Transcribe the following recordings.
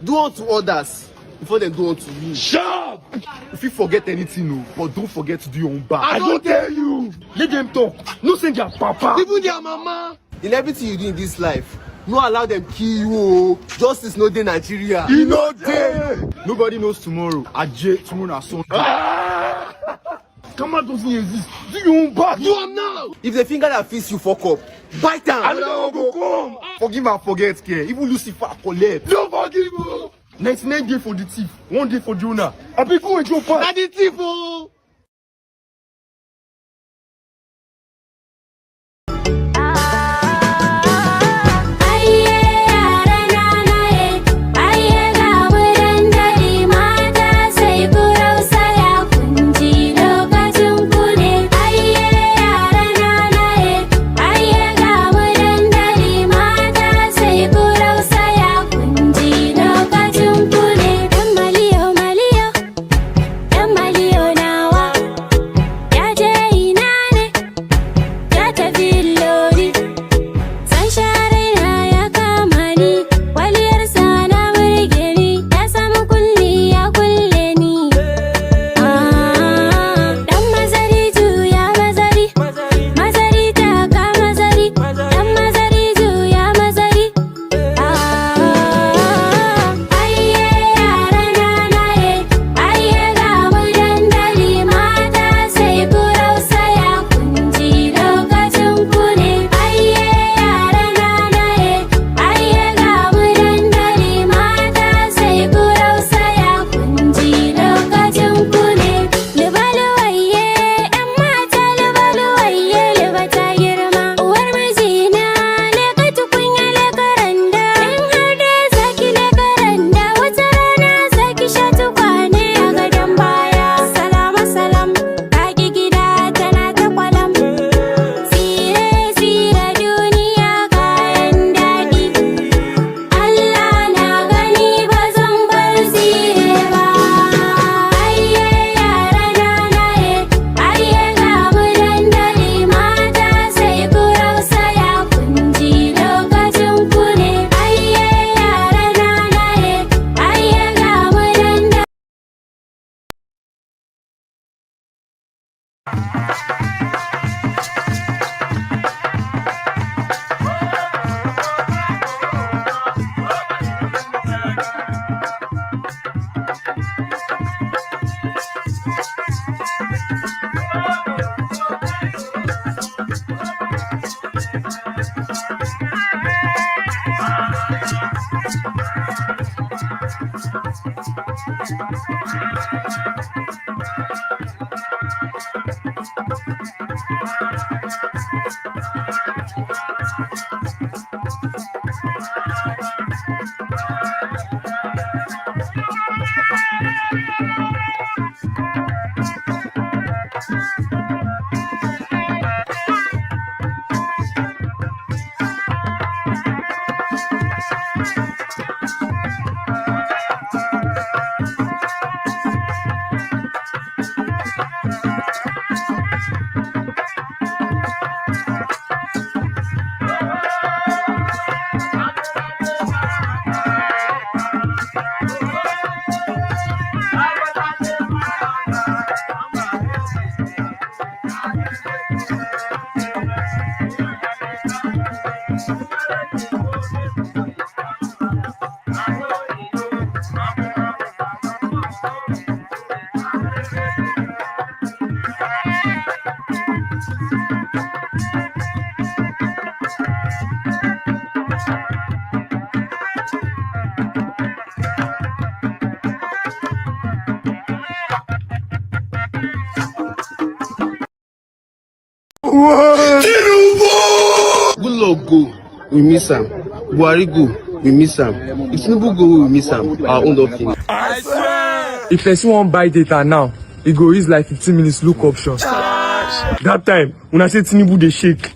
Do unto others before they do unto you. Sharp! If you forget anything, no, but don't forget to do your own back. I don't tell you. Let them talk. No send their papa. Even their mama. In everything you do in this life, no allow them kill you. Justice no dey Nigeria. You know there. Nobody knows tomorrow. Ajay, tomorrow na Sunday. Come on, doesn't exist. Do your own back. Do am now. If the finger that fits you fuck up, bite am. Another one go come. Forgive and forget, care. Even Lucifer collect. No forgive you. 99 days for the thief, 1 day for the owner. I be go and your part. Na the thief o. Good luck go, we miss am. Buhari go, we miss am. If Tinubu go, we miss am. Our own don't finish. I swear. If person wan buy data now, e go use like 15 minutes look option. That time, when I say Tinubu dey shake,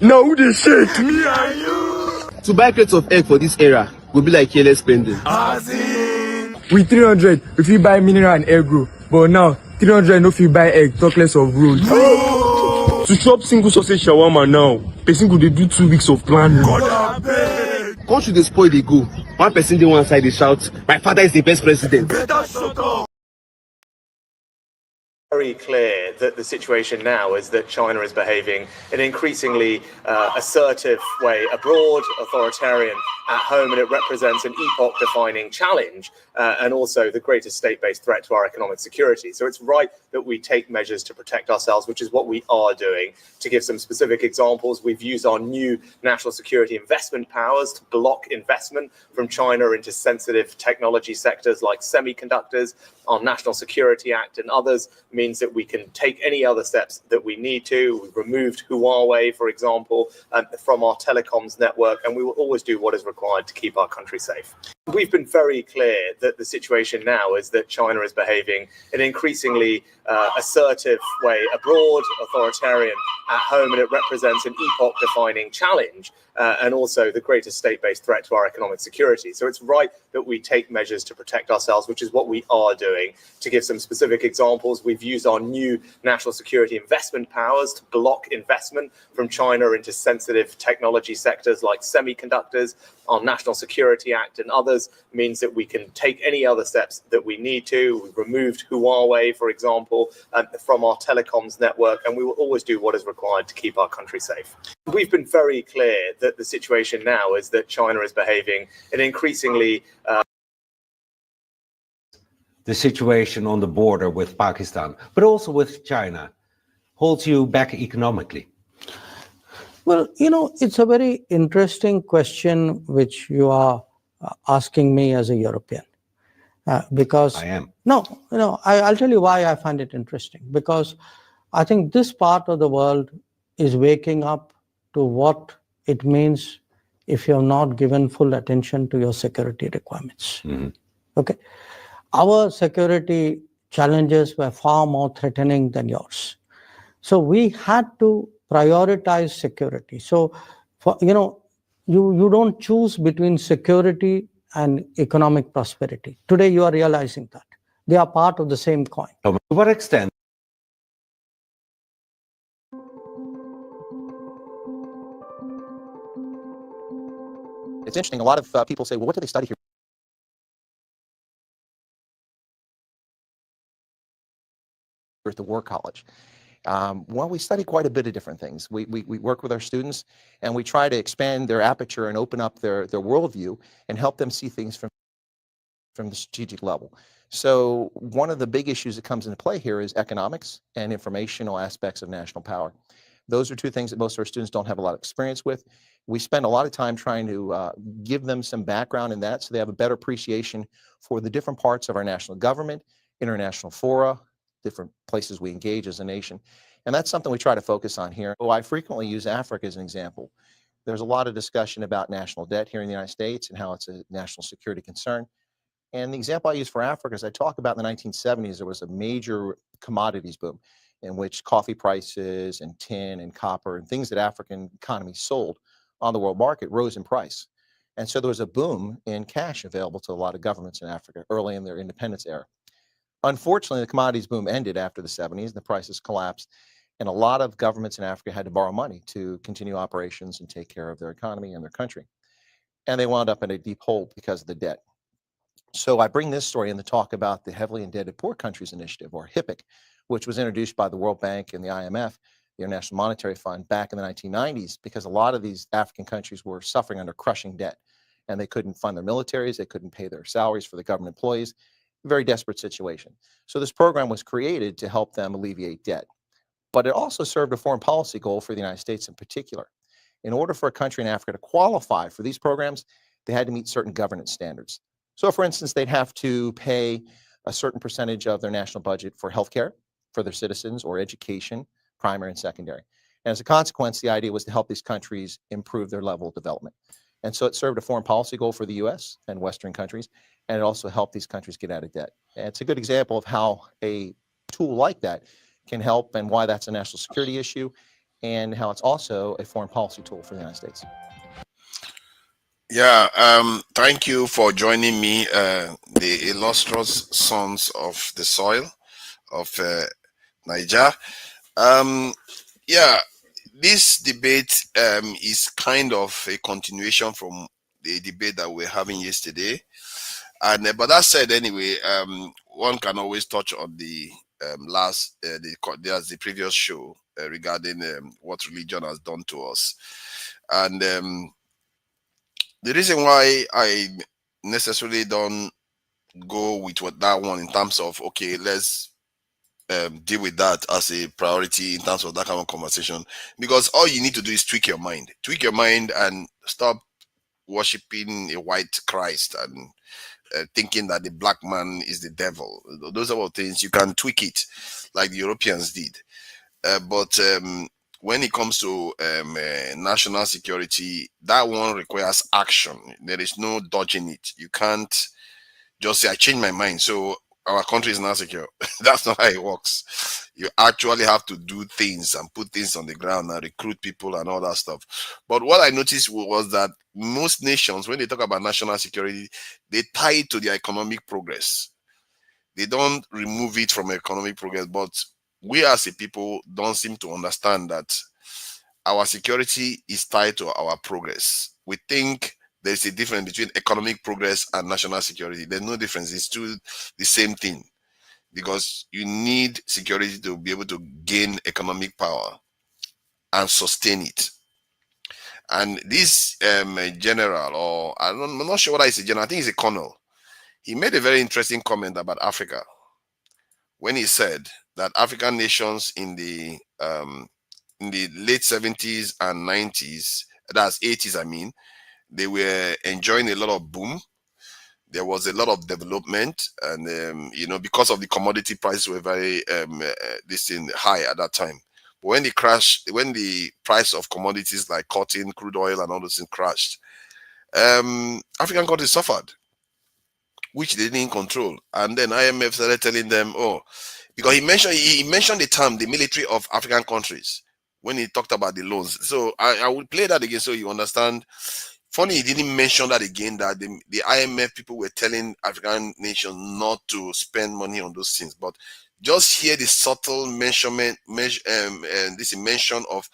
now who dey shake? Me and you. To buy crates of egg for this era will be like careless spending. As in. With 300, we fit buy mineral and egg roll. But now, 300 no fit buy egg, talk less of roll. No. To chop single sausage shawarma now, person go dey do 2 weeks of planning. God abeg. Country dey spoil dey go. One person dey one side dey shout, "My father is the best president." Very clear that the situation now is that China is behaving in an increasingly assertive way abroad, authoritarian at home, and it represents an epoch-defining challenge and also the greatest state-based threat to our economic security. So it's right that we take measures to protect ourselves, which is what we are doing. To give some specific examples, we've used our new national security investment powers to block investment from China into sensitive technology sectors like semiconductors. Our National Security Act and others means that we can take any other steps that we need to. We've removed Huawei, for example, from our telecoms network, and we will always do what is required to keep our country safe. We've been very clear that the situation now is that China is behaving in an increasingly assertive way abroad, authoritarian at home, and it represents an epoch-defining challenge and also the greatest state-based threat to our economic security. So it's right that we take measures to protect ourselves, which is what we are doing. To give some specific examples, we've used our new national security investment powers to block investment from China into sensitive technology sectors like semiconductors. Our National Security Act and others means that we can take any other steps that we need to. We've removed Huawei, for example, from our telecoms network, and we will always do what is required to keep our country safe. We've been very clear that the situation now is that China is behaving in an increasingly the situation on the border with Pakistan, but also with China, holds you back economically? Well, it's a very interesting question which you are asking me as a European. Because I am. I'll tell you why I find it interesting. Because I think this part of the world is waking up to what it means if you're not given full attention to your security requirements. Mm-hmm. Okay. Our security challenges were far more threatening than yours. So we had to prioritize security. So, you don't choose between security and economic prosperity. Today, you are realizing that they are part of the same coin. To what extent? It's interesting. A lot of people say, well, what do they study here? At the War College. Well, we study quite a bit of different things. We work with our students and we try to expand their aperture and open up their worldview and help them see things from the strategic level. So one of the big issues that comes into play here is economics and informational aspects of national power. Those are two things that most of our students don't have a lot of experience with. We spend a lot of time trying to give them some background in that so they have a better appreciation for the different parts of our national government, international fora, different places we engage as a nation. And that's something we try to focus on here. I frequently use Africa as an example. There's a lot of discussion about national debt here in the United States and how it's a national security concern. And the example I use for Africa is I talk about in the 1970s, there was a major commodities boom in which coffee prices and tin and copper and things that African economies sold on the world market rose in price. And so there was a boom in cash available to a lot of governments in Africa early in their independence era. Unfortunately, the commodities boom ended after the 70s, the prices collapsed, and a lot of governments in Africa had to borrow money to continue operations and take care of their economy and their country. And they wound up in a deep hole because of the debt. So I bring this story in to talk about the Heavily Indebted Poor Countries Initiative, or HIPC, which was introduced by the World Bank and the IMF, the International Monetary Fund, back in the 1990s, because a lot of these African countries were suffering under crushing debt, and they couldn't fund their militaries, they couldn't pay their salaries for the government employees. Very desperate situation. So this program was created to help them alleviate debt. But it also served a foreign policy goal for the United States in particular. In order for a country in Africa to qualify for these programs, they had to meet certain governance standards. So for instance, they'd have to pay a certain percentage of their national budget for healthcare for their citizens or education, primary and secondary. And as a consequence, the idea was to help these countries improve their level of development. And so it served a foreign policy goal for the US and Western countries, and it also helped these countries get out of debt. And it's a good example of how a tool like that can help and why that's a national security issue and how it's also a foreign policy tool for the United States. Yeah, thank you for joining me, the illustrious sons of the soil of Niger. Yeah, this debate is kind of a continuation from the debate that we're having yesterday. And but that said, anyway, one can always touch on the there's the previous show regarding what religion has done to us, and the reason why I necessarily don't go with what that one in terms of okay, let's deal with that as a priority in terms of that kind of conversation, because all you need to do is tweak your mind and stop worshiping a white Christ and thinking that the black man is the devil. Those are all things you can tweak it like the Europeans did. But when it comes to national security, that one requires action. There is no dodging it. You can't just say, I changed my mind, so our country is not secure. That's not how it works. You actually have to do things and put things on the ground and recruit people and all that stuff. But what I noticed was that most nations, when they talk about national security, they tie it to their economic progress. They don't remove it from economic progress, but we as a people don't seem to understand that our security is tied to our progress. We think there's a difference between economic progress and national security. There's no difference. It's still the same thing, because you need security to be able to gain economic power and sustain it. And this general, or I'm not sure whether it's a general, I think it's a colonel, he made a very interesting comment about Africa when he said that African nations in the late 70s and 90s, that's 80s, I mean, they were enjoying a lot of boom. There was a lot of development, and because of the commodity prices were very this thing high at that time. But when the price of commodities like cotton, crude oil, and all those things crashed, African countries suffered, which they didn't control. And then IMF started telling them, oh, because he mentioned the term the military of African countries when he talked about the loans. So I will play that again so you understand. Funny, he didn't mention that again, that the IMF people were telling African nations not to spend money on those things. But just hear the subtle mention of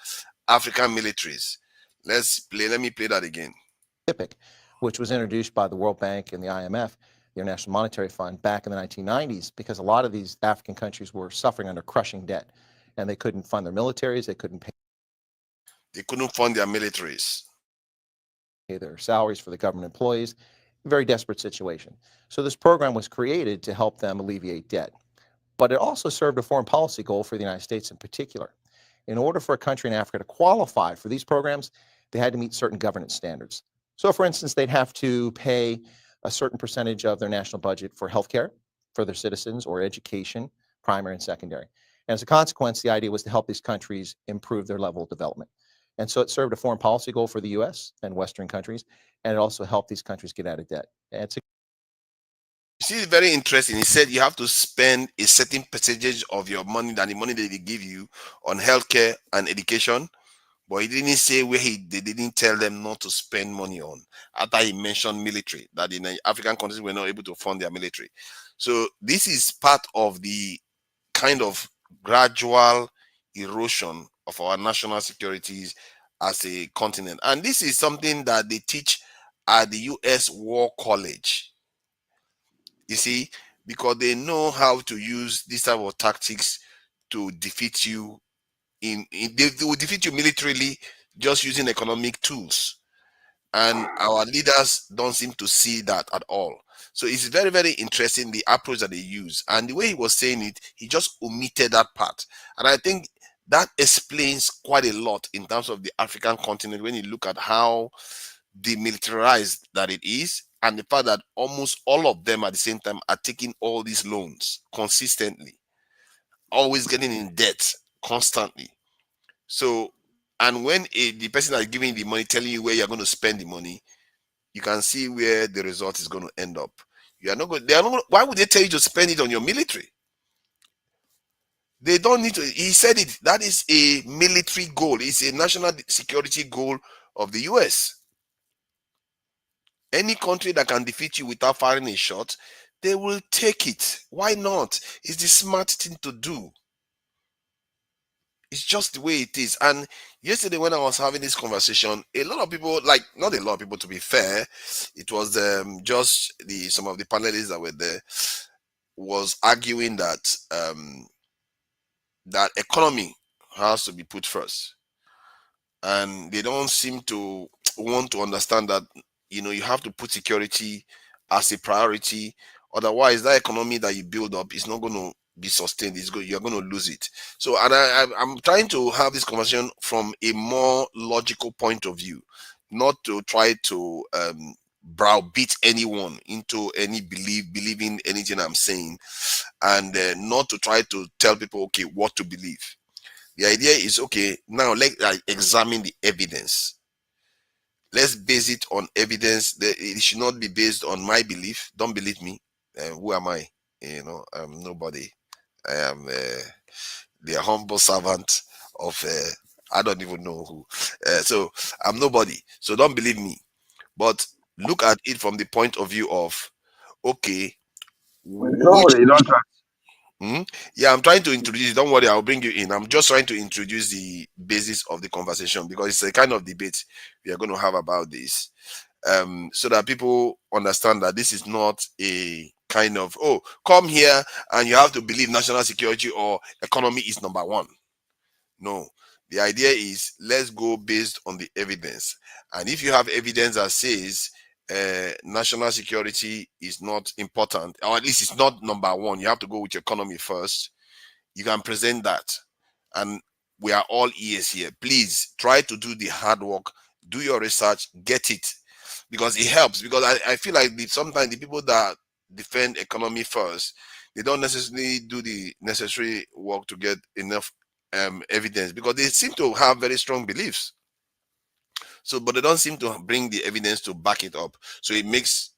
African militaries. Let me play that again. Which was introduced by the World Bank and the IMF, the International Monetary Fund, back in the 1990s, because a lot of these African countries were suffering under crushing debt, and they couldn't fund their militaries, they couldn't fund their militaries, pay their salaries for the government employees. Very desperate situation. So this program was created to help them alleviate debt. But it also served a foreign policy goal for the United States in particular. In order for a country in Africa to qualify for these programs, they had to meet certain governance standards. So for instance, they'd have to pay a certain percentage of their national budget for healthcare for their citizens, or education, primary and secondary. And as a consequence, the idea was to help these countries improve their level of development. And so it served a foreign policy goal for the US and Western countries, and it also helped these countries get out of debt. And it's see, it's very interesting. He said you have to spend a certain percentage of your money, than the money that they give you, on healthcare and education. But he didn't say where they didn't tell them not to spend money on. After he mentioned military, that in African countries were not able to fund their military. So this is part of the kind of gradual erosion of our national securities as a continent. And this is something that they teach at the US War College. You see, because they know how to use this type of tactics to defeat you. They will defeat you militarily just using economic tools, and our leaders don't seem to see that at all. So it's very, very interesting, the approach that they use, and the way he was saying it, he just omitted that part. And I think that explains quite a lot in terms of the African continent when you look at how demilitarized that it is, and the fact that almost all of them at the same time are taking all these loans consistently, always getting in debt constantly. So, and when the person that's giving the money telling you where you're going to spend the money, you can see where the result is going to end up. You are not going. They are not. Why would they tell you to spend it on your military? They don't need to. He said it. That is a military goal. It's a national security goal of the US. Any country that can defeat you without firing a shot, they will take it. Why not? It's the smart thing to do. It's just the way it is. And yesterday, when I was having this conversation, a lot of people, like not a lot of people, to be fair, it was just the some of the panelists that were there was arguing that that economy has to be put first, and they don't seem to want to understand that you have to put security as a priority. Otherwise, that economy that you build up is not going to be sustained. You're going to lose it. So, and I'm trying to have this conversation from a more logical point of view, not to try to browbeat anyone into believing anything I'm saying, and not to try to tell people okay what to believe. The idea is okay. Now let's examine the evidence. Let's base it on evidence. It should not be based on my belief. Don't believe me. Who am I? I'm nobody. I am the humble servant of I don't even know who. So I'm nobody. So don't believe me. But look at it from the point of view of okay, Don't which worry, don't try. Yeah, I'm trying to introduce. Don't worry, I'll bring you in. I'm just trying to introduce the basis of the conversation because it's a kind of debate we are going to have about this, so that people understand that this is not a kind of come here and you have to believe national security or economy is number one. No, the idea is let's go based on the evidence, and if you have evidence that says national security is not important, or at least it's not number one, you have to go with your economy first. You can present that, and we are all ears here. Please try to do the hard work, do your research, get it, because it helps. Because I feel like sometimes the people that defend economy first, they don't necessarily do the necessary work to get enough evidence, because they seem to have very strong beliefs. So, but they don't seem to bring the evidence to back it up. So it makes,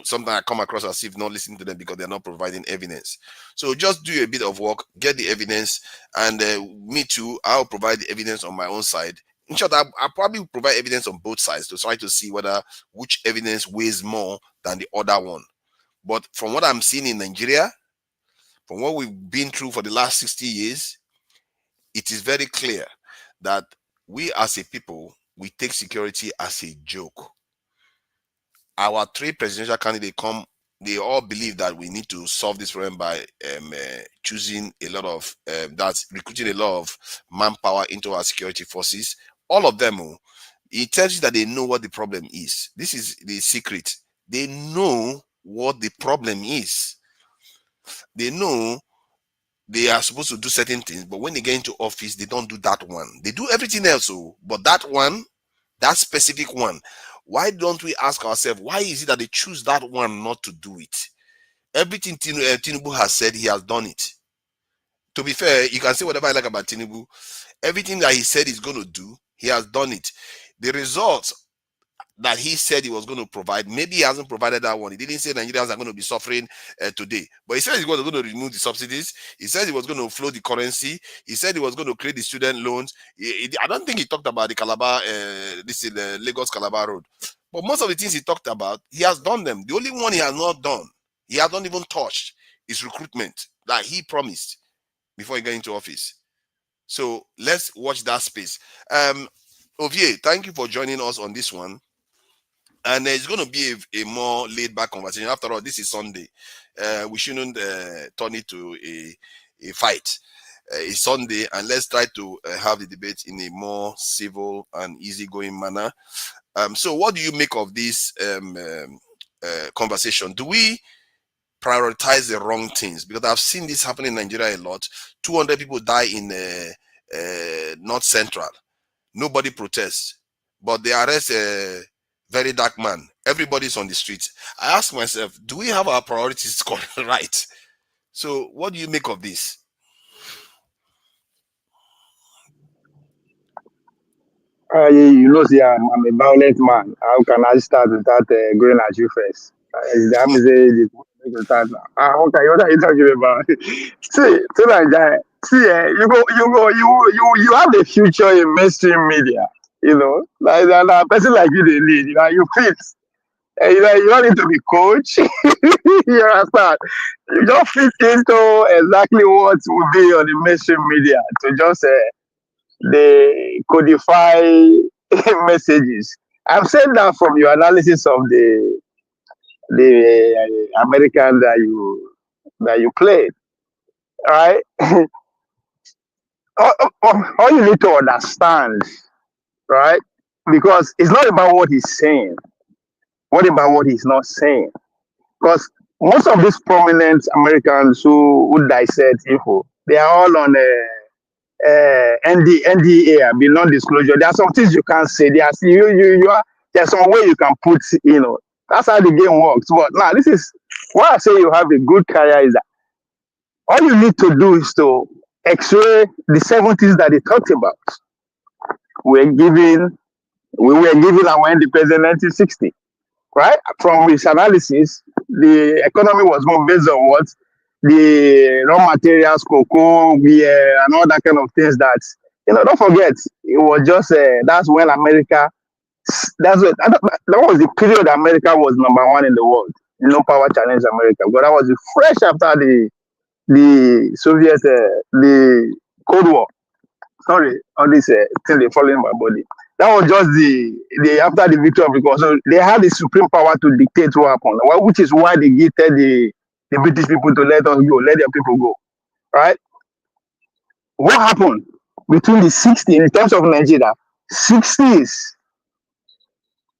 sometimes I come across as if not listening to them because they're not providing evidence. So just do a bit of work, get the evidence, and me too, I'll provide the evidence on my own side. In short, I'll probably provide evidence on both sides to try to see which evidence weighs more than the other one. But from what I'm seeing in Nigeria, from what we've been through for the last 60 years, it is very clear that we as a people, we take security as a joke. Our three presidential candidates they all believe that we need to solve this problem by choosing a lot of, that's recruiting a lot of manpower into our security forces. All of them, it tells you that they know what the problem is. This is the secret. They know what the problem is. They know they are supposed to do certain things, but when they get into office, they don't do that one. They do everything else, but that one, that specific one, why don't we ask ourselves, why is it that they choose that one not to do it? Everything Tinubu has said, he has done it. To be fair, you can say whatever I like about Tinubu. Everything that he said he's going to do, he has done it. The results that he said he was going to provide, maybe he hasn't provided that one. He didn't say Nigerians are going to be suffering today, but he said he was going to remove the subsidies. He said he was going to flow the currency. He said he was going to create the student loans. I don't think he talked about the Calabar, this is the Lagos Calabar road, but most of the things he talked about, he has done them. The only one he has not done, he has not even touched, is recruitment that he promised before he got into office. So let's watch that space. Ovie, thank you for joining us on this one. And it's going to be a more laid back conversation. After all, this is Sunday. We shouldn't turn it to a fight. It's Sunday, and let's try to have the debate in a more civil and easygoing manner. So, what do you make of this conversation? Do we prioritize the wrong things? Because I've seen this happen in Nigeria a lot. 200 people die in North Central. Nobody protests, but they arrest a very dark man. Everybody's on the streets. I ask myself, do we have our priorities right? So what do you make of this? See, I'm a violent man. How can I start without going at you first? That means you start now. Okay, what are you talking about? See like that. See, you have the future in mainstream media. Like that, a person like you, they lead. You fit. You don't need to be coach. You understand? You don't fit into exactly what will be on the mainstream media to just they codify messages. I've said that from your analysis of the American that you played, right? All you need to understand, right? Because it's not about what he's saying. What about what he's not saying? Because most of these prominent Americans who dissect info, they are all on NDA, be non-disclosure. There are some things you can't say. There's some way you can put, that's how the game works. But now, this is why I say you have a good career is that all you need to do is to x-ray the 70s that they talked about. We're given, we were given our independence in 1960, right? From his analysis, the economy was more based on what? The raw materials, cocoa, beer, and all that kind of things that, don't forget, it was just, that's when America, that was the period America was number one in the world. No power challenged America. But that was fresh after the Soviet, the Cold War. Sorry, all this thing they fall in my body. That was just the after the victory of the war. So they had the supreme power to dictate what happened, which is why they gifted the British people to let us go, let their people go. Right? What happened between the 60s in terms of Nigeria, 60s?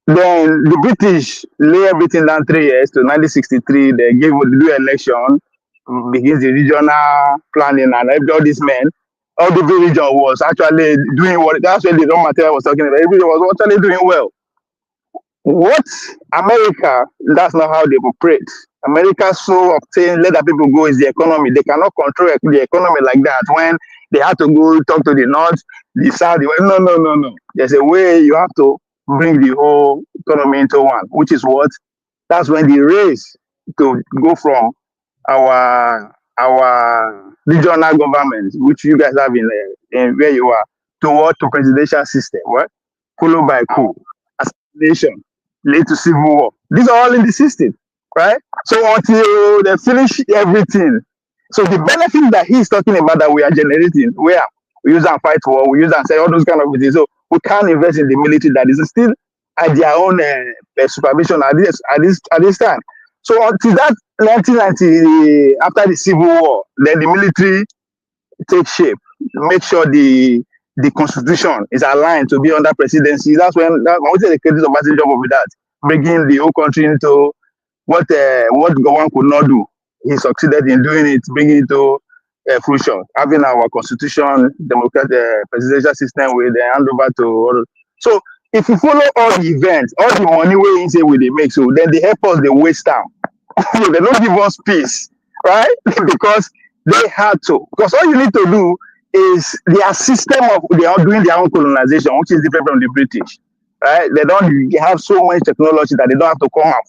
Then the British lay everything down 3 years to 1963. They do election, begins the regional planning, and all these men, all the region was actually doing what. That's when the raw material was talking about. Everybody was actually doing well. What America? That's not how they operate. America so obtain let the people go is the economy. They cannot control the economy like that. When they have to go talk to the north, the south, the west. No, no, no, no. There's a way you have to bring the whole economy into one, which is what? That's when the race to go from our regional government, which you guys have in where you are, toward to presidential system, what? Followed by coup, assassination, lead to civil war. These are all in the system, right? So until they finish everything, so the benefit that he's talking about that we are generating, where we use and fight war, we use and say all those kind of things. So we can't invest in the military that is still at their own supervision at this time. So until that 1990, after the Civil War, then the military take shape, make sure the constitution is aligned to be under presidency. That's when I would say the credit of Martin job with that, bringing the whole country into what one could not do. He succeeded in doing it, bringing it to fruition, having our constitution, democratic presidential system with the handover to. So if you follow all the events, all the money we say we they make, so then they help us, they waste time. They don't give us peace, right? Because they had to. Because all you need to do is their system of they are doing their own colonization, which is different from the British, right? They don't have so much technology that they don't have to come and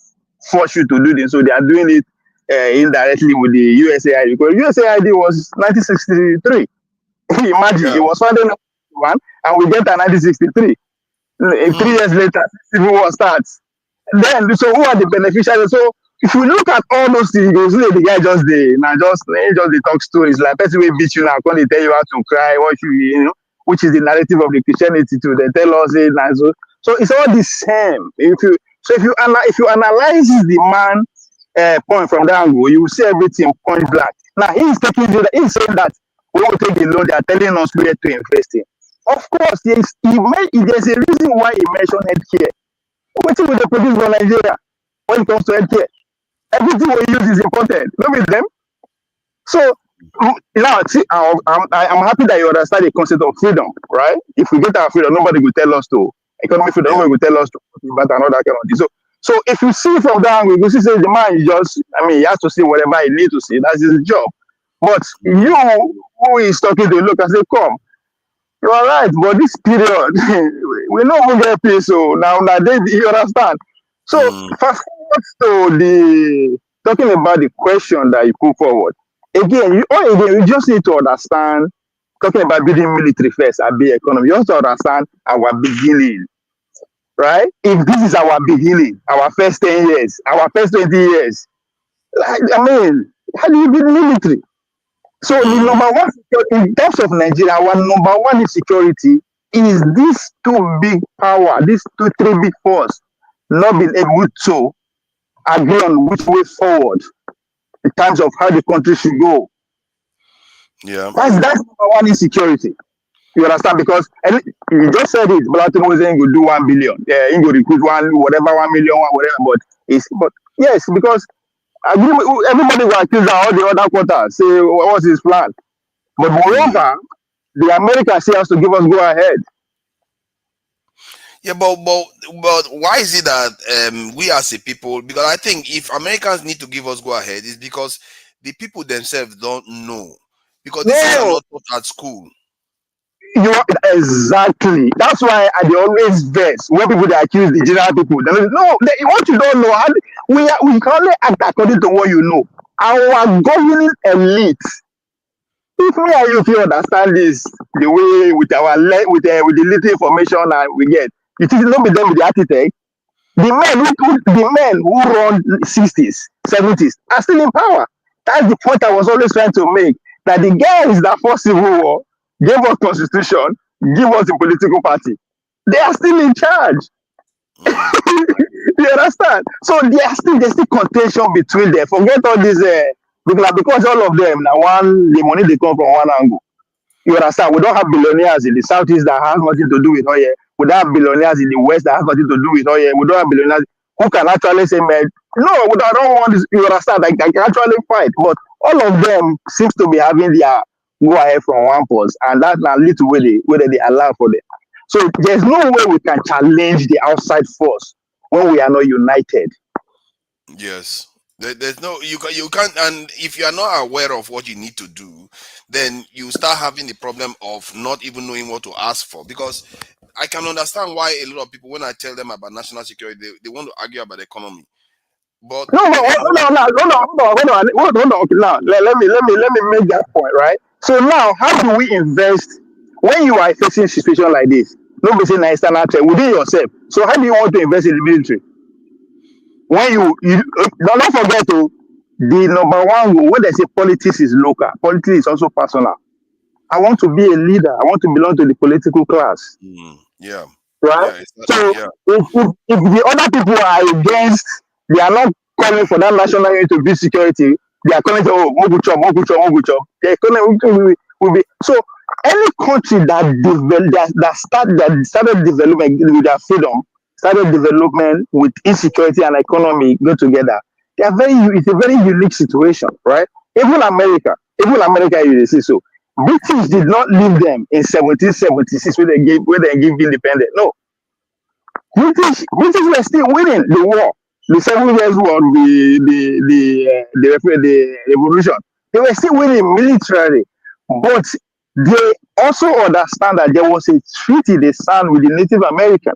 force you to do this. So they are doing it indirectly with the USAID. Because USAID was 1963. Imagine it was founded in 1961 and we get to 1963. 3 years later, civil war starts. Then, so who are the beneficiaries? So if you look at all those things, you see the guy just they talk stories like person will beat you now, when they tell you how to cry, what which is the narrative of the Christianity too. They tell us it, and so it's all the same. If you analyze the man point from that angle, you will see everything point blank. Now he's saying that when we take the loan, they are telling us where to invest in. Of course, there's a reason why he mentioned healthcare. What will they produce for Nigeria when it comes to healthcare? Everything we use is imported, not with them. So now, see, I'm happy that you understand the concept of freedom, right? If we get our freedom, nobody will tell us to economic freedom. Nobody will tell us to but and all that kind of thing. So if you see from that angle, you see say the man is just, he has to see whatever he needs to see. That's his job. But you who is talking to look and say, come. You are right, but this period, we no even get peace. So now you understand. So fast forward to the talking about the question that you put forward. Again, you just need to understand, talking about building military first and be economy, you have to understand our beginning. Right? If this is our beginning, our first 10 years, our first 20 years, how do you build military? So the number one in terms of Nigeria, our number one insecurity is these two big power, these three big force, not being able to agree on which way forward in terms of how the country should go. Yeah. That's number one insecurity. You understand? Because you just said it, Blattino was saying you do 1 billion. Yeah, you go recruit whatever, 1 million, whatever. But yes, because everybody will accuse all the other quarters, say what's his plan. But moreover, the America still has to give us go ahead. Yeah, but why is it that we as a people? Because I think if Americans need to give us go ahead, it's because the people themselves don't know. Because these things are No, not taught at school. exactly. That's why I dey always vex when people they accuse the general people. What you don't know, we can only act according to what you know. Our governing elite, if me and you if you understand this the way with with the little information that we get, you think not be them with the architect. The men who run 60s, 70s are still in power. That's the point I was always trying to make. That the guys that fought civil war, gave us constitution, give us the political party. They are still in charge. You understand? So there's still contention between them. Forget all this because all of them now the money they come from one angle. You understand? We don't have billionaires in the southeast that has nothing to do with oil. We don't have billionaires in the west that has nothing to do with oil. We don't have billionaires who can actually say, man, no, I don't want this. You understand? Like, I can actually fight. But all of them seems to be having their go ahead from one post, and that now lead to where they allow for them. So there's no way we can challenge the outside force when we are not united. Yes. There's no you can't, and if you are not aware of what you need to do, then you start having the problem of not even knowing what to ask for. Because I can understand why a lot of people, when I tell them about national security, they want to argue about the economy. But No, hold on. Okay, now let me make that point, right? So now, how do we invest when you are facing a situation like this? Nobody say nice stand out within yourself. So how do you want to invest in the military? When you don't forget to the number one rule when they say politics is local, politics is also personal. I want to be a leader. I want to belong to the political class, yeah, right? So yeah. if the other people are against, they are not calling for that national unity to be security. They are calling for Moguchop. The economy will be so. Any country that started development with their freedom, started development with insecurity and economy go together. It's a very unique situation, right? Even America, you see so. British did not leave them in 1776 when they gave independence. No, British were still winning the war, the 7 Years' War, the revolution. They were still winning militarily, but they also understand that there was a treaty they signed with the Native American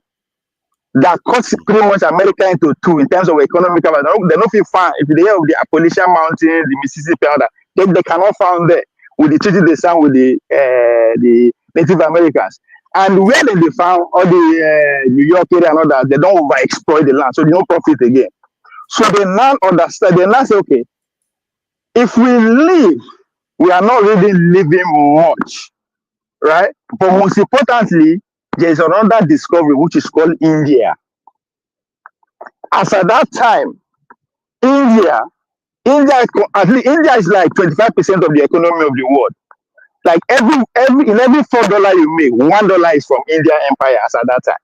that cut pretty much America into two in terms of economic. They don't feel fine if they have the Appalachian Mountains, the Mississippi, they cannot find there with the treaty they signed with the Native Americans. And where they found all the New York area and all that, they don't overexploit the land, so there's no profit again. So they now understand. They now say, okay, if we live, we are not really living much, right? But most importantly, there is another discovery which is called India. As at that time, India India is like 25% of the economy of the world. Like in every $4 you make, $1 is from India Empire as at that time.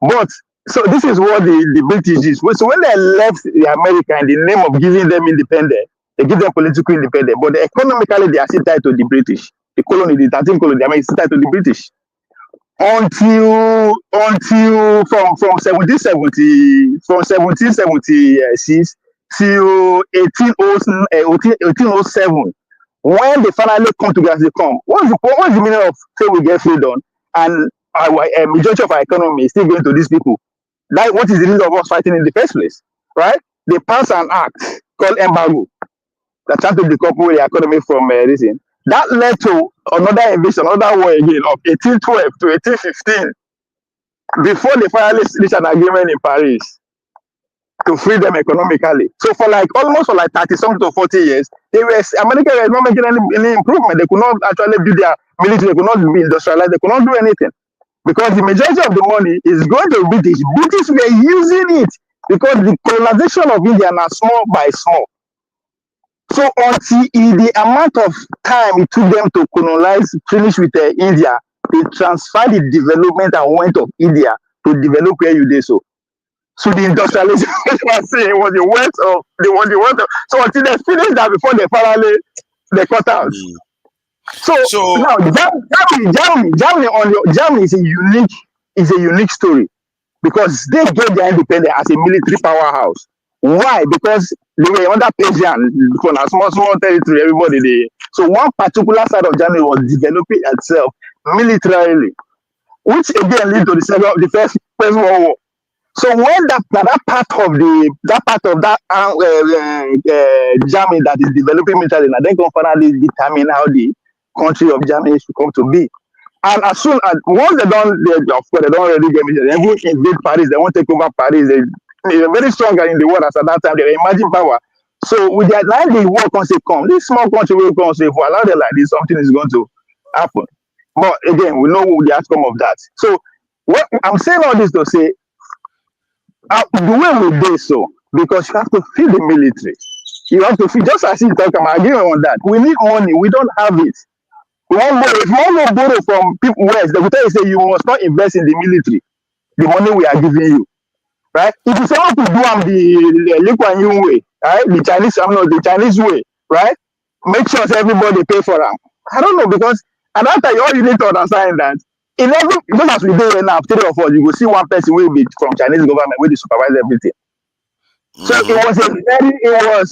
But so this is what the British did. So when they left the America in the name of giving them independence, they give them political independence, but economically they are still tied to the British. The colony, the 13 colony, they are still tied to the British. Until from 1776 till 1807, when they finally come together, they come. What's the meaning of say we get freedom and our majority of our economy is still going to these people? That what is the reason of us fighting in the first place, right? They pass an act called embargo that trying to decouple the economy from this thing. That led to another invasion, another war again of 1812 to 1815 before they finally reached an agreement in Paris. to free them economically. So for like almost for like 30 something to 40 years, America was not making any improvement. They could not actually do their military, they could not be industrialized, they could not do anything. Because the majority of the money is going to British. British were using it because the colonization of India now small by small. So until the amount of time it took them to colonize, finish with India, they transferred the development and went of India to develop where you did so. So the industrialization was saying was the worst of the worst of. So until they finish that before they finally they cut out. So now Germany is a unique story because they get their independence as a military powerhouse. Why? Because they were under Persian for a small territory, everybody they. So one particular side of Germany was developing itself militarily, which again led to the first World War. So when that part of Germany that is developing militarily, now they can finally determine how the country of Germany should come to be. And as soon as once of course they don't already get military, they will invade Paris, they won't take over Paris. They're very strong in the world as at that time. They imagine power. So with their line, the war can say come. This small country will come say if we allow them like this, something is going to happen. But again, we know the outcome of that. So what I'm saying all this to say the way we do so, because you have to feed the military. You have to feed, just as you talk about, I agree on that. We need money, we don't have it. We want borrow. If you want to borrow from people west, they will tell you say you must not invest in the military. The money we are giving you. Right? If you say want to do the Lee Kuan Yew way, right? The Chinese way, right? Make sure everybody pay for them. I don't know because at that time all you need to understand that in every just as we do right now, 3 of us, you will see one person will be from Chinese government where they supervise everything. So it was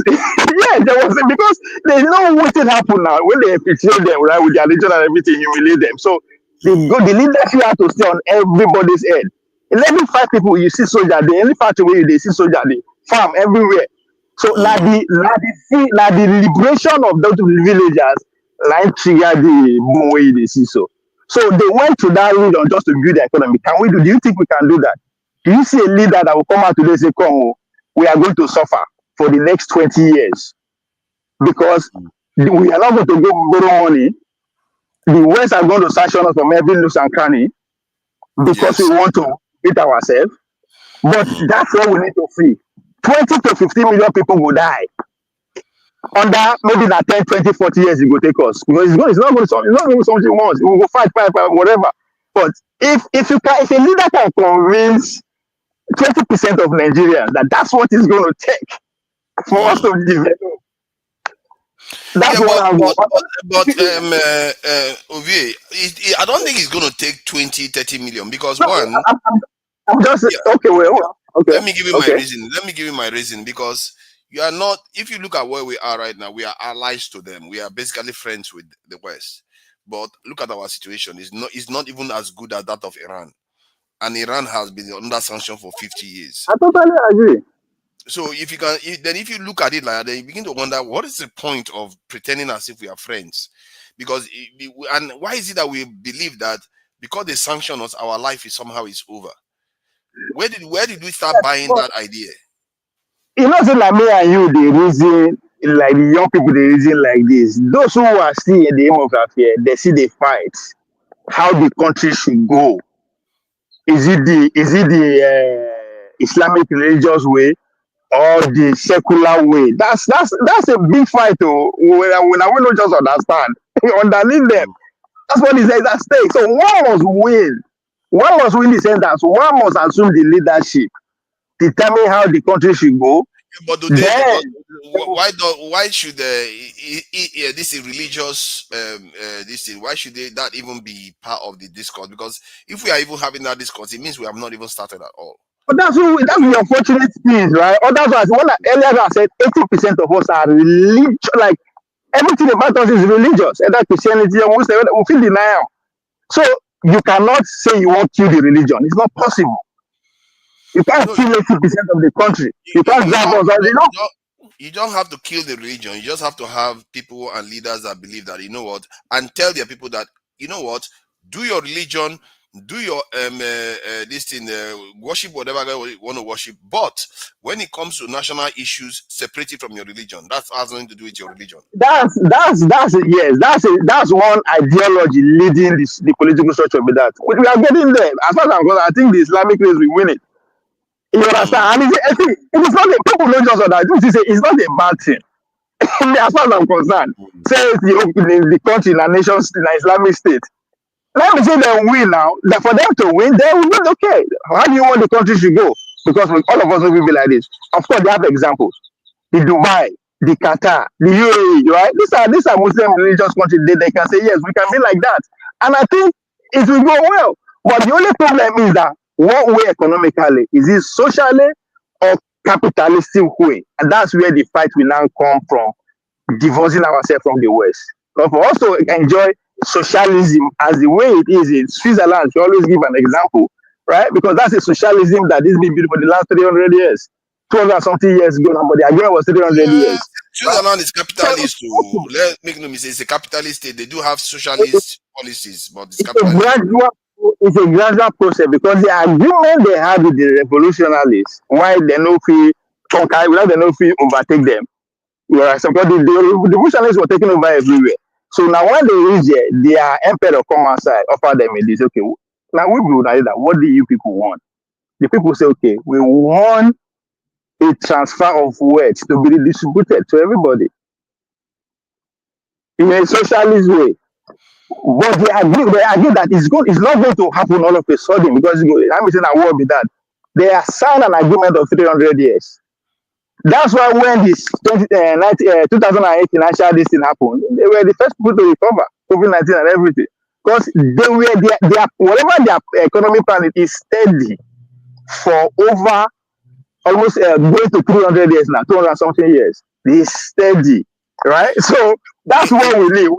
yeah, there was because they know what will happen now when they infiltrate them, right, with their religion and everything, humiliate them. So the leadership have to stay on everybody's head. In every 5 people you see soldier, the only factory where they see soldier, they farm everywhere. So now the liberation of those villagers like trigger the boom where they see so. So they went to that region just to build the economy. Do you think we can do that? Do you see a leader that will come out today and say, come, we are going to suffer for the next 20 years because we are not going to go borrow money. The West are going to sanction us from every nook and cranny because we want to beat ourselves. But that's what we need to free. 20 to 15 million people will die. Under maybe that 10, 20, 40 years it will take us. Because it's not going to be something once. We will go fight, whatever. But if a leader can convince 20% of Nigerians that's what it's going to take for us to develop. That's what I'm Ovie, I don't think it's going to take 20, 30 million because I'm just okay. Well, okay. Let me give you my reason. Let me give you my reason because you are not. If you look at where we are right now, we are allies to them. We are basically friends with the West. But look at our situation. It's not even as good as that of Iran, and Iran has been under sanction for 50 years. I totally agree. So if you look at it like that, then you begin to wonder what is the point of pretending as if we are friends? Because and why is it that we believe that because they sanction us, our life is somehow over? Where did we start buying that idea? You know, so like me and you, the reason like the young people, the reason like this. Those who are still in the aim of affair, they see the fight, how the country should go. Is it the Islamic religious way or the secular way? That's a big fight. When I will not just understand, underneath them, that's what is at stake. So one must win. One must win the sentence. One must assume the leadership, determine how the country should go. But why should this religious this thing? Why should that even be part of the discourse? Because if we are even having that discourse, it means we have not even started at all. But that's the unfortunate thing, right? Or that's why earlier I said 80% of us are religious. Like everything about us is religious. Either Christianity or Muslim, we feel denial. So you cannot say you won't kill the religion. It's not possible. You can't kill 80% of the country. You can't grab us. You don't have to kill the religion. You just have to have people and leaders that believe that, and tell their people that, do your religion, do your this thing, worship whatever you want to worship. But when it comes to national issues, separate it from your religion. That has nothing to do with your religion. Yes, that's one ideology leading the political structure with that. We are getting there. As far as I'm concerned, I think the Islamic race will win it. You understand? And it is not a people don't just understand. It's not a bad thing. As far as I'm concerned, say the country in a nation, in an Islamic state. Let me say they win now. That for them to win, they will win. Okay, how do you want the country to go? Because all of us will be like this. Of course, they have examples. The Dubai, the Qatar, the UAE, right? These are Muslim religious countries. They can say yes, we can be like that, and I think it will go well. But the only problem is that what way economically is it socially or capitalistic way, and that's where the fight will now come from, divorcing ourselves from the West. But for us to enjoy socialism as the way it is in Switzerland, we always give an example, right? Because that's a socialism that is being built for the last 300 years. 200 something years ago now, but the agreement was 300 Yeah, years. Switzerland is So capitalist too. Let make no mistake, it's a capitalist state. They do have socialist policies, but it's it's a capitalist. gradual process because the agreement they had with the revolutionaries, why they no feel conquer, why they no feel overtake them. Because the revolutionaries were taking over everywhere. So now when they reach there, their emperor come outside, offer them a this. Okay, now we will that. What do you people want? The people say, okay, we want a transfer of wealth to be redistributed to everybody in a socialist way. But they agree that it's not going to happen all of a sudden because I'm saying a war with that. They have signed an agreement of 300 years. That's why when this 2008 financial this thing happened, they were the first people to recover COVID-19 and everything. Because they were whatever their economic plan is steady for over almost going to 300 years now, 200 something years. It's steady, right? So that's what we live.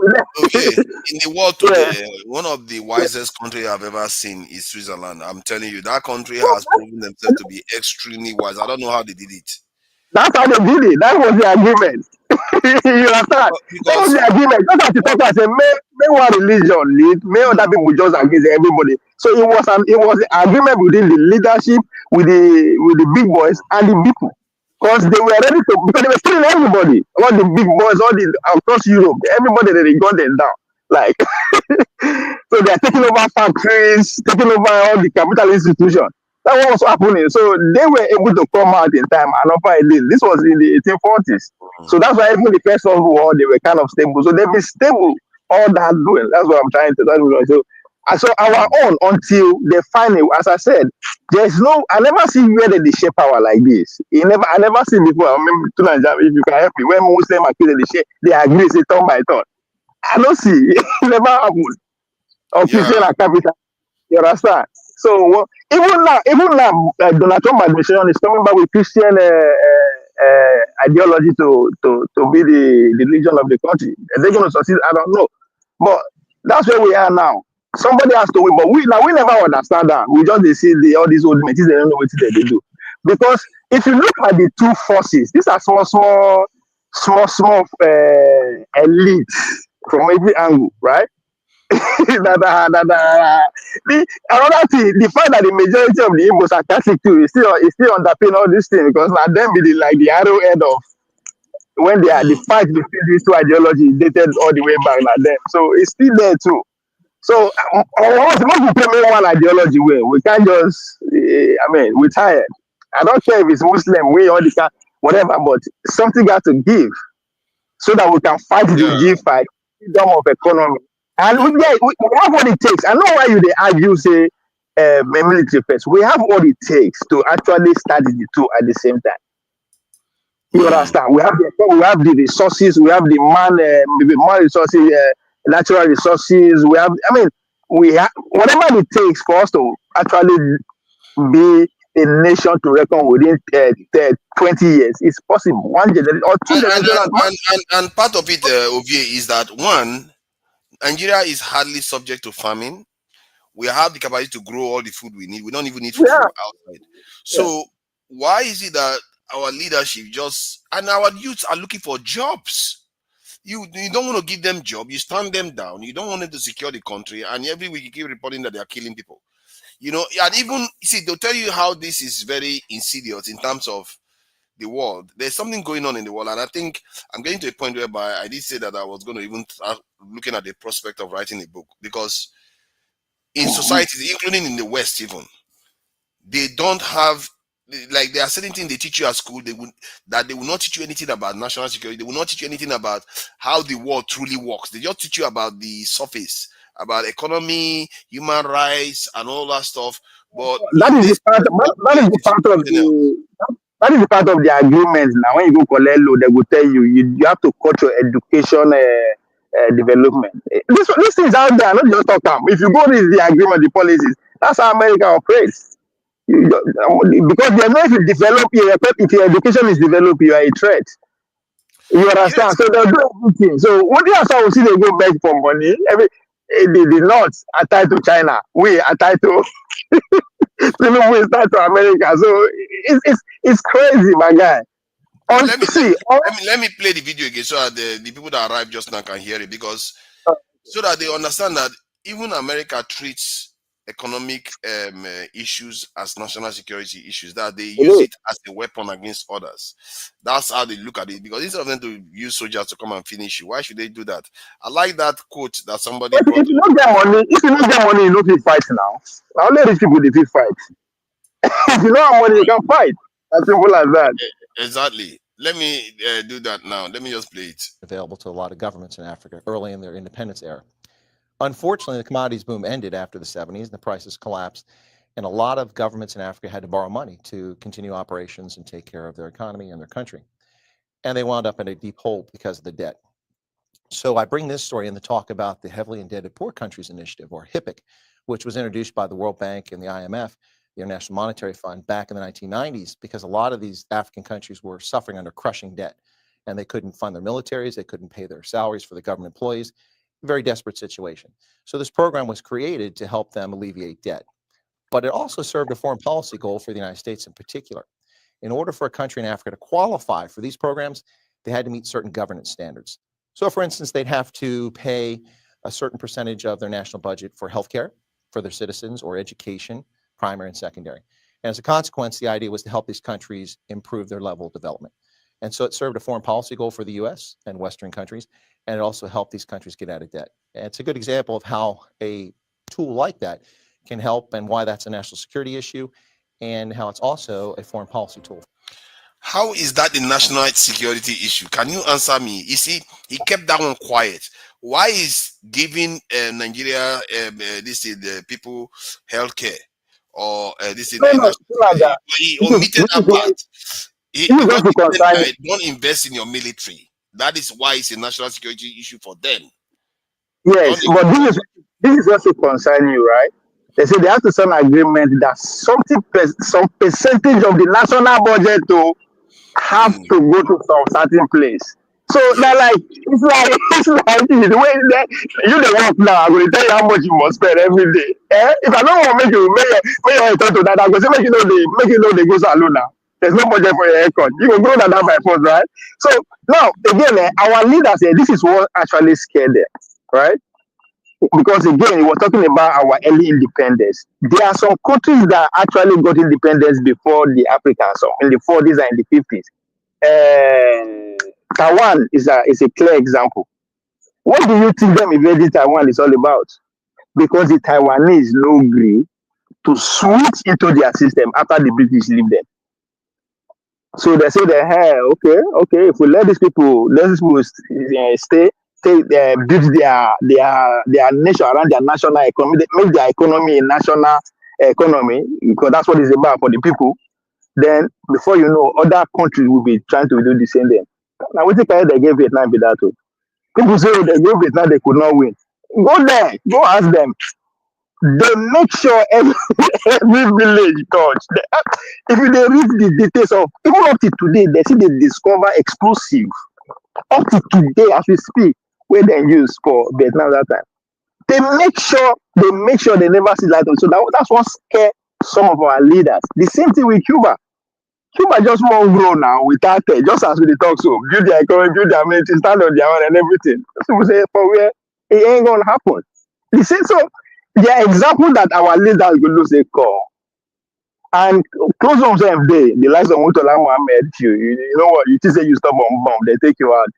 Okay, in the world Yeah. today, one of the wisest country I've ever seen is Switzerland. I'm telling you, that country has proven themselves to be extremely wise. I don't know how they did it. That's how they did it. That was the agreement. You understand? That was Because the agreement. Just as you talk about say, may one religion lead, may other people just against everybody. So it was an agreement within the leadership with the big boys and the people. Because they were ready to because they were killing everybody. All the big boys, all the across Europe, everybody they got them down. Like so they are taking over factories, taking over all the capital institutions. That was happening. So they were able to come out in time and offer a deal. This was in the 1840s. So that's why even the first World War, they were kind of stable. So they've been stable all that doing. That's what I'm trying to tell you. So our own until they find it, as I said, there's no I never see where they share power like this. I never see before. I remember if you can help me, when Muslim accuse they agree, say turn by turn. I don't see. It never happened. Or yeah, Christian and capital. You understand? So even now, Donald Trump administration is coming back with Christian ideology to be the religion of the country. Are they going to succeed? I don't know. But that's where we are now. Somebody has to win, but we never understand that. We just they see all these old men, they don't know what they do. Because if you look at the two forces, these are small elites from every angle, right? Another thing, the fact that the majority of the Igbos are Catholic too is still underpin all these things because now them be the arrowhead of when they are the fight between these two ideologies dated all the way back like them. So it's still there too. So once we play one ideology way, we can't just we're tired. I don't care if it's Muslim, we all the whatever, but something got to give so that we can fight the yeah, G fight, freedom of economy. And we have what it takes. I know why they argue, say, military first. We have what it takes to actually study the two at the same time. You understand? We have the resources, we have the man resources, natural resources. We have whatever it takes for us to actually be a nation to reckon within 20 years. It's possible. One generation or two and and generations. and, and, and part of it, Ovie, is that one, Nigeria is hardly subject to famine. We have the capacity to grow all the food we need. We don't even need food Yeah. from outside. So why is it that our leadership just and our youths are looking for jobs? You don't want to give them job. You stand them down. You don't want them to secure the country, and every week you keep reporting that they are killing people. And even see, they'll tell you how this is very insidious in terms of the world. There's something going on in the world, and I think I'm getting to a point whereby I did say that I was going to even start looking at the prospect of writing a book, because in societies, including in the West, even they don't have, like, there are certain things they teach you at school they will not teach you anything about national security. They will not teach you anything about how the world truly works. They just teach you about the surface, about economy, human rights, and all that stuff. But That in is the this part. That is the it's part of something else. the. That is the part of the agreement. Now, when you go collect loan, they will tell you have to cut your education development. These things out there, not just talk them. If you go read the agreement, the policies, that's how America operates. Because they know if you develop if your education is developed, you are a threat. You Yes. understand? So they'll do everything. So what do you how we see they go beg for money? The North are tied to China. We are tied to even we tied to America. So it's crazy, my guy. Let me let See, me let me play the video again so that the people that arrived just now can hear it, because so that they understand that even America treats economic issues as national security issues, that they use it as a weapon against others. That's how they look at it, because instead of them to use soldiers to come and finish you, why should they do that? I like that quote that somebody but brought if you up. don't get money, you know fit fight now. Now only rich people they fit fight. If you don't have money, you can fight. As simple as that. Exactly. Let me do that now. Let me just play it. Available to a lot of governments in Africa early in their independence era. Unfortunately, the commodities boom ended after the 70s and the prices collapsed, and a lot of governments in Africa had to borrow money to continue operations and take care of their economy and their country. And they wound up in a deep hole because of the debt. So I bring this story in to talk about the Heavily Indebted Poor Countries Initiative, or HIPC, which was introduced by the World Bank and the IMF, the International Monetary Fund, back in the 1990s, because a lot of these African countries were suffering under crushing debt, and they couldn't fund their militaries, they couldn't pay their salaries for the government employees. Very desperate situation. So this program was created to help them alleviate debt. But it also served a foreign policy goal for the United States in particular. In order for a country in Africa to qualify for these programs, they had to meet certain governance standards. So for instance, they'd have to pay a certain percentage of their national budget for healthcare for their citizens, or education, primary and secondary. And as a consequence, the idea was to help these countries improve their level of development. And so it served a foreign policy goal for the US and Western countries, and it also helped these countries get out of debt. And it's a good example of how a tool like that can help, and why that's a national security issue, and how it's also a foreign policy tool. How is that the national security issue? Can you answer me? You see, he kept that one quiet. Why is giving Nigeria this is the people healthcare, or this is No, no, national security? Sulaja, He this is omitted this that is why part. this is Because just to he said concern. that don't invest in your military. That is why it's a national security issue for them. Don't Yes, they but understand that? this is just to concern you, right? They say they have to sign an agreement that some percentage of the national budget to have Mm, to go to some certain place. So they're yes. like, it's like the way that you the work now, I'm going to tell you how much you must spend every day. If I don't want to make you return to that, I'm going to say make you know they go salon now. There's no budget for your haircut. You can go that by force, right? So now again, our leaders, this is what actually scared them, right? Because again, we were talking about our early independence. There are some countries that actually got independence before the Africans, so in the 40s and in the 50s. Taiwan is a clear example. What do you think them invading Taiwan is all about? Because the Taiwanese no agree to switch into their system after the British leave them. So they say that, hey, okay, if we let these people stay, build their nation around their national economy, make their economy a national economy, because that's what it's about for the people. Then before you know, other countries will be trying to do the same thing. Now, what they gave Vietnam be that too? People say they gave Vietnam, they could not win. Go there, go ask them. They make sure every village touch. If you they read the details of even up to today, they see they discover explosive up to today as we speak, where they use for Vietnam that time. They make sure they never see light on. So that's what scare some of our leaders. The same thing with Cuba. Cuba just won't grow now without just as we dey talk so, build their economy, build their military, stand on their own and everything. So we say for where it ain't gonna happen. You see, so the example that our leaders go do say call and close themselves day, the likes of Mutola Mohammed, you know what, you just say you stop on bomb, they take you out.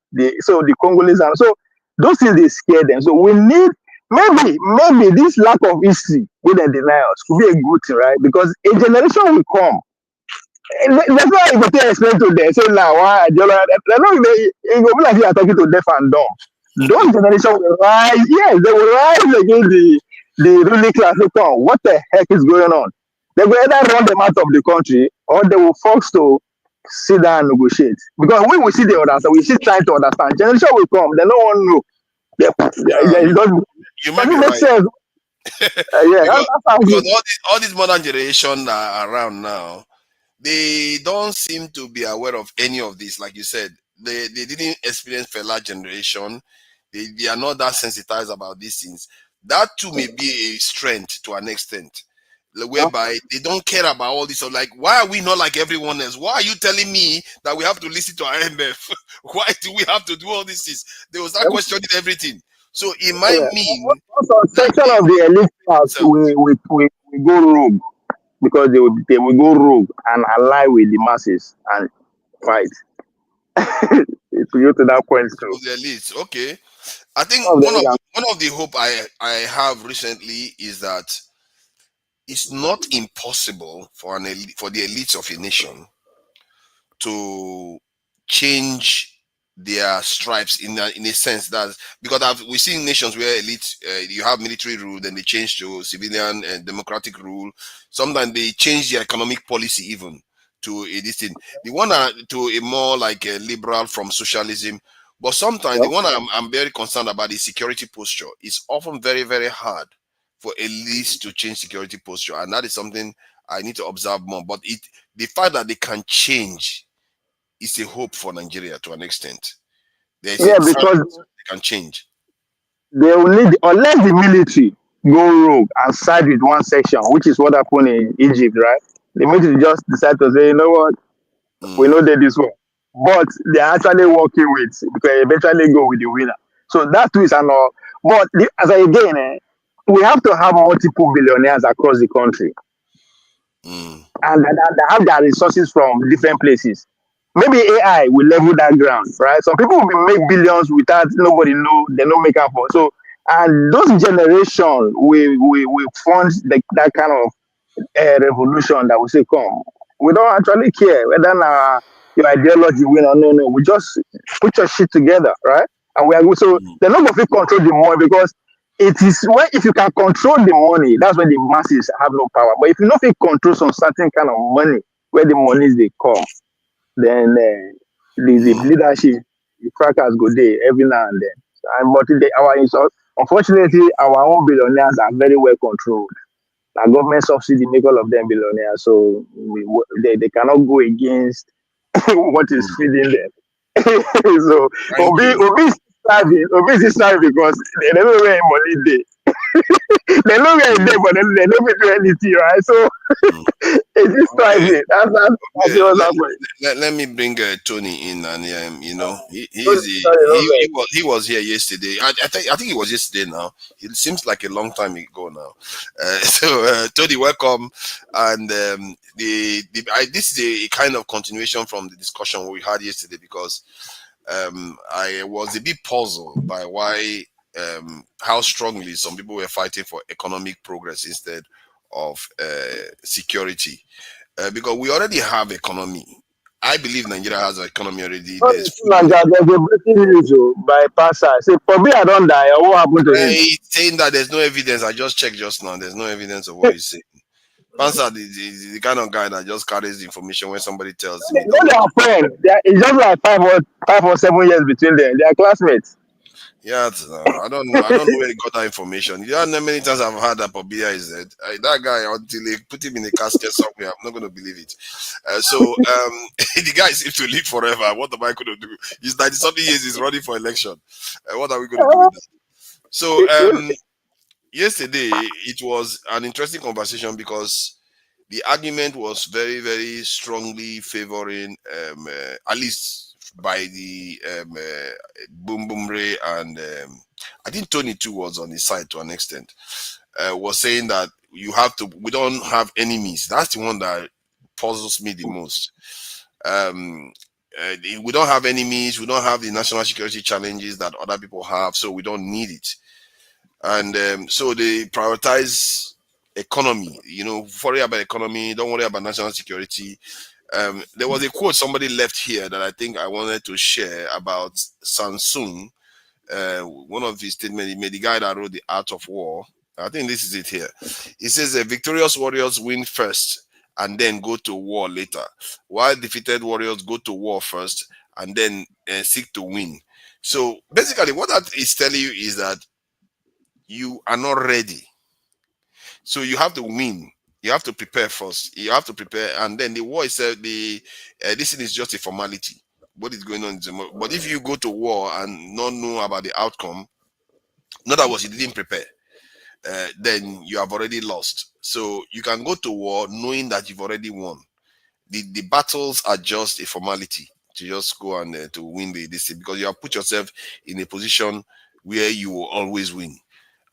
So the Congolese and so those things they scare them. So we need maybe this lack of history with the denials could be a good thing, right? Because a generation will come. That's why I go to explain to them. Say now, why? They know it go be like you are talking to deaf and dumb. Those generation will rise. Yes, they will rise against the ruling class. Say, "Come, what the heck is going on?" They will either run them out of the country or they will force to sit down and negotiate. Because when we see the others, we see trying to understand. Generation will come. They don't want to know. It You might be doesn't make right. sense. Yeah, because that's how because all these modern generation are around now, they don't seem to be aware of any of this. Like you said, they didn't experience Fela generation. They are not that sensitized about these things. That too may be a strength to an extent, whereby they don't care about all this. So like, why are we not like everyone else? Why are you telling me that we have to listen to IMF? Why do we have to do all these things? They will start questioning everything. So it might yeah. mean Also, that section of the elite class so we go rogue because they will go rogue and ally with the masses and fight. It will go to that point too. of the elites. Okay. I think Some of them can, one of the hope I have recently is that it's not impossible for for the elites of a nation to change their stripes in a sense that because we've seen nations where elite you have military rule, then they change to civilian and democratic rule. Sometimes they change their economic policy even to a this thing. The one to a more like a liberal from socialism. But sometimes the one I'm very concerned about is security posture. It's often very hard for elites to change security posture, and that is something I need to observe more. But the fact that they can change is a hope for Nigeria to an extent. There is a yeah, chance because they can change. they will need unless the military go rogue and side with one section, which is what happened in Egypt, right? The military just decide to say, you know what, we Mm, know that this one, but they are actually working with because eventually go with the winner. So that too is an all. But as I again, we have to have multiple billionaires across the country mm, and that have their resources from different places. Maybe AI will level that ground, right? Some people will make billions without nobody know they don't make up for. So and those generation will fund that kind of revolution that will say come. We don't actually care whether your ideology win or no. We just put your shit together, right? And we are good. So mm, they're not going to control the money because it is when if you can control the money, that's when the masses have no power. But if you not fit control some certain kind of money where the monies they come, then the mm, leadership, the crackers go there every now and then. And but unfortunately, our own billionaires are very well controlled. Now government subsidy make all of them billionaires, so they cannot go against what is mm. feeding them. So Thank you. Obi is starving because they don't know where money they. They know where it's there, Mm, but they don't do anything, right? So mm. it's just Okay. striving. That's Okay. what's happening. Let me bring Tony in, and Sorry, no vex. he was here yesterday. I think it was yesterday now. It seems like a long time ago now. Tony, welcome. And this is a kind of continuation from the discussion we had yesterday because I was a bit puzzled by why how strongly some people were fighting for economic progress instead of security because we already have economy. I believe Nigeria has an economy already. No, There's it's like food. there's a breaking news by passer. Say, for me, I don't die. What happened to him? He's saying that there's no evidence. I just checked just now. There's no evidence of what he's saying. Pansa is the kind of guy that just carries the information when somebody tells him he No, don't they like are it. friends. It's just like 5 or 7 years between them. They are classmates. Yeah, I don't know. I don't know where he got that information. You know how many times I've heard that Pobia is dead. That guy until they put him in a casket somewhere, I'm not going to believe it. The guy seems to live forever. What am I going to do? He's 90 something years. He's running for election. What are we going to do with that? So yesterday it was an interesting conversation because the argument was very, very strongly favoring, at least by the Boom Boom Ray, and I think Tony too was on his side to an extent, was saying that we don't have enemies. That's the one that puzzles me the most. We don't have enemies. We don't have the national security challenges that other people have, so we don't need it. And so they prioritize economy. Worry about economy. Don't worry about national security. There was a quote somebody left here that I think I wanted to share about Samsung. One of his statements he made, the guy that wrote The Art of War. I think this is it here. He says, victorious warriors win first and then go to war later, while defeated warriors go to war first and then seek to win. So basically what that is telling you is that you are not ready. So you have to win. You have to prepare first. You have to prepare, and then the war itself, this thing is just a formality. What is going on? But if you go to war and not know about the outcome, in other words, you didn't prepare, then you have already lost. So you can go to war knowing that you've already won. The battles are just a formality to just go and to win this thing, because you have put yourself in a position where you will always win.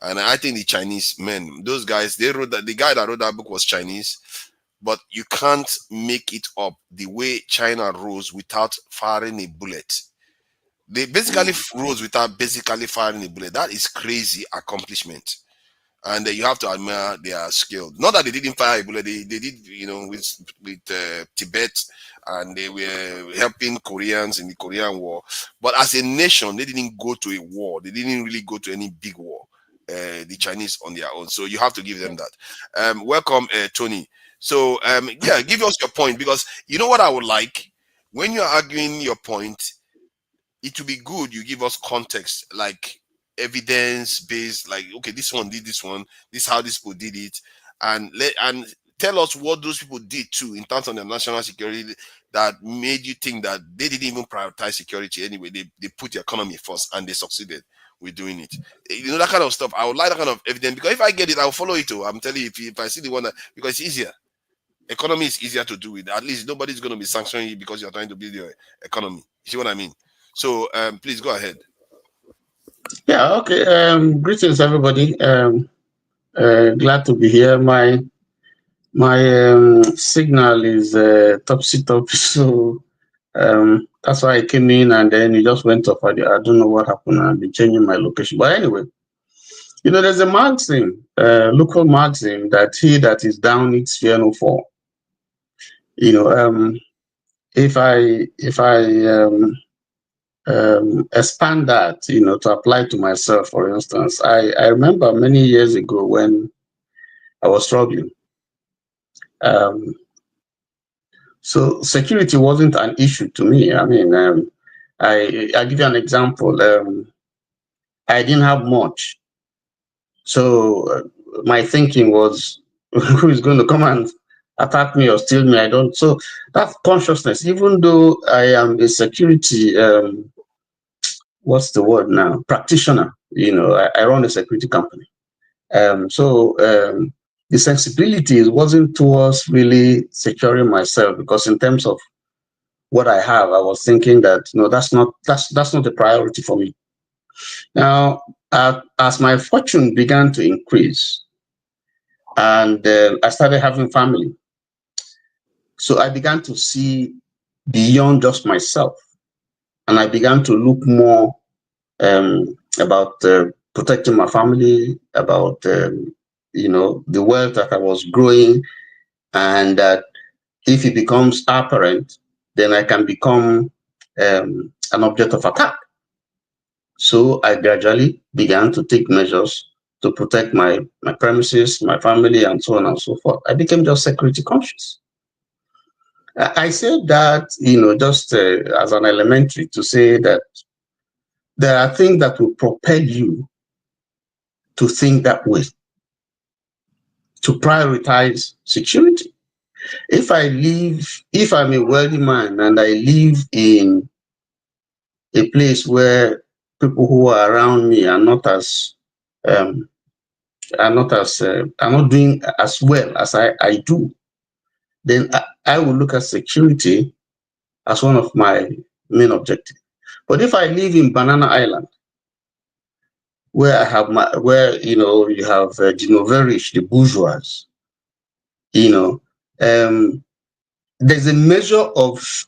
And I think the Chinese men, those guys, they wrote that. The guy that wrote that book was Chinese, but you can't make it up the way China rose without firing a bullet. They basically rose without basically firing a bullet. That is crazy accomplishment. And you have to admire their skill. Not that they didn't fire a bullet, they did, with Tibet, and they were helping Koreans in the Korean War. But as a nation, they didn't go to a war. They didn't really go to any big war. The Chinese on their own. So you have to give them that. Welcome, Tony. So yeah, give us your point, because you know what I would like? When you're arguing your point, it would be good you give us context, like evidence-based, like, okay, this one did this one, this is how these people did it, and tell us what those people did too in terms of their national security that made you think that they didn't even prioritize security anyway. They put the economy first and they succeeded with doing it. That kind of stuff. I would like that kind of evidence, because if I get it, I'll follow it too. I'm telling you, if I see the one because it's easier. Economy is easier to do it. At least nobody's going to be sanctioning you because you're trying to build your economy. You see what I mean? So please go ahead. Yeah, okay. Greetings, everybody. Glad to be here. My signal is topsy, so that's why I came in, and then it just went off. I don't know what happened. I've been changing my location. But anyway, there's a magazine, local magazine, that he that is down eats fear no fall. If I expand that, to apply to myself, for instance, I remember many years ago when I was struggling. So security wasn't an issue to me. I mean, I give you an example. I didn't have much. So my thinking was, who is going to come and attack me or steal me? I don't. So that consciousness, even though I am a security, what's the word now? Practitioner. I run a security company. So the sensibility wasn't towards really securing myself, because in terms of what I have, I was thinking that that's not the priority for me. Now, as my fortune began to increase, and I started having family, so I began to see beyond just myself, and I began to look more about protecting my family, about the wealth that I was growing, and that if it becomes apparent, then I can become an object of attack. So I gradually began to take measures to protect my premises, my family, and so on and so forth. I became just security conscious. I said that, just as an elementary, to say that there are things that will propel you to think that way, to prioritize security. If I'm a wealthy man and I live in a place where people who are around me are not doing as well as I do, then I will look at security as one of my main objectives. But if I live in Banana Island, where I have you have the novel-rich, the bourgeois, there's a measure of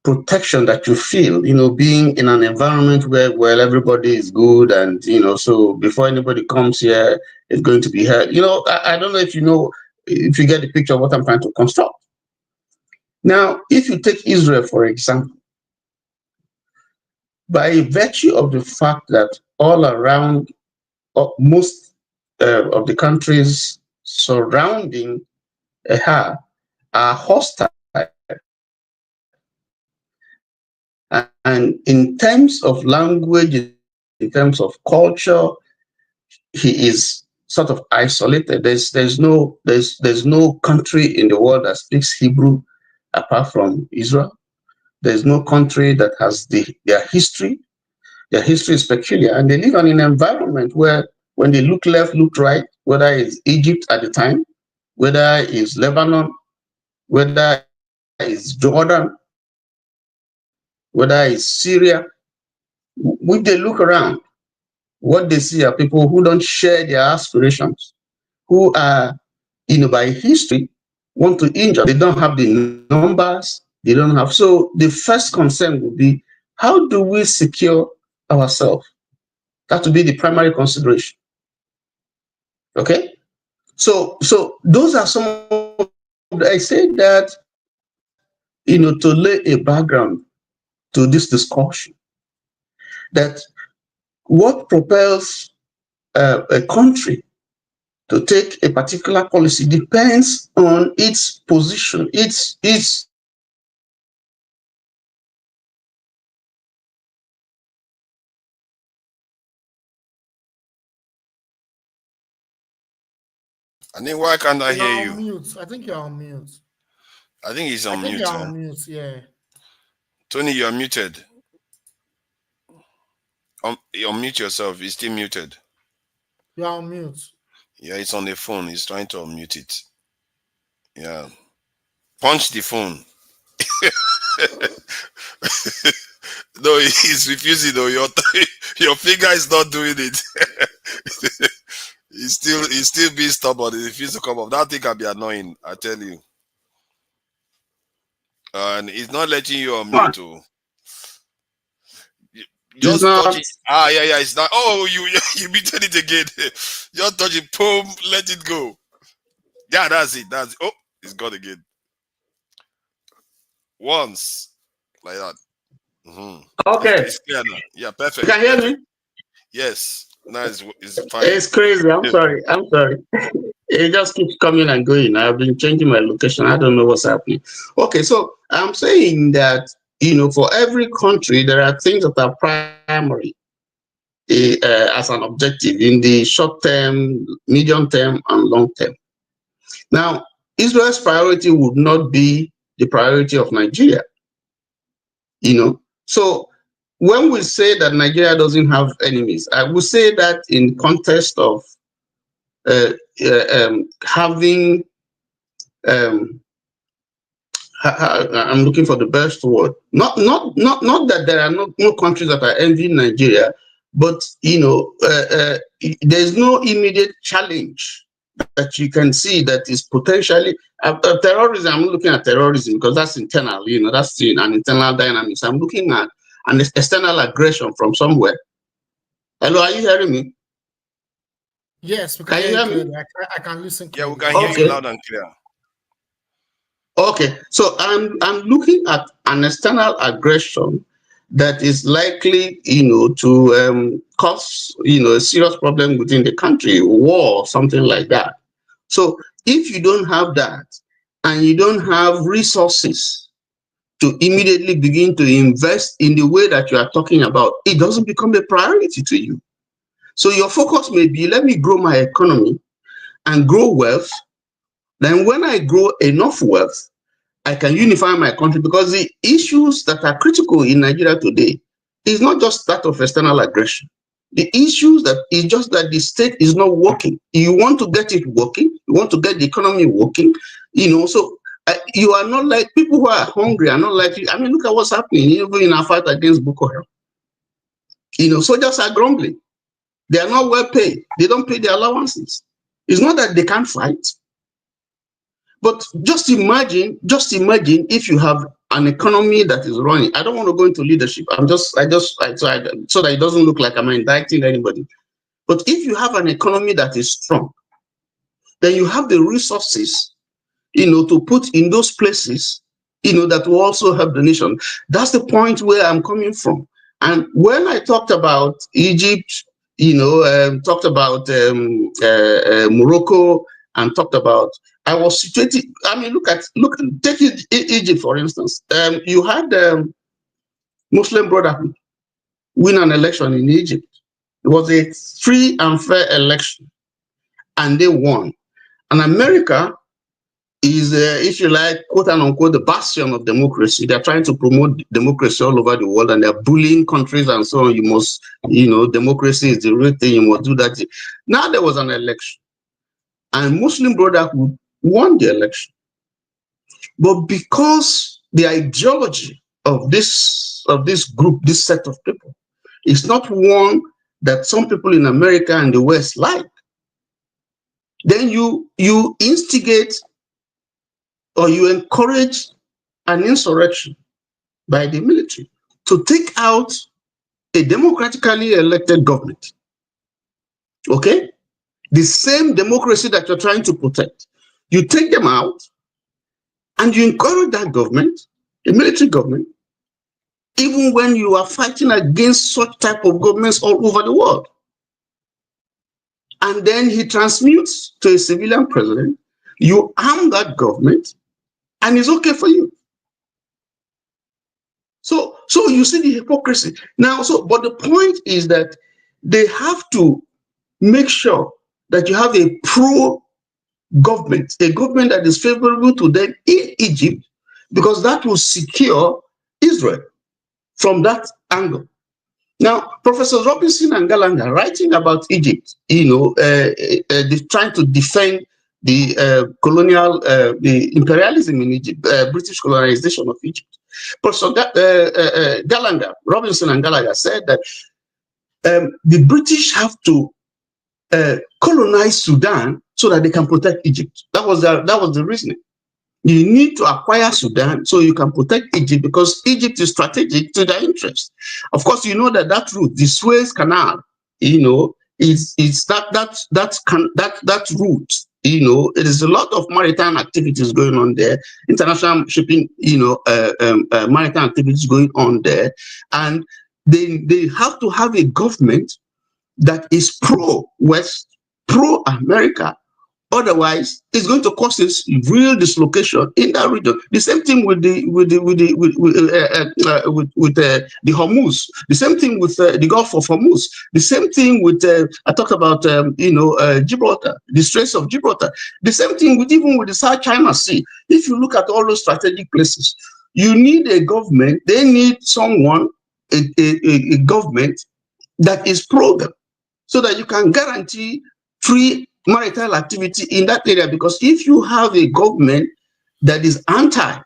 protection that you feel, being in an environment where, well, everybody is good, and so before anybody comes here, it's going to be heard. I don't know if if you get the picture of what I'm trying to construct. Now, if you take Israel, for example, by virtue of the fact that all around most of the countries surrounding her are hostile, and in terms of language, in terms of culture, he is sort of isolated. There's no country in the world that speaks Hebrew apart from Israel. There's no country that has their history. Their history is peculiar, and they live in an environment where when they look left, look right, whether it's Egypt at the time, whether it's Lebanon, whether it's Jordan, whether it's Syria, when they look around, what they see are people who don't share their aspirations, who are, by history, want to injure. They don't have the numbers. They don't have. So the first concern would be, how do we secure ourselves? That would be the primary consideration. Okay? So those are some of I say that, to lay a background to this discussion, that what propels a country to take a particular policy depends on its position, its I think why can't I You're hear on you? mute. I think you're on mute. I think he's on I think mute. you're on mute, yeah. Tony, you're muted. Unmute yourself. He's still muted. You're on mute. Yeah, it's on the phone. He's trying to unmute it. Yeah. Punch the phone. No, he's refusing though. Your finger is not doing it. he's still being stubborn. He refuses to come up. That thing can be annoying, I tell you. And he's not letting you unmute too. Just touch it. Yeah, it's not. Oh, you muted it again. Just touch it, boom, let it go. Yeah, that's it. Oh, it's gone again. Once, like that. Mm-hmm. Okay. It's clear now. Yeah, perfect. You can hear me? Yes. Now it's fine. It's crazy. I'm sorry. It just keeps coming and going. I've been changing my location. I don't know what's happening. Okay, so I'm saying that, for every country, there are things that are primary as an objective in the short term, medium term, and long term. Now, Israel's priority would not be the priority of Nigeria. So when we say that Nigeria doesn't have enemies, I would say that in context of having I'm looking for the best word. Not that there are no countries that are envying Nigeria, but there's no immediate challenge that you can see that is potentially terrorism. I'm looking at terrorism because that's internal. That's an internal dynamics. I'm looking at an external aggression from somewhere. Hello, are you hearing me? Yes, we can hear you clearly. I can listen clearly. Yeah, we can hear you loud and clear. Okay, so I'm looking at an external aggression that is likely, to cause, a serious problem within the country, war, something like that. So if you don't have that, and you don't have resources to immediately begin to invest in the way that you are talking about, it doesn't become a priority to you. So your focus may be, let me grow my economy and grow wealth. Then when I grow enough wealth, I can unify my country, because the issues that are critical in Nigeria today is not just that of external aggression. The issues that is just that the state is not working. You want to get it working, you want to get the economy working, So you are not like people who are hungry are not like you. I mean, look at what's happening even in our fight against Boko Haram. Soldiers are grumbling. They are not well paid. They don't pay their allowances. It's not that they can't fight. But just imagine if you have an economy that is running. I don't want to go into leadership. So that it doesn't look like I'm indicting anybody. But if you have an economy that is strong, then you have the resources, to put in those places, that will also help the nation. That's the point where I'm coming from. And when I talked about Egypt, talked about Morocco, and talked about, I was situated. I mean, take Egypt for instance. You had Muslim Brotherhood win an election in Egypt. It was a free and fair election, and they won. And America is, if you like, quote and unquote, the bastion of democracy. They're trying to promote democracy all over the world, and they're bullying countries and so on. You must, democracy is the real thing. You must do that. Now there was an election, and Muslim Brotherhood won the election. But because the ideology of this group, this set of people, is not one that some people in America and the West like, then you instigate or you encourage an insurrection by the military to take out a democratically elected government. Okay? The same democracy that you're trying to protect. You take them out and you encourage that government, a military government, even when you are fighting against such type of governments all over the world. And then he transmutes to a civilian president, you arm that government, and it's okay for you. So you see the hypocrisy. Now, but the point is that they have to make sure that you have a pro-government, a government that is favorable to them in Egypt, because that will secure Israel from that angle. Now, Professor Robinson and Gallagher, writing about Egypt, trying to defend the colonial, the imperialism in Egypt, British colonization of Egypt. Professor Gallagher, Robinson and Gallagher said that the British have to colonize Sudan so that they can protect Egypt. That was the reasoning. You need to acquire Sudan so you can protect Egypt, because Egypt is strategic to their interest. Of course, you know that route, the Suez Canal, is that route. It is a lot of maritime activities going on there, international shipping, maritime activities going on there, and they have to have a government that is pro-West, pro-America. Otherwise, it's going to cause this real dislocation in that region. The same thing with the Hormuz. The same thing with the Gulf of Hormuz. The same thing with I talked about Gibraltar, the Straits of Gibraltar. The same thing even with the South China Sea. If you look at all those strategic places, you need a government. They need someone, a government that is pro them, so that you can guarantee free maritime activity in that area. Because if you have a government that is anti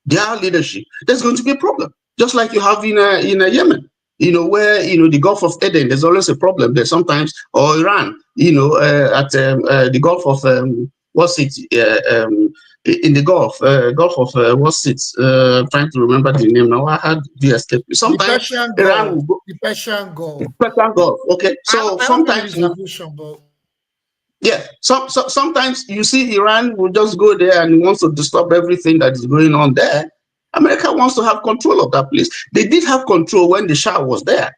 their leadership, there's going to be a problem. Just like you have in Yemen, where the Gulf of Aden, there's always a problem there sometimes, or Iran, at the Gulf of what's it? In the Gulf of what's it? Trying to remember the name now. I had the escape. Sometimes Iran will go, the Persian Gulf. Persian Gulf. Okay, so sometimes. Yeah, sometimes you see Iran will just go there and wants to disturb everything that is going on there. America wants to have control of that place. They did have control when the Shah was there.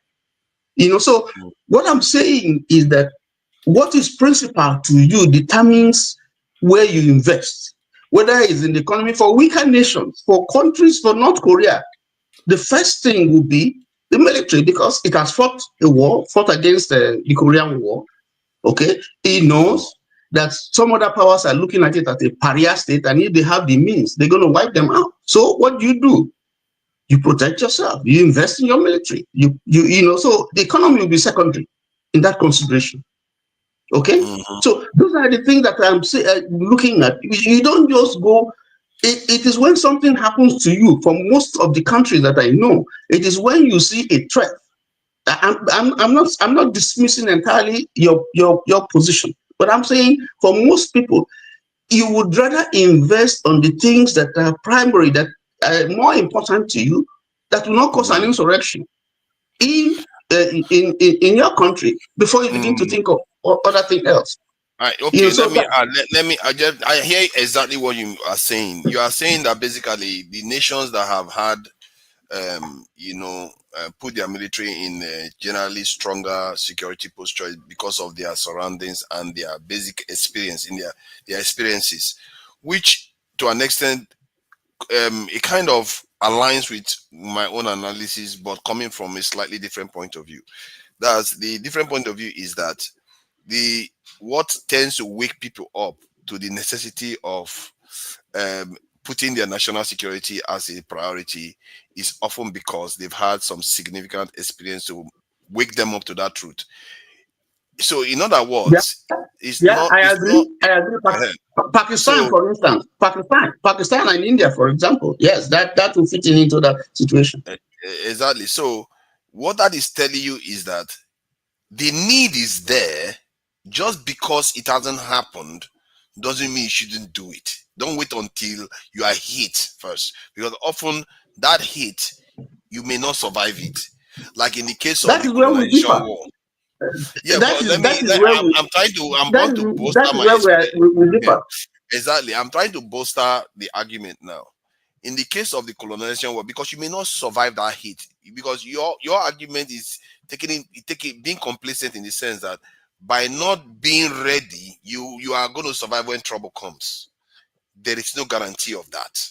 So what I'm saying is that what is principal to you determines where you invest, whether it's in the economy. For weaker nations, for countries, for North Korea, the first thing will be the military, because it has fought against the Korean War. Okay, it knows that some other powers are looking at it as a pariah state, and if they have the means, they're going to wipe them out. So what do? You protect yourself. You invest in your military. So the economy will be secondary in that consideration. Okay, so those are the things that I'm looking at. You don't just go. It is when something happens to you. For most of the countries that I know, it is when you see a threat. I'm not dismissing entirely your position, but I'm saying for most people, you would rather invest on the things that are primary, that are more important to you, that will not cause an insurrection in in your country before you begin to think of other things else. All right, You know, okay, so let me that add. I hear exactly what you are saying. You are saying that basically the nations that have had, put their military in a generally stronger security posture because of their surroundings and their basic experience in their experiences, which to an extent, it kind of aligns with my own analysis, but coming from a slightly different point of view. That's the different point of view is that the what tends to wake people up to the necessity of putting their national security as a priority is often because they've had some significant experience to wake them up to that truth. So, in other yeah, words, yeah, I it's not. agree. I agree. uh, Pakistan, so for instance, Pakistan and India, for example, yes, that will fit into that situation. exactly. So, what that is telling you is that the need is there. Just because it hasn't happened doesn't mean you shouldn't do it. Don't wait until you are hit first, because often that hit you may not survive it. Like in the case of That the is where we colonization differ. war. Yeah, That but is that is where we I'm that going is to bolster that is my where we yeah, differ. exactly. I'm trying to bolster the argument now. In the case of the colonization war, because you may not survive that hit, because your argument is taking being complacent in the sense that by not being ready, you are going to survive when trouble comes. There is no guarantee of that.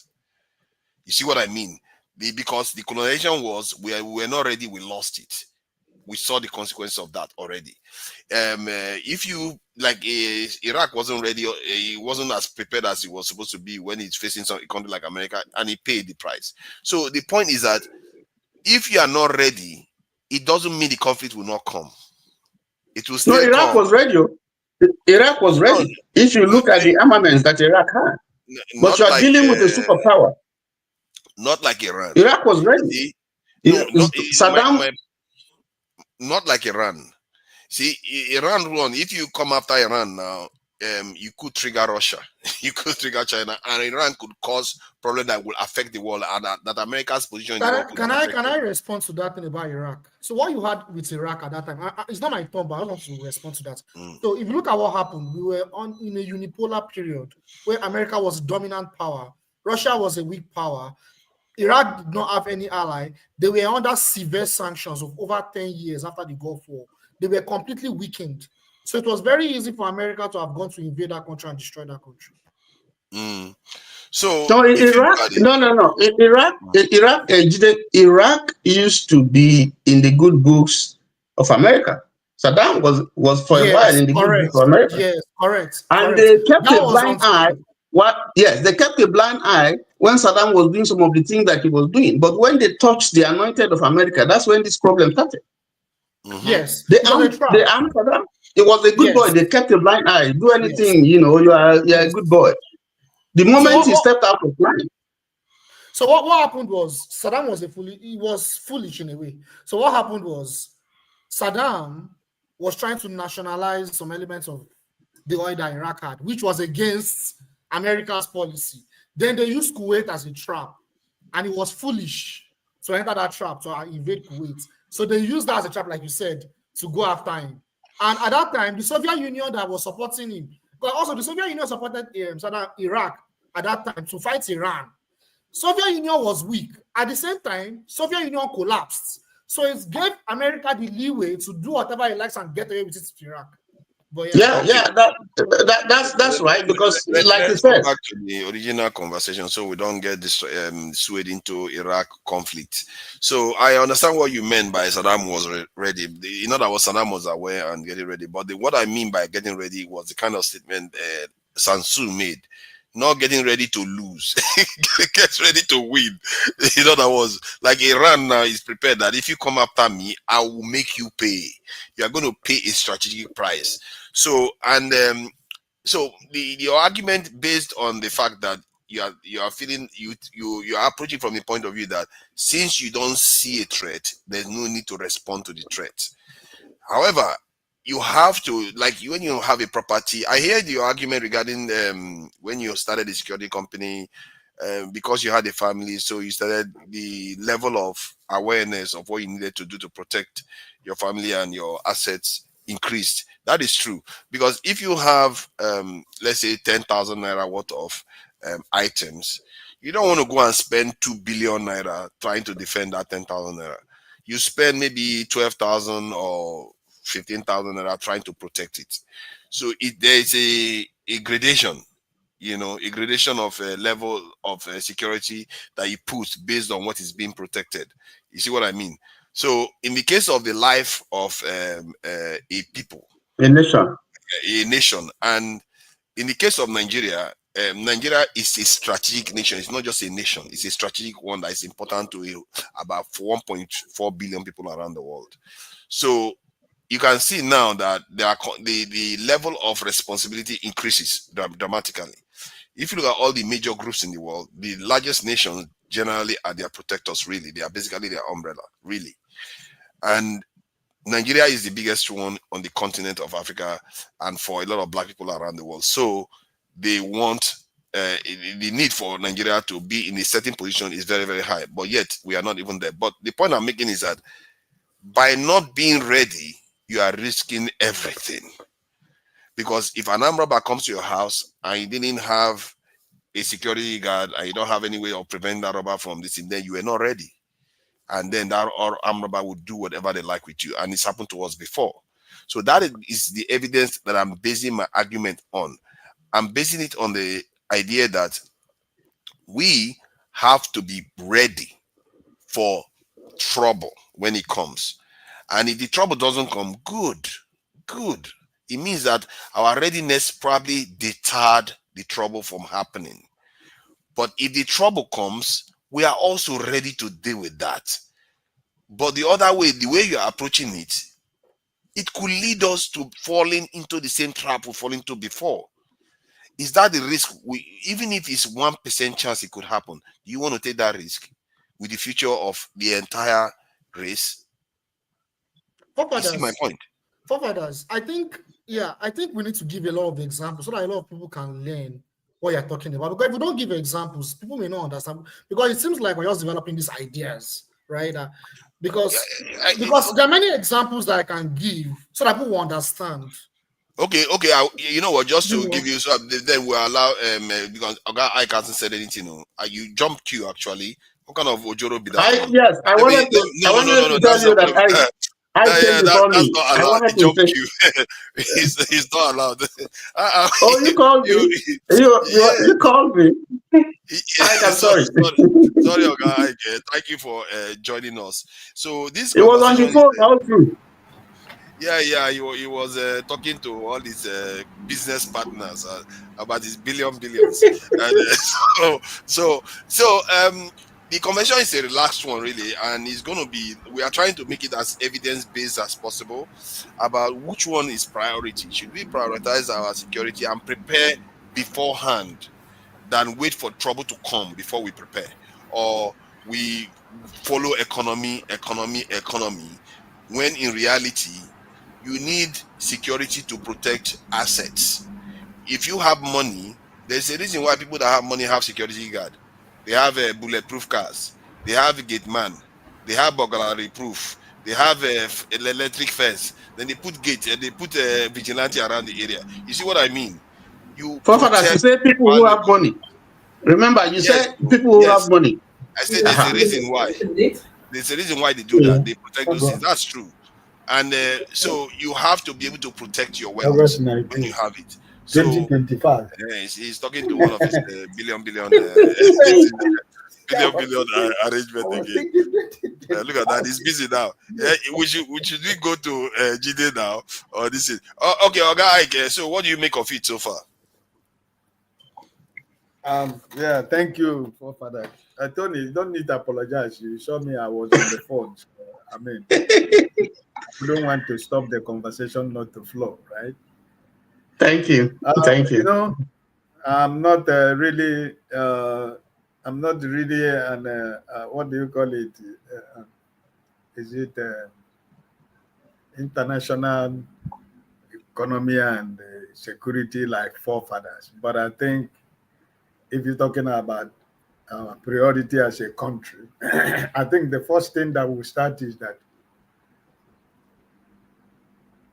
You see what I mean? Because the colonization was we were not ready, we lost it. We saw the consequence of that already. If you like, Iraq wasn't ready, he wasn't as prepared as he was supposed to be when he's facing a country like America, and he paid the price. So the point is that if you are not ready, it doesn't mean the conflict will not come. It will No, still Iraq come. was ready. Iraq was No, ready. If you look at the armaments that Iraq had, but you not are like dealing with a superpower. Iran. Iraq was ready. See, no, not Saddam. not like Iran. See, Iran one. If you come after Iran now, you could trigger Russia, you could trigger China, and Iran could cause problem that will affect the world, and that America's position in the world could be affected. Can I respond to that thing about Iraq? So what you had with Iraq at that time, it's not my turn, but I want to respond to that. So if you look at what happened, we were in a unipolar period where America was dominant power, Russia was a weak power. Iraq did not have any ally. They were under severe sanctions of over 10 years after the Gulf War. They were completely weakened. So it was very easy for America to have gone to invade that country and destroy that country. So No, in if you Iraq, look at it, no. Iraq used to be in the good books of America. Saddam was for a while Yes, in the good books correct. of America. Yes, correct. And Correct. they kept That a was blind eye. until Yes, they kept a blind eye when Saddam was doing some of the things that he was doing. But when they touched the anointed of America, that's when this problem started. yes, They it was a trap. armed Saddam. He was a good boy. Yes, They kept a blind eye. Do yes, anything, you are yes. a good boy. The So moment he stepped out of line. So what happened was Saddam was foolish in a way. So what happened was Saddam was trying to nationalize some elements of the oil that Iraq had, which was against America's policy. Then they used Kuwait as a trap, and it was foolish to enter that trap to invade Kuwait. So they used that as a trap, like you said, to go after him. And at that time, the Soviet Union that was supporting him, but also the Soviet Union supported Saddam, Iraq at that time to fight Iran. Soviet Union was weak. At the same time, Soviet Union collapsed. So it gave America the leeway to do whatever it likes and get away with it to Iraq. But yeah. Yeah, that's right. Because like you let's go said, back to the original conversation so we don't get this swayed into Iraq conflict. So I understand what you meant by Saddam was ready. That was Saddam was aware and getting ready. But what I mean by getting ready was the kind of statement Sun Tzu made not getting ready to lose. Gets ready to win. In other words, like Iran now is prepared that if you come after me, I will make you pay. You are going to pay a strategic price. So, and so your argument based on the fact that you are feeling you are approaching from the point of view that since you don't see a threat, there's no need to respond to the threat. However, you have to, like, when you have a property. I heard your argument regarding when you started the security company, because you had a family, so you started the level of awareness of what you needed to do to protect your family and your assets increased. That is true, because if you have let's say 10,000 naira worth of items, you don't want to go and spend 2 billion naira trying to defend that 10,000 naira. You spend maybe 12,000 or 15,000 naira trying to protect it. So there is a gradation, a gradation of a level of security that you put based on what is being protected. You see what I mean? So in the case of the life of a people, A nation, and in the case of Nigeria, Nigeria is a strategic nation. It's not just a nation. It's a strategic one that is important to about 1.4 billion people around the world. So you can see now that the level of responsibility increases dramatically. If you look at all the major groups in the world, the largest nations generally are their protectors, really. They are basically their umbrella, really. And Nigeria is the biggest one on the continent of Africa and for a lot of black people around the world. So they want, the need for Nigeria to be in a certain position is very, very high. But yet, we are not even there. But the point I'm making is that by not being ready, you are risking everything. Because if an armed robber comes to your house and you didn't have a security guard and you don't have any way of preventing that robber from this, and then you were not ready. And then that armed robber would do whatever they like with you. And it's happened to us before. So that is the evidence that I'm basing my argument on. I'm basing it on the idea that we have to be ready for trouble when it comes. And if the trouble doesn't come, good. It means that our readiness probably deterred the trouble from happening. But if the trouble comes, we are also ready to deal with that. But the other way, the way you are approaching it, it could lead us to falling into the same trap we fall into before. Is that the risk? Even if it's 1% chance it could happen, do you want to take that risk with the future of the entire race? You see my point? Forefathers, I think we need to give a lot of examples so that a lot of people can learn what you're talking about. Because if we don't give examples, people may not understand. Because it seems like we're just developing these ideas, right? Because there are many examples that I can give so that people will understand. Okay. You know what? Just to give you, so then we'll allow because I can't said anything. You jumped queue actually. What kind of ojoro be that? Yes, I wanted to tell you that I came before me. That's not I allowed. wanted The jump to say, queue. He's not allowed. oh, you called me. You called me. I'm sorry. Sorry, Oga. Thank you for joining us. So this It was on the phone also. Yeah, he was talking to all his business partners about his billions, and the convention is a relaxed one, really, and it's going to be. We are trying to make it as evidence-based as possible about which one is priority. Should we prioritize our security and prepare beforehand than wait for trouble to come before we prepare, or we follow economy, when in reality you need security to protect assets. If you have money, there's a reason why people that have money have security guard. They have bulletproof cars. They have a gate man. They have burglary proof. They have electric fence. Then they put gate. They put a vigilante around the area. You see what I mean? You Forefathers, you protect say people who have money. Remember, you Yes, said people who have money. I said there's a reason why. There's a reason why they do that. They protect those things. That's true. And so you have to be able to protect your wealth when you have it. So 2025. He's talking to one of his billion arrangement again. Look at that. He's busy now. We should we go to Jide now, or this is okay, Oga Ike. So what do you make of it so far? Yeah, thank you for that. Tony, you don't need to apologize. You saw me, I was on the phone. So, I mean, we don't want to stop the conversation not to flow, right? Thank you. Thank You you. know, I'm not I'm not really an, what do you call it? Is it international economy and security like forefathers? But I think if you're talking about priority as a country, I think the first thing that will start is that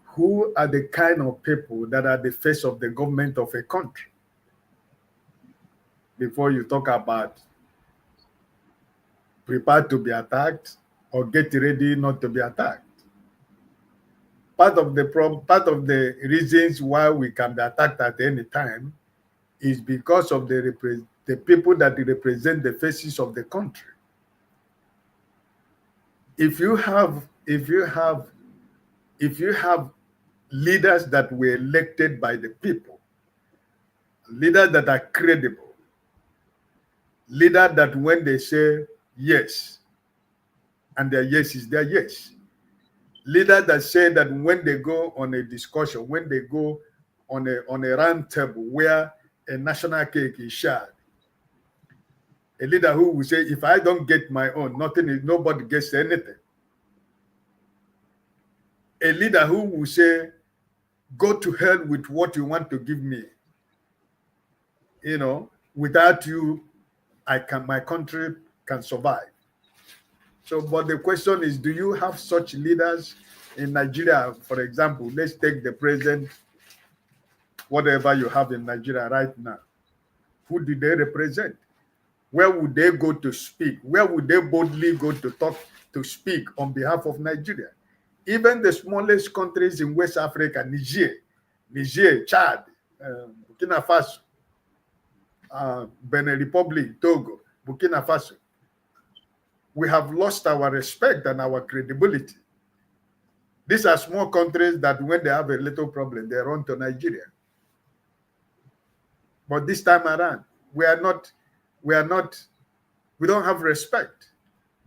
who are the kind of people that are the face of the government of a country before you talk about prepare to be attacked or get ready not to be attacked. Part of the reasons why we can be attacked at any time is because of the people that represent the faces of the country. If you have leaders that were elected by the people, leaders that are credible, leaders that when they say yes, and their yes is their yes, leaders that say that when they go on a discussion, when they go on a round table where a national cake is shared, a leader who will say, if I don't get my own, nobody gets anything. A leader who will say, go to hell with what you want to give me. You know, without you, my country can survive. So, but the question is, do you have such leaders in Nigeria? For example, let's take the president, whatever you have in Nigeria right now. Who do they represent? Where would they go to speak? Where would they boldly go to speak on behalf of Nigeria? Even the smallest countries in West Africa, Niger, Chad, Burkina Faso, Benin Republic, Togo, Burkina Faso, we have lost our respect and our credibility. These are small countries that when they have a little problem, they run to Nigeria. But this time around, we don't have respect,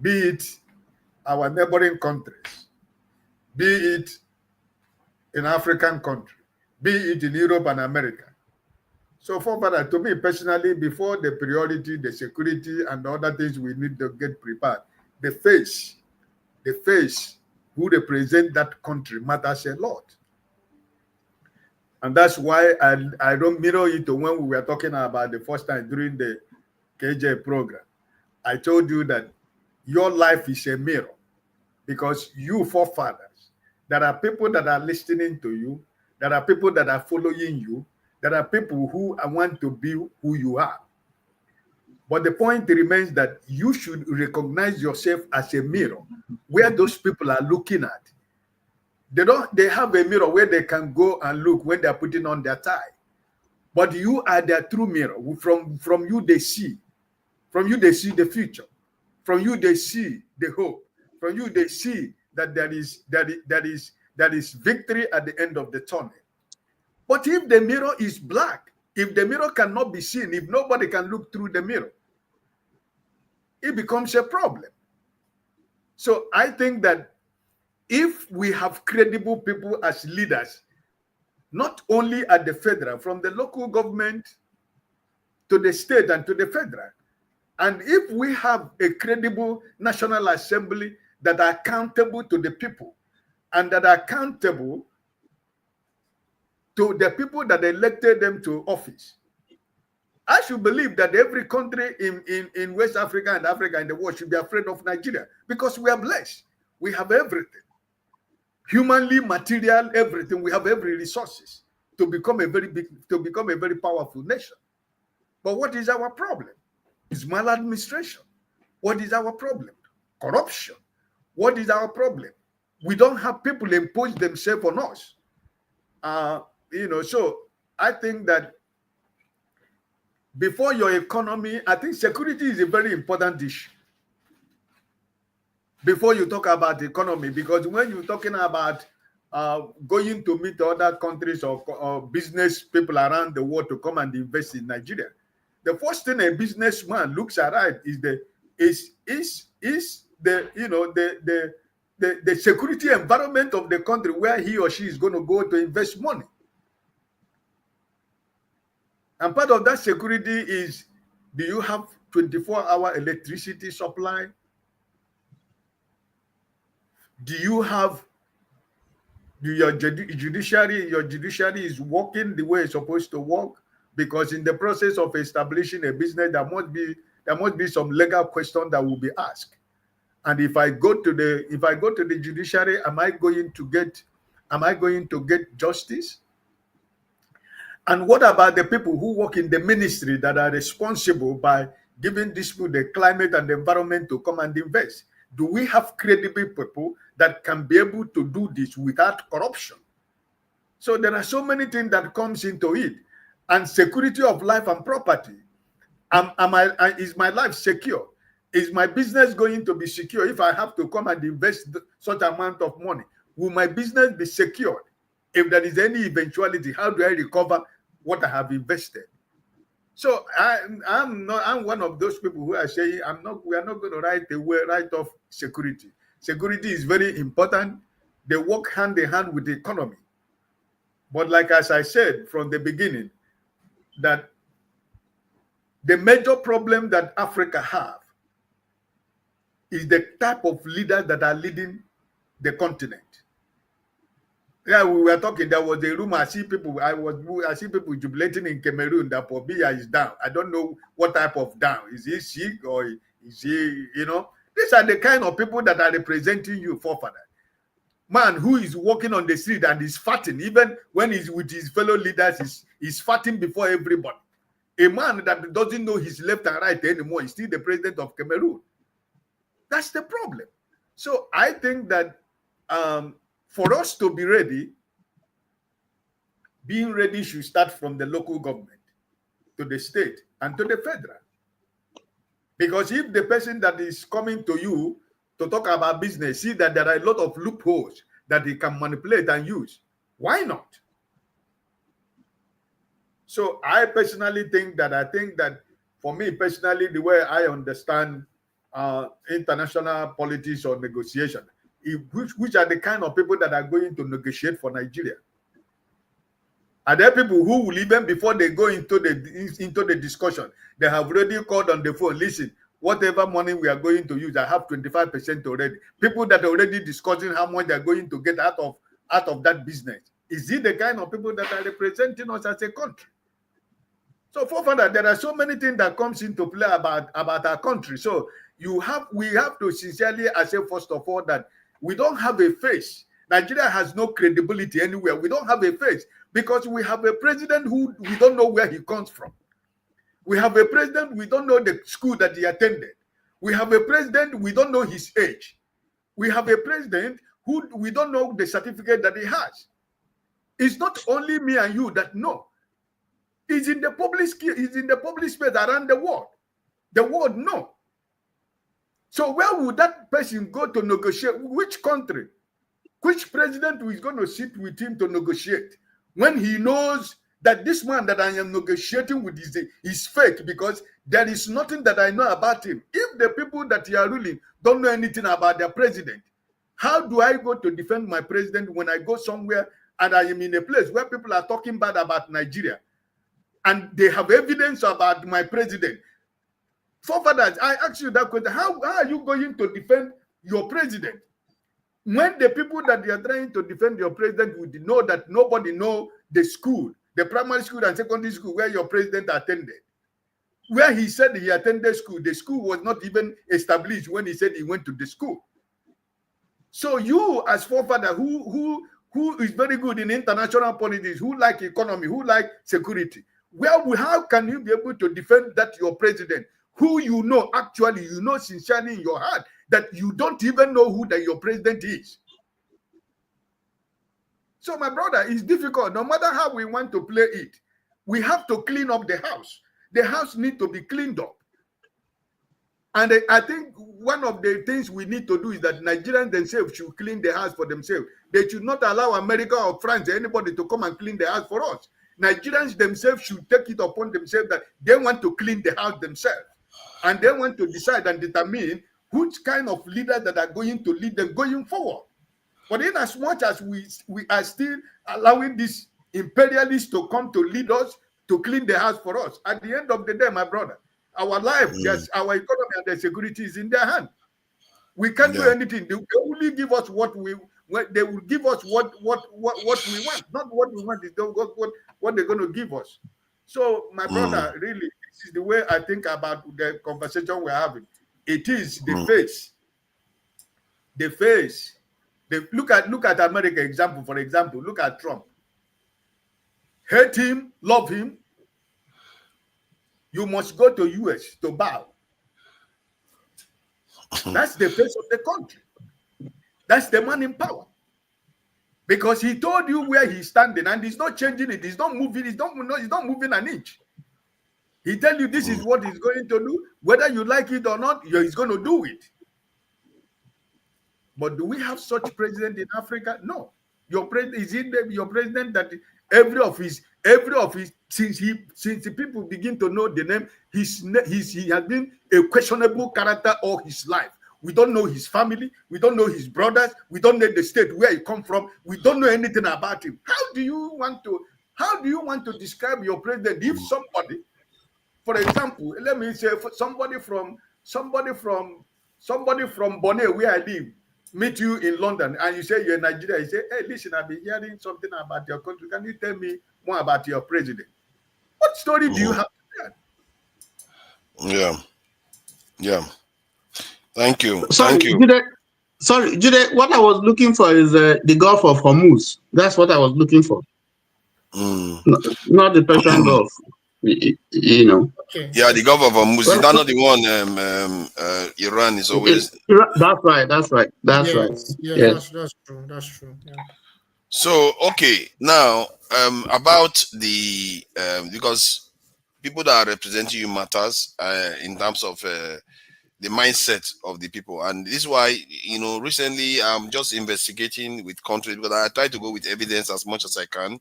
be it our neighboring countries, be it in African countries, be it in Europe and America. So for that, to me personally, before the priority, the security, and the other things we need to get prepared, the face who represent that country matters a lot. And that's why I don't mirror it to when we were talking about the first time during the KJ program. I told you that your life is a mirror because you forefathers, there are people that are listening to you, there are people that are following you, there are people who want to be who you are. But the point remains that you should recognize yourself as a mirror where those people are looking at. They have a mirror where they can go and look when they're putting on their tie. But you are their true mirror. From you they see. From you they see the future. From you they see the hope. From you they see that there is victory at the end of the tunnel. But if the mirror is black, if the mirror cannot be seen, if nobody can look through the mirror, it becomes a problem. So I think that if we have credible people as leaders, not only at the federal, from the local government to the state and to the federal, and if we have a credible National Assembly that are accountable to the people and that are accountable to the people that elected them to office, I should believe that every country in West Africa and Africa in the world should be afraid of Nigeria because we are blessed. We have everything. Humanly, material, everything. We have every resources to become a very powerful nation. But what is our problem? It's maladministration. What is our problem? Corruption. What is our problem? We don't have people impose themselves on us. So I think that before your economy, I think security is a very important issue. Before you talk about the economy, because when you're talking about going to meet other countries or business people around the world to come and invest in Nigeria, the first thing a businessman looks at is the security environment of the country where he or she is going to go to invest money. And part of that security is, do you have 24-hour electricity supply? Do you have your judiciary is working the way it's supposed to work? Because in the process of establishing a business, there must be some legal question that will be asked. And if I go to the judiciary, am I going to get justice? And what about the people who work in the ministry that are responsible by giving these people the climate and the environment to come and invest? Do we have credible people that can be able to do this without corruption? So there are so many things that comes into it. And security of life and property. Is my life secure? Is my business going to be secure if I have to come and invest such amount of money? Will my business be secured? If there is any eventuality, how do I recover what I have invested? So I'm one of those people who are saying we are not going to write off security. Security is very important. They work hand in hand with the economy. But like as I said from the beginning, that the major problem that Africa have is the type of leaders that are leading the continent. Yeah, we were talking. There was a rumor. I see people jubilating in Cameroon that Paul Biya is down. I don't know what type of down. Is he sick or is he? These are the kind of people that are representing you, forefather. Man who is walking on the street and is farting, even when he's with his fellow leaders, is farting before everybody. A man that doesn't know his left and right anymore is still the president of Cameroon. That's the problem. So I think that for us to be ready, being ready should start from the local government to the state and to the federal. Because if the person that is coming to you to talk about business see that there are a lot of loopholes that he can manipulate and use, why not? So I personally think that for me personally, the way I understand international politics or negotiation, which are the kind of people that are going to negotiate for Nigeria? Are there people who will, even before they go into the discussion, they have already called on the phone, listen, whatever money we are going to use, I have 25% already. People that are already discussing how much they're going to get out of that business. Is it the kind of people that are representing us as a country? So, forefather, there are so many things that comes into play about our country. So we have to sincerely accept, first of all, that we don't have a face. Nigeria has no credibility anywhere. We don't have a face because we have a president who we don't know where he comes from. We have a president, we don't know the school that he attended. We have a president, we don't know his age. We have a president who we don't know the certificate that he has. It's not only me and you that know. It's in the public space around the world. The world know. So where would that person go to negotiate? Which country? Which president is going to sit with him to negotiate when he knows that this man that I am negotiating with is fake, because there is nothing that I know about him? If the people that you are ruling don't know anything about their president, how do I go to defend my president when I go somewhere and I am in a place where people are talking bad about Nigeria and they have evidence about my president? Forefathers, I ask you that question. How are you going to defend your president when the people that they are trying to defend your president would know that nobody know the school, the primary school and secondary school where your president attended? Where he said he attended school, the school was not even established when he said he went to the school. So you, as forefather, who is very good in international politics, who like economy, who like security, how can you be able to defend that your president, who you know sincerely in your heart that you don't even know who that your president is? So my brother, it's difficult. No matter how we want to play it, we have to clean up the house. The house needs to be cleaned up. And I think one of the things we need to do is that Nigerians themselves should clean the house for themselves. They should not allow America or France or anybody to come and clean the house for us. Nigerians themselves should take it upon themselves that they want to clean the house themselves. And they want to decide and determine which kind of leaders that are going to lead them going forward. But in as much as we are still allowing these imperialists to come to lead us, to clean the house for us, at the end of the day, my brother, our life, our economy and the security is in their hand. We can't do anything. They only give us what they will give us what we want, not what we want is what they're going to give us. So, my brother, really, this is the way I think about the conversation we're having. It is the face. The face. Look at America example. For example, look at Trump. Hate him, love him. You must go to US to bow. That's the face of the country. That's the man in power. Because he told you where he's standing and he's not changing it. He's not moving. He's not moving an inch. He tell you this is what he's going to do. Whether you like it or not, he's going to do it. But do we have such president in Africa? No. Your president is in there. Your president that every of his since the people begin to know the name, he has been a questionable character all his life. We don't know his family. We don't know his brothers. We don't know the state where he come from. We don't know anything about him. How do you want to describe your president if somebody, for example, let me say somebody from Bonnet where I live meet you in London and you say you're in Nigeria, you say, hey, listen, I've been hearing something about your country. Can you tell me more about your president? What story do you have to tell? Yeah. Thank you. Sorry, Jude, what I was looking for is the Gulf of Hormuz. That's what I was looking for. Not the Persian Gulf. You know. Okay. Yeah, the Gulf of Hormuz. Is that not the one Iran is always... That's right. That's right. Yes, that's true. That's true. Yeah. So, okay. Now, about the... because people that are representing you matters in terms of... the mindset of the people, and this is why recently I'm just investigating with countries because I try to go with evidence as much as I can,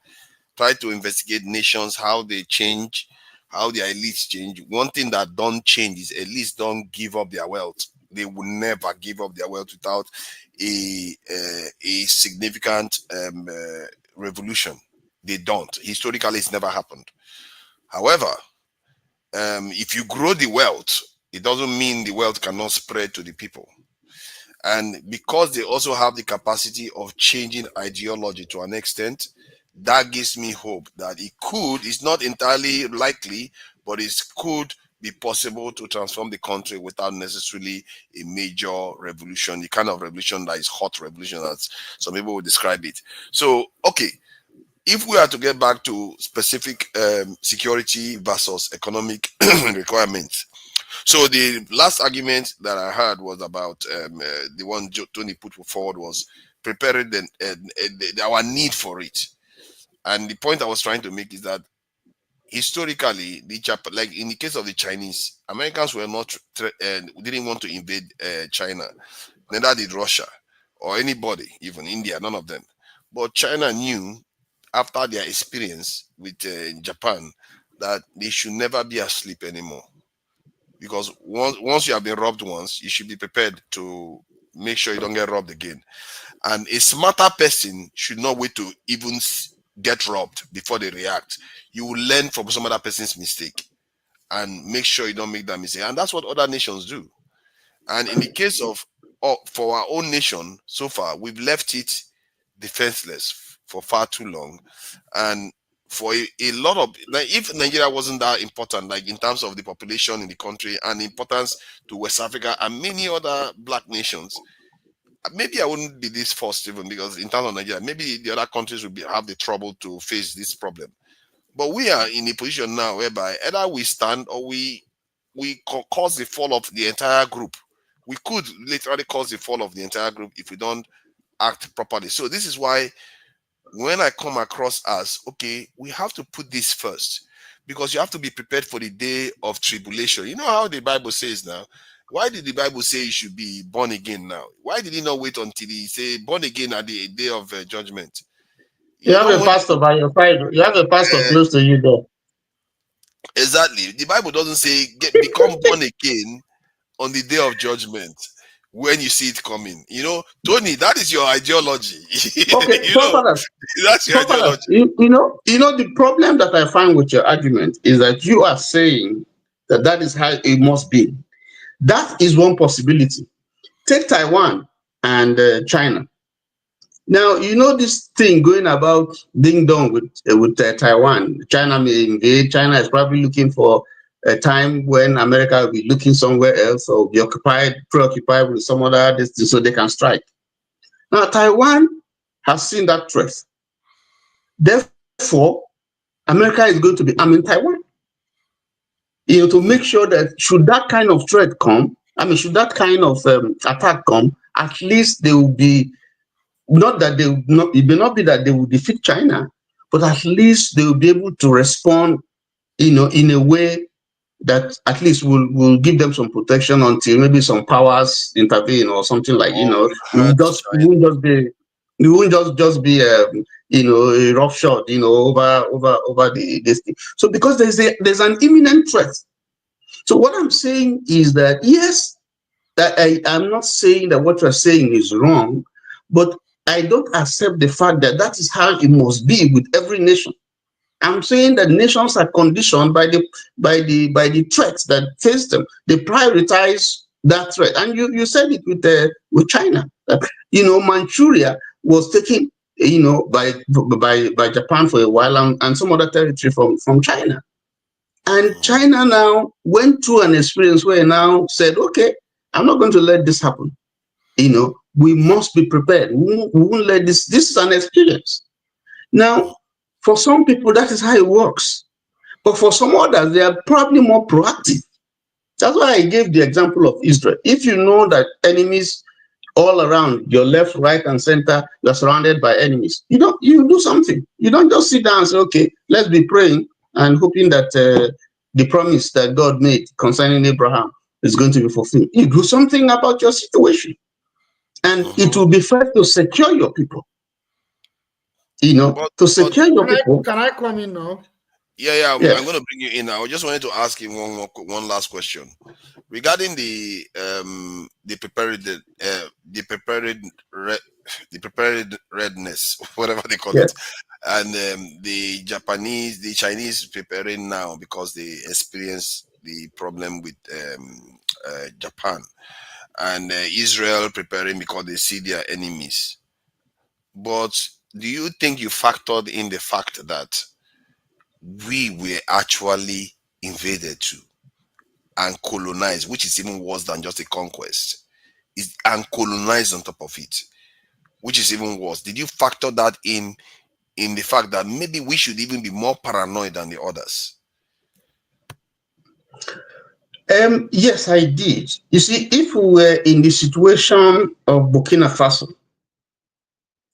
try to investigate nations, how they change, how their elites change. One thing that don't change is elites don't give up their wealth. They will never give up their wealth without a significant revolution. They don't. Historically, it's never happened. However, if you grow the wealth, it doesn't mean the wealth cannot spread to the people. And because they also have the capacity of changing ideology to an extent, that gives me hope that it's not entirely likely, but it could be possible to transform the country without necessarily a major revolution, the kind of revolution that is hot revolution, as some people would describe it. So, okay, if we are to get back to specific security versus economic requirements, so the last argument that I heard was about the one Tony put forward was preparing our need for it. And the point I was trying to make is that historically, like in the case of the Chinese, Americans were not didn't want to invade China. Neither did Russia or anybody, even India, none of them. But China knew after their experience with Japan that they should never be asleep anymore. Because once you have been robbed once, you should be prepared to make sure you don't get robbed again. And a smarter person should not wait to even get robbed before they react. You will learn from some other person's mistake and make sure you don't make that mistake. And that's what other nations do. And in the case of, for our own nation, so far, we've left it defenseless for far too long. And for a lot of, like, if Nigeria wasn't that important, like in terms of the population in the country and importance to West Africa and many other black nations, maybe I wouldn't be this forced even, because in terms of Nigeria, maybe the other countries would have the trouble to face this problem. But we are in a position now whereby either we stand or we cause the fall of the entire group. We could literally cause the fall of the entire group if we don't act properly. So this is why when I come across as, okay, we have to put this first, because you have to be prepared for the day of tribulation. You know how the Bible says now, why did the Bible say you should be born again now? Why did he not wait until he say born again at the day of judgment? You have a pastor by your side. You have a pastor close to you there. Exactly. The Bible doesn't say become born again on the day of judgment when you see it coming. You know, Tony, that is your ideology. Okay, You so know, Father, that's your ideology. you know, the problem that I find with your argument is that you are saying that that is how it must be. That is one possibility. Take Taiwan and China. Now, you know this thing going about ding dong with Taiwan. China may invade. China is probably looking for a time when America will be looking somewhere else or be preoccupied with some other distance so they can strike. Now, Taiwan has seen that threat. Therefore, America is going to be arming Taiwan. You know, to make sure that should that kind of threat come, should that kind of attack come, at least they will be not that they will not. It may not be that they will defeat China, but at least they will be able to respond, you know, in a way that at least will give them some protection until maybe some powers intervene or something like, you know, we won't just be you know, a rough shot, you know, over this thing. So because there's an imminent threat. So what I'm saying is that yes, that I'm not saying that what you're saying is wrong, but I don't accept the fact that that is how it must be with every nation. I'm saying that nations are conditioned by the threats that face them. They prioritize that threat, and you said it with China. You know, Manchuria was taken, you know, by Japan for a while, and some other territory from China. And China now went through an experience where now said, okay, I'm not going to let this happen. You know, we must be prepared. We won't let this is an experience. Now, for some people, that is how it works. But for some others, they are probably more proactive. That's why I gave the example of Israel. If you know that enemies all around your left, right, and center, you're surrounded by enemies, you do something. You don't just sit down and say, okay, let's be praying and hoping that the promise that God made concerning Abraham is going to be fulfilled. You do something about your situation. And it will be fair to secure your people. You know, to secure your people. Can I come in now? Yeah, I'm Yes. going to bring you in now. I just wanted to ask you one last question regarding the preparedness, whatever they call it, Yes. and the Chinese preparing now because they experience the problem with Japan, and Israel preparing because they see their enemies. But do you think you factored in the fact that we were actually invaded too and colonized, which is even worse than just a conquest, and colonized on top of it, which is even worse? Did you factor that in the fact that maybe we should even be more paranoid than the others? Yes, I did. You see, if we were in the situation of Burkina Faso,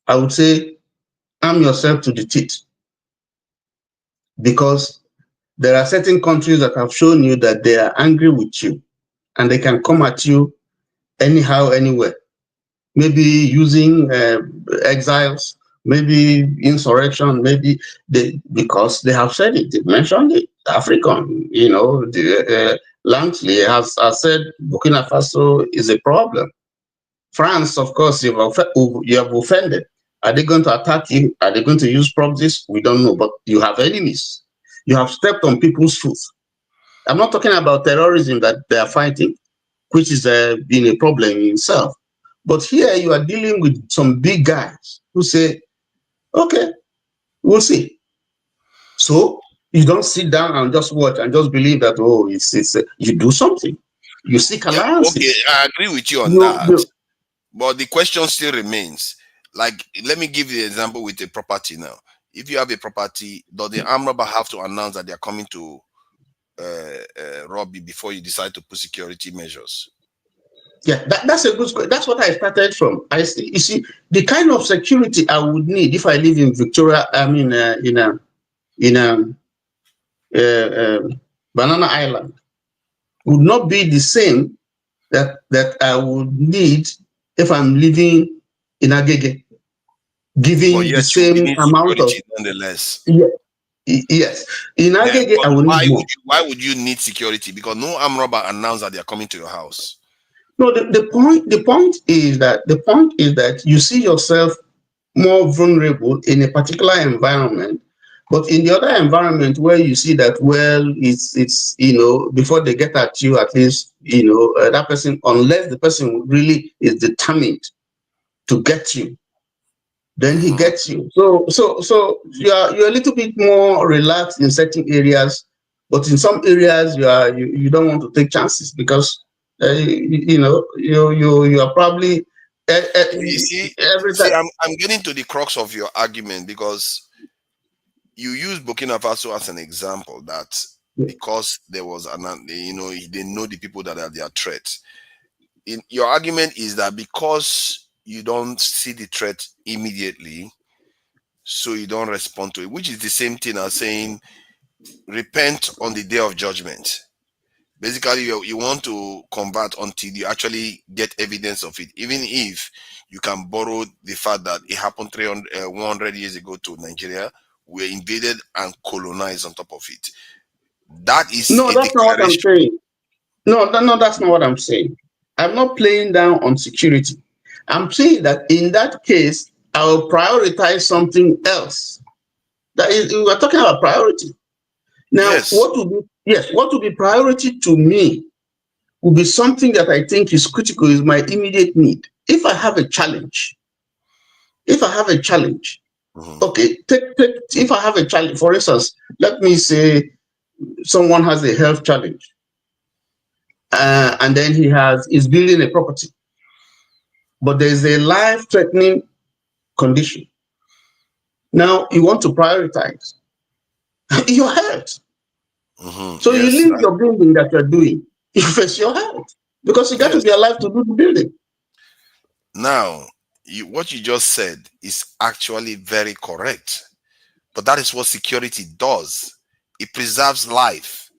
I would say arm yourself to the teeth, because there are certain countries that have shown you that they are angry with you and they can come at you anyhow, anywhere. Maybe using exiles, maybe insurrection, maybe because they have said it, they mentioned it. African, you know, Langley has said Burkina Faso is a problem. France, of course, you have offended. Are they going to attack you? Are they going to use proxies? We don't know, but you have enemies. You have stepped on people's foot. I'm not talking about terrorism that they are fighting, which is been a problem in itself. But here you are dealing with some big guys who say, okay, we'll see. So you don't sit down and just watch and just believe that, oh, you do something. You seek Yeah, alliances. okay, I agree with you on that. But the question still remains. Like, let me give you an example with a property now. If you have a property, does the armed robber have to announce that they are coming to rob you before you decide to put security measures? Yeah, that's a good question. That's what I started from. You see, the kind of security I would need if I live in Victoria, in Banana Island, would not be the same that I would need if I'm living in Agege. But giving the yes, you will same need amount of, security nonetheless. yes. In Yeah, aggregate, but I will need more. why would you need security? Because no armed robber announced that they are coming to your house. No, the point is that you see yourself more vulnerable in a particular environment, but in the other environment where you see that, well, it's before they get at you, at least that person, unless the person really is determined to get you, then he gets you. So you're a little bit more relaxed in certain areas, but in some areas you don't want to take chances because you are probably You see, every time. I'm getting to the crux of your argument because you use Burkina Faso as an example that because there was they know the people that are their threat. Your argument is that because you don't see the threat immediately, so you don't respond to it, which is the same thing as saying repent on the day of judgment. Basically, you want to convert until you actually get evidence of it, even if you can borrow the fact that it happened 100 years ago to Nigeria. We were invaded and colonized on top of it. That is No, a that's not what I'm declaration. saying. No, that's not what I'm saying. I'm not playing down on security. I'm saying that in that case, I will prioritize something else. That is, we are talking about priority. Now, Yes. what will be priority to me will be something that I think is critical, is my immediate need. If I have a challenge, okay, if I have a challenge, for instance, let me say someone has a health challenge, and then is building a property, but there's a life-threatening condition. Now you want to prioritize your health. So you Yes. leave your building that you're doing, you face your health, because you got to Yes. be alive to do the building. Now, what you just said is actually very correct. But that is what security does. It preserves life.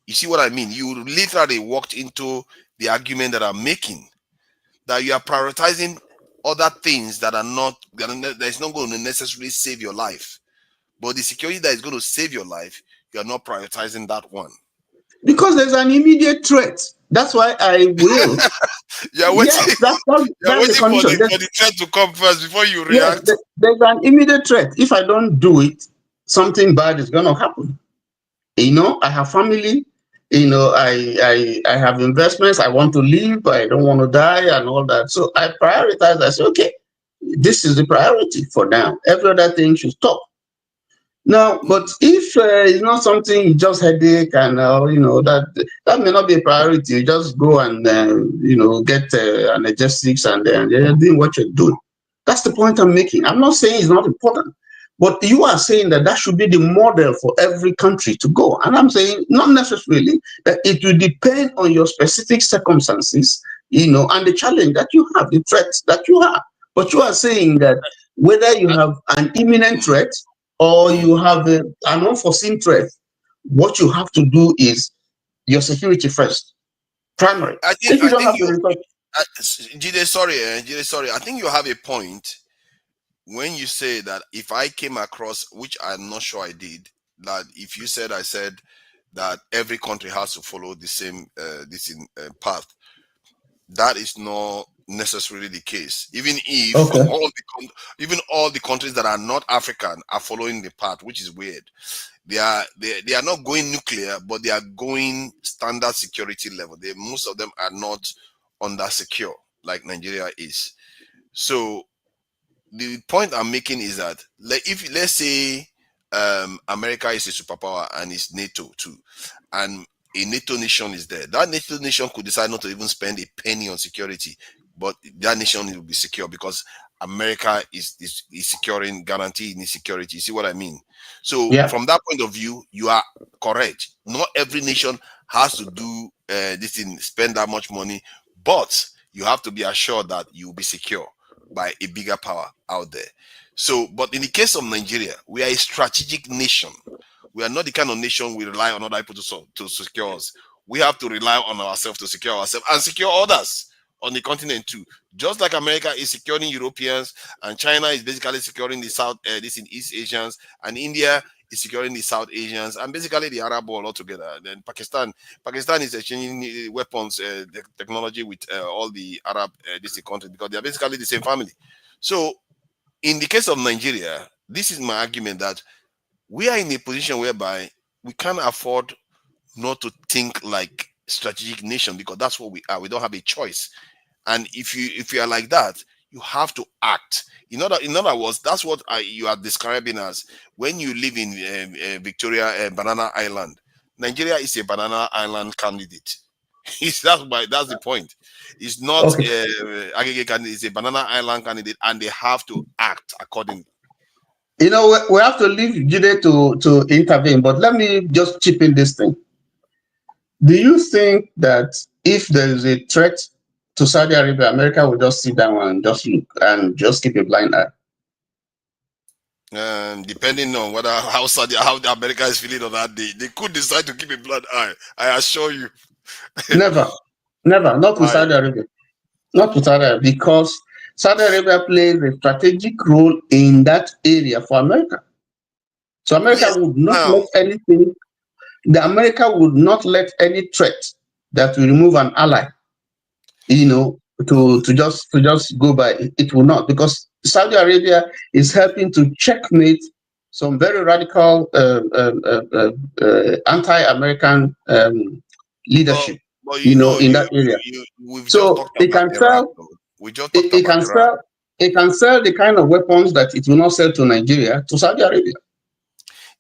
You see what I mean? You literally walked into the argument that I'm making, that you are prioritizing other things that is not going to necessarily save your life. But the security that is going to save your life, you are not prioritizing that one. Because there's an immediate threat. That's why I will. You're waiting, Yes, that's the waiting for condition. the threat to come first before you Yes, react. there's an immediate threat. If I don't do it, something bad is going to happen. I have family. I have investments. I want to live. I don't want to die and all that. So I prioritize. I say, okay, this is the priority for now. Every other thing should stop. Now, but if it's not something, you just headache and that may not be a priority. You just go and get analgesics and you're doing what you're doing. That's the point I'm making. I'm not saying it's not important, but you are saying that should be the model for every country to go. And I'm saying not necessarily, that it will depend on your specific circumstances, and the challenge that you have, the threats that you have. But you are saying that whether you have an imminent threat or you have an unforeseen threat, what you have to do is your security first, primary. If you I don't think have the you, resources. Jide, sorry. I think you have a point when you say that if I came across, which I'm not sure I did, that if you said I said that every country has to follow the same path, that is not necessarily the case. Even if Okay. even all the countries that are not African are following the path, which is weird. They are not going nuclear, but they are going standard security level. Most of them are not under secure like Nigeria is. So the point I'm making is that, if let's say America is a superpower and it's NATO too, and a NATO nation is there, that NATO nation could decide not to even spend a penny on security, but that nation will be secure because America is securing, guaranteeing its security. You see what I mean? So Yeah. from that point of view, you are correct. Not every nation has to do this thing, spend that much money, but you have to be assured that you will be secure by a bigger power out there. So, but in the case of Nigeria, we are a strategic nation. We are not the kind of nation we rely on other people to secure us. We have to rely on ourselves to secure ourselves and secure others. on the continent too. Just like America is securing Europeans, and China is basically securing the South, this in East Asians, and India is securing the South Asians, and basically the Arab world altogether. Then Pakistan is exchanging weapons, technology with all the Arab this countries, because they are basically the same family. So, in the case of Nigeria, this is my argument that we are in a position whereby we can't afford not to think like strategic nation, because that's what we are. We don't have a choice. And if you are like that, you have to act. In other words, that's what you are describing as when you live in Victoria, Banana Island. Nigeria is a banana island candidate. That's the point. It's not Agege candidate. It's a banana island candidate, and they have to act accordingly. You know, we have to leave Jide to intervene, but let me just chip in this thing. Do you think that if there is a threat to Saudi Arabia, America will just sit down and just look and just keep a blind eye? Depending on how America is feeling on that day, they could decide to keep a blind eye. I assure you. Never, not with Saudi Arabia. Not with Saudi Arabia, because Saudi Arabia plays a strategic role in that area for America. So America would not let anything, America would not let any threat that will remove an ally, to just go by. It will not, because Saudi Arabia is helping to checkmate some very radical anti-American leadership, in that area. So it can sell. It can sell the kind of weapons that it will not sell to Nigeria to Saudi Arabia.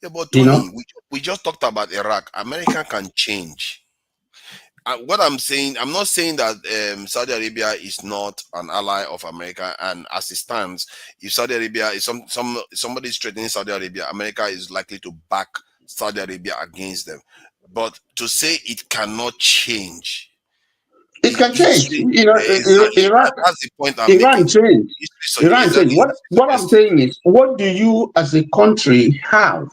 Yeah, but Tony, we just talked about Iraq. America can change. What I'm saying, I'm not saying that Saudi Arabia is not an ally of America, and as it stands, if Saudi Arabia is somebody is threatening Saudi Arabia, America is likely to back Saudi Arabia against them. But to say it cannot change, it can change. Iraq, that's the point I'm Iran making. changed. Iran changed. What I'm saying is, what do you as a country have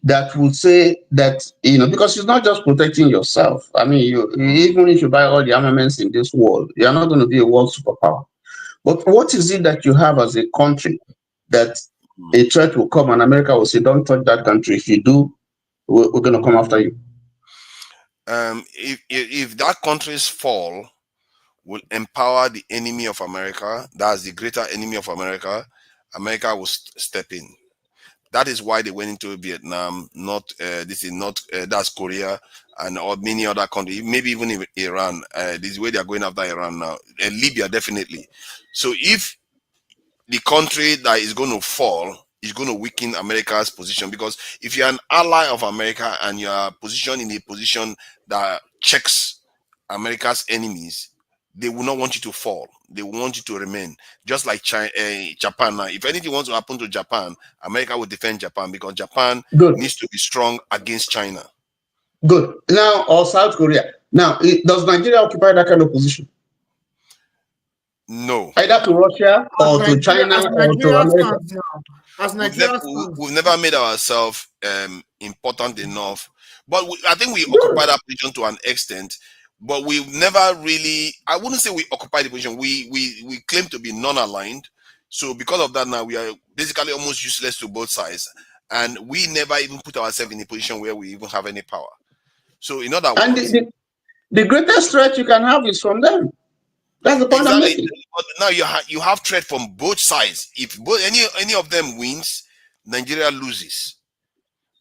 that would say that, because it's not just protecting yourself. I mean, even if you buy all the armaments in this world, you're not going to be a world superpower. But what is it that you have as a country that a threat will come and America will say, don't touch that country. If you do, we're going to come after you? If that country's fall will empower the enemy of America, that's the greater enemy of America, America will step in. That is why they went into Vietnam, that's Korea, and or many other countries, maybe even Iran. This is where they are going after Iran now. Libya, definitely. So if the country that is going to fall is going to weaken America's position, because if you're an ally of America and you are positioned in a position that checks America's enemies, they will not want you to fall. They want you to remain. Just like Japan now. If anything wants to happen to Japan, America will defend Japan, because Japan needs to be strong against China. Good. Now, or South Korea. Now, does Nigeria occupy that kind of position? No. Either to Russia or to China or to America. We've never made ourselves important enough. But I think we occupy that position to an extent. But we've never really, I wouldn't say we occupy the position. We claim to be non-aligned. So because of that, now we are basically almost useless to both sides. And we never even put ourselves in a position where we even have any power. So in other words, and the greatest threat you can have is from them. That's the point I'm making. But now you have threat from both sides. If any of them wins, Nigeria loses,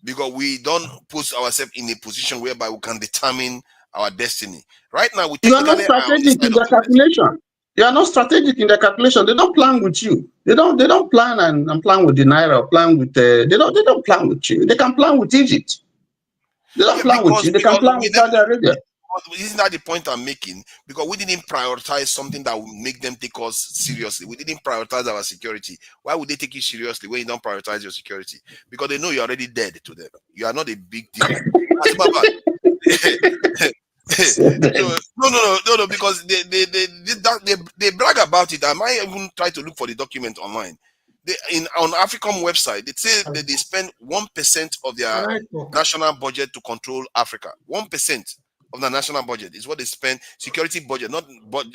because we don't put ourselves in a position whereby we can determine our destiny. Right now, you are not strategic in their calculation. You are not strategic in their calculation. They don't plan with you. They don't plan and plan with the Naira, or plan with they don't plan with you. They can plan with Egypt. They don't plan with you. They can plan with Saudi Arabia. Isn't that the point I'm making? Because we didn't prioritize something that would make them take us seriously. We didn't prioritize our security. Why would they take you seriously when you don't prioritize your security? Because they know you're already dead to them. You are not a big deal. No, because they brag about it. I might even try to look for the document online. On Africom website, they say that they spend 1% of their national budget to control Africa. 1% of the national budget. Is what they spend, security budget, not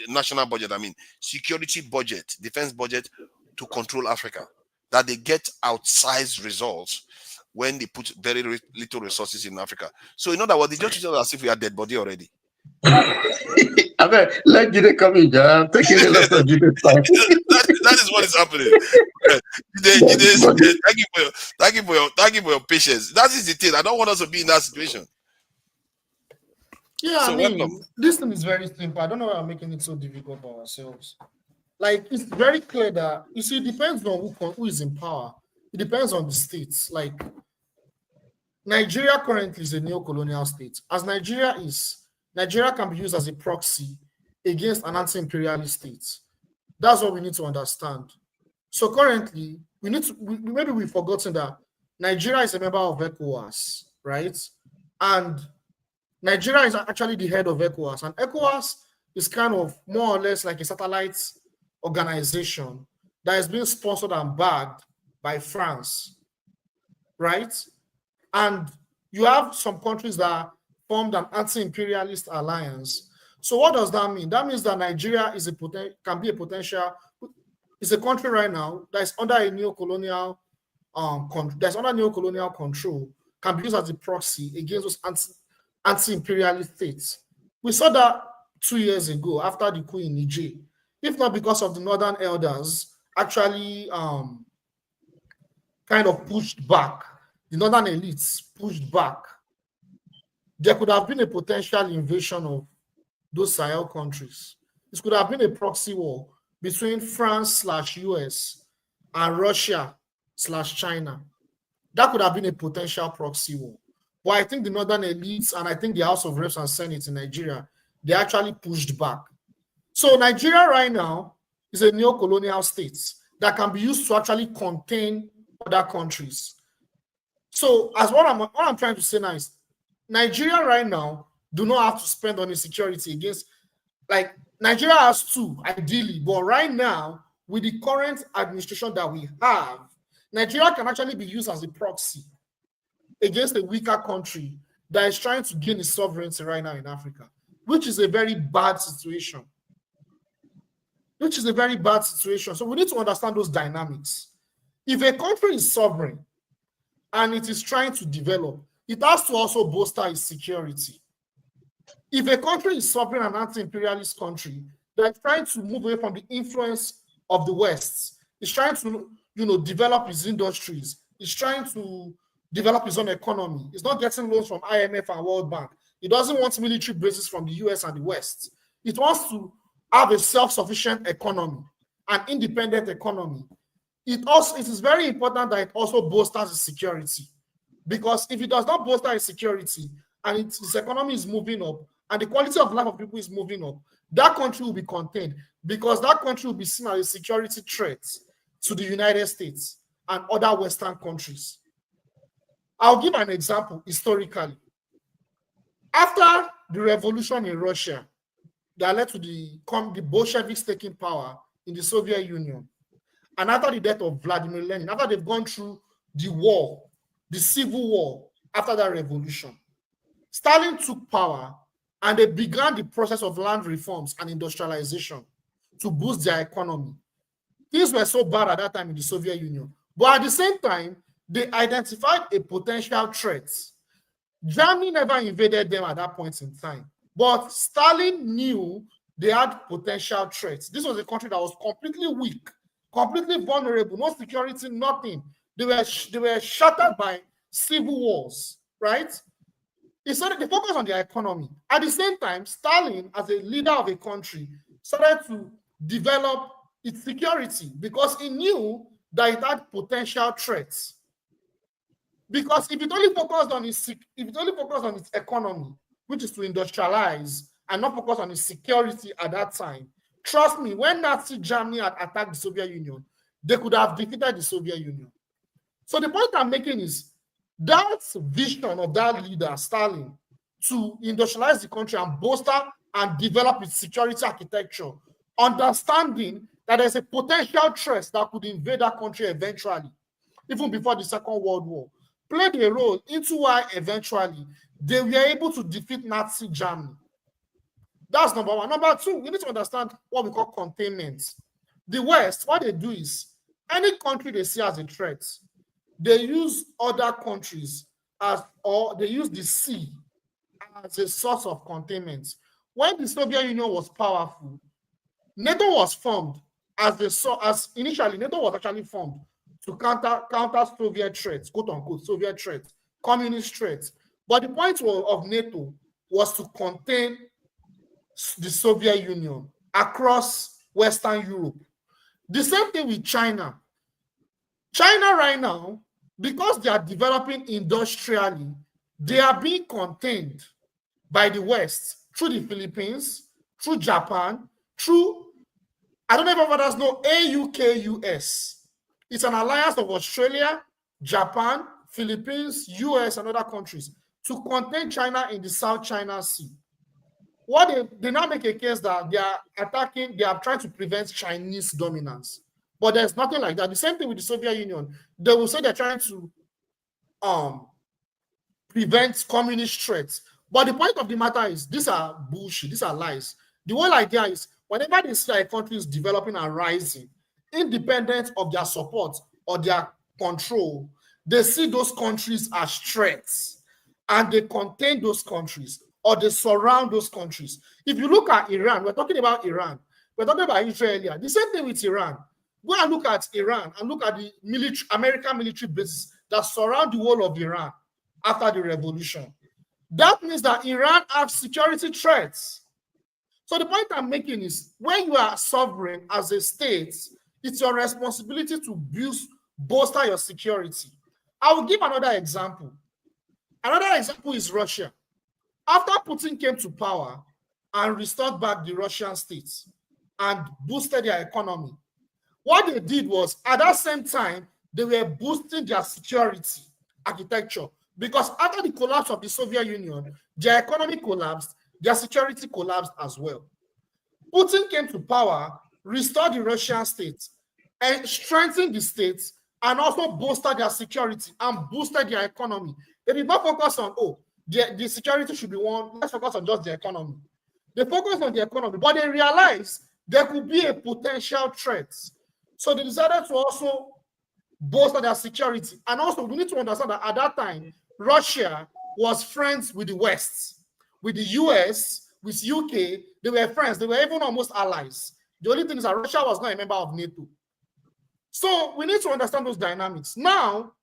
national budget, I mean, security budget, defense budget, to control Africa. That they get outsized results when they put very little resources in Africa. So, in other words, they just treat us as if we are dead body already. I mean, let Jide come in. I'm taking a lot of Jide's time. that is what is happening. Jide, thank you for your patience. That is the thing. I don't want us to be in that situation. Yeah, So I mean, welcome. this thing is very simple. I don't know why I'm making it so difficult for ourselves. Like, it's very clear that, you see, it depends on who is in power. It depends on the states. Like, Nigeria currently is a neo-colonial state. As Nigeria can be used as a proxy against an anti-imperialist state. That's what we need to understand. So currently, maybe we've forgotten that Nigeria is a member of ECOWAS, right? And Nigeria is actually the head of ECOWAS. And ECOWAS is kind of more or less like a satellite organization that is being sponsored and backed by France, right? And you have some countries that formed an anti-imperialist alliance. So what does that mean? That means that Nigeria is can be a potential, it's a country right now that is under a neo-colonial control, can be used as a proxy against those anti-imperialist states. We saw that 2 years ago after the coup in Niger. If not because of the Northern elders actually kind of pushed back, the Northern elites pushed back, there could have been a potential invasion of those Sahel countries. This could have been a proxy war between France/US and Russia/China. That could have been a potential proxy war. But I think the Northern elites and I think the House of Reps and Senate in Nigeria, they actually pushed back. So Nigeria right now is a neo-colonial state that can be used to actually contain other countries. So as what I'm trying to say now is, Nigeria right now do not have to spend on insecurity against, like, Nigeria has to, ideally, but right now, with the current administration that we have, Nigeria can actually be used as a proxy against a weaker country that is trying to gain its sovereignty right now in Africa, which is a very bad situation. So we need to understand those dynamics. If a country is sovereign and it is trying to develop, it has to also bolster its security. If a country is sovereign and anti-imperialist country that is trying to move away from the influence of the West, is trying to, develop its industries, is trying to develop its own economy, it's not getting loans from IMF and World Bank, it doesn't want military bases from the US and the West, it wants to have a self-sufficient economy, an independent economy. It is very important that it also bolsters its security. Because if it does not bolster its security and its economy is moving up and the quality of life of people is moving up, that country will be contained because that country will be seen as a security threat to the United States and other Western countries. I'll give an example historically. After the revolution in Russia that led to the Bolsheviks taking power in the Soviet Union, and after the death of Vladimir Lenin, after they've gone through the war, the civil war after that revolution, Stalin took power and they began the process of land reforms and industrialization to boost their economy. Things were so bad at that time in the Soviet Union. But at the same time, they identified a potential threat. Germany never invaded them at that point in time. But Stalin knew they had potential threats. This was a country that was completely weak, completely vulnerable, no security, nothing. They were shattered by civil wars, right? They focused on their economy. At the same time, Stalin, as a leader of a country, started to develop its security because he knew that it had potential threats. Because if it only focused on its economy, which is to industrialize and not focus on its security at that time, trust me, when Nazi Germany had attacked the Soviet Union, they could have defeated the Soviet Union. So the point I'm making is that vision of that leader, Stalin, to industrialize the country and bolster and develop its security architecture, understanding that there's a potential threat that could invade that country eventually, even before the Second World War, played a role into why eventually they were able to defeat Nazi Germany. That's number one. Number two, we need to understand what we call containment. The West, what they do is any country they see as a threat, they use other countries as, or they use the sea as a source of containment. When the Soviet Union was powerful, NATO was formed as initially NATO was actually formed to counter Soviet threats, quote unquote Soviet threats, communist threats. But the point of NATO was to contain the Soviet Union across Western Europe. The same thing with China. China right now, because they are developing industrially, they are being contained by the West through the Philippines, through Japan, through, I don't know if others know, AUKUS. It's an alliance of Australia, Japan, Philippines, US, and other countries to contain China in the South China Sea. What they now make a case that they are attacking, they are trying to prevent Chinese dominance. But there's nothing like that. The same thing with the Soviet Union. They will say they're trying to prevent communist threats. But the point of the matter is, these are bullshit, these are lies. The whole idea is, whenever they see a country is developing and rising, independent of their support or their control, they see those countries as threats and they contain those countries or they surround those countries. If you look at Iran, we're talking about Iran, we're talking about Israel earlier. The same thing with Iran. Go and look at Iran and look at the American military bases that surround the whole of Iran after the revolution. That means that Iran has security threats. So the point I'm making is, when you are sovereign as a state, it's your responsibility to bolster your security. I will give another example. Another example is Russia. After Putin came to power and restored back the Russian states and boosted their economy, what they did was, at that same time, they were boosting their security architecture, because after the collapse of the Soviet Union, their economy collapsed, their security collapsed as well. Putin came to power, restored the Russian states, and strengthened the states, and also boosted their security and boosted their economy. They did not focus on, the security should be one, let's focus on just the economy. They focused on the economy, but they realized there could be a potential threat. So they decided to also bolster their security. And also, we need to understand that at that time, Russia was friends with the West, with the US, with UK. They were friends. They were even almost allies. The only thing is that Russia was not a member of NATO. So we need to understand those dynamics. Now,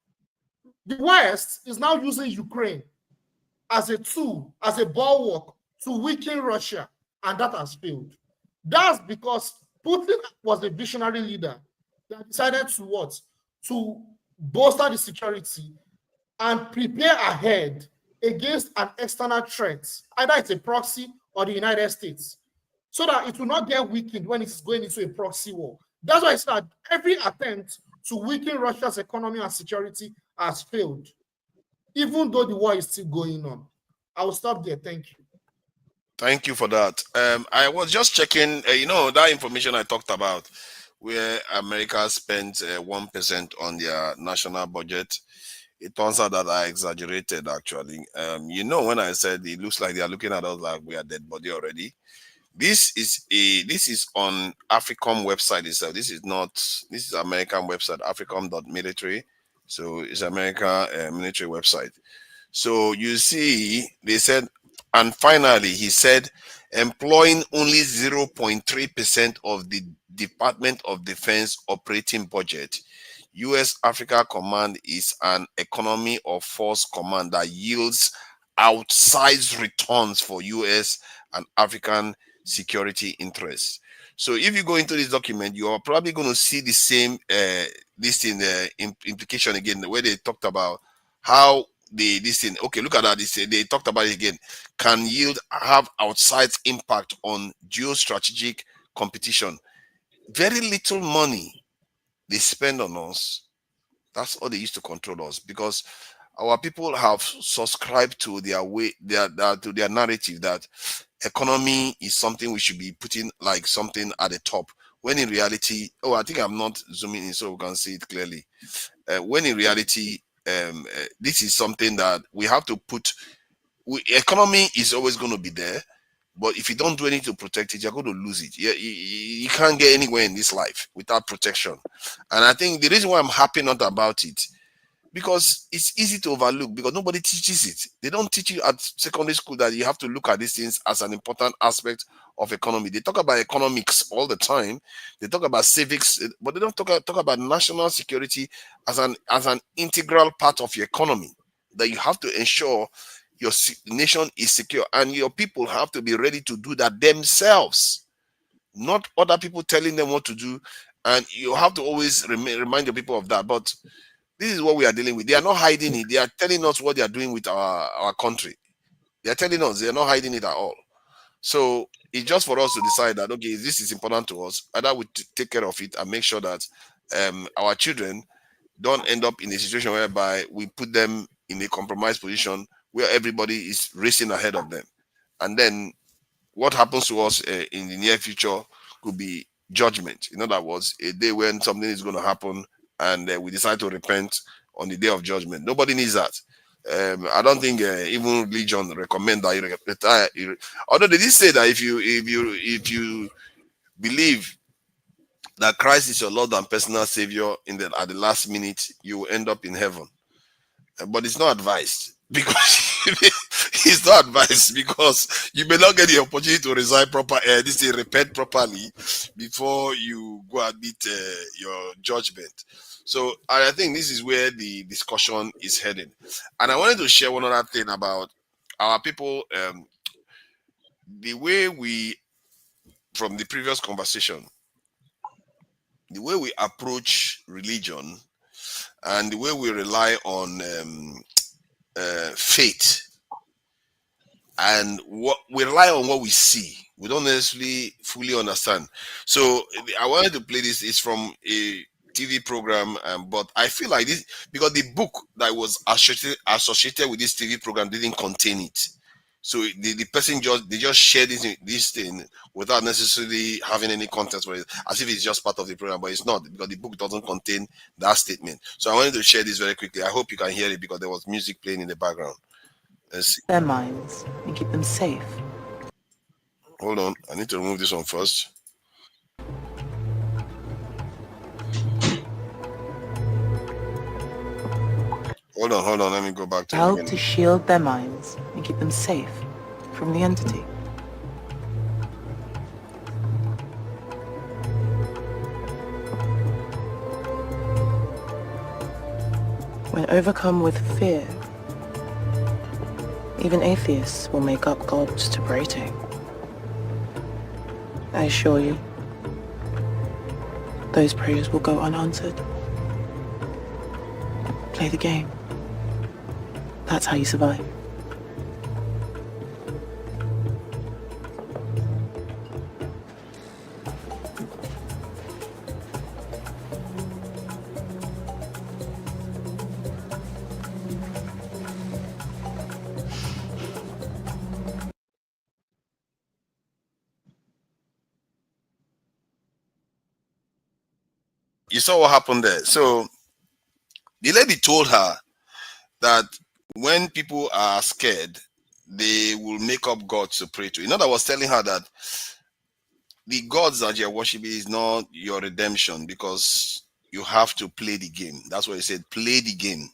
the West is now using Ukraine as a tool, as a bulwark to weaken Russia, and that has failed. That's because Putin was a visionary leader that decided to what? To bolster the security and prepare ahead against an external threat, either it's a proxy or the United States, so that it will not get weakened when it's going into a proxy war. That's why I said that every attempt to weaken Russia's economy and security has failed, even though the war is still going on. I will stop there. Thank you. Thank you for that. I was just checking, that information I talked about, where America spent 1% on their national budget. It turns out that I exaggerated, actually. When I said it looks like they are looking at us like we are dead body already. This is on Africom website itself. This is American website, africom.military. So it's American military website. So you see, they said, and finally, he said, employing only 0.3% of the Department of Defense operating budget, U.S. Africa Command is an economy of force command that yields outsized returns for U.S. and African security interests. So if you go into this document, you are probably going to see the same implication again, where they talked about how okay, look at that. They talked about it again. Can have outsized impact on geostrategic competition. Very little money they spend on us. That's all they used to control us, because our people have subscribed to their narrative that economy is something we should be putting like something at the top. When in reality, I think I'm not zooming in so we can see it clearly. When in reality, this is something that we have to put economy is always going to be there, but if you don't do anything to protect it, you're going to lose it. You can't get anywhere in this life without protection. And I think the reason why I'm happy not about it, because it's easy to overlook, because nobody teaches it. They don't teach you at secondary school that you have to look at these things as an important aspect of economy. They talk about economics all the time. They talk about civics, but they don't talk about national security as an integral part of your economy, that you have to ensure your nation is secure, and your people have to be ready to do that themselves, not other people telling them what to do. And you have to always remind your people of that. But this is what we are dealing with. They are not hiding it. They are telling us what they are doing with our country. They are telling us, they are not hiding it at all. So it's just for us to decide that, okay, this is important to us. Either we take care of it and make sure that our children don't end up in a situation whereby we put them in a compromised position where everybody is racing ahead of them. And then what happens to us in the near future could be judgment. In other words, a day when something is going to happen and we decide to repent on the day of judgment. Nobody needs that. I don't think even religion recommend that you retire. Although they did say that if you believe that Christ is your Lord and personal Savior at the last minute, you will end up in heaven. But it's not advised, because it's not advised, because you may not get the opportunity to resign repent properly before you go and meet your judgment. So I think this is where the discussion is heading. And I wanted to share one other thing about our people. The way from the previous conversation, the way we approach religion and the way we rely on faith, and what we rely on what we see, we don't necessarily fully understand. So I wanted to play this. It's from a TV program, but I feel like this because the book that was associated with this TV program didn't contain it. So the person just shared this thing without necessarily having any context for it, as if it's just part of the program, but it's not, because the book doesn't contain that statement. So I wanted to share this very quickly. I hope you can hear it because there was music playing in the background. Let's see. Their minds and keep them safe. Hold on, I need to remove this one first. Hold on, let me go back to Help to shield their minds and keep them safe from the entity. When overcome with fear, even atheists will make up gods to pray to. I assure you, those prayers will go unanswered. Play the game. That's how you survive. You saw what happened there. So the lady told her that when people are scared, they will make up gods to pray to. In other words, telling her that the gods that you're worshiping is not your redemption, because you have to play the game. That's why he said, play the game.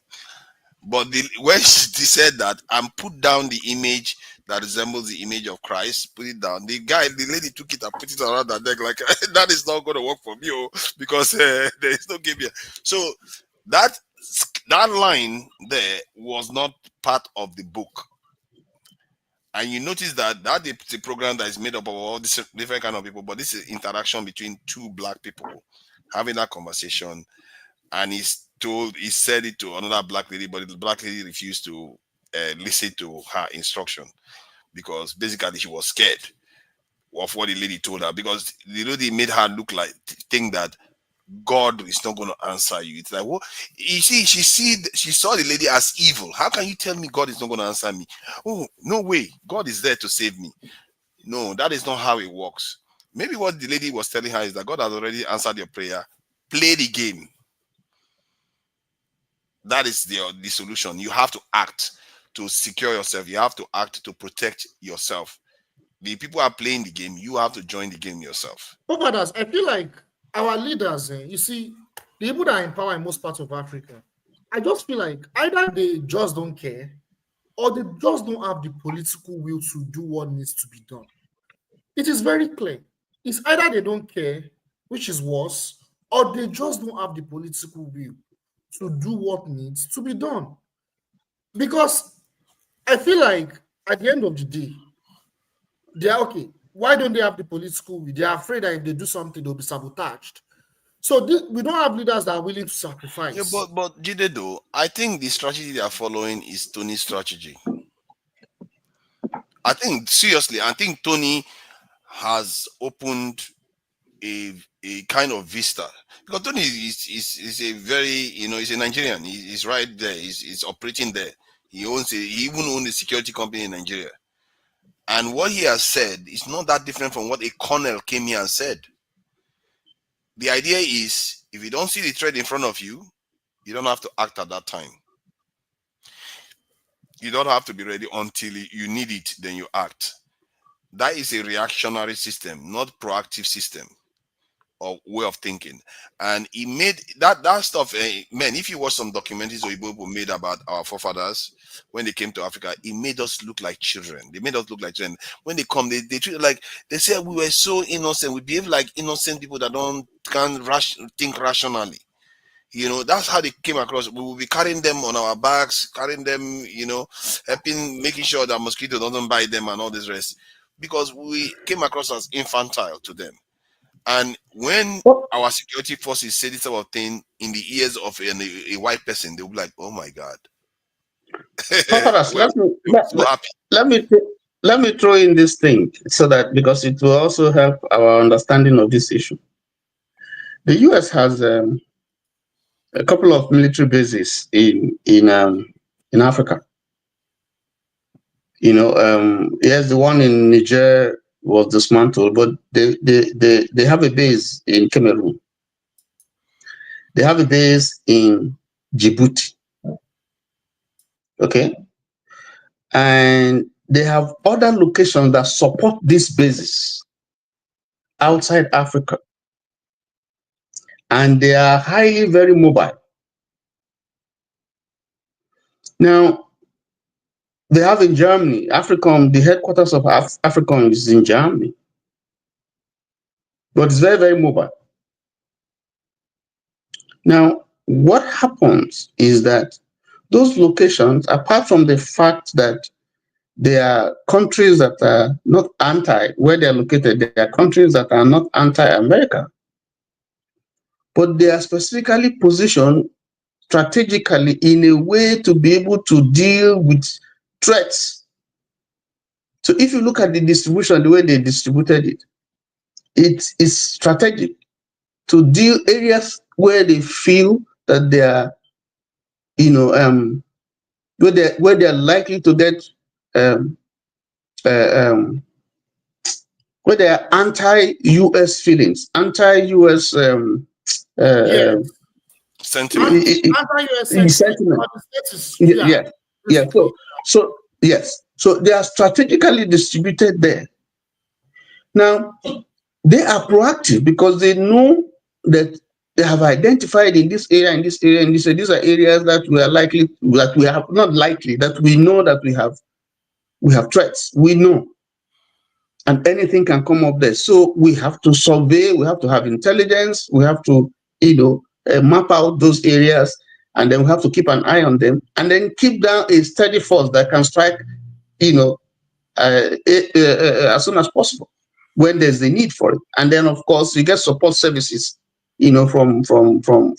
But when she said that and put down the image that resembles the image of Christ, put it down. The lady took it and put it around her neck like, that is not going to work for me, because there is no game here. So that line there was not part of the book. And you notice that the program that is made up of all these different kind of people, but this is interaction between two black people having that conversation, and he said it to another black lady, but the black lady refused to listen to her instruction, because basically she was scared of what the lady told her, because the lady made her think that God is not going to answer you. It's like, well, you see, she saw the lady as evil. How can you tell me God is not going to answer me? Oh, no way. God is there to save me. No, that is not how it works. Maybe what the lady was telling her is that God has already answered your prayer. Play the game. That is the solution. You have to act. to secure yourself. You have to act to protect yourself. The people are playing the game. You have to join the game yourself. Fathers, I feel like our leaders, you see, the people that are in power in most parts of Africa, I just feel like either they just don't care or they just don't have the political will to do what needs to be done. It is very clear. It's either they don't care, which is worse, or they just don't have the political will to do what needs to be done. Because I feel like at the end of the day, they are okay. Why don't they have the political will? They are afraid that if they do something, they'll be sabotaged. So we don't have leaders that are willing to sacrifice. Yeah, but Jide, though, I think the strategy they are following is Tony's strategy. I think seriously, I think Tony has opened a kind of vista, because Tony is a very, he's a Nigerian. He's right there. He's operating there. He even owns a security company in Nigeria. And what he has said is not that different from what a colonel came here and said. The idea is, if you don't see the threat in front of you, you don't have to act at that time. You don't have to be ready until you need it, then you act. That is a reactionary system, not proactive system or way of thinking. And he made that stuff, man, if you watch some documentaries Oyibo made about our forefathers when they came to Africa, it made us look like children. They made us look like children. When they come, they treat like, they say we were so innocent. We behave like innocent people that can't think rationally. That's how they came across. We will be carrying them on our backs, carrying them, making sure that mosquito doesn't bite them and all this rest, because we came across as infantile to them. And when our security forces say this sort of thing in the ears of a white person, they'll be like, "Oh my God!" Let me throw in this thing so that, because it will also help our understanding of this issue. The U.S. has a couple of military bases in Africa. Yes, the one in Niger was dismantled, but they have a base in Cameroon. They have a base in Djibouti. Okay. And they have other locations that support these bases outside Africa. And they are highly, very mobile. Now, they have in Germany, AFRICOM, the headquarters of AFRICOM is in Germany. But it's very, very mobile. Now, what happens is that those locations, apart from the fact that there are countries that are not where they are located, there are countries that are not anti-America, but they are specifically positioned strategically in a way to be able to deal with threats. So if you look at the distribution, the way they distributed it, it is strategic to deal areas where they feel that they are, where they are likely to get, where there are anti-US feelings, anti-US sentiment. So yes. So they are strategically distributed there. Now, they are proactive because they know that they have identified in this area, in this area, and these are areas that we are likely, that we have not likely, that we know that we have threats. We know. And anything can come up there. So we have to survey, we have to have intelligence, we have to, map out those areas, and then we have to keep an eye on them, and then keep down a steady force that can strike, as soon as possible when there's the need for it. And then, of course, you get support services, from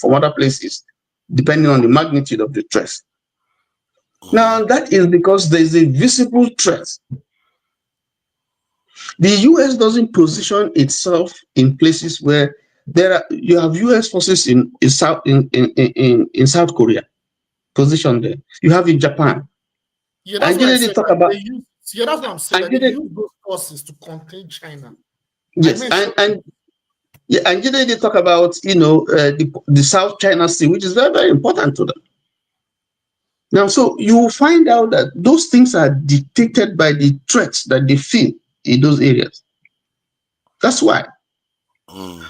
other places, depending on the magnitude of the threat. Now, that is because there's a visible threat. The US doesn't position itself in places where you have US forces in South Korea positioned there. You have in Japan. Yeah, that's what I said. That's what I'm saying. They use those forces to contain China. Yes, and they talk about the South China Sea, which is very, very important to them. Now, so you will find out that those things are dictated by the threats that they feel in those areas. That's why.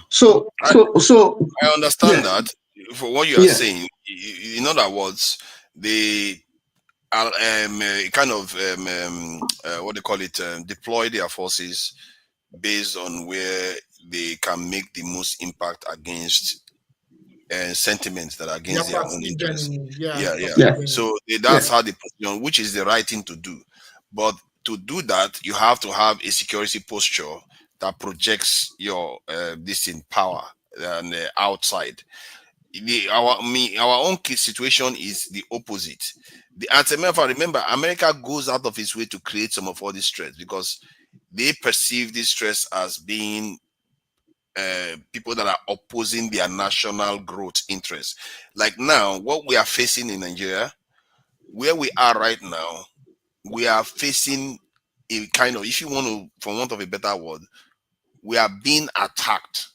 So, I understand that for what you are yes. saying. In other words, they are kind of what they call it, deploy their forces based on where they can make the most impact against sentiments that are against their own interests. Yeah. So that's how they position, which is the right thing to do. But to do that, you have to have a security posture that projects your this in power and outside. Our own situation is the opposite. Remember, America goes out of its way to create some of all these threats because they perceive this stress as being people that are opposing their national growth interests. Like now, what we are facing in Nigeria, where we are right now, we are facing a kind of, if you want to, for want of a better word, we are being attacked.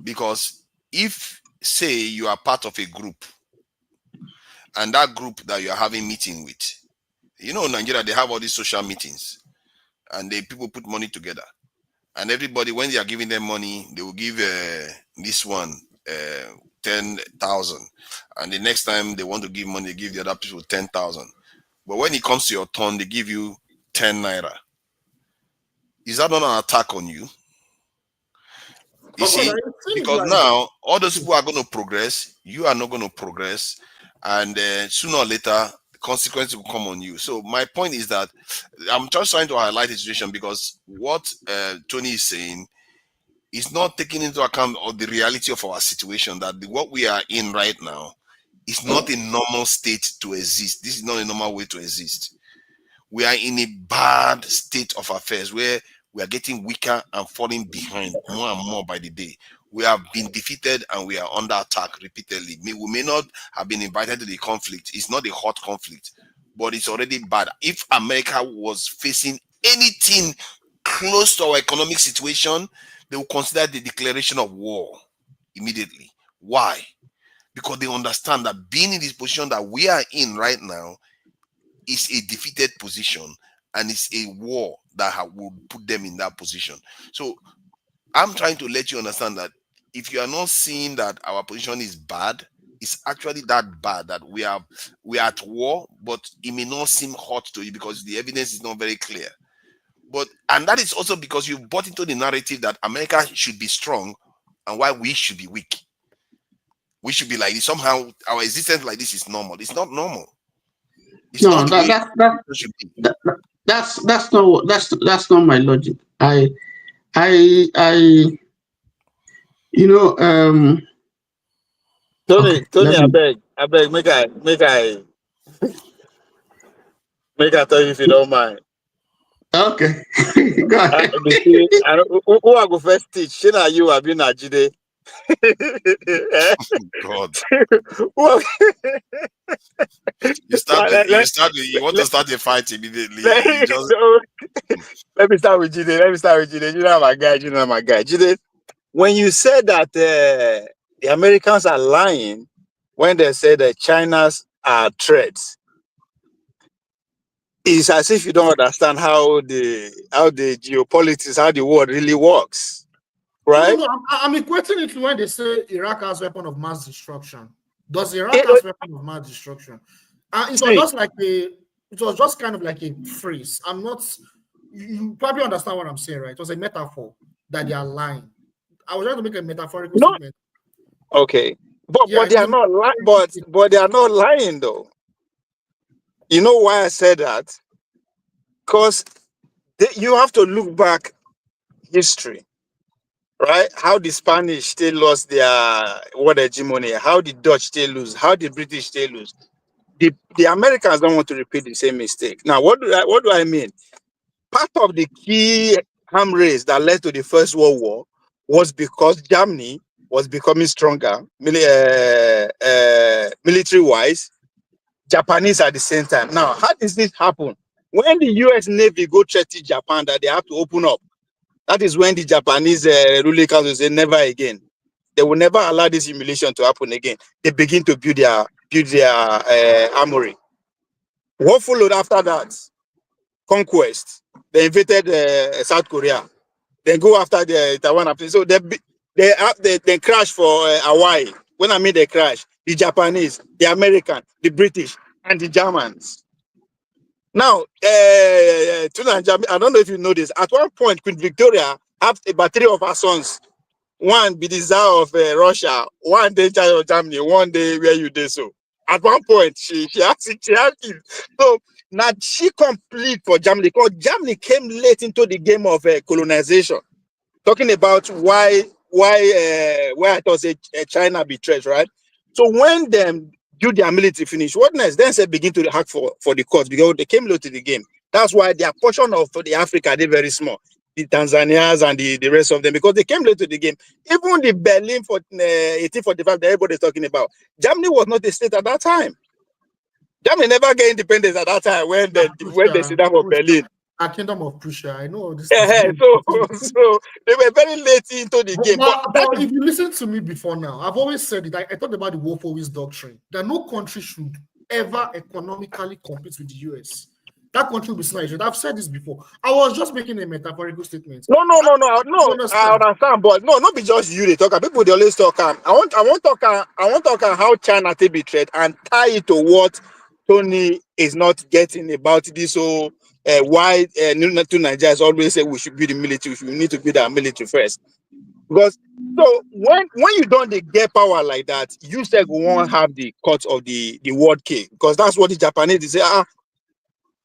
Because if, say, you are part of a group, and that group that you are having meeting with, you know, in Nigeria, they have all these social meetings, and people put money together. And everybody, when they are giving them money, they will give this one 10,000, and the next time they want to give money, they give the other people 10,000. But when it comes to your turn, they give you 10 naira. Is that not an attack on you? You see, because now all those people are going to progress, you are not going to progress, and sooner or later the consequences will come on you. So my point is that I'm just trying to highlight the situation because what Tony is saying is not taking into account of the reality of our situation, that what we are in right now is not a normal state to exist. This is not a normal way to exist. We are in a bad state of affairs where we are getting weaker and falling behind more and more by the day. We have been defeated and we are under attack repeatedly. We may not have been invited to the conflict. It's not a hot conflict, but it's already bad. If America was facing anything close to our economic situation, they will consider the declaration of war immediately. Why? Because they understand that being in this position that we are in right now is a defeated position, and it's a war that will put them in that position. So I'm trying to let you understand that if you are not seeing that our position is bad, it's actually that bad that we are at war, but it may not seem hot to you because the evidence is not very clear. And that is also because you bought into the narrative that America should be strong and why we should be weak. We should be like this. Somehow our existence like this is normal. It's not normal. It's not that's not my logic. Tony, I beg, make I tell you if you don't mind. Okay. Go ahead. Who I go first teach? Shina you have been Jide. God. You want to start a fight immediately. Let me start with Jide. You know my guy. Jide, when you said that the Americans are lying when they say that China's are threats, it's as if you don't understand how the geopolitics, how the world really works, right? No, I'm equating it to when they say Iraq has weapon of mass destruction. Does Iraq has weapon of mass destruction? It was just kind of like a phrase. You probably understand what I'm saying, right? It was a metaphor that they are lying. I was trying to make a metaphorical statement. Okay, but they are not lying. But they are not lying, though. You know why I said that? Because you have to look back history, right? How the Spanish still lost their world hegemony, how the Dutch still lose, how the British still lose. The Americans don't want to repeat the same mistake. Now, what do I mean? Part of the key arm race that led to the First World War was because Germany was becoming stronger, military-wise. Japanese at the same time. Now, how does this happen? When the US Navy go threaten Japan that they have to open up, that is when the Japanese ruling council say never again. They will never allow this humiliation to happen again. They begin to build build their armory. What followed after that? Conquest. They invaded South Korea. They go after the Taiwan. So they crash for Hawaii. When I mean they crash, the Japanese, the American, the British, and the Germans. Now, I don't know if you know this. At one point, Queen Victoria had about 3 of her sons. One be the Tsar of Russia, one day child of Germany, one day where you did so. At one point, she had kids. So now she complete for Germany because Germany came late into the game of colonization. Talking about why I thought say China betrayed, right? So when them do their military finish, what next? Then they begin to hack for the courts because they came late to the game. That's why their portion of the Africa they very small. The Tanzanians and the rest of them because they came late to the game. Even the Berlin for 1845 that everybody's talking about, Germany was not a state at that time. Germany never get independence at that time when they sit down for Berlin. A kingdom of Prussia. I know this. So they were very late into the game. But if you listen to me before now, I've always said it. I talked about the Wolf always doctrine that no country should ever economically compete with the US. That country will be sniped. I've said this before. I was just making a metaphorical statement. No. I understand, but no, not be just you. They talk. People they always talk. I want talk how China take be trade and tie it to what Tony is not getting about this. So why to Nigeria is always say we should build the military. We need to build our military first. Because so when you don't get power like that, you say we won't have the cut of the world king because that's what the Japanese say.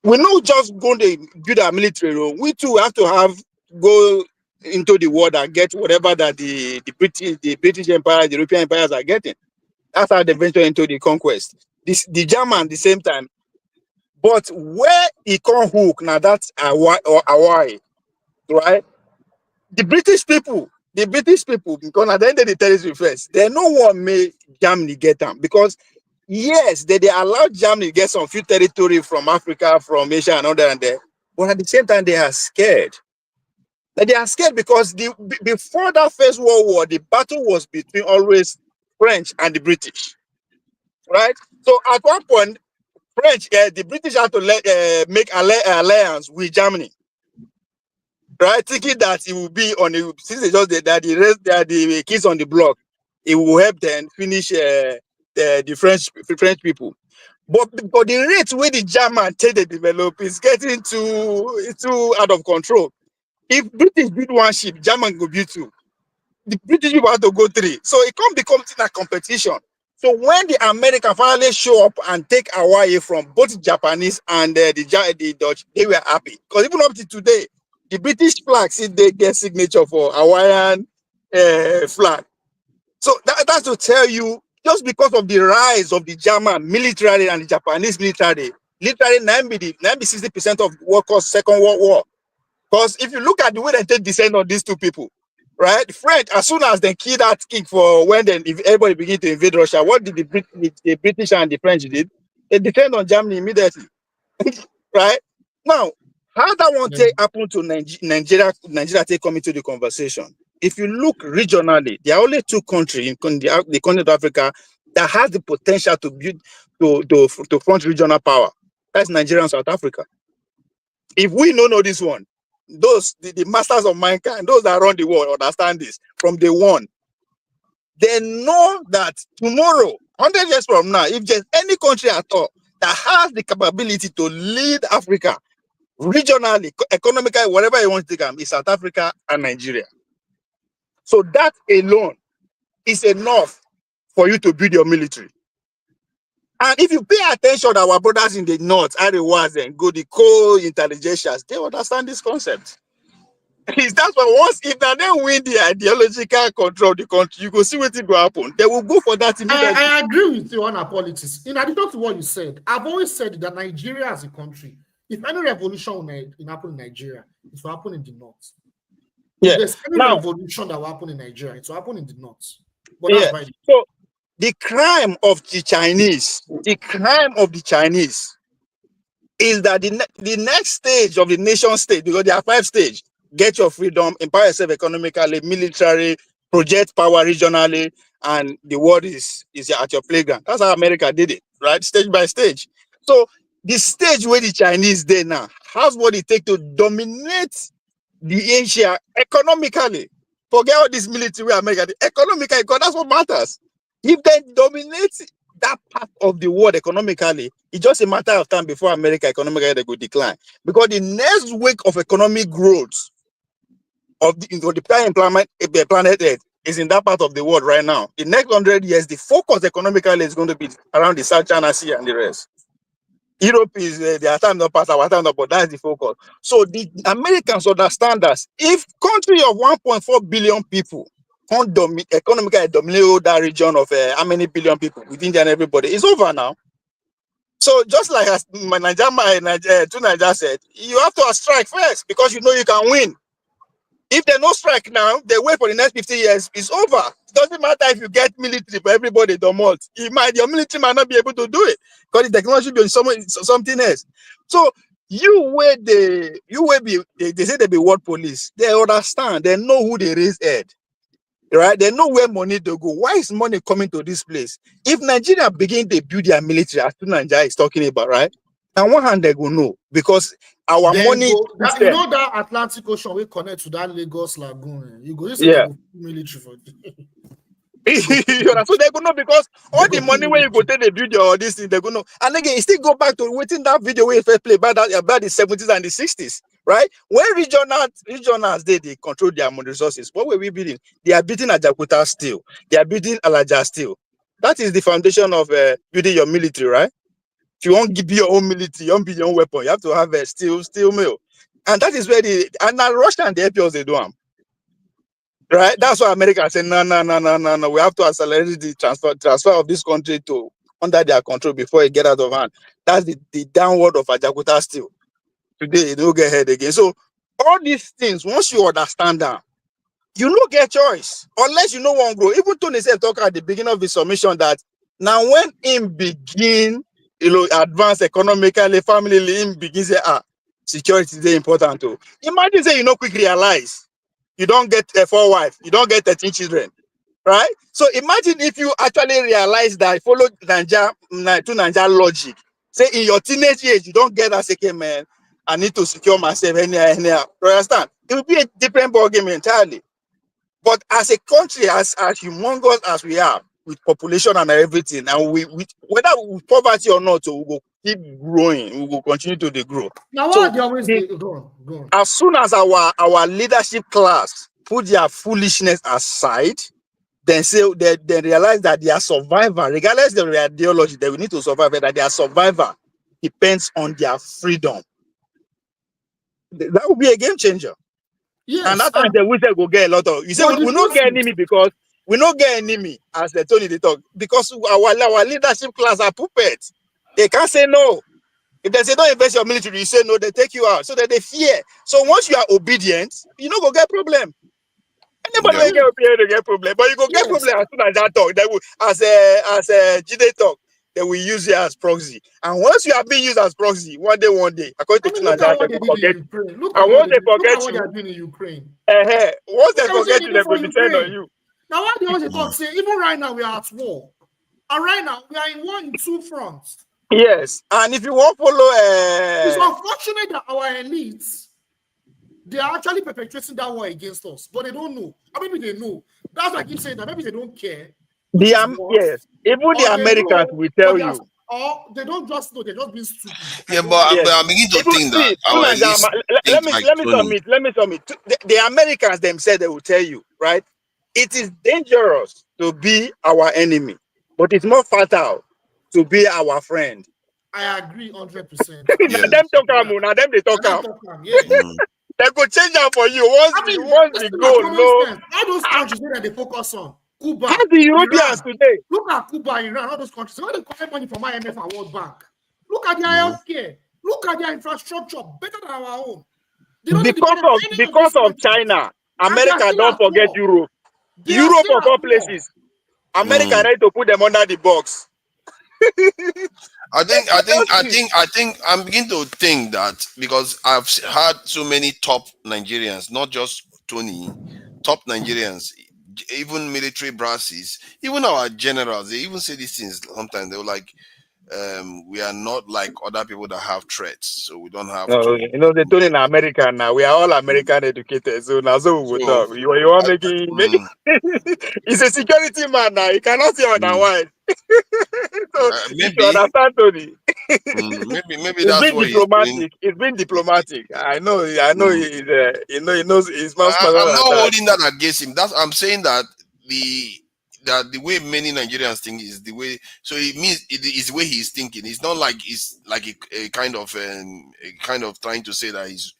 We're not just going to build our military role. We too have to go into the world and get whatever that the British Empire, the European empires are getting. That's how they venture into the conquest. The German the same time. But where he can't hook now, that's Hawaii, right? The British people, because at the end of the territory first, they no one made Germany get them because yes, they allowed Germany to get some few territory from Africa, from Asia, and all that and there. But at the same time, they are scared. They are scared because before that First World War, the battle was between always French and the British, right? So at one point, the British had to make alliance with Germany, right? Thinking that it will be on the since they just they are the kids on the block, it will help them finish the French people. But the rate where the German take the develop is getting too out of control. If British build one ship, German go build 2. The British people have to go 3. So it can't become a competition. So when the Americans finally show up and take Hawaii from both Japanese and the Dutch, they were happy. Because even up to today, the British flag, see, they get signature for Hawaiian flag. So that's to tell you, just because of the rise of the German military and the Japanese military, literally 60% of what caused Second World War. Because if you look at the way they take descent on these two people, right? French, as soon as they killed that king for when if everybody began to invade Russia, what did the British and the French did? They defend on Germany immediately, right? Now, how that one take happen to Nigeria take come into the conversation? If you look regionally, there are only 2 countries in the continent of Africa that has the potential to build to front regional power. That's Nigeria and South Africa. If we don't know this one, those the masters of mankind, those that run the world understand this from day one. They know that tomorrow, 100 years from now, if there's any country at all that has the capability to lead Africa regionally, economically, whatever you want to take them, is South Africa and Nigeria. So that alone is enough for you to build your military. And if you pay attention to our brothers in the north, Arewas and go the co-intelligentsias, they understand this concept. That's why once if they then win the ideological control of the country, you go see what will happen. They will go for that immediately. I agree with you on our politics. In addition to what you said, I've always said that Nigeria as a country, if any revolution will happen in Nigeria, it will happen in the north. If there's any revolution that will happen in Nigeria, it will happen in the north. But that's right. So the crime of the Chinese, is that the next stage of the nation state, because there are 5 stages, get your freedom, empower yourself economically, military, project power regionally, and the world is at your playground. That's how America did it, right? Stage by stage. So the stage where the Chinese they now, how's what it take to dominate the Asia economically? Forget all this military where America, the economically, because that's what matters. If they dominate that part of the world economically, it's just a matter of time before America economically they go decline. Because the next wave of economic growth of the planet Earth is in that part of the world right now. The next 100 years, the focus economically is going to be around the South China Sea and the rest. Europe is their time not past, our time not, but that's the focus. So the Americans understand that if country of 1.4 billion people can't economically dominate that region of how many billion people with India and everybody, it's over now. So just like as Nigeria said, you have to strike first because you know you can win. If they no strike now, they wait for the next 50 years, it's over. It doesn't matter if you get military for everybody don't want. Your military might not be able to do it because the technology be on something else. So they say they be world police. They understand, they know who they raise head. Right? They know where money to go. Why is money coming to this place? If Nigeria begin to build their military, as Nigeria is talking about, right? On one hand, they go no, because our money. You know that Atlantic Ocean will connect to that Lagos Lagoon. You go, yeah. Military for so they go know because all the money where you go take the video or this thing, they go know. And again, it still go back to within that video where you first play about the 70s and the 60s, right? When regionals they control their money resources. What were we building? They are building Ajakuta steel. They are building Alaja steel. That is the foundation of building your military, right? If you want to be your own military, you want to be your own weapon, you have to have a steel mill. And that is where and now Russia and the APOs they do them. Right? That's why America said, no. We have to accelerate the transfer of this country to under their control before it get out of hand. That's the downward of Ajakuta steel. Today, it don't get ahead again. So all these things, once you understand that, you don't get choice unless you know one grow. Even Tony said talk at the beginning of the submission that now when him begin, advance economically, family, him begin say, security is important too. Imagine say you know quick realize you don't get a 4 wife, you don't get 13 children, right? So imagine if you actually realize that follow Nigeria logic. Say in your teenage age, you don't get that second man. I need to secure myself anyhow. You understand? It will be a different ballgame entirely. But as a country, as humongous as we are, with population and everything, and whether with poverty or not, we will keep growing. We will continue to grow. Now, why they always go on? As soon as our leadership class put their foolishness aside, then they realize that their survival, regardless of their ideology, they will need to survive, that their survival depends on their freedom. That will be a game changer. Yes, and that time they will say go get a lot of. You say we don't get enemy because we don't get enemy as they told you they talk because our leadership class are puppets. They can't say no. If they say don't invest your military, you say no, they take you out. So that they fear. So once you are obedient, you don't go get problem. Anybody will get obedient, they get problem. But you go get problem as soon as that talk. They will as Jide talk. They will use you as proxy. And once you are being used as proxy, one day, according to Nigeria, they will forget you. And once they forget you, what they are doing in Ukraine. Once they forget you, they will depend on you. Now, why they always talk, say, even right now, we are at war. And right now, we are in war in 2 fronts. Yes. And if you want to follow... It's unfortunate that our elites, they are actually perpetrating that war against us, but they don't know. Or maybe they know. That's why I keep saying that. Maybe they don't care. Yes. Even the Americans will tell you. Or they don't just know, they're just being stupid. Yeah, but I'm beginning to think that let me submit. The Americans themselves, they will tell you, right? It is dangerous to be our enemy, but it's more fatal to be our friend. I agree 100%. Now them talk now them they talk out. They go change out for you once the goal. No, all those countries that they focus on. Cuba, how the Europeans Iran. Today? Look at Cuba, Iran, all those countries. Why they collect money from IMF and World Bank? Look at their healthcare. Look at their infrastructure, better than our own. Because of China, America don't forget Europe. Europe of all places. America ready to put them under the box. I think I'm beginning to think that because I've had so many top Nigerians, not just Tony, top Nigerians even military brasses, even our generals, they even say these things sometimes. They were like, we are not like other people that have threats, so we don't have No, to. you know, they told in America now. We are all American educated, so now so we will So, talk. You are making he's a security man now. You cannot say otherwise. So you should maybe, understand, Tony. maybe It's that's been what he's doing. diplomatic. It's been diplomatic. I know. Mm. He's he knows he's not smarter I'm than not that. holding that against him. I'm saying that the way many Nigerians think is the way. So it means it is the way he's thinking. It's not like it's like a kind of trying to say that he's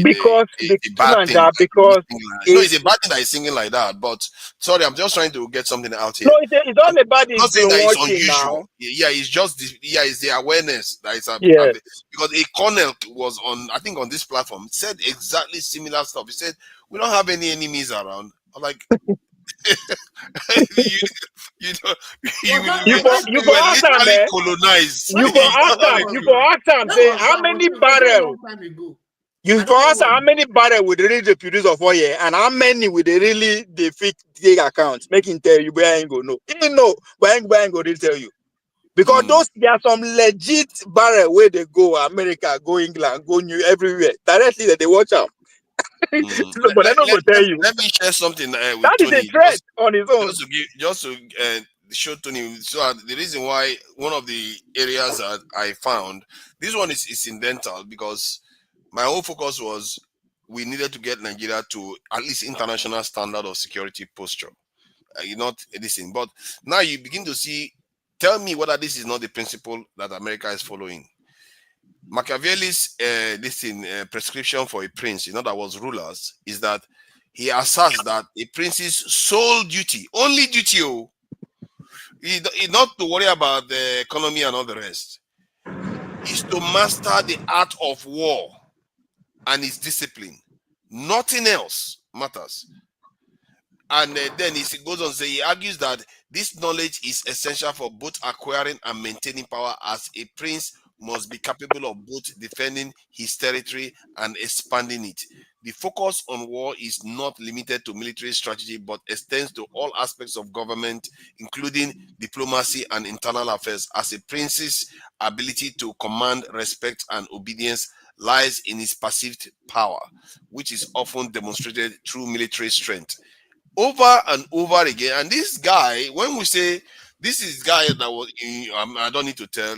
Because a bad thing. because No, it, it's a bad thing that he's singing like that. But sorry, I'm just trying to get something out no, here. it's all about I'm his not saying that it's brainwashing unusual. now. Yeah, it's just it's the awareness that it's Yes. because a colonel was on, I think, on this platform, said exactly similar stuff. He said, "We don't have any enemies around." I'm like, you, you know, You for we were ask him, literally eh? colonized. You for ask him. You for ask him. That Say was how that many was a very barrels. long time ago. You I for don't ask know how when. many barrels would they really produce of oil, and how many would they really defeat the account? Make him tell you where I ain't go know. He know where I ain't go really tell you. Because there are some legit barrel where they go America, go England, go New everywhere. Directly that they watch out. But I don't go tell you. Let me share something with That is a Tony. threat on his own. Just to show Tony. So the reason why one of the areas that I found, this one is incidental because my whole focus was we needed to get Nigeria to at least international standard of security posture. You're not listening, but now you begin to see. Tell me whether this is not the principle that America is following. Machiavelli's prescription for a prince, in other words, rulers, is that he asserts that a prince's sole duty, only duty, is not to worry about the economy and all the rest, is to master the art of war and its discipline. Nothing else matters. And then he goes on to say, he argues that this knowledge is essential for both acquiring and maintaining power, as a prince must be capable of both defending his territory and expanding it. The focus on war is not limited to military strategy, but extends to all aspects of government, including diplomacy and internal affairs, as a prince's ability to command respect and obedience lies in his perceived power, which is often demonstrated through military strength. Over and over again. And this guy, when we say this is guy that was I don't need to tell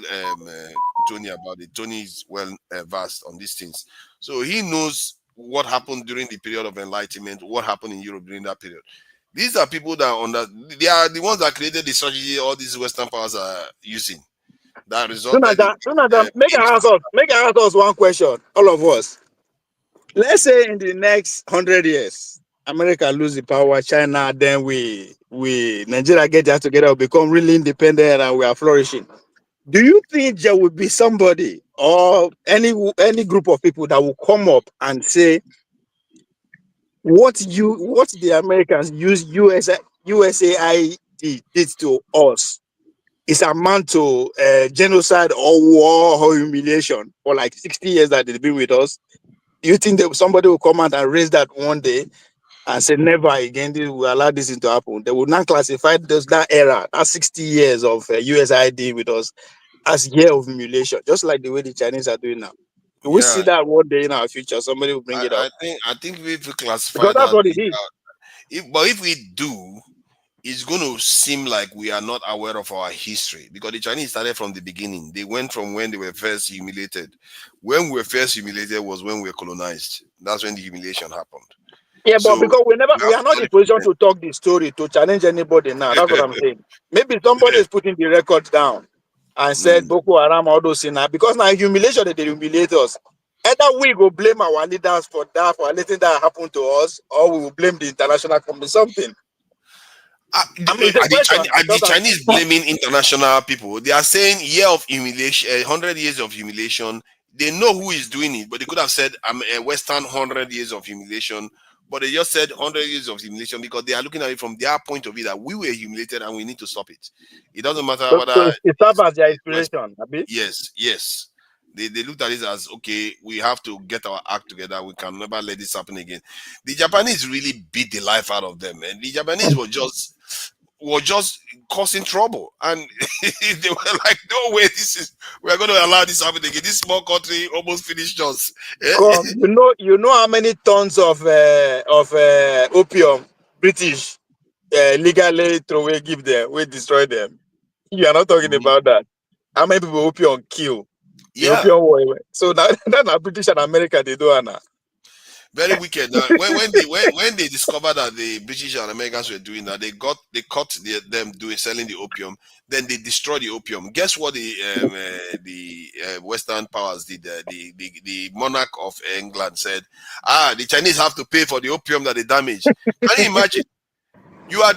Tony about it. Tony is well versed on these things, so he knows what happened during the period of enlightenment, what happened in Europe during that period. These are people that they are the ones that created the strategy all these Western powers are using, that resulted in Make I ask us one question, all of us. Let's say in the next 100 years, America lose the power, China, then we Nigeria get that together, become really independent, and we are flourishing. Do you think there will be somebody or any group of people that will come up and say what the Americans use USAID did to us is amount to genocide or war or humiliation for like 60 years that they've been with us? Do you think that somebody will come out and raise that one day and say never again they will allow this to happen? They will not classify that era, that 60 years of USAID with us, as year of humiliation, just like the way the Chinese are doing now. Do we see that one day in our future? Somebody will bring it up. I think we have to classify Because that's that. what it is. If we do, it's going to seem like we are not aware of our history, because the Chinese started from the beginning. They went from when they were first humiliated. When we were first humiliated was when we were colonized. That's when the humiliation happened. Yeah, but because we are not in position to talk the story, to challenge anybody now. That's what I'm saying. Maybe somebody is putting the records down and said Boko Haram, all those things now. Because now humiliation, they humiliate us. Either we go blame our leaders for that, for letting that happen to us, or we will blame the international company, something. Are the Chinese blaming international people? They are saying year of humiliation, 100 years of humiliation. They know who is doing it, but they could have said I'm a Western 100 years of humiliation. But they just said 100 years of humiliation because they are looking at it from their point of view that we were humiliated and we need to stop it. It doesn't matter whether it serves as their inspiration. Yes. They looked at it as, okay, we have to get our act together. We can never let this happen again. The Japanese really beat the life out of them, and the Japanese were just causing trouble, and they were like, no way, we're going to allow this to happen again. This small country almost finished us. Come, you know how many tons of opium British legally throw away, give them, we destroy them. You are not talking about that. How many people opium kill? The Yeah. opium war. So that's not British and America, they do Anna. Very wicked. Now, when they discovered that the British and Americans were doing that, they caught them selling the opium. Then they destroyed the opium. Guess what the Western powers did? The monarch of England said, the Chinese have to pay for the opium that they damaged. Can you imagine? You are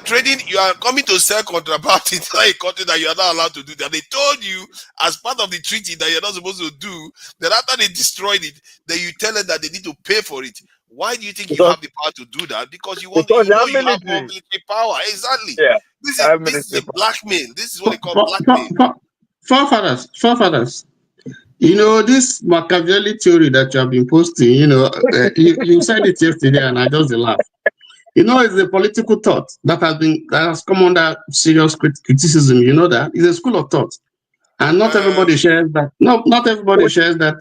coming to sell contraband in a country that you are not allowed to do that. They told you as part of the treaty that you're not supposed to do. Then after they destroyed it, then you tell them that they need to pay for it. Why do you think you have the power to do that? Because you have more military power. Exactly. Yeah. This is a blackmail. This is what they call blackmail. Forefathers. You know, this Machiavelli theory that you have been posting, you said it yesterday and I just laughed. You know, it's a political thought that has come under serious criticism. You know that it's a school of thought, and not everybody shares that. No, not everybody shares that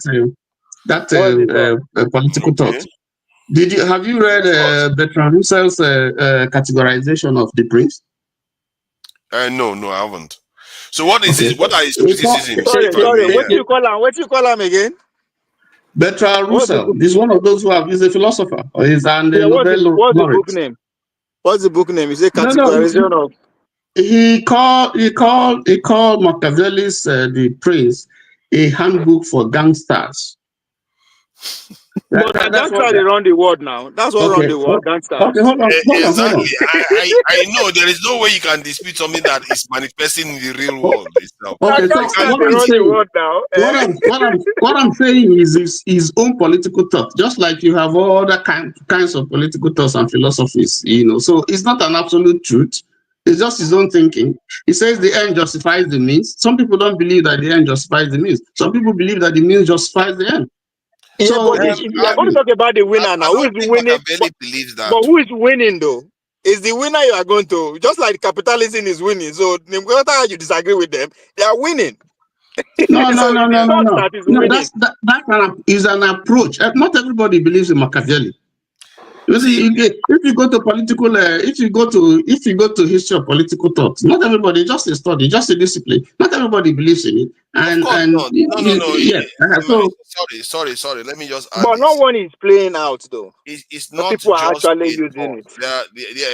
political thought. Have you read Bertrand Russell's categorization of the prince? No, I haven't. So what is it? What are his criticisms? Sorry. What do you call him again? Bertrand Russell. He's one of those he's a philosopher. He's a Nobel laureate. What's the book name? What's the book name? Is it categorization of? He called Machiavelli's The Prince a handbook for gangsters. But gangsters they run the world now. That's what run the world. Gangsters. Okay, hold on. Exactly. I know there is no way you can dispute something that is manifesting in the real world itself. Okay, so what I'm saying is his own political thought, just like you have all other kinds of political thoughts and philosophies, So it's not an absolute truth. It's just his own thinking. He says the end justifies the means. Some people don't believe that the end justifies the means. Some people believe that the means justifies the end. Yeah, so we are going to talk about the winner now. Who is winning? But who is winning though? Is the winner you are going to, just like capitalism is winning. So no matter how you disagree with them, they are winning. No. That is an approach. Not everybody believes in Machiavelli. You see, if you go to political, if you go to history of political thought, not everybody, just a study, just a discipline. Not everybody believes in it. No. Yeah. Sorry. Let me just add. But no one is playing out though. It's not people just are actually using it. Yeah,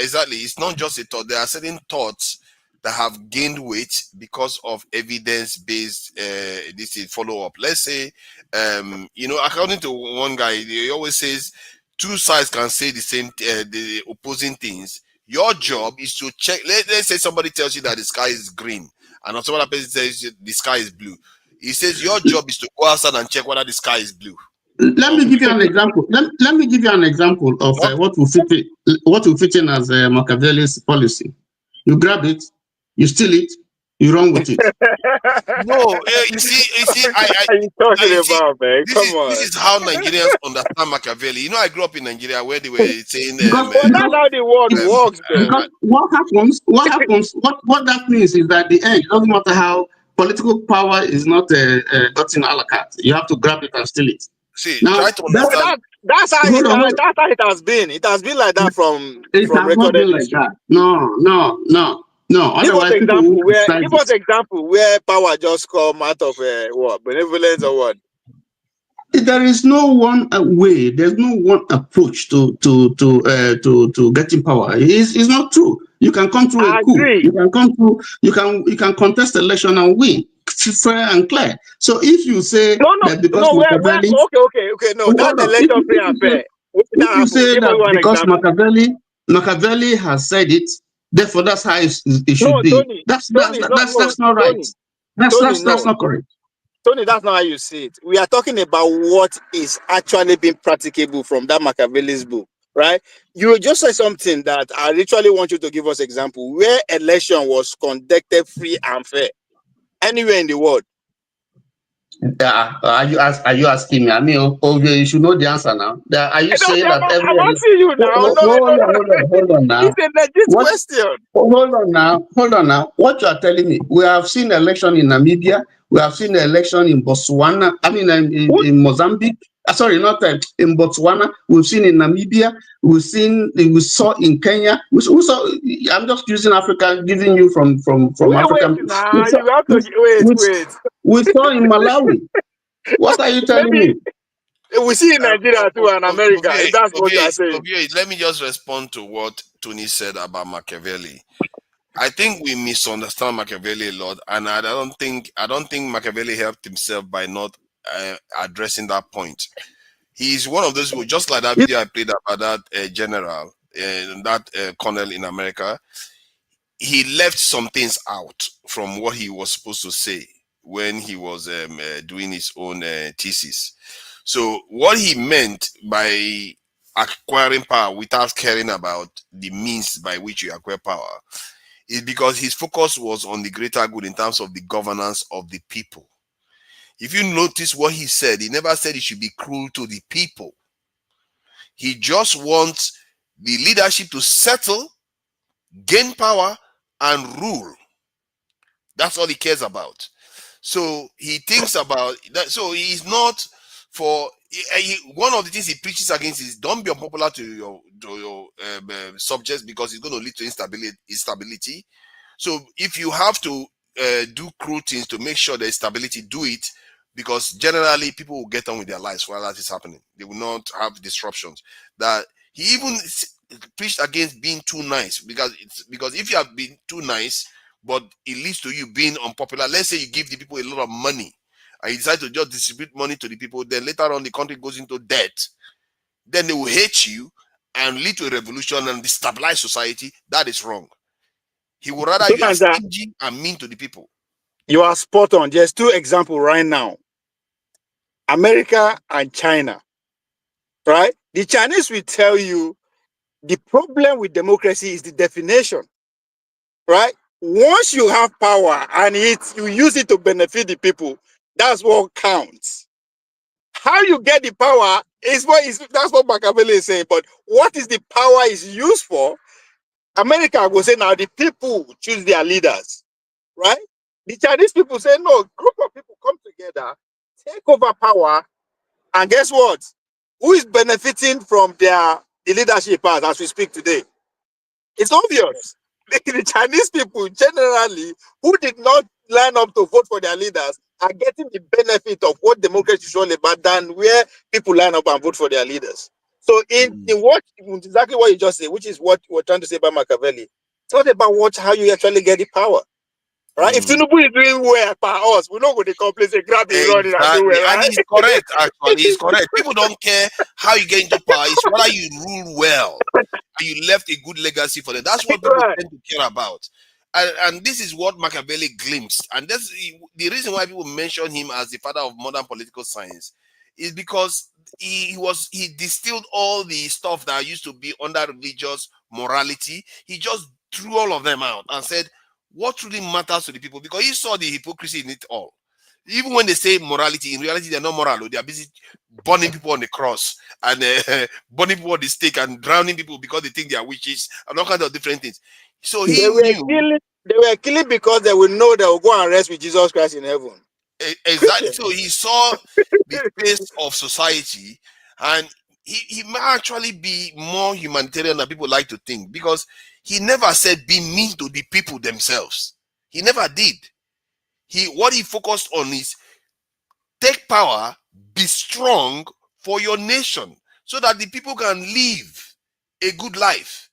exactly. It's not just a thought. There are certain thoughts that have gained weight because of evidence-based follow-up. Let's say, according to one guy, he always says, two sides can say the opposing things. Your job is to check. Let's say somebody tells you that the sky is green, and some other person says the sky is blue. He says your job is to go outside and check whether the sky is blue. Let me give you an example. Let me give you an example of what will fit in as Machiavelli's policy. You grab it, you steal it, you run with it. No, you see, this is how Nigerians understand Machiavelli. I grew up in Nigeria where they were saying that's how the world works. Because what that means is that the end, it doesn't matter how political power is not gotten a la carte. You have to grab it and steal it. See, try to understand. That's how it has been. It has been like that from recorded history. Like that. No. Give us example where power just come out of benevolence or what? There is no one way. There's no one approach to getting power. It's not true. You can come through a coup. You can come through. You can contest election and win, fair and clear. So if you say that because Machiavelli, no, that election fair and fair. If you say that because Machiavelli has said it, therefore that's how it should be. Tony, that's not right. That's not correct. Tony, that's not how you see it. We are talking about what is actually being practicable from that Machiavelli's book, right? You just said something that I literally want you to give us example where election was conducted free and fair anywhere in the world. Are you asking me? I mean, you should know the answer now. Are you I don't, saying that every I'm asking you now. No, no, hold no. on, hold on now. It's a legit What question. hold on now. What you are telling me? We have seen election in Namibia. We have seen the election in Botswana. I mean, in Mozambique. Sorry, not in Botswana. We've seen in Namibia. We saw in Kenya. We saw. I'm just using Africa, giving you from Wait Africa. now. You have to We, wait. we saw in Malawi. What are you telling Maybe me? we see in Nigeria too and America, if that's what you are saying. Let me just respond to what Tony said about Machiavelli. I think we misunderstand Machiavelli a lot, and I don't think Machiavelli helped himself by not addressing that point. He's one of those who, just like that video I played about that general, that colonel in America, he left some things out from what he was supposed to say when he was doing his own thesis. So what he meant by acquiring power without caring about the means by which you acquire power is because his focus was on the greater good in terms of the governance of the people. If you notice what he said, he never said he should be cruel to the people. He just wants the leadership to settle, gain power, and rule. That's all he cares about. So he thinks about that. So he's not for one of the things he preaches against is don't be unpopular to your subjects because it's going to lead to instability. So if you have to do cruel things to make sure there's stability, do it, because generally people will get on with their lives while that is happening. They will not have disruptions. That he even preached against being too nice, because if you have been too nice, but it leads to you being unpopular. Let's say you give the people a lot of money and you decide to just distribute money to the people, then later on the country goes into debt. Then they will hate you and lead to a revolution and destabilize society. That is wrong. He would rather you are stingy and mean to the people. You are spot on. There's two examples right now. America and China. Right? The Chinese will tell you the problem with democracy is the definition. Right? Once you have power and you use it to benefit the people, that's what counts. How you get the power that's what Machiavelli is saying. But what is the power is used for? America will say now the people choose their leaders, right? The Chinese people say no. Group of people come together, take over power, and guess what? Who is benefiting from the leadership as we speak today? It's obvious. The Chinese people generally who did not line up to vote for their leaders are getting the benefit of what democracy is all about than where people line up and vote for their leaders. So in what exactly what you just said, which is what we're trying to say about Machiavelli, it's not about how you actually get the power. Right? If Tinubu is doing well by us, we're not going to complain, say grab the running and do well, right? And he's correct, actually. He's correct. People don't care how you get into power, it's whether you rule well and you left a good legacy for them. That's what people tend to care about. And this is what Machiavelli glimpsed. And that's the reason why people mention him as the father of modern political science, is because he distilled all the stuff that used to be under religious morality. He just threw all of them out and said, what really matters to the people? Because he saw the hypocrisy in it all. Even when they say morality, in reality, they're not moral. They are busy burning people on the cross and burning people on the stake and drowning people because they think they are witches and all kinds of different things. So he knew. They were killing because they will know they will go and rest with Jesus Christ in heaven. Exactly. So he saw the face of society, and he might actually be more humanitarian than people like to think, because he never said be mean to the people themselves. He never did. What he focused on is take power, be strong for your nation, so that the people can live a good life.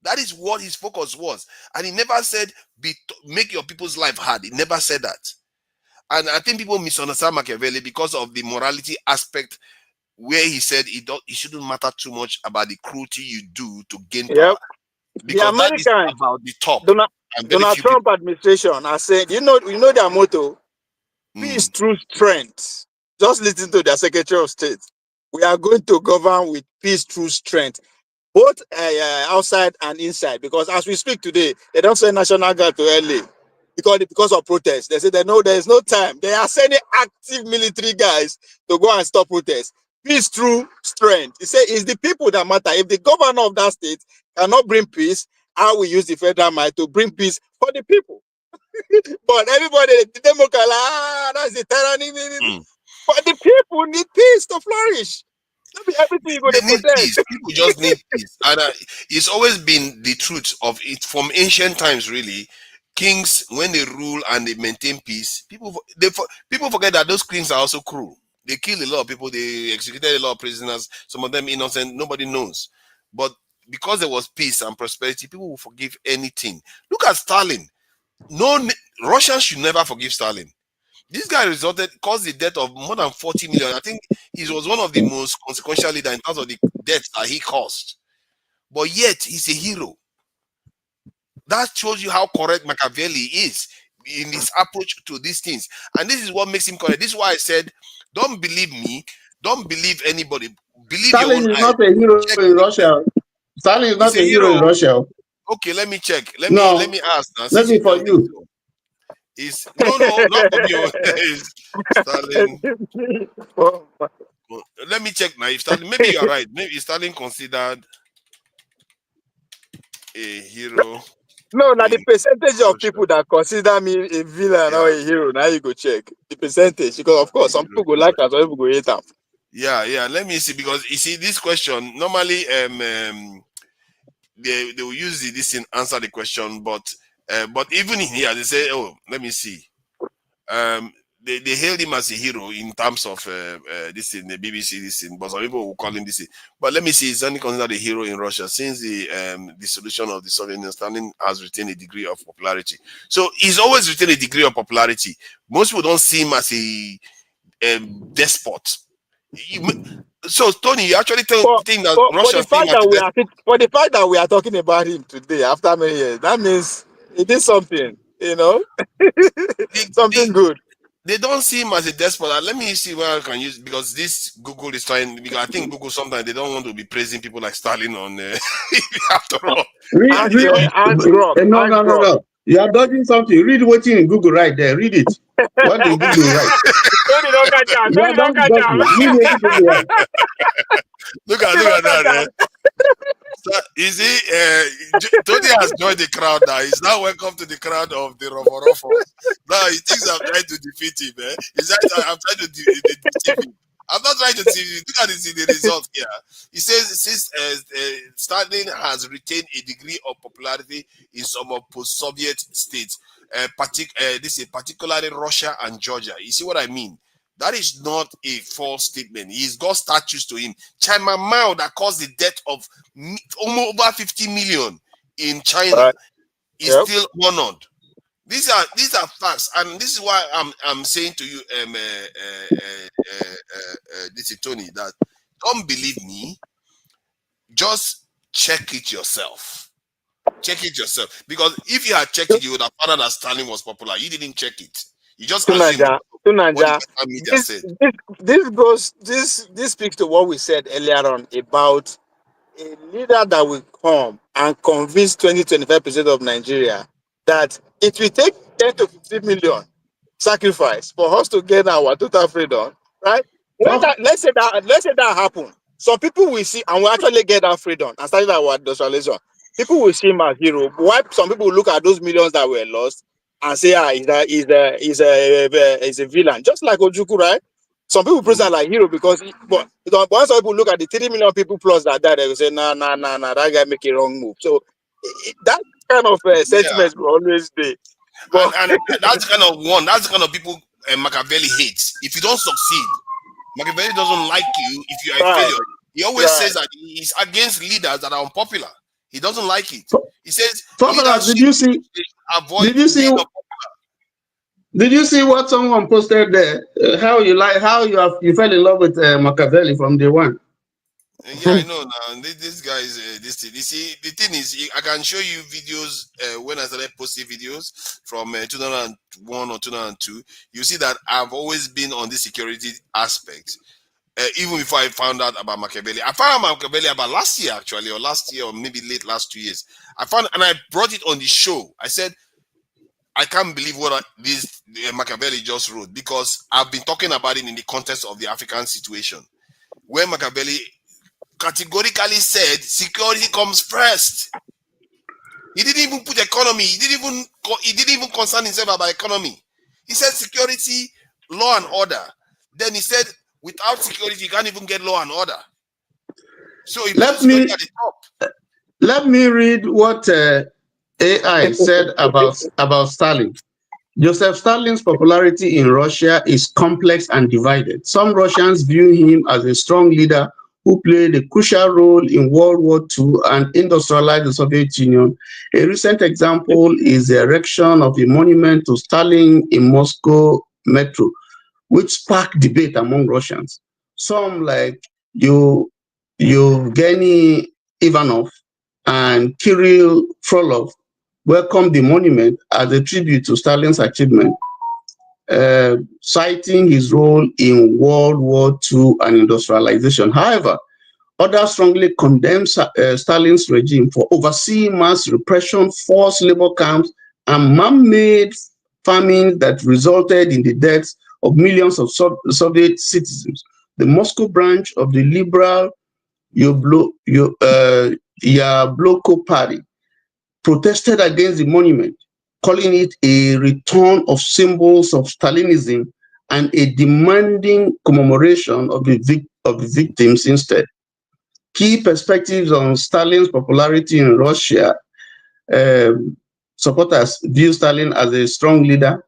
That is what his focus was. And he never said make your people's life hard. He never said that. And I think people misunderstand Machiavelli because of the morality aspect, where he said it shouldn't matter too much about the cruelty you do to gain power. Because that is about the top. Donald Trump administration has said, you know their motto, peace through strength. Just listen to their Secretary of State. We are going to govern with peace through strength, both outside and inside. Because as we speak today, they don't send National Guard to LA. because of protests. They say they know there is no time. They are sending active military guys to go and stop protests. Peace through strength. He said it's the people that matter. If the governor of that state cannot bring peace, I will use the federal might to bring peace for the people. But everybody, the Democrat, that's the tyranny. But the people need peace to flourish. Not be everything you go They to need protest. peace. People just need peace, and it's always been the truth of it from ancient times. Really, kings, when they rule and they maintain peace, people forget that those kings are also cruel. They kill a lot of people. They executed a lot of prisoners. Some of them innocent. Nobody knows, but because there was peace and prosperity, people will forgive anything. Look at Stalin. Russians should never forgive Stalin. This guy caused the death of more than 40 million. I think he was one of the most consequential leaders in terms of the deaths that he caused. But yet, he's a hero. That shows you how correct Machiavelli is in his approach to these things. And this is what makes him correct. This is why I said, don't believe me. Don't believe anybody. Believe your Stalin own is eyes. not a hero Check in Russia. Stalin is not He's a hero in Russia. Okay, let me check. Let No, me ask now. Since maybe you for don't think you. so. No, not for me. It's Stalin. Let me check now. If Stalin, maybe you're right. Maybe Stalin considered a hero. No, now the percentage of Russia. people that consider me a villain or a hero, now you go check the percentage. Because of course, some people go like us, some people go hate them. Yeah. Let me see, because you see this question normally they will use this in answer the question, but even in here they say, oh, let me see. They hailed him as a hero in terms of this in the BBC, this in, but some people will call him this. But let me see, he's only considered a hero in Russia since the dissolution of the Soviet Union. Stalin has retained a degree of popularity. So he's always retained a degree of popularity. Most people don't see him as a despot. So Tony, you actually think that Russia for the fact that we are talking about him today after many years, that means it is something, something good. They don't see him as a despot. Let me see where I can use, because this Google is trying. Because I think Google sometimes they don't want to be praising people like Stalin on. After all, No. You are dodging something. Read what's in Google right there. Read it. What did Google write? Tony don't catch him. Tony don't catch him. Read what Google write. Look at that. So, you see, Tony has joined the crowd now. He's now welcome to the crowd of the Rovorofos. Now he thinks I'm trying to defeat him. He's like, I'm trying to deceive him. I'm not trying to deceive him. Look at the result here. He says, since Stalin has retained a degree of popularity in some of post-Soviet states, this is particularly Russia and Georgia. You see what I mean? That is not a false statement. He's got statues to him. China Mao, that caused the death of over 50 million in China, is still honored. These are facts, and this is why I'm saying to you, this is Tony, that don't believe me. Just check it yourself. Check it yourself, because if you had checked it, you would have found out that Stalin was popular. You didn't check it. You just assumed what the media said. This speaks to what we said earlier on about a leader that will come and convince 20-25% of Nigeria that it will take 10 to 15 million sacrifice for us to get our total freedom, right? Let's say that happen. Some people will see and will actually get that freedom and start our industrialization. People will see him as hero. Why some people will look at those millions that were lost and say, he's a villain, just like Ojukwu, right? Some people present like hero because, but once some people look at the 3 million people plus that died, they will say, nah, that guy make a wrong move. So that kind of sentiment will always be. But and that's the kind of one. That's the kind of people Machiavelli hates. If you don't succeed, Machiavelli doesn't like you if you are a failure. He always says that he's against leaders that are unpopular. He doesn't like it. He says, Did you see? Avoid being unpopular. Did you see what someone posted there? How you fell in love with Machiavelli from day one? Yeah, I know now. This guy is this thing. You see, the thing is, I can show you videos when I started posting videos from 2001 or 2002. You see that I've always been on the security aspect. Even before I found out about Machiavelli. I found out Machiavelli about last year, actually, or maybe late last 2 years. I found, and I brought it on the show. I said, I can't believe what this Machiavelli just wrote, because I've been talking about it in the context of the African situation, where Machiavelli categorically said security comes first. He didn't even put economy. He didn't even concern himself about economy. He said security, law and order. Then he said without security you can't even get law and order. So he put security at the top. Let me read what AI said about Stalin. Joseph Stalin's popularity in Russia is complex and divided. Some Russians view him as a strong leader who played a crucial role in World War II and industrialized the Soviet Union. A recent example is the erection of a monument to Stalin in Moscow metro, which sparked debate among Russians. Some, like Yevgeny Ivanov and Kirill Frolov, welcomed the monument as a tribute to Stalin's achievement, citing his role in World War II and industrialization. However, others strongly condemned Stalin's regime for overseeing mass repression, forced labor camps, and man-made famine that resulted in the deaths of millions of Soviet citizens. The Moscow branch of the liberal Yabloko party protested against the monument, calling it a return of symbols of Stalinism and a demanding commemoration of the victims instead. Key perspectives on Stalin's popularity in Russia. Supporters view Stalin as a strong leader,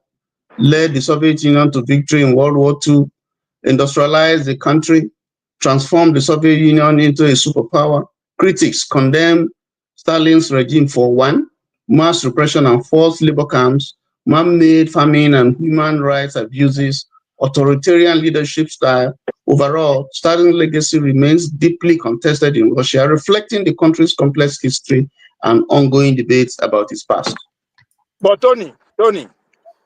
led the Soviet Union to victory in World War II, industrialized the country, transformed the Soviet Union into a superpower. Critics condemn Stalin's regime for one, mass repression and forced labor camps, man-made famine and human rights abuses, authoritarian leadership style. Overall, Stalin's legacy remains deeply contested in Russia, reflecting the country's complex history and ongoing debates about its past. But Tony,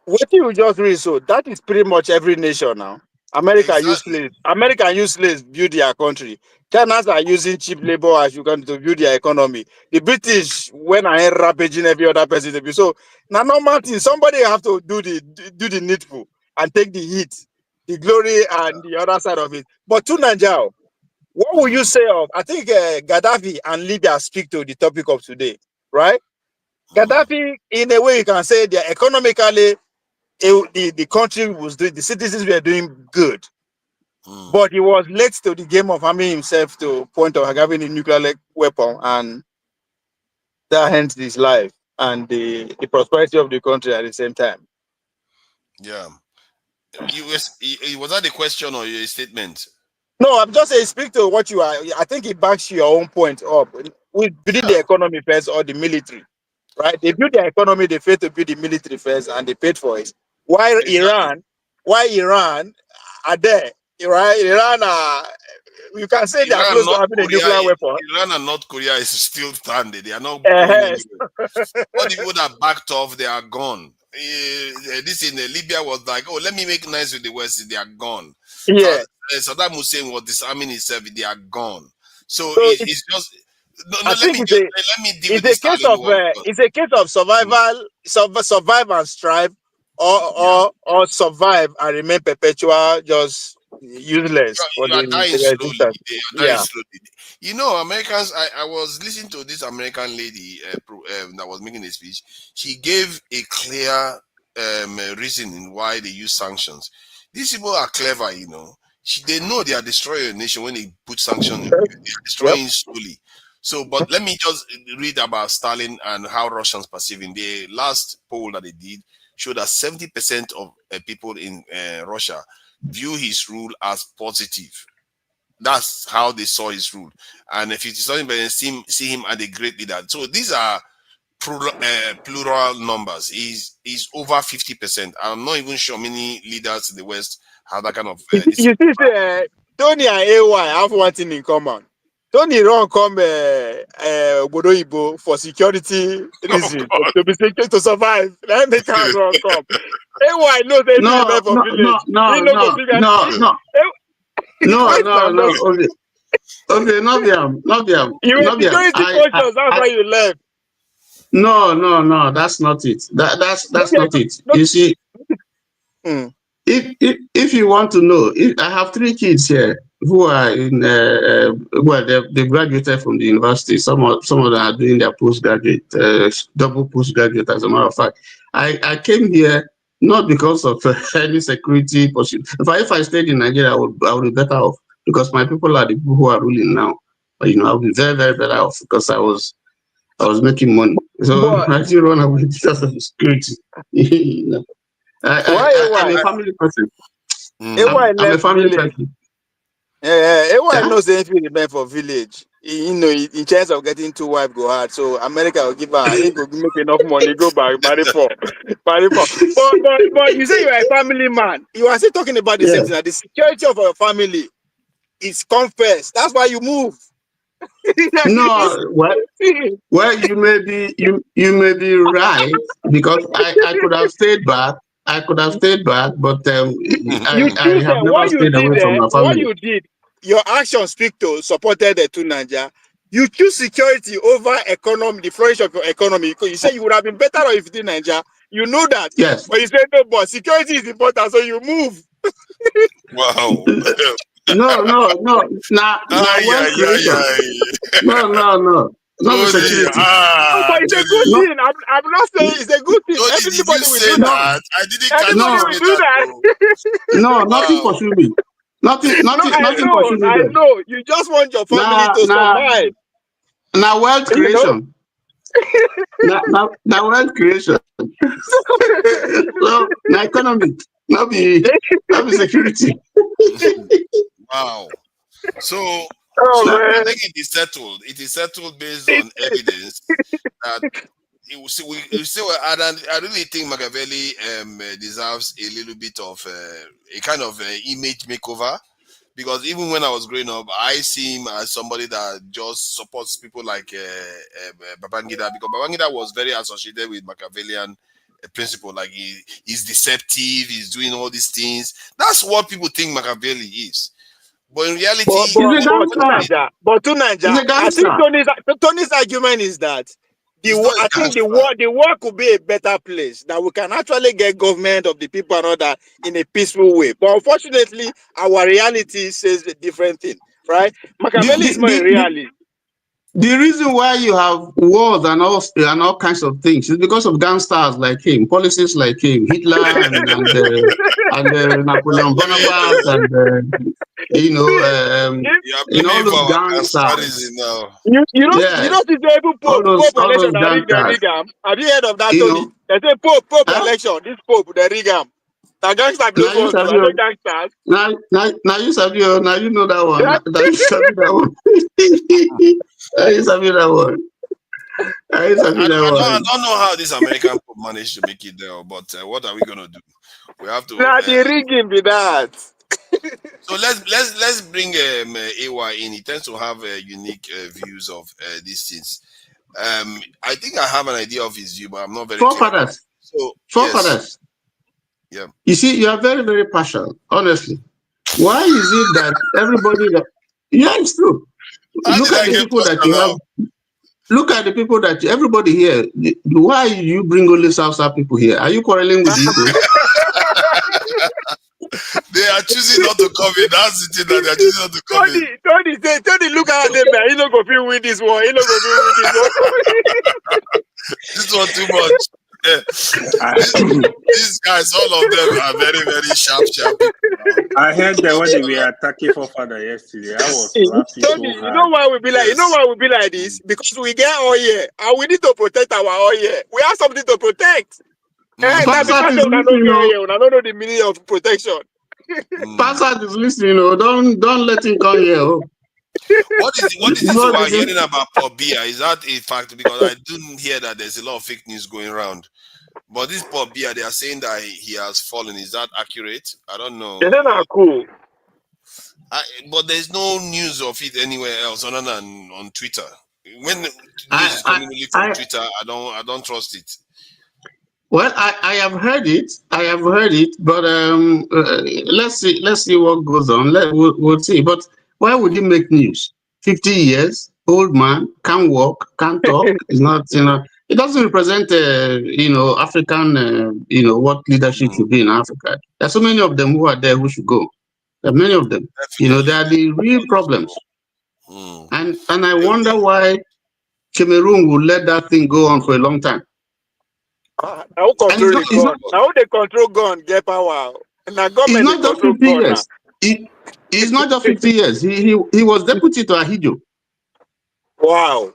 what you just read, so that is pretty much every nation now. America use slaves build their country. Chinese are using cheap labor as you can to build their economy. The British, when I ain't rampaging every other person to be. So now normal thing, somebody have to do the needful and take the heat, the glory and the other side of it. But to Nigeria, what will you say of, I think Gaddafi and Libya speak to the topic of today, right? Gaddafi, in a way, you can say they're economically, the country was doing, the citizens were doing good. But he was late to the game of harming himself to point of having a nuclear weapon, and that ends his life and the prosperity of the country at the same time. Yeah. Was that a question or a statement? No, I'm just saying, speak to what you are. I think it backs your own point up. We build the economy first or the military, right? They build the economy, they failed to build the military first, and they paid for it. While Iran are there, right? Iran are, you can say they are close to having a nuclear weapon. Iran and North Korea is still standing. They are not going anywhere. All the people that backed off, they are gone. This in Libya was like, oh, let me make nice with the West. They are gone. Yeah. Saddam Hussein was disarming himself. They are gone. So it's just. Let me deal with this. It's a case of survival, survive and strive, or survive and remain perpetual, just useless. You are dying slowly. You are dying slowly. You know, Americans. I was listening to this American lady that was making a speech. She gave a clear reasoning why they use sanctions. These people are clever, you know. They know they are destroying a nation when they put sanctions. They are destroying slowly. So, but let me just read about Stalin and how Russians perceive him. The last poll that they did showed that 70% of people in Russia view his rule as positive. That's how they saw his rule. And 57% see him as a great leader. So these are plural numbers. He's over 50%. I'm not even sure many leaders in the West have that kind of. You see, Tony and AY have one thing in common. Tony run come Bodoibo for security reasons, to be secure to survive. Let me can run come. AY knows they live for village. Okay, not them. You were security conscious, that's why you left. No, that's not it. That's not it. Not, You see, mm. if you want to know, I have 3 kids here who are in well, they graduated from the university. Some of them are doing their postgraduate, double postgraduate. As a matter of fact, I came here not because of any security pursuit. If I stayed in Nigeria, I would be better off because my people are the people who are ruling now. But I'll be very, very better off because I was making money. So But I didn't run away because of security. I'm a family person. AY I'm a left family village. person. AY knows anything remain for village. In chance of getting 2 wives go hard. So America will give her, he go make enough money, go back, marry for. But you say you are a family man. You are still talking about the Yeah. same thing. That the security of our family is come first. That's why you move. No, well, you may be right because I could have stayed back. But You I choose have them. never stayed away from my What family. you did, your actions speak to supported the two Niger. You choose security over economy, the flourish of your economy. Because you say you would have been better off if you did Niger. You know that. Yes. But you say no, but security is important, so you move. Wow. No. Now wealth creation. No. Not the Tony, security. But it's a good No, thing. I'm not saying it's a good thing. Tony, did you Everybody will say do that. that? I didn't catch Everybody you no, will say do that. that. Though. no. Nothing Wow. pursue me. Nothing No, pursue me I there. know. You just want your family to survive. Now wealth You know? creation. Now wealth creation. So now economic, not be security. Wow. So Oh I man. think it is settled. It is settled based on evidence that I really think Machiavelli deserves a little bit of a kind of image makeover. Because even when I was growing up, I see him as somebody that just supports people like Babangida, because Babangida was very associated with Machiavellian principle. Like he's deceptive, he's doing all these things. That's what people think Machiavelli is. But in reality, He's a gangster. To Niger, He's a I think gangster. Tony's argument is that I think the world could be a better place, that we can actually get government of the people and all that in a peaceful way. But unfortunately, our reality says a different thing, right? Machiavelli is more a reality. The reason why you have wars and all kinds of things is because of gangsters like him, policies like him, Hitler and Napoleon Bonaparte and all those gangsters. You Yeah, know this able all Pope those election that gangsters. rig am. Have you heard of that, You Tony? know, They say Pope huh? election. This Pope the rig am. The gangster Now those you ones too. sabi Are they gangsters? now you sabi now you know that one. Yeah. Now you sabi that one. Now you sabi that one. Now you sabi that I one. don't know how this American people managed to make it there, but what are we gonna do? We have to. Now the rigging be that. So let's bring AY in. He tends to have unique views of these things. I think I have an idea of his view, but I'm not very clear. So Forefathers. Yes. Yeah. You see, you are very, very partial, honestly. Why is it that everybody that it's true. Look at the people that you have. Look at the people that everybody here. Why you bring only South people here? Are you quarreling with the Igbos? They are choosing not to come in. That's the thing that they are choosing not to come in. Tony, look at them, man. He not going to win this one. He not going to win this one. This one too much. These guys, all of them are very, very sharp people. I heard that when they were attacking for father yesterday. I was laughing Tony, so hard. you know why we be like? You know why we be like this? Because we get oil, and we need to protect our oil. We have something to protect. Passat is listening. I don't know the meaning of protection. Passat is listening. Don't let him come here. What is this you are hearing about Paul Biya? Is that a fact? Because I didn't hear that there's a lot of fake news going around. But this Paul Biya, they are saying that he has fallen. Is that accurate? I don't know. Isn't that cool? But there's no news of it anywhere else other than on Twitter. When news is coming only from Twitter, I don't trust it. Well, I have heard it. But let's see what goes on. We'll see. But why would he make news? 50 years, old man, can't walk, can't talk. It's not, It doesn't represent, African, what leadership should be in Africa. There's so many of them who are there who should go. There are many of them. Definitely. They are the real problems. Mm. And I wonder why Cameroon will let that thing go on for a long time. Now And it's control not, the it's gun. not, Now they control gun, get power. Now it's government they not just control 50 gun now. years. It's not just 50 years. He was deputy to Ahijo. Wow.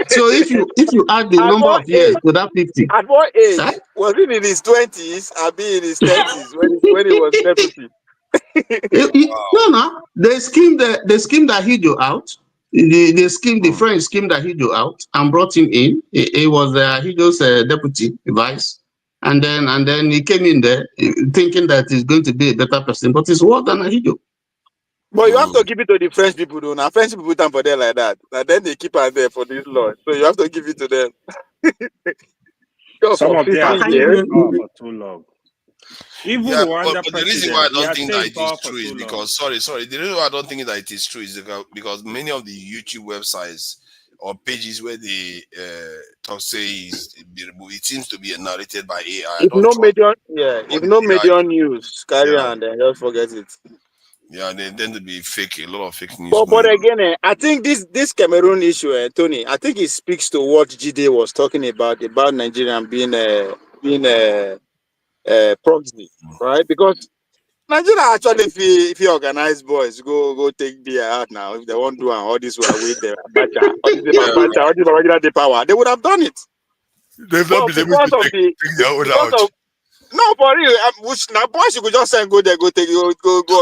So if you add the At number what of years age? to that 50, At what age? huh? Was it in his 20s? Or be in his 30s when he was deputy? No. They schemed Ahijo out. They schemed the French schemed Ahijo out and brought him in. He was Ahijo's deputy vice, and then he came in there thinking that he's going to be a better person, but he's worse than Ahijo. But you have to give it to the French people, though. Now French people put them for there like that. And then they keep her there for this law. So you have to give it to them. Some For of them 50 have Can been years. in power for too long. Even Yeah, but Rwanda the reason why I president, he don't has think stayed that in it is power for true is too long. because sorry. The reason why I don't think that it is true is because many of the YouTube websites or pages where they talk say it seems to be narrated by AI. I If don't no trust major, what if the no AI. major news, carry Yeah, on, then just forget it. yeah, they tend to be fake. A lot of fake news But going on. again, I think this Cameroon issue, Tony, I think it speaks to what Jide was talking about Nigeria being proxy, right? Because Nigeria actually, if you organize boys, go take beer out now. If they won't do all this, will wait the Abacha, all this Abacha, all this Babangida the power, they would have done it. They've not But been able to take their own out. no, for real, which now boys you could just say go there, go take go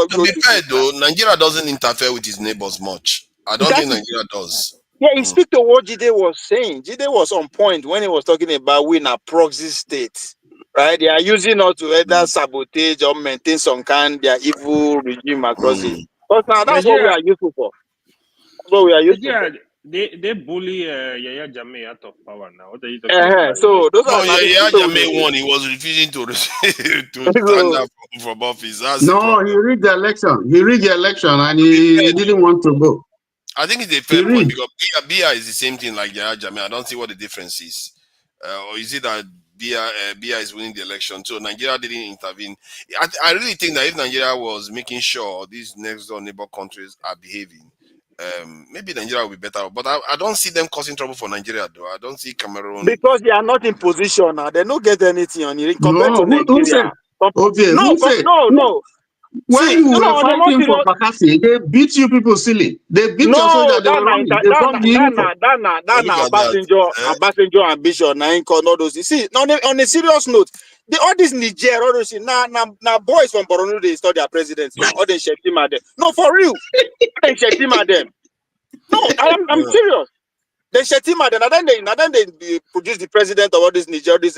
To be do fair this. though, Nigeria doesn't interfere with his neighbors much. I don't That think is Nigeria does. Yeah, it speaks to what Jide was saying. Jide was on point when he was talking about we in a proxy state, right? They are using us to either sabotage or maintain some kind their evil regime across it. But now that's what we Nigeria, are useful for. That's what we are useful for. Nigeria, they bully Yaya Jammeh out of power now. What are you talking about? So those No, are not the yeah, people Jammeh won. He was refusing to to stand so, up from office. That's the No, he problem. rigged the election. He rigged the election and To be fair, he didn't want to go. I think it's a He fair point rigged. because Bia is the same thing like Yaya Jammeh. I don't see what the difference is. Or is it that Bia is winning the election? So Nigeria didn't intervene. I really think that if Nigeria was making sure these next door neighbor countries are behaving, maybe Nigeria will be better. But I don't see them causing trouble for Nigeria, though. I don't see Cameroon. because they are not in position now. They don't get anything on it compared No, to who said? Nigeria. Okay, who said? No. See, When you were on a more fighting for serious. Bakassi, they beat you people silly. They beat your No, soldiers, they were running. They brought the uniform. Look at that. Passenger ambition. Now, all those. You see, on a serious note, all these Niger, all those now boys from Borno they study their presidents now. All they Shetima them. No, for real. They Shetima them. No, I'm serious. They Shetima them. And then they produce the president of all these Niger, these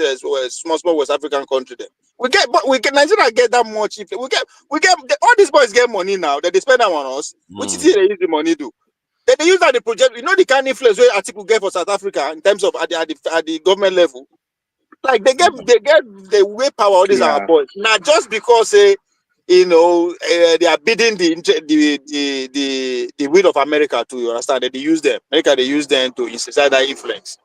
small West African country. Then we get Nigeria get that much. If we get all these boys get money now. That they spend them on us. Which is they use the money do. They use that the project. You know the kind of influence where Atiku get for South Africa in terms of at the government level. Like they get the way power all these our boys. Now just because they are bidding the will of America to, you understand, that they use them. America they use them to exercise that influence.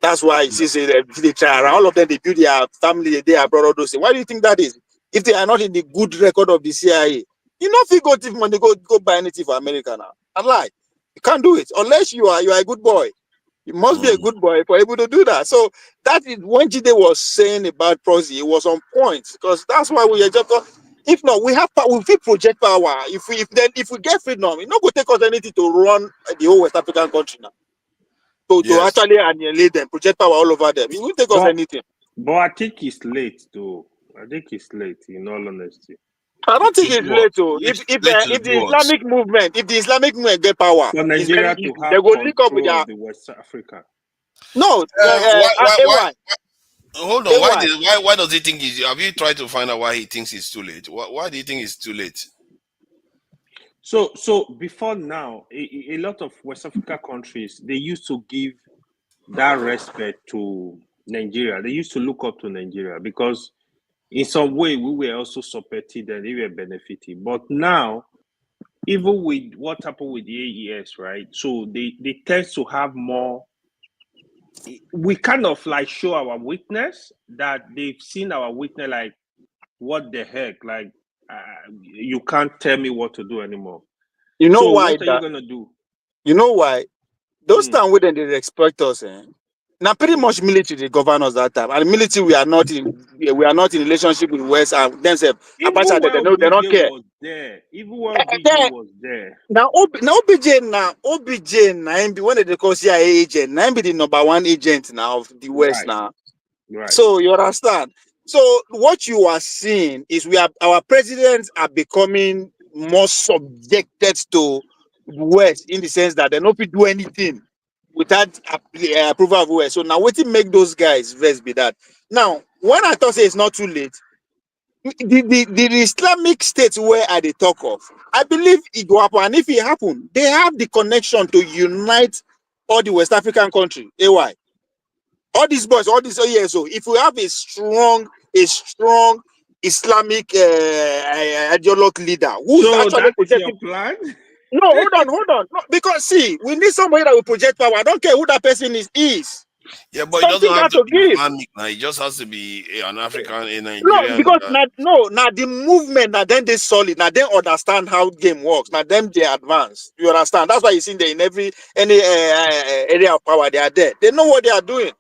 That's why you see they try around. All of them they build their family, they abroad, all those things. Why do you think that is? If they are not in the good record of the CIA, you know if you go give money, go buy anything for America now. And lie. You can't do it unless you are a good boy. You must be a good boy for able to do that. So that is when Jide was saying about proxy, it was on point because that's why we are just. If not, we have power. We project power. If we get freedom, it's not going to take us anything to run the whole West African country now. To actually annihilate them, project power all over them. It won't take us anything. But I think it's late, though. I think it's late, in all honesty. I don't think it's late, though. If the Islamic movement get power, for it's very Nigeria easy. to have They go link up with control their. of the West Africa. No, Why? Hold on. AY. Why does he think he's? Have you tried to find out why he thinks it's too late? Why do you think it's too late? So before now, a lot of West Africa countries, they used to give that respect to Nigeria. They used to look up to Nigeria because in some way we were also supported and they were benefiting. But now, even with what happened with the AES, right? So they tend to have more we kind of like show our weakness, that they've seen our weakness, like, what the heck, like, you can't tell me what to do anymore. You know So why what are you that? gonna do? You know why? Those time when they respect us, now pretty much military they govern us that time. And military we are not in relationship with West and themselves. Even Abacha when they don't OBJ care. was there, even when OBJ Then, was there, now OBJ now him be when they call CIA agent, now him be the #1 agent now of the West right, now. right. So you understand? So what you are seeing is our presidents are becoming more subjected to West in the sense that they don't do anything without approval of West. So now what make those guys vex be that? Now, when I thought say it's not too late, the Islamic State where I they talk of, I believe it will happen. And if it happen, they have the connection to unite all the West African country. AY. All these boys, all these so if we have a strong Islamic ideologue leader who's So actually that is your projecting. plan? No, hold on. No, because see, we need somebody that will project power. I don't care who that person is. Yeah, but it doesn't Something have got to to be give. Islamic now. It just has to be an African, a No, Nigerian. because now the movement, now then they solid, now they understand how game works, now them they advance. You understand? That's why you see them in any area of power they are there. They know what they are doing.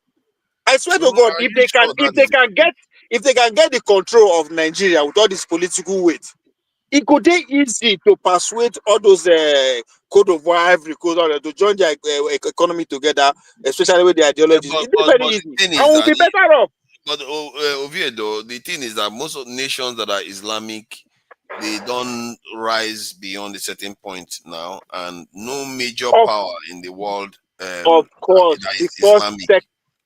I swear to God, Are if you they sure that is can get the control of Nigeria with all this political weight, it could be easy to persuade all those Cote d'Ivoire, Ivory Coast, to join their economy together, especially with the ideologies. but, It's but, very but easy, the thing and is we'll that be better off. But Oviedo, the thing is that most of nations that are Islamic, they don't rise beyond a certain point now, and no major Of, power in the world of course, that is because Islamic.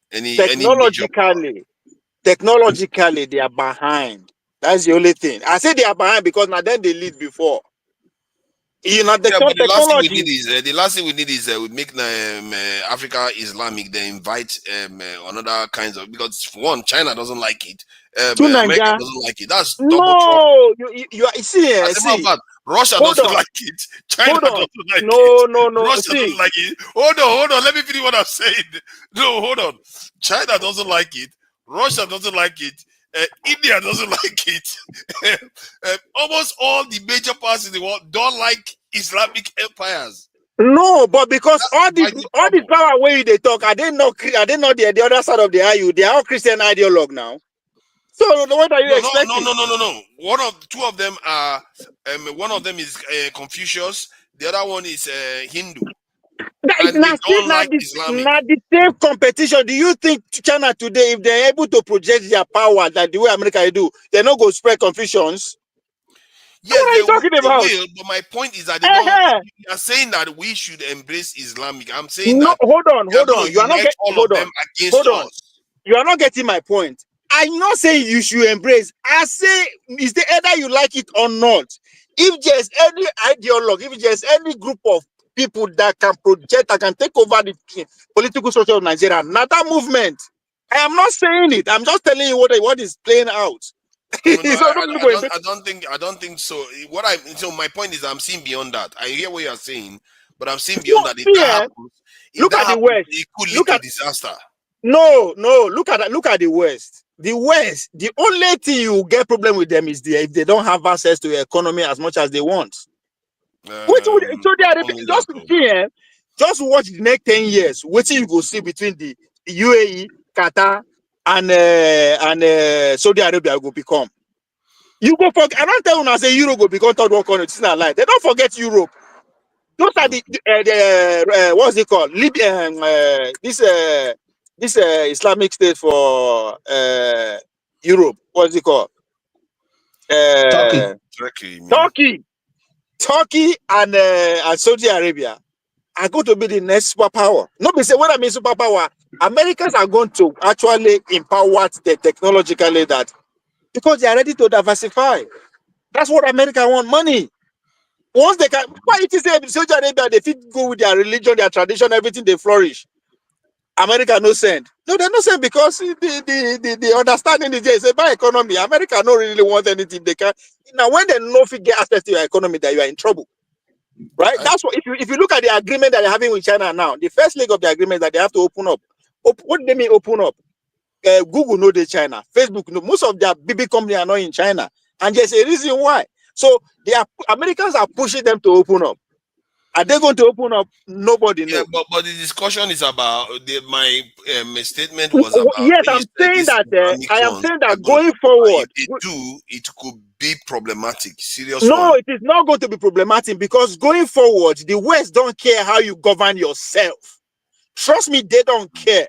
Any major power. technologically, they are behind. That's the only thing. I say they are behind because now then they lead before. You know, the Yeah, but the last thing we technology. need is we make Africa Islamic. They invite another kinds of, because for one, China doesn't like it. To America Nigeria. doesn't like it. That's double trouble. No, you are see, As a matter of fact, Russia hold doesn't on, like it. China hold on. doesn't like No, it. no. Russia doesn't See, like it. Hold on. Let me finish what I'm saying. No, hold on. China doesn't like it. Russia doesn't like it. India doesn't like it. Almost all the major powers in the world don't like Islamic empires. no, but because That's all this trouble. power where they talk, are they not the other side of the IU? They are all Christian ideologue now. So what are you No. expecting? Two of them are. One of them is Confucius. The other one is Hindu, That is and they not still don't like Islamic. not the same competition. Do you think China today, if they're able to project their power like the way America do, they're not going to spread confusions? Yes, What are you talking they about? will, but my point is that they don't. Uh-huh. You are saying that we should embrace Islamic. I'm saying No, that hold on. they are going to You are not unite getting. all of them against us. You are not getting my point. I'm not saying you should embrace. I say is the either you like it or not. If there's any ideologue, if there's any group of people that can project, that can take over the political structure of Nigeria, not that movement. I am not saying it. I'm just telling you what is playing out. No, I So I don't think so. So my point is I'm seeing beyond that. I hear what you're saying, but I'm seeing beyond no, that. see, If that look at the happens, West. it could lead Look to at disaster. No, look at the West. The West, the only thing you get problem with them is if they don't have access to the economy as much as they want. Which would Saudi Not Arabia only that, just see, just watch the next 10 years. What you go see between the UAE, Qatar, and Saudi Arabia will become. You go for I don't tell you now say Europe will become third world country. It's not like they don't forget Europe. Those are the what's it called? Libya, this Islamic State for Europe. What's it called? Turkey. Turkey, you mean? Turkey, and Saudi Arabia are going to be the next superpower. Nobody say what I mean superpower. Americans are going to actually empower technologically that because they are ready to diversify. That's what America want money. Once they can, why it is Saudi Arabia they fit go with their religion, their tradition, everything they flourish. America no send. No, they no send because the understanding is there. Say by economy, America no really want anything. They can now when they no fit get access to your economy, that you are in trouble. Right? That's what if you look at the agreement that they're having with China now, the first leg of the agreement is that they have to open up What do they mean open up? Google know they China, Facebook know. Most of their big companies are not in China, and there's a reason why. So Americans are pushing them to open up. Are they going to open up? Nobody knows. Yeah, but the discussion is about my statement was about Yes, when you I'm said saying these that. Islamic I am ones saying are that going to going prosper. If forward. they do, it could be problematic, serious No, one. it is not going to be problematic because going forward, the West don't care how you govern yourself. Trust me, they don't care.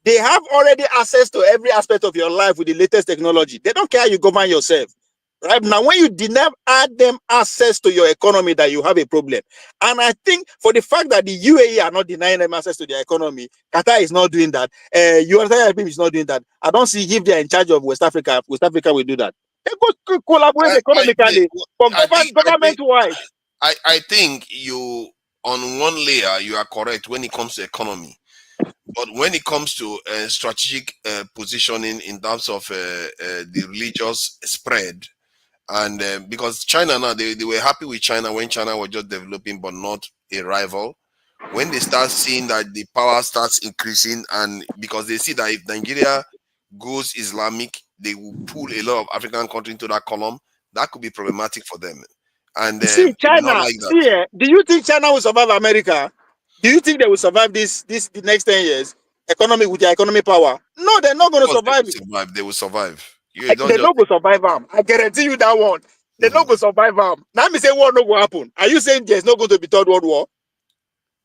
They have already access to every aspect of your life with the latest technology. They don't care how you govern yourself. Right now, when you deny them access to your economy, that you have a problem. And I think for the fact that the UAE are not denying them access to their economy, Qatar is not doing that. UAE is not doing that. I don't see if they're in charge of West Africa will do that. They go collaborate economically, but government-wise. I think you, on one layer, you are correct when it comes to economy. But when it comes to strategic positioning in terms of the religious spread, and because China now, they were happy with China when China was just developing but not a rival. When they start seeing that the power starts increasing, and because they see that if Nigeria goes Islamic, they will pull a lot of African countries into that column. That could be problematic for them, and See, they will not China, like that. do you think China will survive America? Do you think they will survive the next 10 years? With their economic power? No, they're not Of going to course, they survive will it. survive. They will survive. You don't They're just. not going to survive them. I guarantee you that one. They're not going to survive them. Now me say war no go happen. Are you saying there's not going to be third world war?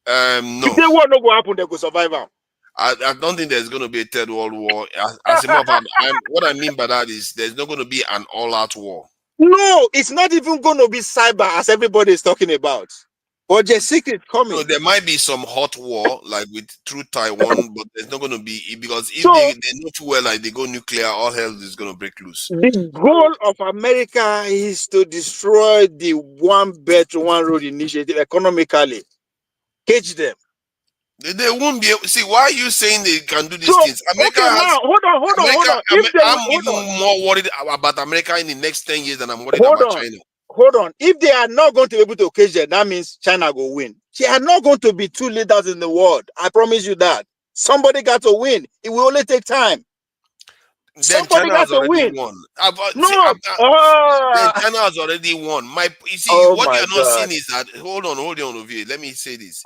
No. If they war no go happen, they go survive them. I don't think there's going to be a third world war. As a matter of fact, what I mean by that is there's not going to be an all-out war. No, it's not even going to be cyber as everybody is talking about. But the secret coming. No, there might be some hot war like through Taiwan, but there's not going to be, because if So, they know too well, like they go nuclear, all hell is going to break loose. the goal of America is to destroy the One Belt, One Road initiative economically. Cage them. They won't be able. See, why are you saying they can do these So, things? America okay, has. now hold on. If they I'm hold on, even more worried about America in the next 10 years than I'm worried about China. hold on. If they are not going to be able to cage them, that means China will win. They are not going to be two leaders in the world. I promise you that. Somebody got to win. It will only take time. Then China has already won. Then China has already won. What you are not seeing is that. Hold on, Ovie. Let me say this.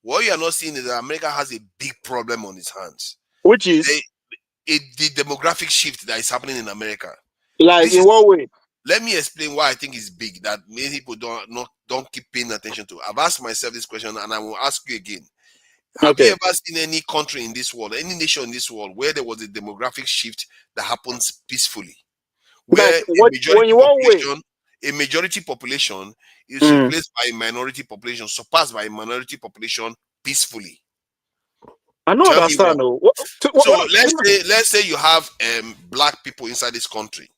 What you are not seeing is that America has a big problem on its hands, which is the demographic shift that is happening in America. Like in what way? Let me explain why I think it's big that many people don't keep paying attention to. I've asked myself this question, and I will ask you again. Have you ever seen any country in this world, any nation in this world, where there was a demographic shift that happens peacefully, where a majority population is replaced by a minority population, surpassed by a minority population peacefully? I don't understand. So let's say you have black people inside this country.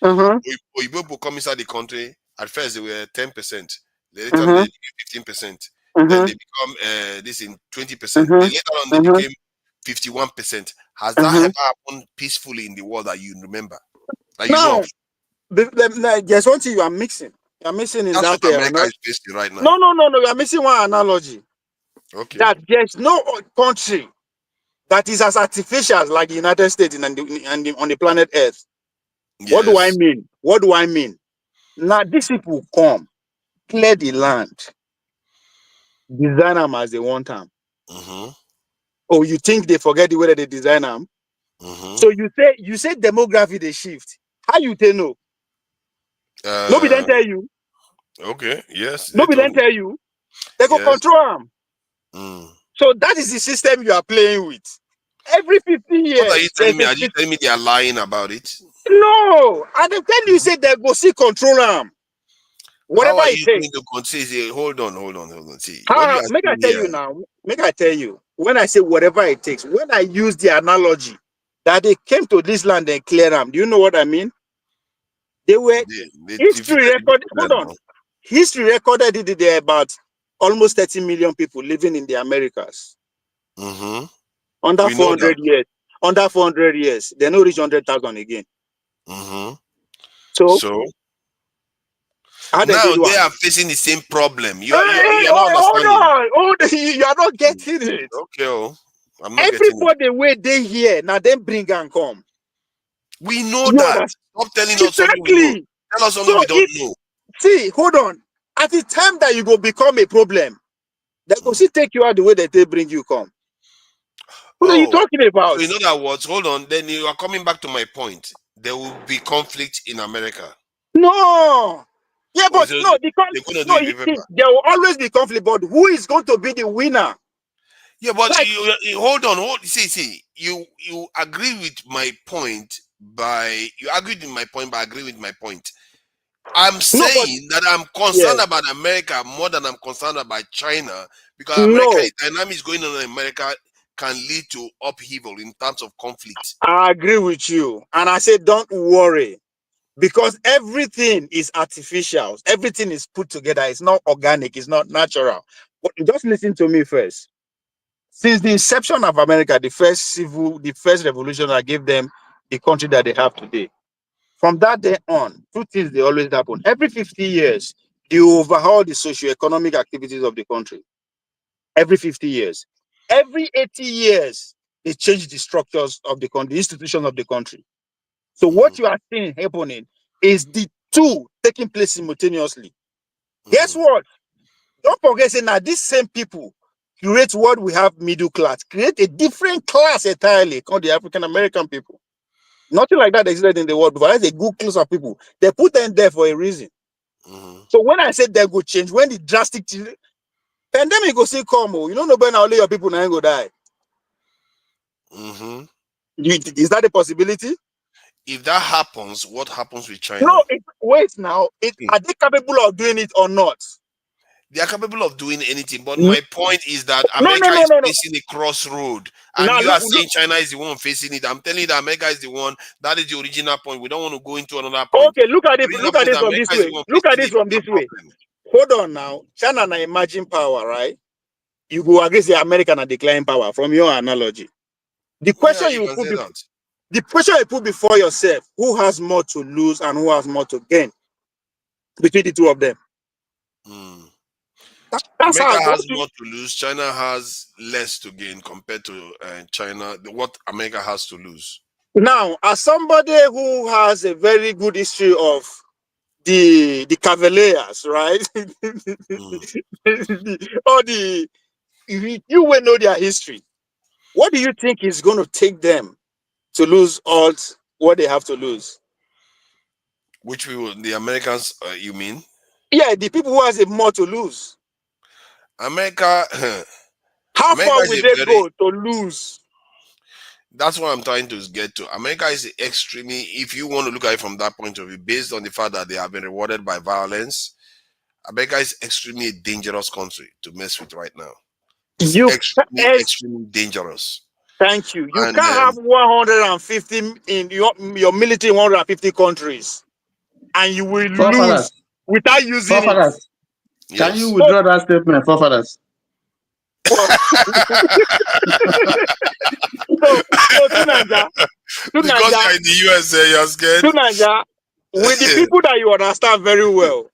People come inside the country. At first they were 10%. Later they became 15%. Then they become this in 20%. Then later on they became 51%. Has that ever happened peacefully in the world that you remember? That you know of? There's one thing you are mixing. You are missing in That's that. what America is facing right now. No. You are missing one analogy. Okay. That there's no country that is as artificial like the United States on the planet Earth. Yes. What do I mean? Now these people come, clear the land, design them as they want them. Oh, you think they forget the way that they design them? So you say demography they shift. How you know? Nobody then tell you. Okay. Yes. Nobody then tell you. They go control them. So that is the system you are playing with. Every 15 years. What are you telling me? Are you telling me they are lying about it? No. And they tell you say they go see control them. Whatever it takes. Hold on. See, make I tell you now. Make I tell you. When I say whatever it takes, when I use the analogy that they came to this land and clear them, do you know what I mean? They were history recorded. Hold on. History recorded it there about almost 30 million people living in the Americas. Under 400 years. Under 400 years. They no reach 100,000 again. So now they are facing the same problem. You are not understanding. You are not getting it. Okay. I'm not getting it. Everybody where they here now, then bring and come. We know You that. understand? Stop telling us something we know. Exactly. Tell us something So we don't know. see, hold on. At the time that you go become a problem, they go see take you out the way that they bring you come. What are you talking about? So in other words, hold on. Then you are coming back to my point. There will be conflict in America. No. Yeah, but no, because they're going to no, do it, remember. there will always be conflict, but who is going to be the winner? Yeah, but you hold on. See, you agree with my point by agree with my point. I'm saying that I'm concerned about America more than I'm concerned about China, because America dynamics going on in America can lead to upheaval in terms of conflict. I agree with you, and I say don't worry, because everything is artificial. Everything is put together. It's not organic. It's not natural. But just listen to me first. Since the inception of America, the first revolution that gave them the country that they have today, from that day on, two things they always happen. Every 50 years, they overhaul the socio-economic activities of the country. Every 50 years. Every 80 years, they change the structures of the country, the institutions of the country. So what you are seeing happening is the two taking place simultaneously. Guess what? Don't forget, say now these same people create what we have middle class, create a different class entirely called the African American people. Nothing like that existed in the world before. That's a good class of people. They put them there for a reason. So when I said they go change, when the drastic pandemic go still come, you don't know when only your people now go die. Is that a possibility? If that happens, what happens with China? No, wait now. Are they capable of doing it or not? They are capable of doing anything, but my point is that America no. is facing a crossroad, and now, you are saying China is the one facing it. I'm telling you that America is the one. That is the original point. We don't want to go into another point. Okay, look at it from this way. Look at it from this way. Hold on now. China na emerging power, right? You go against the American and declining power from your analogy. The question you put the question you put before yourself: who has more to lose and who has more to gain between the two of them? That's America how has more to lose. China has less to gain compared to China. What America has to lose. Now, as somebody who has a very good history of the Cavaliers, right? Or you will know their history. What do you think is going to take them to lose all what they have to lose? Which people, the Americans, you mean? Yeah, the people who has more to lose. America. How America far will they go to lose? That's what I'm trying to get to. America is extremely, if you want to look at it from that point of view, based on the fact that they have been rewarded by violence, America is extremely dangerous country to mess with right now. It's extremely dangerous. Thank you. You can't have 150 in your military in 150 countries, and you will lose without using it. Can you withdraw that statement, forefathers? So to Nigeria, because you're in the USA, you're scared. To Nigeria, with the people that you understand very well,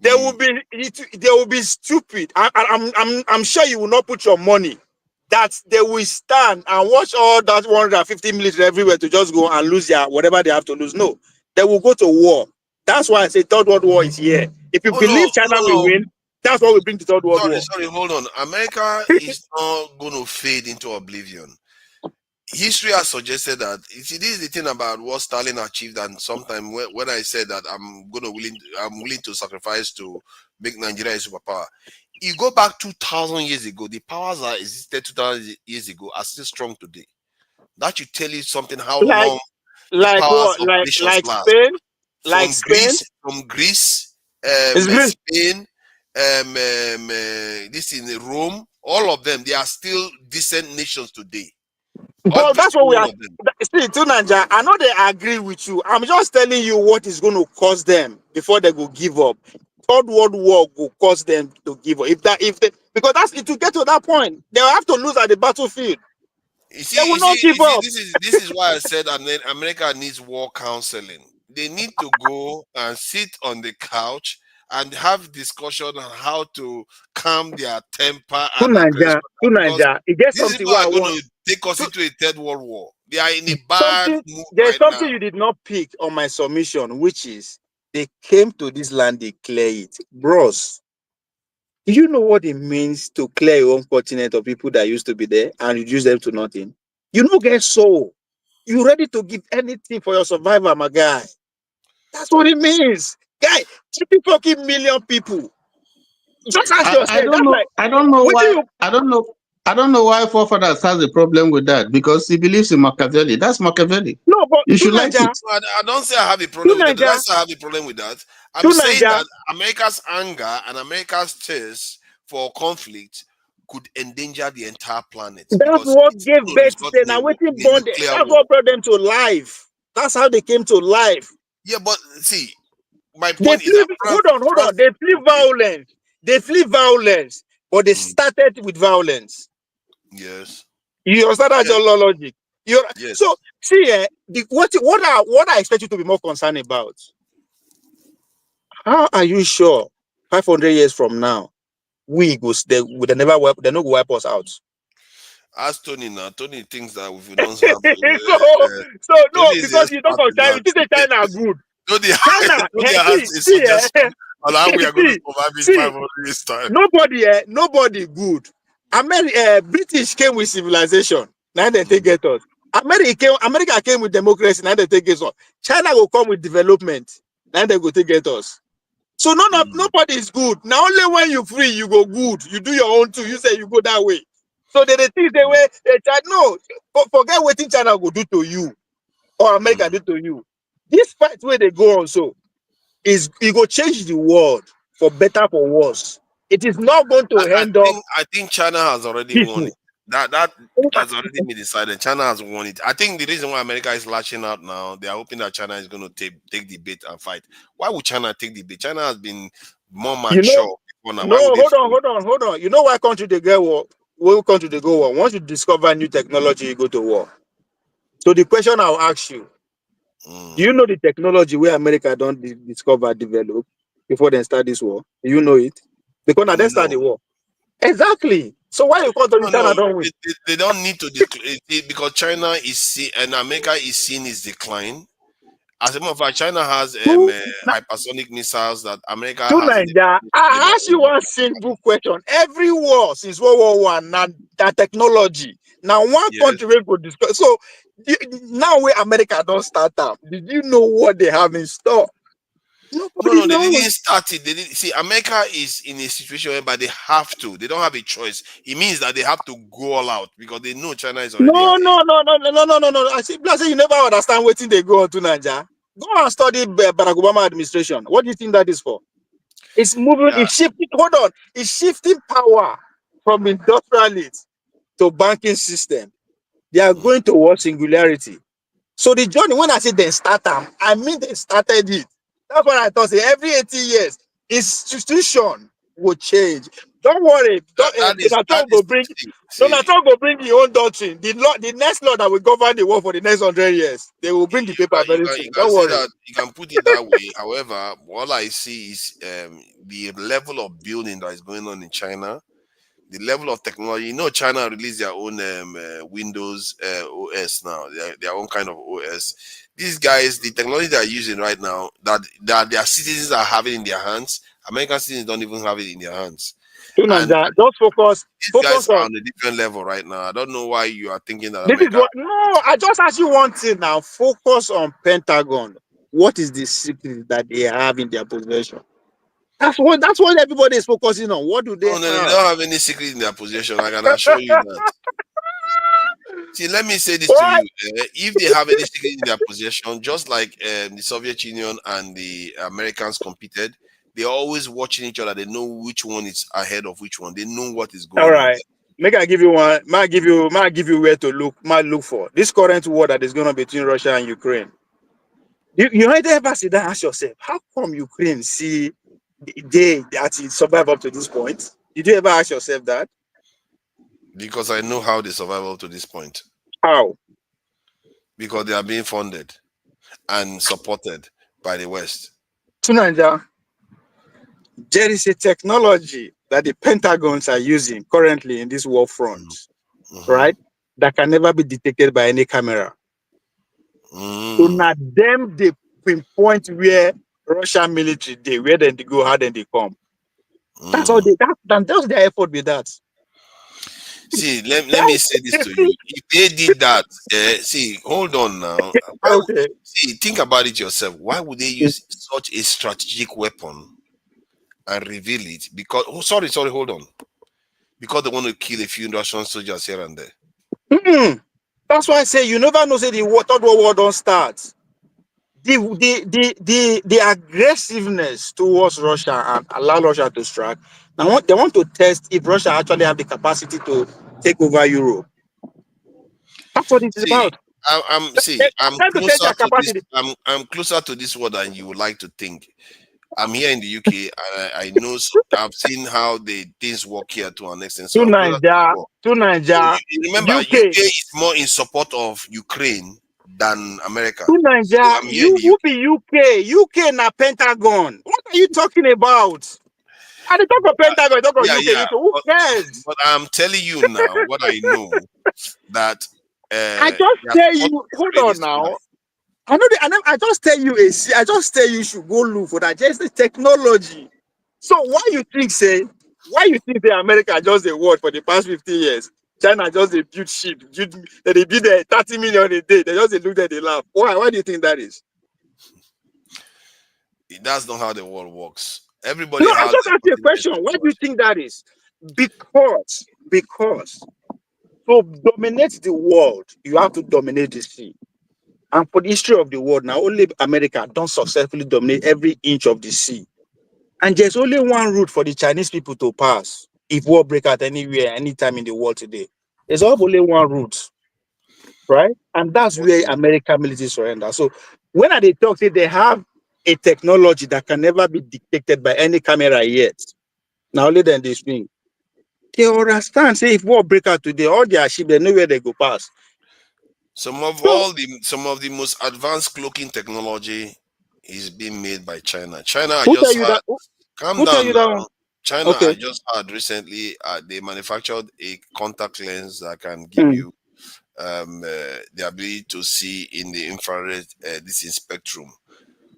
there will be stupid. I'm sure you will not put your money that they will stand and watch all that 150 military everywhere to just go and lose their whatever they have to lose. No, they will go to war. That's why I say third world war is here. If you believe China will win, that's what will bring the third world war. Sorry, hold on. America is not going to fade into oblivion. History has suggested that this is the thing about what Stalin achieved, and sometimes when I said that I'm willing to sacrifice to make Nigeria a superpower. You go back 2,000 years ago, the powers that existed 2,000 years ago are still strong today. That should tell you something how long the powers of nations last. Spain, from Greece, Spain, this in Rome, all of them, they are still decent nations today. But that's what we are. See, to Nigeria, I know they agree with you. I'm just telling you what is going to cause them before they go give up. Third World War will cause them to give up. Because that's it to get to that point. They will have to lose at the battlefield. They will not give up. This is why I said America needs war counseling. They need to go and sit on the couch and have discussion on how to calm their temper and aggression. It gets something These people are going to take us into a third world war. They are in a bad mood There's right something now. you did not pick on my submission, which is they came to this land, they clear it. Bros, do you know what it means to clear your own continent of people that used to be there and reduce them to nothing? You don't get soul. You ready to give anything for your survival, my guy. That's what it means. Guy, 30 fucking million people. Just ask yourself. I don't That's know. like, I don't know what do why. you I don't know. I don't know why forefathers has a problem with that because he believes in Machiavelli. That's Machiavelli. no, but You to should like Niger, it. I don't say I have a to problem with that. Niger, That's I have a problem with that. I'm to saying Niger. that America's anger and America's thirst for conflict could endanger the entire planet That's because what it's gave going to birth result to in now waiting a bond. nuclear That's war. what brought them to life. That's how they came to life. Yeah, but see, my They point is that flee, hold on. They flee okay. violence. They flee violence, but they started with violence. Yes. You understand that Yes. your logic? Yes. So see, what I expect you to be more concerned about. How are you sure 500 years from now we go they would never wipe they no go wipe us out? Ask Tony now. Tony thinks that we will not have. so no, Tony is the because you don't expert in China, that. you think China are good. Tony, China, Tony has a see, suggestion on how we are going to survive in see, 500 years' time. nobody good. British came with civilization. Now they take get us. America came with democracy. Now they take us on. China will come with development. Now they go take get us. So nobody is good. Now only when you free, you go good. You do your own too. You say you go that way. So they think the way they try. No, forget what China will do to you or America do to you. This fight where they go on so is it will change the world for better for worse. It is not going to end up I think China has already won peaceful. it. That has already been decided. China has won it. I think the reason why America is lashing out now, they are hoping that China is going to take the bait and fight. Why would China take the bait? China has been more You know, mature before now. no, Why would they hold on. You know why country they get war? What country they go war? Once you discover new technology, you go to war. So the question I'll ask you, do you know the technology where America don't discover, develop before they start this war? Do you know it? Because now they start the No. war. Exactly. So why you call them China don't win? They don't need to disclose because China is and America is seeing its decline. As a matter of fact, China has hypersonic missiles that America To hasn't. Nigeria, I ask you one simple question. Every war since World War One, now that technology. Now one country will go discuss. So now where America don't start up, did you know what they have in store? Nobody No, they knows. didn't start it. They didn't see. America is in a situation whereby they have to. They don't have a choice. It means that they have to go all out because they know China is already No. ahead. I see, you never understand what they go on to Nigeria. Go and study Barack Obama administration. What do you think that is for? It's moving, Yeah. it's shifting. Hold on, it's shifting power from industrialists to banking system. They are going towards singularity. So the journey, when I say they start them, I mean they started it. That's what I thought. Say every 80 years, institution will change. Don't worry. Donald Trump will bring. Donald Trump will bring the own doctrine. The next law that will govern the world for the next 100 years. They will bring the paper very You soon. can Don't say worry. that. You can put it that way. However, all I see is the level of building that is going on in China. The level of technology. You know, China released their own Windows OS now. Their own kind of OS. These guys, the technology they are using right now, that their citizens are having in their hands, American citizens don't even have it in their hands. And Just focus. these guys are On on a different level right now. I don't know why you are thinking that this is America. what. No, I just ask you one thing now. Focus on Pentagon. What is the secret that they have in their possession? That's what everybody is focusing on. What do they No, they have? don't have any secret in their possession. I can assure you that. See, let me say this to you. If they have any secret in their possession, just like the Soviet Union and the Americans competed, they're always watching each other. They know which one is ahead of which one. They know what is All going on. right. Make I give you one. Might give you where to look. Might look for this current war that is going on between Russia and Ukraine. You might ever sit down and ask yourself, how come Ukraine see they that it survive up to this point? Did you ever ask yourself that? Because I know how they survive up to this point. How? Because they are being funded and supported by the West. Tunanja, there is a technology that the Pentagons are using currently in this war front, right? that can never be detected by any camera. So now them they pinpoint where Russian military they where then they go, how then they come. That's all that's their effort with that. See, let me say this to you. If they did that, see, hold on now. See, think about it yourself. Why would they use such a strategic weapon and reveal it? Because, sorry, hold on. Because they want to kill a few Russian soldiers here and there. That's why I say you never know. Say the Third World War don't start. The aggressiveness towards Russia and allow Russia to strike. Now they want to test if Russia actually have the capacity to take over Europe. That's what it's about. I'm closer to this. I'm closer to this world than you would like to think. I'm here in the UK, and I know I've seen how the things work here to an extent. So to Nigeria. Remember, UK is more in support of Ukraine than America. To Nigeria, you be UK na Pentagon. What are you talking about? I talk about Pentagon, talk about UK. Who cares? But I'm telling you now what I know that I just tell you. Hold on now. I just tell you I just tell you should go look for that. Just the technology. So why you think the America just a word for the past 50 years? China just they build ship, they build 30 million a day. They just look at the laugh. Why do you think that is? That's not how the world works. Everybody. No, I just ask you a question. Why do you think that is? Because to dominate the world, you have to dominate the sea. And for the history of the world, now only America don't successfully dominate every inch of the sea. And there's only one route for the Chinese people to pass if war break out anywhere, anytime in the world today. There's only one route, right? And that's where American military surrender. So when they talk, say they have a technology that can never be detected by any camera yet. Now only then they speak. They understand, say if war break out today, all their ship, they know where they go past. Some of the most advanced cloaking technology is being made by China. China just had recently they manufactured a contact lens that can give you the ability to see in the infrared spectrum.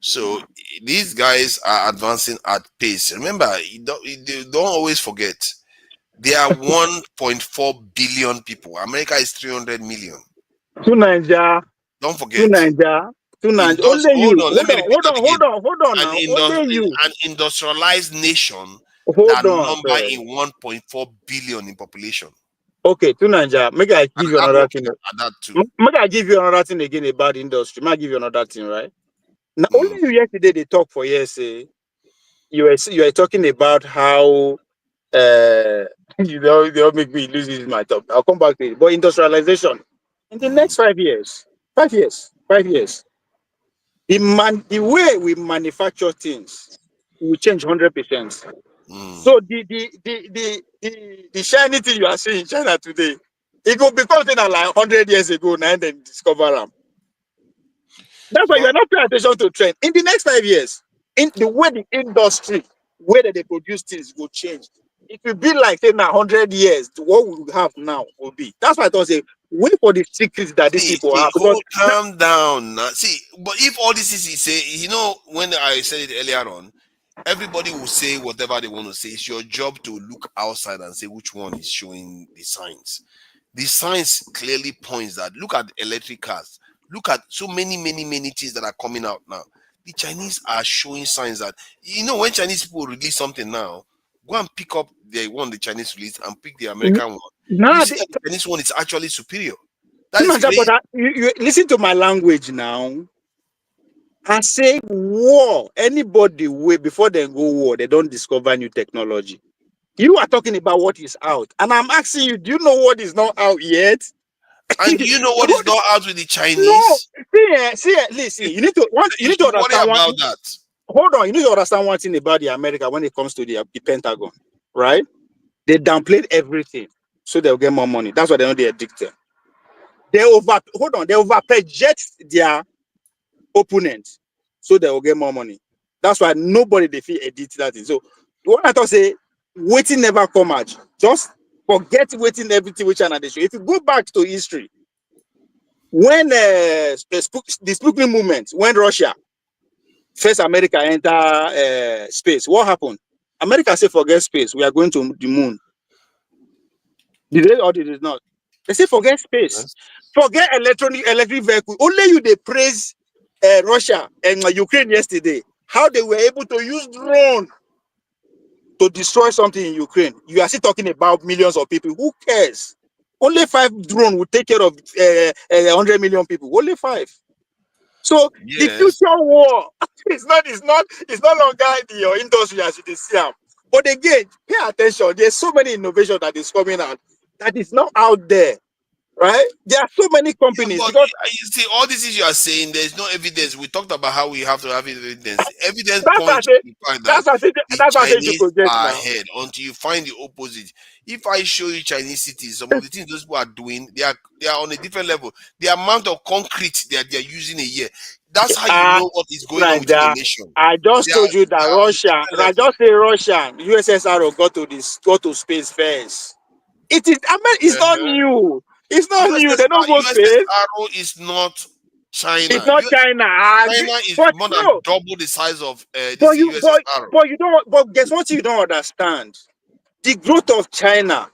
So these guys are advancing at pace. Remember, don't always forget, there are 1.4 billion people. America is 300 million. To Nigeria. Don't forget. To Nigeria. Only you. Hold on now. Only you. An industrialized nation that number in 1.4 billion in population. Okay, to Nigeria. Make I give you another thing. Make I give you another thing again about industry. Make I give you another thing, right? Now, only you yesterday they talk for years. You are talking about how they'll make me lose my top. I'll come back to it. But industrialization in the next 5 years, the way we manufacture things will change 100%. So the shiny thing you are seeing in China today, it will become something like 100 years ago. Now they discover them. That's why you are not paying attention to trend. In the next 5 years, in the way the industry, where they produce things will change. It will be like say now 100 years to what we have now will be. That's why I thought say wait for the secrets that these people have. Calm down. See, but if all this is he say, when I said it earlier on, everybody will say whatever they want to say. It's your job to look outside and say which one is showing the signs. The science clearly points that look at electric cars. Look at so many things that are coming out now. The Chinese are showing signs that, when Chinese people release something now, go and pick up the one the Chinese release and pick the American one. You see that the Chinese one is actually superior. That is great. You listen to my language now. I say war. Anybody before they go war, they don't discover new technology. You are talking about what is out. And I'm asking you, do you know what is not out yet? And do you know what is not out with the Chinese? No. Listen. You need to understand about that. Hold on. You need to understand one thing about the America when it comes to the Pentagon, right? They downplayed everything so they'll get more money. That's why they know they're addicted. They overproject their opponents so they will get more money. That's why nobody they feel edit that thing. So what I thought say waiting never come out. Just Forget waiting everything which China they show. If you go back to history, when the Sputnik movement, when Russia first America enter space, what happened? America said, forget space, we are going to the moon. Did they or did it not? They say forget space, Yes. forget electric vehicle. Only you they praise Russia and Ukraine yesterday. How they were able to use drone to destroy something in Ukraine. You are still talking about millions of people. Who cares? Only 5 drones will take care of 100 million people. Only 5. So the Yes. future war is no longer your industry as you see them. But again, pay attention. There's so many innovation that is coming out that is not out there, right? There are so many Yeah, companies but because you see, all these things you are saying, there's no evidence. We talked about how we have to have evidence. Evidence that's why I points to say the fact that that's why I say the that's why I say you Chinese project are now. ahead until you find the opposite. If I show you Chinese cities, some of the things those people are doing, they are on a different level. The amount of concrete that they are using a year, that's how you know what is going on within a Nigeria, nation. I just They told you that are on a Russia, different I level. just say Russia, USSR go to space first. It is, I mean, it's not Uh-huh. new. It's not new. They don't go space. USSR is not It's China. not China. I agree. China is But more than no, double the size of but this you, USSR. but you don't. But guess what? You don't understand. The growth of China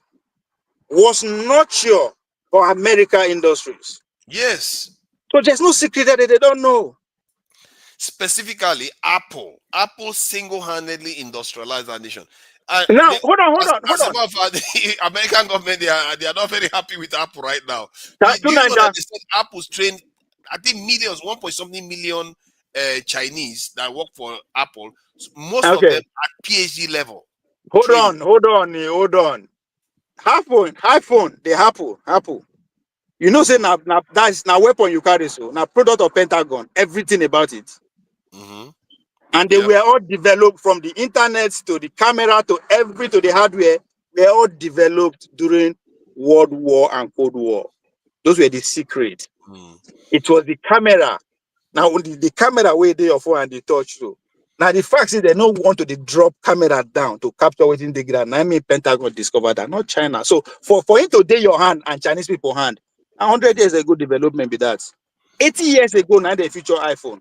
was nurture for American industries. Yes. So there's no secret that they don't know. Specifically, Apple single-handedly industrialized our nation. Now, hold on, hold on, hold As a on. matter of fact, the American government they are not very happy with Apple right now. Do To you know that Nigeria, they said Apple's trained, I think millions, 1 point something million Chinese that work for Apple. So most of them okay. at PhD level Hold training. on, hold on, hold on. iPhone, the Apple. You know, say now that's now weapon you carry so now product of Pentagon, everything about it. Mm-hmm. And they Yep. were all developed from the internet to the camera to the hardware. They all developed during World War and Cold War. Those were the secret. Mm. It was the camera. Now the camera where they your phone and the touch too. Now the fact is they don't want to drop camera down to capture within the ground. I mean Pentagon discovered that, not China. So for it to day your hand and Chinese people hand, 100 years ago development be that. 80 years ago now they feature iPhone.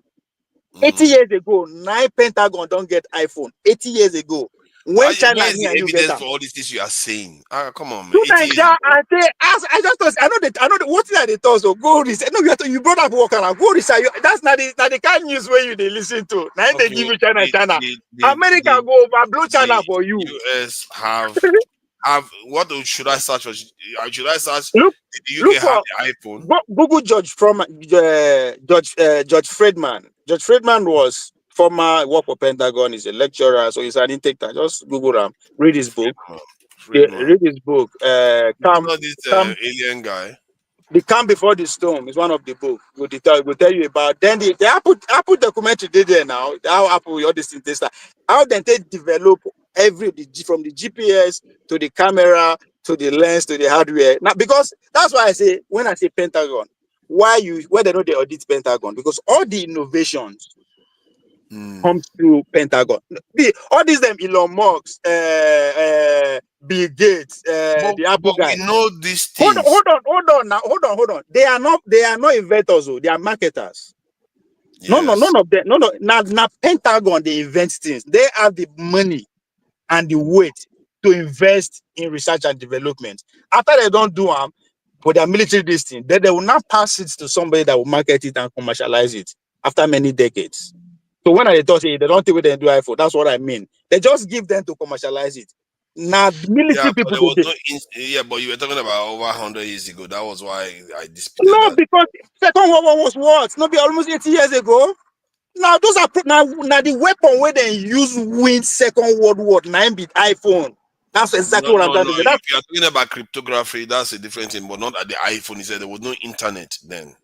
80 years ago, 9 Pentagon don't get iPhone. 80 years ago. When China Where is me the and you get evidence them. for all these things you are saying? Come on, man. Two 80 times years ago. I say, I just thought, I know what is they thought. So go research. No, you brought up work around. Go research. That's not the kind of news where they listen to. Now they give Okay, you China. America the, go overblow China the for you. US have what should I search for? Should I search? Look, Did the UK look have for the iPhone? Google Judge Friedman. Judge Friedman was former work for Pentagon. He's a lecturer, so he's an intake. Just Google him, read his book. Friedman. Read his book. It's not this Come alien guy. The Calm Before the Storm is one of the books. We'll tell you about. Then the Apple documentary did there now. How Apple all this thing they start. How then they develop from the GPS to the camera to the lens to the hardware. Now because that's why I say when I say Pentagon, why they know they audit Pentagon, because all the innovations come through Pentagon. All these them Elon Musk, Bill Gates, the Apple But guy. we know these things. Hold on. They are not inventors, they are marketers. Yes. None of them. No. Now Pentagon, they invent things. They have the money and the weight to invest in research and development. After they don't do them, for their military this thing, then they will not pass it to somebody that will market it and commercialize it after many decades. So when I thought they don't think they do iPhone, that's what I mean. They just give them to commercialize it. Now the military But people there was go. no. But you were talking about over 100 years ago. That was why I disputed No, that. because Second World War was what? Not be almost 80 years ago. Now those are now the weapon where they use win Second World War 9-bit iPhone. That's exactly what I'm trying to say. If you are talking about cryptography, that's a different thing. But not at the iPhone. He said there was no internet then.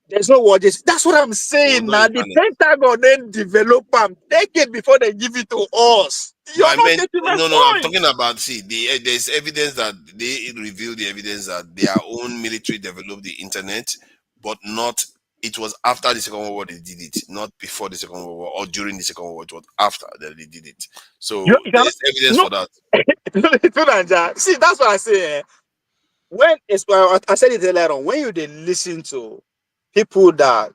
There's no word. That's what I'm There saying. was no Now the internet. Pentagon then develop them decade before they give it to us. No, You're I not meant getting my no. I'm point. talking about there's evidence that they reveal the evidence that their own military developed the internet, but not it was after the Second World War they did it, not before the Second World War or during the Second World War. It was after that they did it. So You cannot, there's evidence no, for that. see, that's what I say. When I said it earlier on, when you they listen to people that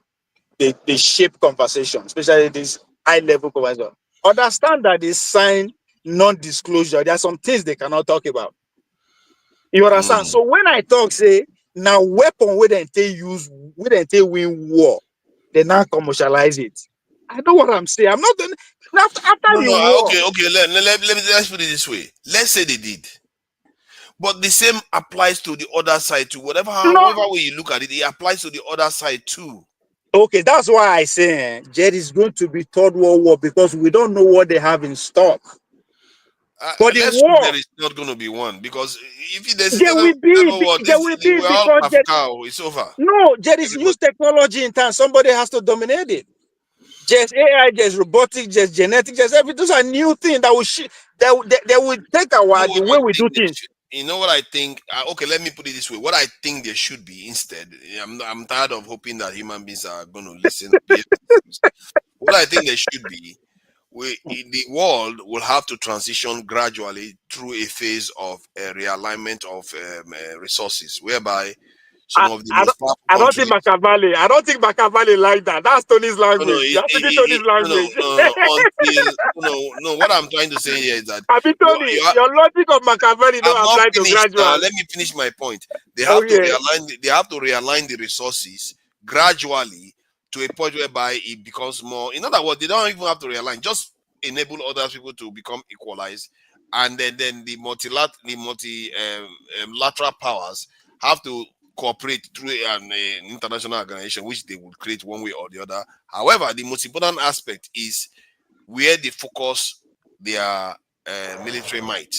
they shape conversation, especially this high level conversation, understand that they sign non-disclosure. There are some things they cannot talk about. You understand? So when I talk, say now weapon where they use, where they win war, they now commercialize it. I know what I'm saying. I'm not done after No, the no, war. okay. Let's put it this way. Let's say they did. But the same applies to the other side too. However way you look at it, it applies to the other side too. Okay, that's why I say there is going to be third world war because we don't know what they have in stock. For the Let's hope war, there is not going to be one, because if there's there will be, there will be we're all because Africa, it's over. no, there is new technology in town. Somebody has to dominate it. Just AI, just robotics, just genetics, just everything. Those are new things that will they will take the way we do things. You know what I think? Okay, let me put it this way. What I think there should be instead, I'm tired of hoping that human beings are going to listen. What I think there should be, the world will have to transition gradually through a phase of realignment of resources, whereby some of the most powerful I don't countries. think Machiavelli. I don't think Machiavelli like that. That's Tony's language. You're speaking Tony's language. No. What I'm trying to say here is that I mean, Tony, your logic of Machiavelli I'm don't not apply to finished now. gradual. Let me finish my point. They Oh have to yeah. realign. They have to realign the resources gradually to a point whereby it becomes more. In other words, they don't even have to realign. Just enable other people to become equalized, and then the lateral powers have to cooperate through an international organization, which they would create one way or the other. However, the most important aspect is where they focus their military might.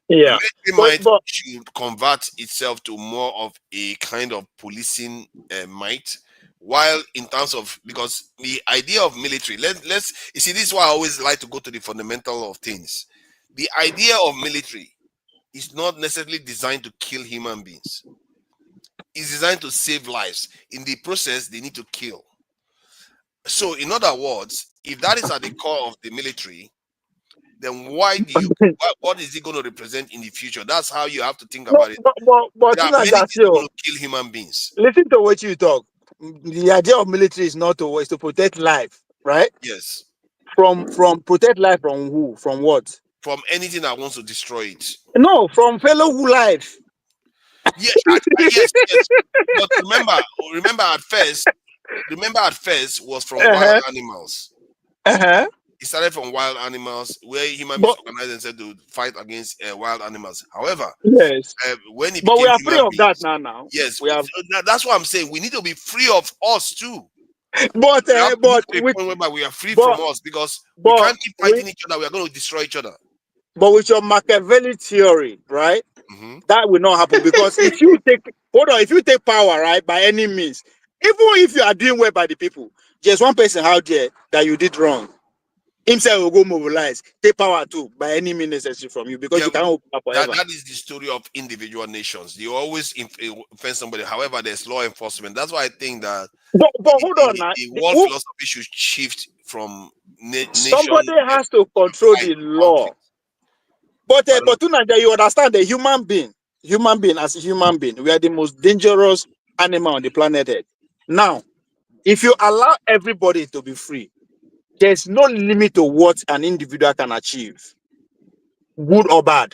Yeah, Military might should convert itself to more of a kind of policing might. While in terms of, because the idea of military, let's you see, this is why I always like to go to the fundamental of things. The idea of military is not necessarily designed to kill human beings. It's designed to save lives. In the process, they need to kill. So, in other words, if that is at the core of the military, then what is it going to represent in the future? That's how you have to think about it. But There are many things going to kill human beings. listen to what you talk. The idea of military is not to is to protect life, right? Yes. From protect life from who? From what? From anything that wants to destroy it. No, from fellow life. Yeah, yes. But remember at first was from wild animals. It started from wild animals, where human beings organized themselves to fight against wild animals. However, yes, when it but we became are free human of beings, that now. yes, we have. That's what I'm saying. We need to be free of us too. But we have to move to a point whereby we are free from us, because we can't keep fighting each other. We are going to destroy each other. But with your Machiavelli theory, right? That will not happen, because if you take power, right, by any means, even if you are doing well by the people, there's one person out there that you did wrong. Himself will go mobilize, take power too, by any means necessary from you, because you cannot open up forever. That is the story of individual nations. You always offend somebody. However, there's law enforcement. That's why I think that but hold on now. The world philosophy should shift from somebody has to control the law. But Tunanja, you understand the human being as a human being, we are the most dangerous animal on the planet Earth. Now, if you allow everybody to be free, there's no limit to what an individual can achieve, good or bad.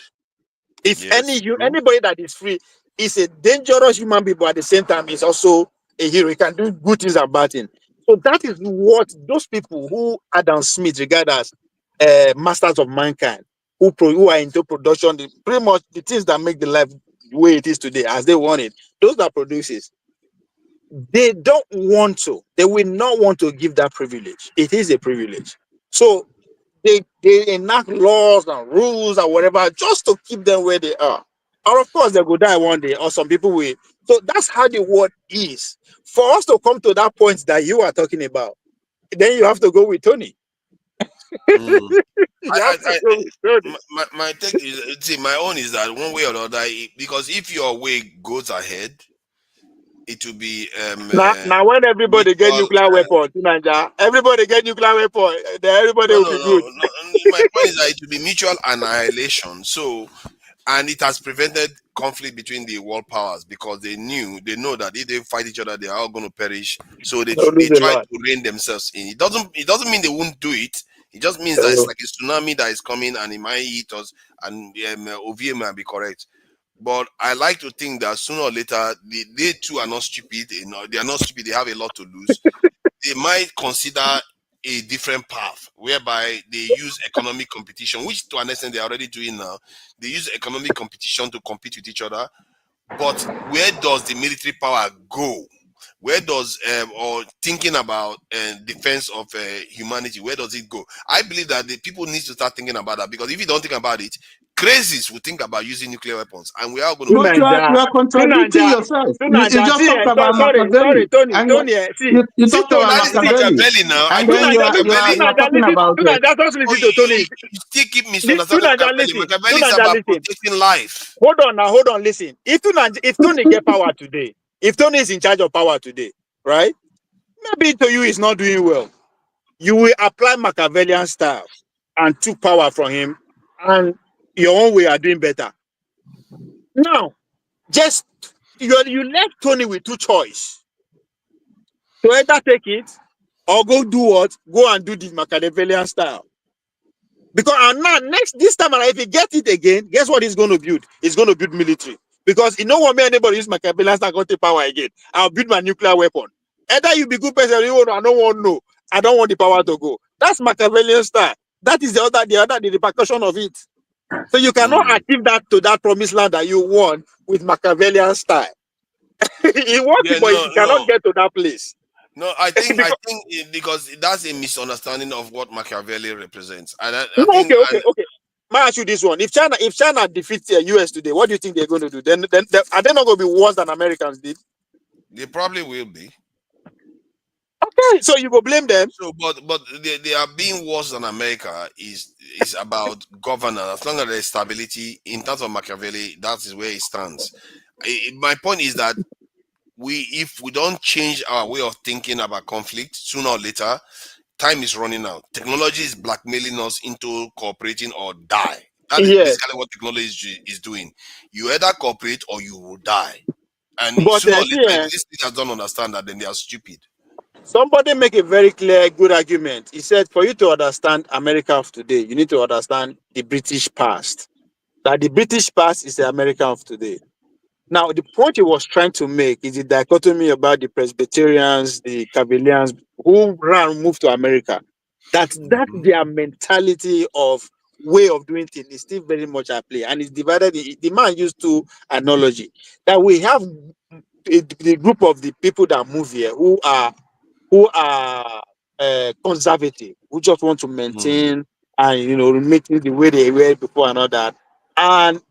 If anybody that is free is a dangerous human being, but at the same time is also a hero. He can do good things and bad things. So that is what those people who Adam Smith regard as masters of mankind, who are into production, pretty much the things that make the life the way it is today, as they want it, those that produces, they don't want to. They will not want to give that privilege. It is a privilege. So they enact laws and rules or whatever just to keep them where they are. Or of course they go die one day, or some people will. So that's how the world is. For us to come to that point that you are talking about, then you have to go with Tony. My take is, my own is that one way or the other, because if your way goes ahead, it will be Now when everybody get mutual. nuclear weapon to Nigeria, everybody get nuclear weapon, then everybody No, will no, be no, good. no. My point is that it will be mutual annihilation. So, and it has prevented conflict between the world powers because they know that if they fight each other, they are all going to perish. So they They'll lose a try lot. to rein themselves in. It doesn't mean they won't do it. It just means that it's like a tsunami that is coming and it might hit us. And OVA might be correct. But I like to think that sooner or later, they too are not stupid. They are not stupid. They have a lot to lose. They might consider a different path whereby they use economic competition, which to an extent they're already doing now. They use economic competition to compete with each other. But where does the military power go? Where does or thinking about defense of humanity, where does it go? I believe that the people need to start thinking about that, because if you don't think about it, crazies will think about using nuclear weapons, and we are going to To be. But you Nigeria, are to contradicting Nigeria, yourself. to You Nigeria. just See, talked about sorry, Machiavelli, Tony, and Tony, you see, talked about Tony, That is see, Machiavelli, Machiavelli now. I and to told then you you Nigeria, are you are Machiavelli. you are talking to about Nigeria, just Oh, listen to Tony. you still keep To misunderstanding Nigeria, Machiavelli. listen. Machiavelli To is Nigeria, about listen. protecting life. Hold on now, hold on, listen. If Tony get power today, if Tony is in charge of power today, right? Maybe to you is not doing well. You will apply Machiavellian style and took power from him, and your own way are doing better. Now, just you left Tony with two choice to either take it or go do what? Go and do the Machiavellian style. Because and now this time around, if he get it again, guess what he's going to build? He's going to build military. Because he don't want me anybody use Machiavellian style going to take power again. I'll build my nuclear weapon. Either you be good person, you want, I don't want no. I don't want the power to go. That's Machiavellian style. That is the repercussion of it. So you cannot achieve that to that promised land that you want with Machiavellian style. He wants Yeah, it, but he cannot get to that place. no. I think Because, because that's a misunderstanding of what Machiavelli represents, and I no, think okay. May I ask you this one? If China defeats the US today, what do you think they're going to do? Then are they not going to be worse than Americans did? they probably will be. Okay, so you go blame them. So, but they are being worse than America is about governance. As long as there is stability in terms of Machiavelli, that is where it stands. My point is that if we don't change our way of thinking about conflict, sooner or later, time is running out. Technology is blackmailing us into cooperating or die. That is Yes, basically what technology is doing. You either cooperate or you will die. And but sooner or see, later, if these leaders don't understand that, then they are stupid. somebody make a very clear, good argument. He said, for you to understand America of today, you need to understand the British past. That the British past is the America of today. Now, the point he was trying to make is the dichotomy about the Presbyterians, the Cavaliers, who moved to America. That's their mentality of way of doing things is still very much at play, and it's divided. The man used to analogy that we have the group of the people that move here who are conservative, who just want to maintain and make things the way they were before and all that, and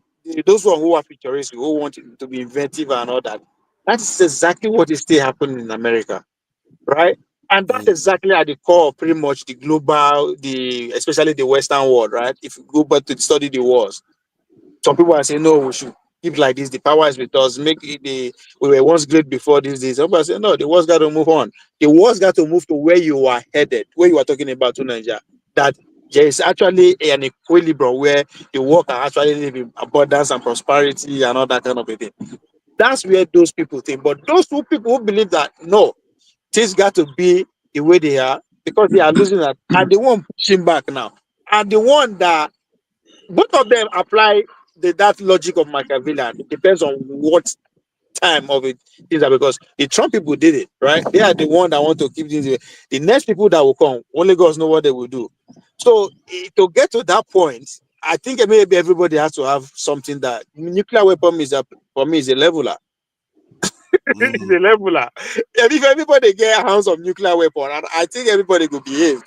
those who are futuristic, who want it to be inventive and all that. That's exactly what is still happening in America, right? And that's exactly at the core of pretty much the global, especially the Western world, right? If you go back to study the wars, some people are saying, no, we should keep like this. The power is with us. We were once great before this. Some people are saying, no, the war's got to move on. The war's got to move to where you are headed, where you are talking about to Nigeria. That there is actually an equilibrium where the world can actually live in abundance and prosperity and all that kind of a thing. That's where those people think. But those two people who believe that, no, things got to be the way they are because they are losing that, and they won't pushing back now. And the one that both of them apply that logic of Machiavellian. It depends on what time of it is that, because the Trump people did it, right? They are the one that want to keep things. The next people that will come, only God know what they will do. So to get to that point, I think maybe everybody has to have something that nuclear weapon is for me is a leveler. It's a leveler. And if everybody get hands of nuclear weapon, and I think everybody will behave.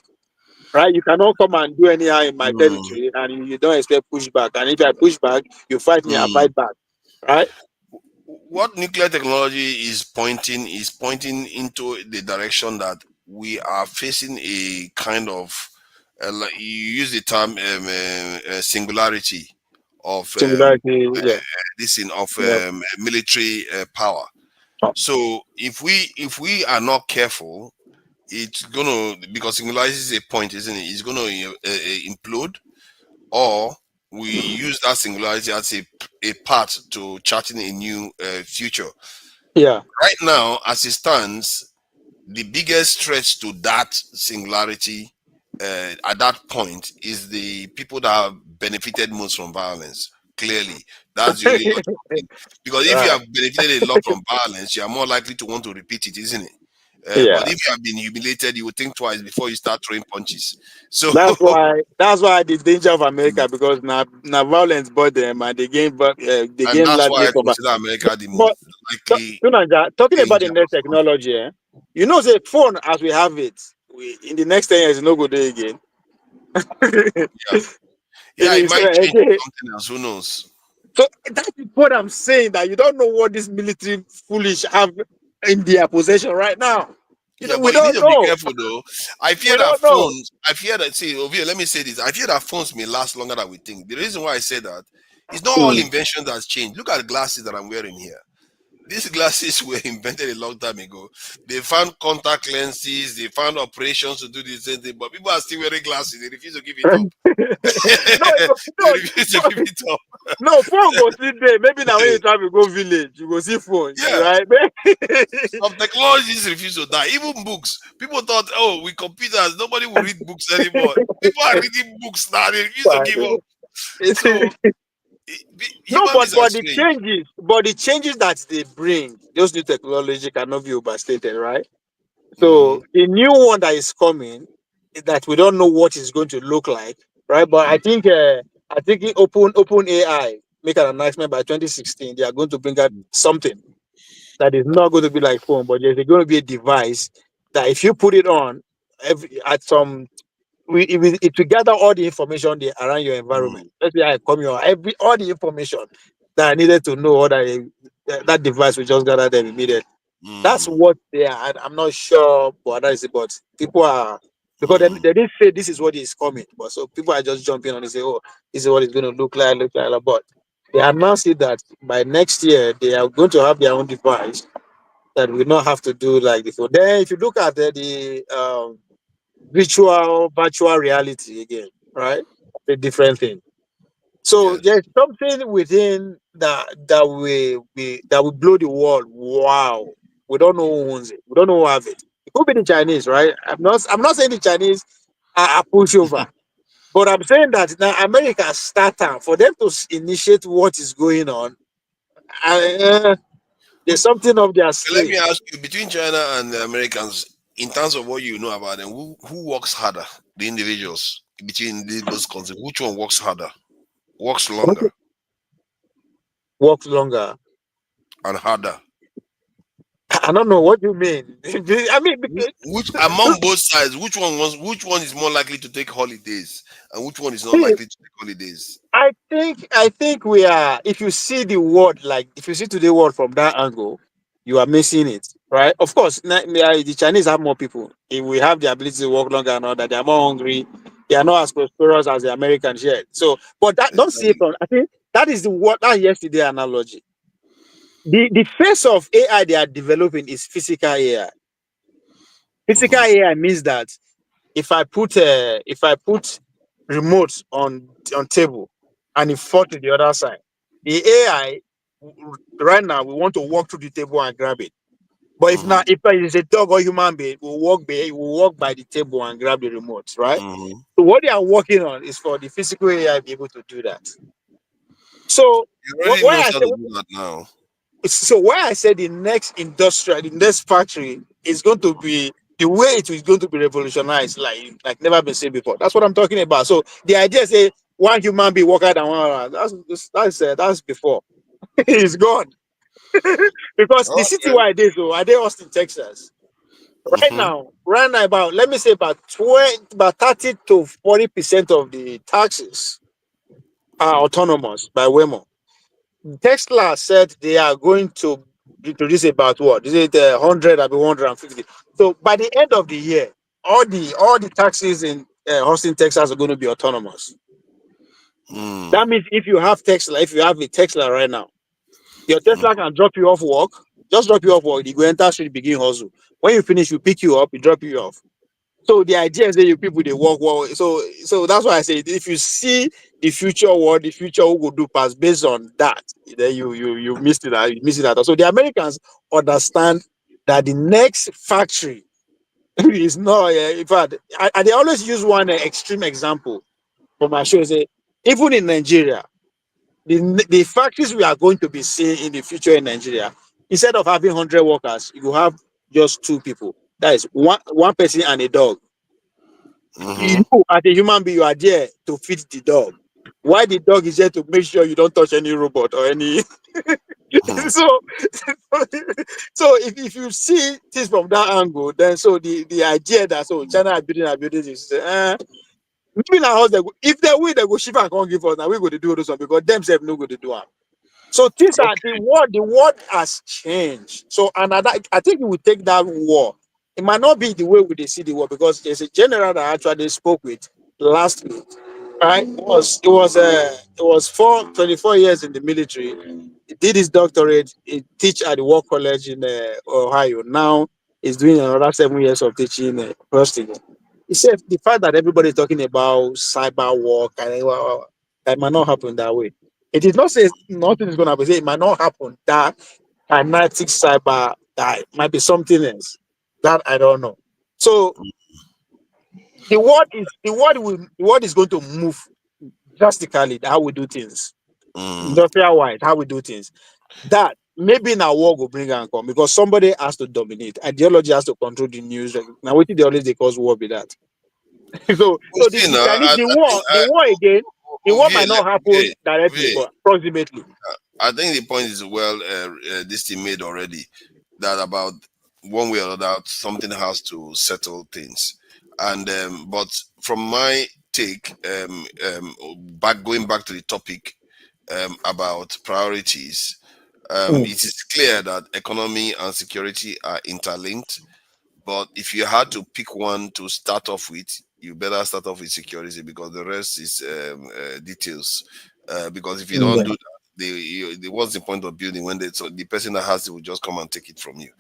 Right, you cannot come and do anyhow in my territory, and you don't expect pushback. And if I push back, you fight me, I fight back. Right? What nuclear technology is pointing into the direction that we are facing a kind of like you use the term singularity of Similarity, yeah. this in of Yeah. military power. So if we are not careful, it's gonna, because singularity is a point, isn't it? It's gonna implode, or we use that singularity as a path to charting a new future. Yeah. Right now, as it stands, the biggest threat to that singularity at that point is the people that have benefited most from violence. Clearly, that's the only logical thing. Because if you Right. have benefited a lot from violence, you are more likely to want to repeat it, isn't it? But Yeah. if you have been humiliated, you will think twice before you start throwing punches. So, That's why the danger of America, because now violence bought them and they and gain that's why largely I from. consider America the But most likely Tunanja, talking about the danger. next technology, you know, the phone as we have it, in the next 10 years, it's no good day again. Yeah, It yeah, it is, might change to something else. Who knows? so that is what I'm saying, that you don't know what this military foolish have in their possession right now. Yeah, We but you need don't to be know. careful though. I fear We that don't know. phones, I fear that, see, Ovia, let me say this. I fear that phones may last longer than we think. The reason why I say that is not all invention that's changed. Look at the glasses that I'm wearing here. These glasses were invented a long time ago. They found contact lenses, they found operations to do the same thing, but people are still wearing glasses. They refuse to give it up. They refuse to give it up. No, phone go see there. Maybe now when you travel go village, you go see phone, Yeah. right? Some technologies refuse to die. Even books. People thought, oh, with computers, nobody will read books anymore. People are reading books now. They refuse to give up. So No, human beings are but strange. the changes that they bring, those new technology cannot be overstated, right? Mm-hmm. So the new one that is coming, that we don't know what it's going to look like, right? But I think it open AI make an announcement by 2016. They are going to bring out something that is not going to be like phone, but there's going to be a device that if you put it on, at some it will gather all the information there around your environment. Let's say I come here, all the information that I needed to know, or that device will just gather them immediately. That's what they are. I'm not sure, but that is it. But people are, because they didn't say this is what is coming, but so people are just jumping on and say, oh, this is what it's going to look like. But they announced it that by next year they are going to have their own device that will not have to do like before. Then if you look at the virtual reality again, right? A different thing. So there's something within that will blow the world. Wow. We don't know who owns it. We don't know who have it. It could be the Chinese, right? I'm not saying the Chinese are pushover, but I'm saying that now America starter for them to initiate what is going on. Uh, there's something of their So let sleeve. me ask you, between China and the Americans, in terms of what you know about them, who works harder? The individuals between those countries, which one works harder, works longer, Works longer. and harder? I don't know what you mean. I mean, Which among both sides, which one is more likely to take holidays, and which one is not see, likely to take holidays? I think we are. If you see the world, like if you see today world from that angle, you are missing it, right? Of course, the Chinese have more people. If we have the ability to work longer and all that, they are more hungry. They are not as prosperous as the Americans yet. So, but that don't see it from. I think that is the what that yesterday analogy. The face of AI they are developing is physical AI. Physical AI means that if I put remote on table and it fall to the other side, the AI right now we want to walk through the table and grab it. But if it is a dog or human being, we'll walk by the table and grab the remote, right? So what they are working on is for the physical AI to be able to do that. So You wh- already why knows I how say to do that now. so why I said the next factory is going to be the way it is going to be revolutionized, like never been seen before. That's what I'm talking about. So the idea say one human being work out than 1 hour. That's before. It's gone. Because the city Okay. where I did Austin, Texas. Right now, about let me say about 30 to 40% of the taxis are autonomous by Waymo. Tesla said they are going to introduce about what? Is it 100 or 150? So by the end of the year, all the taxis in Austin, Texas are going to be autonomous. That means if you have a Tesla right now, your Tesla can drop you off work just drop you off, or you go enter street, begin hustle. When you finish, we pick you up, we drop you off. So the idea is that you people they work well. So that's why I say if you see the future world, the future who will do pass based on that, then you missed it. You missed it out. So the Americans understand that the next factory is not. In fact, they always use one extreme example for my show. Say even in Nigeria, the factories we are going to be seeing in the future in Nigeria, instead of having 100 workers, you have just 2 people. That is one person and a dog. You, as a human being, you are there to feed the dog. Why the dog is there to make sure you don't touch any robot or any. so, so if you see things from that angle, then so the idea that so China are building this, maybe now if they will, they go shift and can't give us. Now we go to do this one because themselves no go to do it. So things are the world has changed. So another, I think we will take that war. It might not be the way we see the war because there's a general that I actually spoke with last week. Right? It was 24 years in the military. He did his doctorate. He teach at the War College in Ohio. Now he's doing another 7 years of teaching Boston. He said the fact that everybody talking about cyber war that might not happen that way. It did not say nothing is going to happen. It might not happen. That kinetic cyber that might be something else. That I don't know. So the world is going to move drastically. How we do things, industrial wise, how we do things. That maybe now war will bring and come because somebody has to dominate. Ideology has to control the news. Now, what they always they cause war be that. so the war again. The war might not happen directly, but approximately. I think the point is well, this thing made already, that about one way or another, something has to settle things. And but from my take, going back to the topic about priorities, it is clear that economy and security are interlinked. But if you had to pick one to start off with, you better start off with security because the rest is details. Because if you don't do that, what's the point of building when the person that has it will just come and take it from you?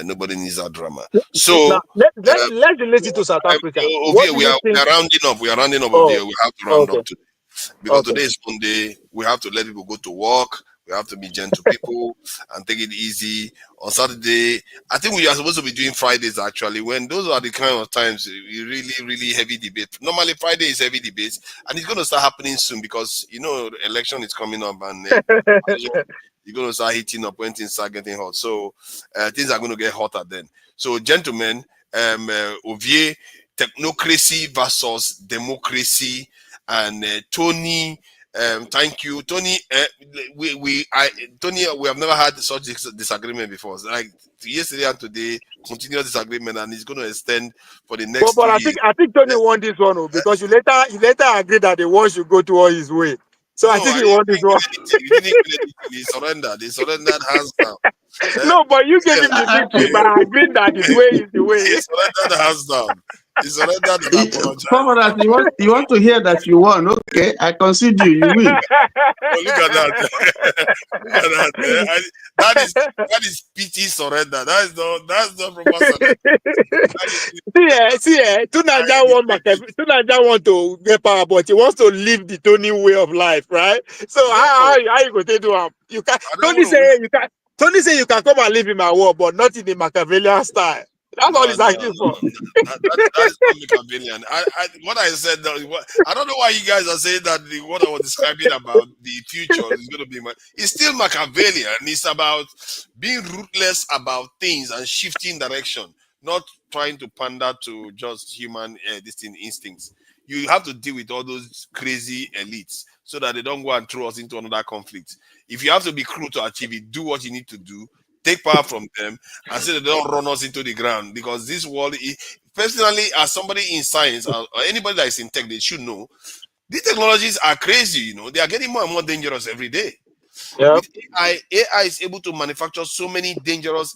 Nobody needs that drama. So Now, let's relate it to South Africa. What do we you are think? rounding up. We are rounding up. Oh, We have to round okay. up today because Okay. today is Monday. We have to let people go to work. We have to be gentle people and take it easy. On Saturday, I think we are supposed to be doing Fridays actually. When those are the kind of times we really heavy debate. Normally Friday is heavy debates, and it's going to start happening soon because the election is coming up, and you're going to start heating up when things start getting hot. So things are going to get hotter then. So gentlemen, Ovie, technocracy versus democracy, and Tony. Thank you, Tony. Tony, we have never had such disagreement before. It's like yesterday and today, continuous disagreement, and it's going to extend for the next But 2 I years. think Tony won this one because you later agreed that the war should go toward his way. So No, I think he won this one. We didn't win anything. He surrendered. He surrendered hands down. No, but you gave him the victory by agreeing that his way is the way. He surrendered hands down. He surrendered and apologized. Comrade, you want to hear that you won? Okay, I concede you. You win. Oh, look at that! Look at that! That is pity surrender. That's not proper surrender. Tunaja want to get power, but he wants to live the Tony way of life, right? So how you going to do him? You can Tony say you can come and live in my world, but not in the Machiavellian style. That's all he's asking for. That is not Machiavellian. What I said, I don't know why you guys are saying that what I was describing about the future is going to be it's still Machiavellian. It's about being ruthless about things and shifting direction, not trying to pander to just human instincts. You have to deal with all those crazy elites so that they don't go and throw us into another conflict. If you have to be cruel to achieve it, do what you need to do. Take power from them and say they don't run us into the ground, because this world, personally, as somebody in science or anybody that is in tech, they should know these technologies are crazy. They are getting more and more dangerous every day. Yep. With AI is able to manufacture so many dangerous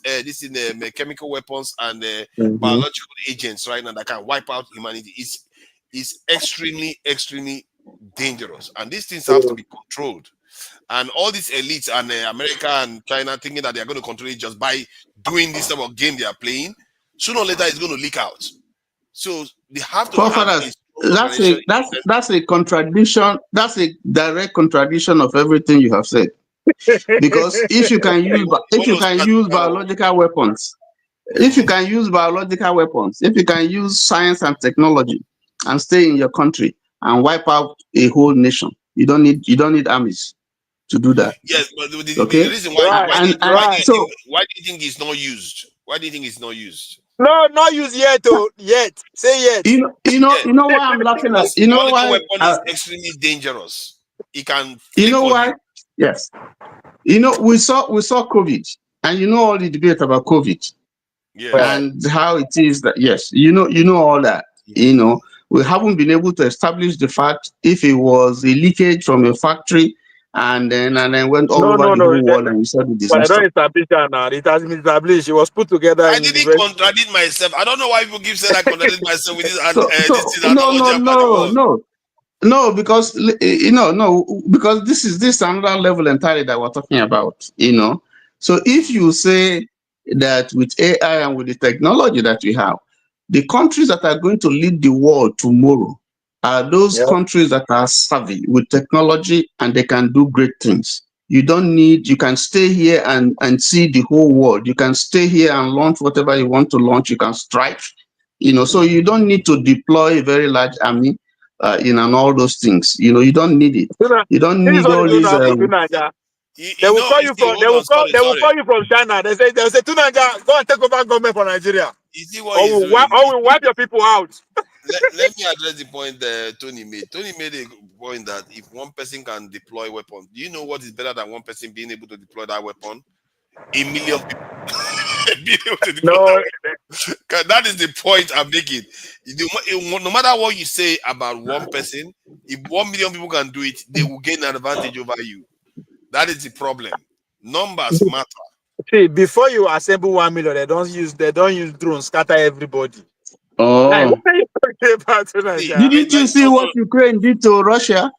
chemical weapons and biological agents right now that can wipe out humanity. It's extremely dangerous, and these things have to be controlled. And all these elites and America and China thinking that they are going to control it just by doing this type of game they are playing, sooner or later it's going to leak out. So they have to have a that's a contradiction. That's a direct contradiction of everything you have said. Because if you can use biological weapons, if you can use biological weapons, if you can use science and technology and stay in your country and wipe out a whole nation, you don't need armies to do that. Yes, but the Okay? reason why Why do you think it's not used? Why do you think it's not used? No, not used yet. Oh, yet. Say yet. You know why I'm laughing at? You know why? Weapon is extremely dangerous. It can. You know why? Yes. You know, we saw COVID, and you know all the debate about COVID, and how it is that you know all that. You know, we haven't been able to establish the fact if it was a leakage from a factory and then went all over the whole world, and we saw the disaster. But I don't establish that now. It has been established. It was put together. I didn't contradict myself. I don't know why people keep saying I contradict myself with this. No, because because this is another level entirely that we're talking about. You know, so if you say that with AI and with the technology that we have, the countries that are going to lead the world tomorrow are those countries that are savvy with technology and they can do great things. You can stay here and see the whole world. You can stay here and launch whatever you want to launch. You can strike, so you don't need to deploy a very large army, and all those things. You don't need it. You don't need all these. They will call you from. They will call you from China. They say, Tunanja, go and take over government for Nigeria. Or we wipe your people out. Let me address the point Tony made. Tony made a point that if one person can deploy weapons, do you know what is better than one person being able to deploy that weapon? 1 million people being able to deploy that weapon. That is the point I'm making. No matter what you say about one person, if 1 million people can do it, they will gain an advantage over you. That is the problem. Numbers matter. See, before you assemble 1 million, they don't use drones, scatter everybody. Oh. Didn't you see what Ukraine did to Russia?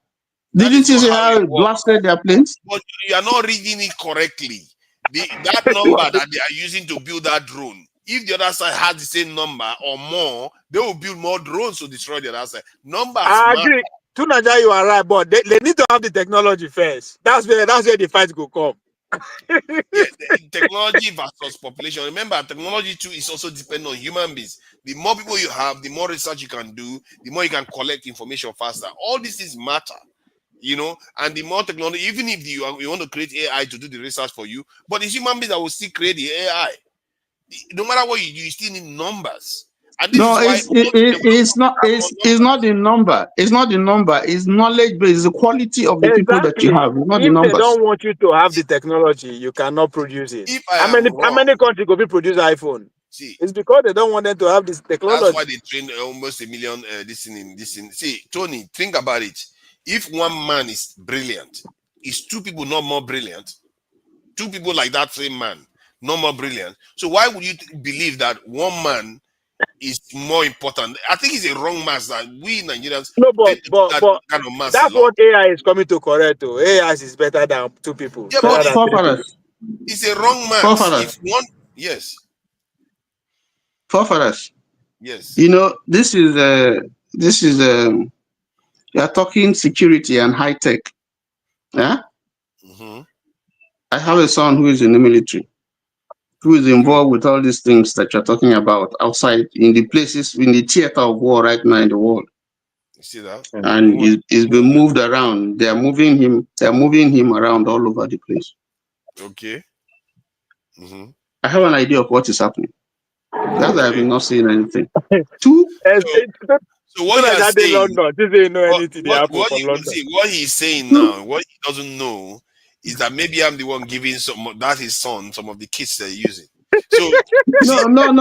Didn't you see how it blasted their planes? But you are not reading it correctly. That number that they are using to build that drone, if the other side has the same number or more, they will build more drones to destroy the other side. Numbers I agree. Tunaja, you are right, but they need to have the technology first. That's where the fight will come. Technology versus population. Remember, technology too is also dependent on human beings. The more people you have, the more research you can do, the more you can collect information faster. All these things matter, and the more technology, even if you want to create AI to do the research for you, but it's human beings that will still create the AI. No matter what you still need numbers. And this it's not the number. It's not the number. It's knowledge based. It's the quality of the people that you have. It's not the numbers. If they don't want you to have the technology, you cannot produce it. How many countries could be produce iPhone? See, it's because they don't want them to have this technology. That's why they train almost 1 million this in. See, Tony, think about it. If one man is brilliant, is 2 people not more brilliant? 2 people like that same man, not more brilliant. So why would you believe that one man is more important? I think it's a wrong mass that we Nigerians. No, but kind of mass that's what AI is coming to correct. AI is better than 2 people. Yeah, but it's a wrong mass. If one, yes. Forefathers. Yes. This is you are talking security and high tech. Yeah. I have a son who is in the military, who is involved with all these things that you're talking about outside in the places, in the theater of war right now in the world. You see that? And he's been moved around. They're moving him around all over the place. Okay. I have an idea of what is happening. That's why I've been not saying anything. 2. So what you are saying, what he's saying now, what he doesn't know is that maybe I'm the one giving his son some of the kits they're using. So I'm not in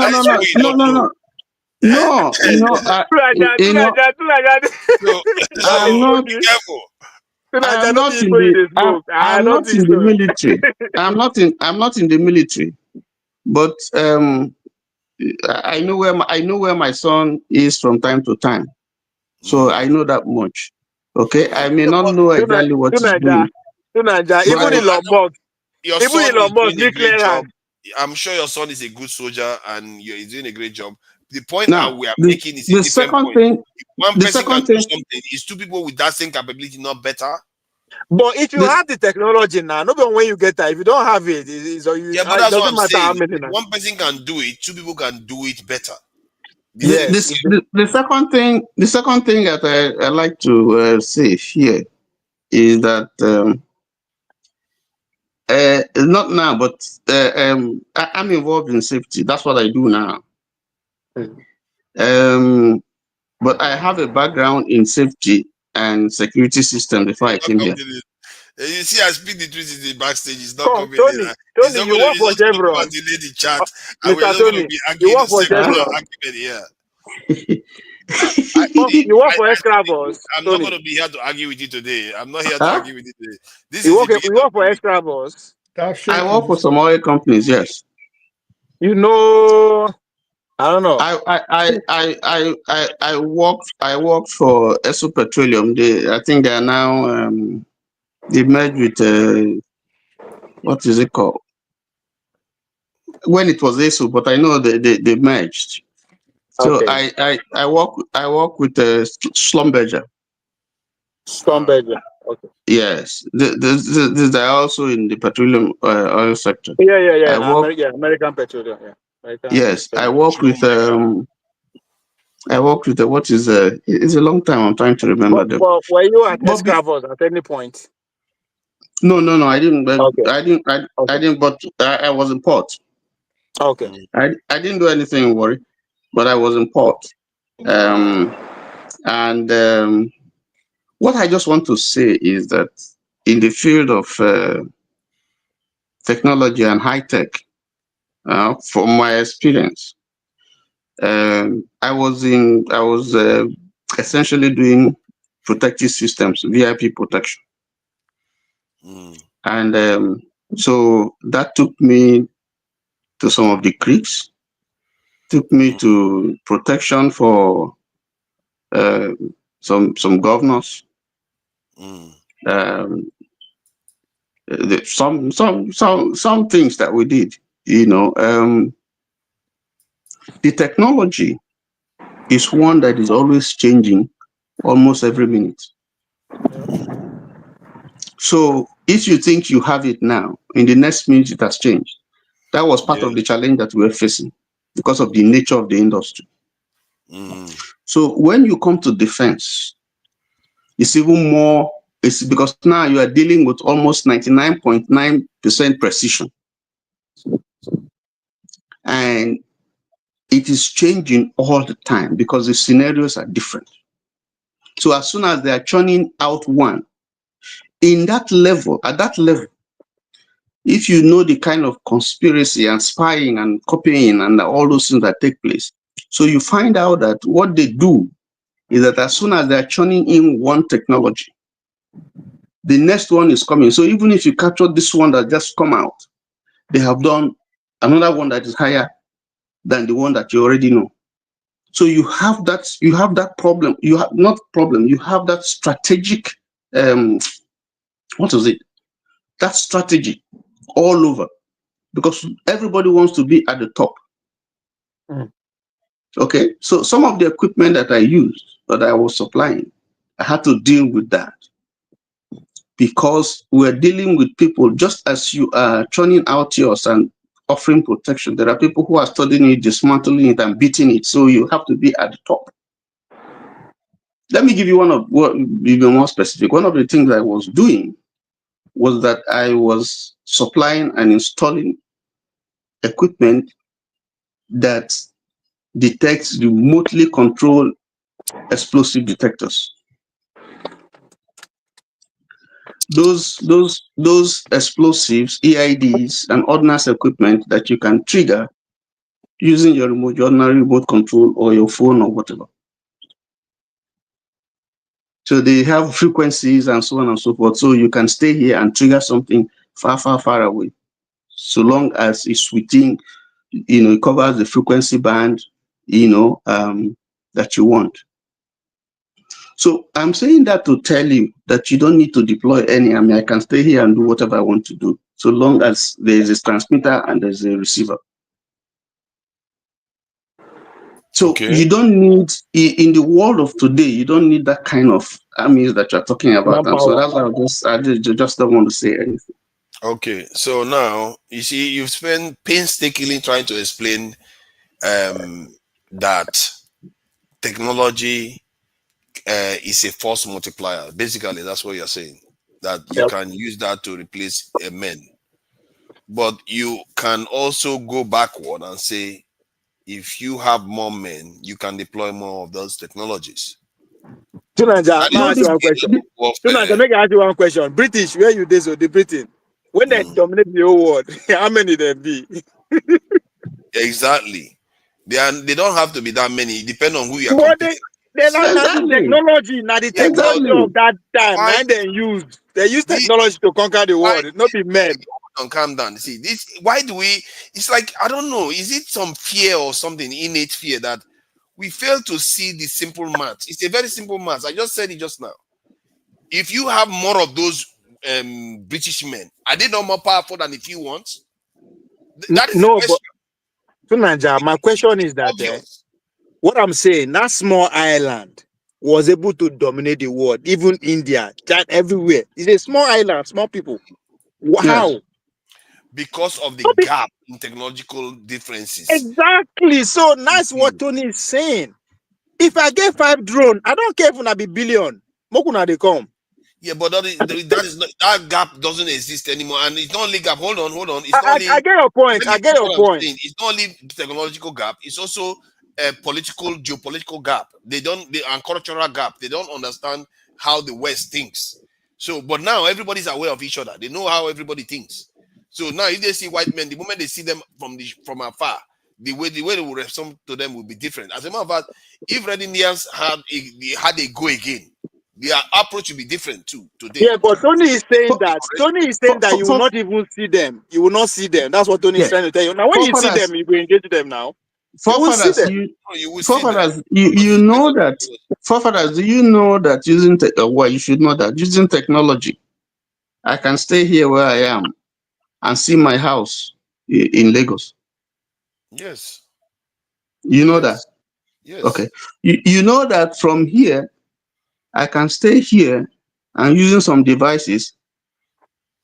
the military. I'm not in the military, but I know where my son is from time to time, so I know that much. Okay, I may not know exactly what he's doing. Even in Lombok, your even son in is Lombok, doing a great job. clearance. I'm sure your son is a good soldier and he's doing a great job. The point Now, we are the, making is a the different second point. thing, If one the person can second do thing, something, is two people with that same capability not better? But if you this, have the technology now, no matter when you get that, if you don't have it, Yeah, but it that's what doesn't I'm matter how saying. many. If one person can do it, two people can do it better. Yes. the second thing that I like to say here is that not now, but I'm involved in safety. That's what I do now. But I have a background in safety and security system before I came here. You see, I speak the truth in the backstage. It's not Come, coming Tony, in. Tony, you work for It's just going to Chevron. delay the chat, and we're Mr. not going to Tony, be you arguing work for secular Chevron. argument here. You work for Escravos. I'm not going to be here to argue with you today. I'm not here to Huh? argue with you today. This is the beginning. You work for Escravos. I work for some oil companies, yes. You know, I don't know. I worked for Esso Petroleum. I think they are now they merged with what is it called? When it was Esso, but I know they merged. So Okay. I work with Schlumberger. Schlumberger. Okay. Yes, these are also in the petroleum oil sector. Yeah. American Petroleum. Yeah. American Yes, I Petroleum. work with what is it's a long time. I'm trying to remember them. But were you at Escravos at any point? No, I didn't. Okay. I didn't. But I was in port. Okay. I didn't do anything in worry, but I was in port. And what I just want to say is that in the field of technology and high tech, from my experience, I was essentially doing protective systems, VIP protection, and so that took me to some of the creeks, took me to protection for some governors. Some things that we did, the technology is one that is always changing almost every minute. So if you think you have it now, in the next minute it has changed. That was part of the challenge that we were facing because of the nature of the industry. So when you come to defense, it's even more, it's because now you are dealing with almost 99.9% precision. And it is changing all the time because the scenarios are different. So as soon as they are churning out one, at that level, if you know the kind of conspiracy and spying and copying and all those things that take place, so you find out that what they do is that as soon as they're churning in one technology, the next one is coming. So even if you capture this one that just come out, they have done another one that is higher than the one that you already know. So you have that problem. You have not problem. You have that strategic, what is it? That strategy all over, because everybody wants to be at the top. Okay, so some of the equipment that I used, that I was supplying, I had to deal with that because we're dealing with people just as you are churning out yours and offering protection. There are people who are studying it, dismantling it, and beating it. So you have to be at the top. Let me give you be more specific. One of the things I was doing was that I was supplying and installing equipment that detects remotely controlled explosive detectors. Those explosives, EIDs, and ordnance equipment that you can trigger using your ordinary remote control or your phone or whatever. So they have frequencies and so on and so forth. So you can stay here and trigger something far, far, far away, so long as it's within, it covers the frequency band, that you want. So I'm saying that to tell you that you don't need to deploy any army. I can stay here and do whatever I want to do, so long as there is a transmitter and there's a receiver. So you don't need, in the world of today, you don't need that kind of armies that you're talking about. And so that's why I just don't want to say anything. Okay, so now you see, you've spent painstakingly trying to explain that technology is a force multiplier. Basically, that's what you're saying. That you can use that to replace men. But you can also go backward and say, if you have more men, you can deploy more of those technologies. Tunanja, may I ask you one question? Tunanja, make I ask you one question. British, where you did so the Britain? When they dominate the whole world, how many there be? Exactly. They don't have to be that many. It depends on who you are But competing. they not the technology, not the technology of that time. Now they use technology to conquer the world. It's not be men. Calm down. See this. Why do we? It's like, I don't know. Is it some fear or something, innate fear, that we fail to see the simple math? It's a very simple math. I just said it just now. If you have more of those British men, are they not more powerful than if you want? That is no, the question. But Tunanja, my question is that what I'm saying, that small island was able to dominate the world, even India, China, everywhere. It's a small island, small people. How? Yes. Because of the gap in technological differences. Exactly. So that's what Tony is saying. If I get 5 drones, I don't care if I be billion. Mokuna they come. Yeah, but that is not, that gap doesn't exist anymore, and it's not only gap. Hold on. It's not only. I get your point. I get your point. It's not only technological gap. It's also a geopolitical gap. And cultural gap. They don't understand how the West thinks. So, but now everybody's aware of each other. They know how everybody thinks. So now, if they see white men, the moment they see them from afar, the way they will respond to them will be different. As a matter of fact, if Red Indians had a go again, their approach will be different too today. Yeah, but Tony is saying that you will not even see them. You will not see them. That's what Tony is trying to tell you. Now, when you see them, you will engage them now. Forefathers, you know that. Forefathers, do you know that you should know that using technology, I can stay here where I am and see my house in Lagos. Yes. You know that? Yes. Okay. You know that from here, I can stay here and using some devices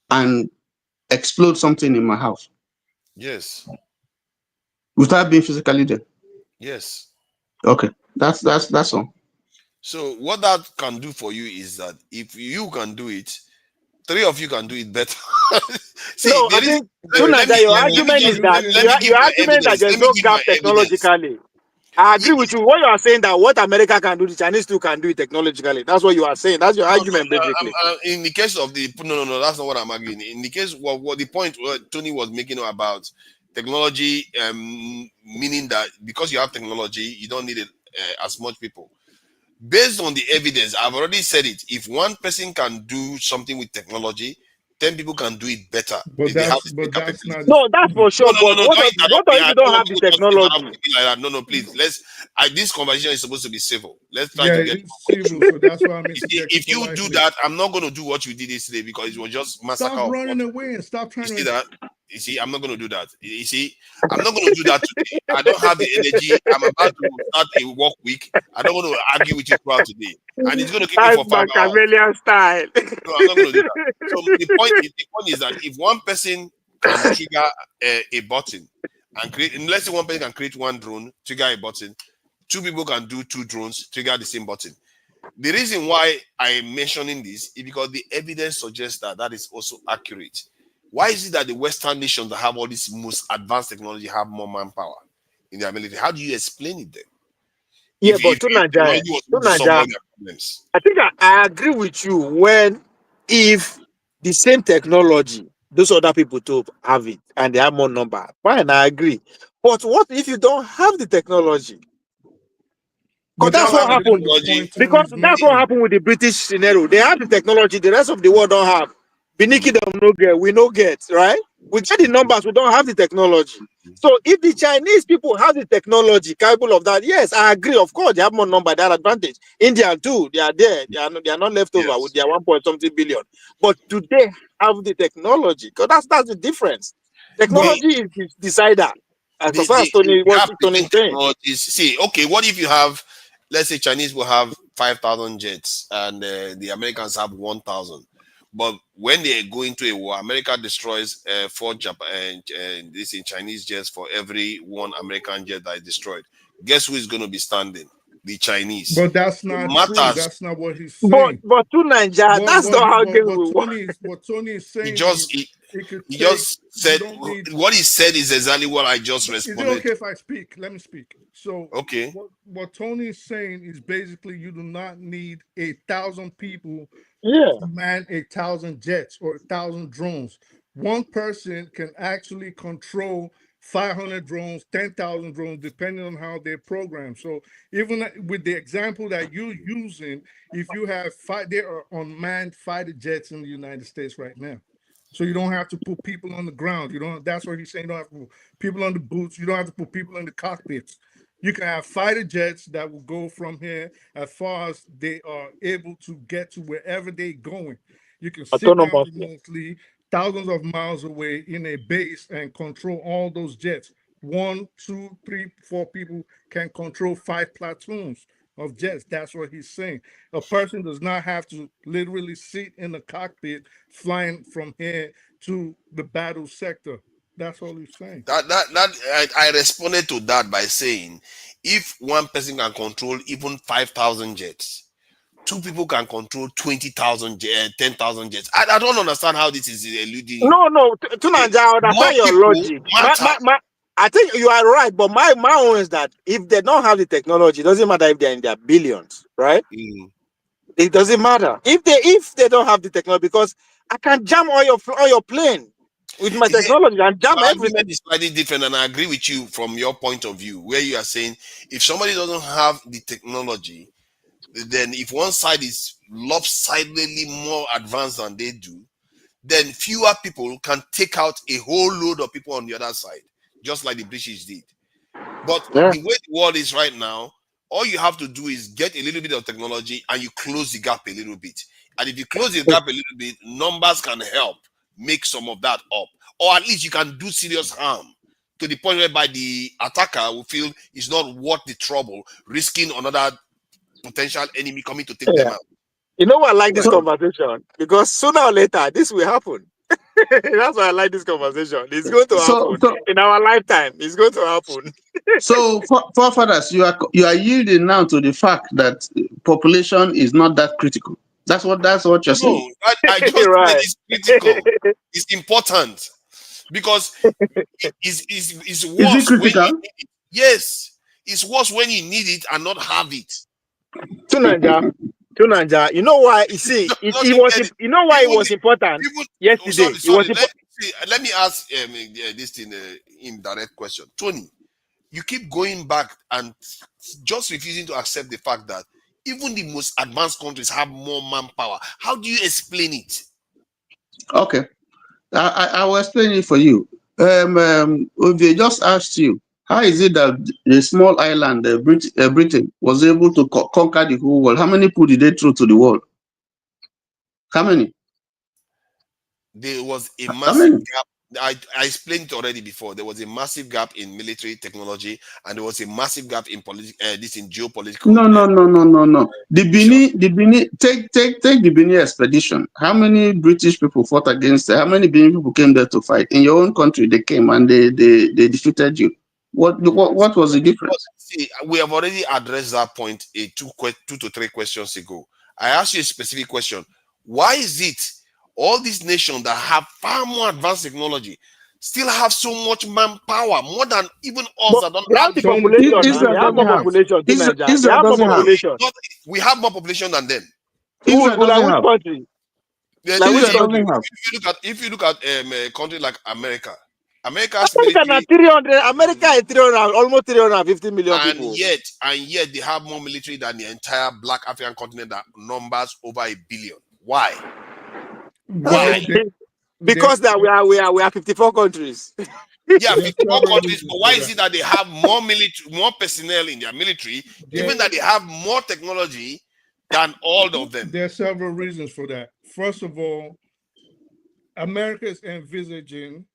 and explode something in my house. Yes. Without being physically there. Yes. Okay. That's all. So what that can do for you is that if you can do it, 3 of you can do it better. See, no, I think your argument is that your argument that there's no gap technologically. I agree with you. What you are saying that what America can do, the Chinese too can do it technologically. That's what you are saying. That's your argument, basically. In the case of no, that's not what I'm arguing. In the case, what the point Tony was making about technology, meaning that because you have technology, you don't need it as much people. Based on the evidence, I've already said it. If one person can do something with technology, 10 people can do it better. But that's not. No, that's for sure. But what if you don't have the technology? No, please. This conversation is supposed to be civil. Let's try to get it's civil. So that's why I'm. If you do that, I'm not going to do what you did yesterday because it was just massacre. Stop running away and stop trying to. See that? You see, I'm not going to do that. You see, I'm not going to do that today. I don't have the energy. I'm about to start a work week. I don't want to argue with you throughout today, and it's going to keep me for 5 hours. Style. No, I'm not going to do that. So the point is that if one person can trigger a button and create, let's say one person can create 1 drone, trigger a button, 2 people can do 2 drones, trigger the same button. The reason why I am mentioning this is because the evidence suggests that is also accurate. Why is it that the Western nations that have all this most advanced technology have more manpower in their military? How do you explain it then? Yeah, but Tunanja, I think I agree with you if the same technology, those other people too have it and they have more number. Fine, I agree. But what if you don't have the technology? Because that's what happened. Because that's what happened with the British scenario. They have the technology, the rest of the world don't have. Biniki them no get, we no get, right? We get the numbers, we don't have the technology. So if the Chinese people have the technology capable of that, yes, I agree. Of course, they have more number, that advantage. India too, they are there. They are not left over with their 1 point something billion. But do they have the technology? Because that's the difference. Technology is the decider. As far as The Tony gap is between saying. technologies. See, okay, what if you have, let's say, Chinese will have 5,000 jets and the Americans have 1,000. But when they go into a war, America destroys 4 Japan this in Chinese jets for every 1 American jet that is destroyed. Guess who is going to be standing? The Chinese. But that's It not true. matters. That's not what he's saying. But to Nigeria, that's not how game will work. What Tony is saying He just said need, what he said is exactly what I just Is responded. it okay if I speak? Let me speak. So okay, what Tony is saying is basically you do not need 1,000 people to man 1,000 jets or 1,000 drones. One person can actually control 500 drones, 10,000 drones, depending on how they're programmed. So even with the example that you're using, if you have there are unmanned fighter jets in the United States right now. So you don't have to put people on the ground. You don't. That's what he's saying. You don't have to put people on the boots. You don't have to put people in the cockpits. You can have fighter jets that will go from here as far as they are able to get to wherever they're going. You can sit down remotely, thousands of miles away in a base and control all those jets. 1, 2, 3, 4 people can control 5 platoons of jets. That's what he's saying. A person does not have to literally sit in the cockpit flying from here to the battle sector. That's all he's saying. I responded to that by saying, if one person can control even 5,000 jets, 2 people can control 20,000 10,000 jets. I don't understand how this is eluding you. No, Tunanja, I understand your logic. I think you are right, but my own is that if they don't have the technology, it doesn't matter if they're in their billions, right? It doesn't matter if they don't have the technology, because I can jam all your plane with my technology and jam everything. It's slightly different, and I agree with you from your point of view, where you are saying if somebody doesn't have the technology, then if one side is lopsidedly more advanced than they do, then fewer people can take out a whole load of people on the other side, just like the British did. But the way the world is right now, all you have to do is get a little bit of technology and you close the gap a little bit. And if you close the gap a little bit, numbers can help make some of that up. Or at least you can do serious harm to the point whereby the attacker will feel it's not worth the trouble, risking another potential enemy coming to take them out. You know why I like this conversation? Because sooner or later, this will happen. That's why I like this conversation. It's going to happen in our lifetime. It's going to happen. So, forefathers, you are yielding now to the fact that population is not that critical. That's what you're saying. No, I just said it's critical. It's important because it's worse. Is it critical? Yes, it's worse when you need it and not have it. Tunanja, you know why? You see, it was. You know why it was important yesterday. Let me ask this thing indirect question, Tony. You keep going back and just refusing to accept the fact that even the most advanced countries have more manpower. How do you explain it? Okay, I will explain it for you. They just asked you, how is it that a small island, Britain, was able to conquer the whole world? How many people did they throw to the wall? How many? There was a massive gap. I explained it already before. There was a massive gap in military technology, and there was a massive gap in geopolitical. No. The Benin, take the Benin expedition. How many British people fought against it? How many Benin people came there to fight? In your own country, they came and they defeated you. What was the difference? See, we have already addressed that point 2 to 3 questions ago. I asked you a specific question. Why is it all these nations that have far more advanced technology still have so much manpower, more than even us that don't have the population? They have more population. They have more population. We have more population than them. Israel doesn't have. If you look at a country like America, America is 300, almost 350 million people. And yet they have more military than the entire Black African continent that numbers over 1 billion. Why? Because that we are 54 countries. Yeah, 54 countries, but why is it that they have more more personnel in their military, even that they have more technology than all of them? There are several reasons for that. First of all, America is envisaging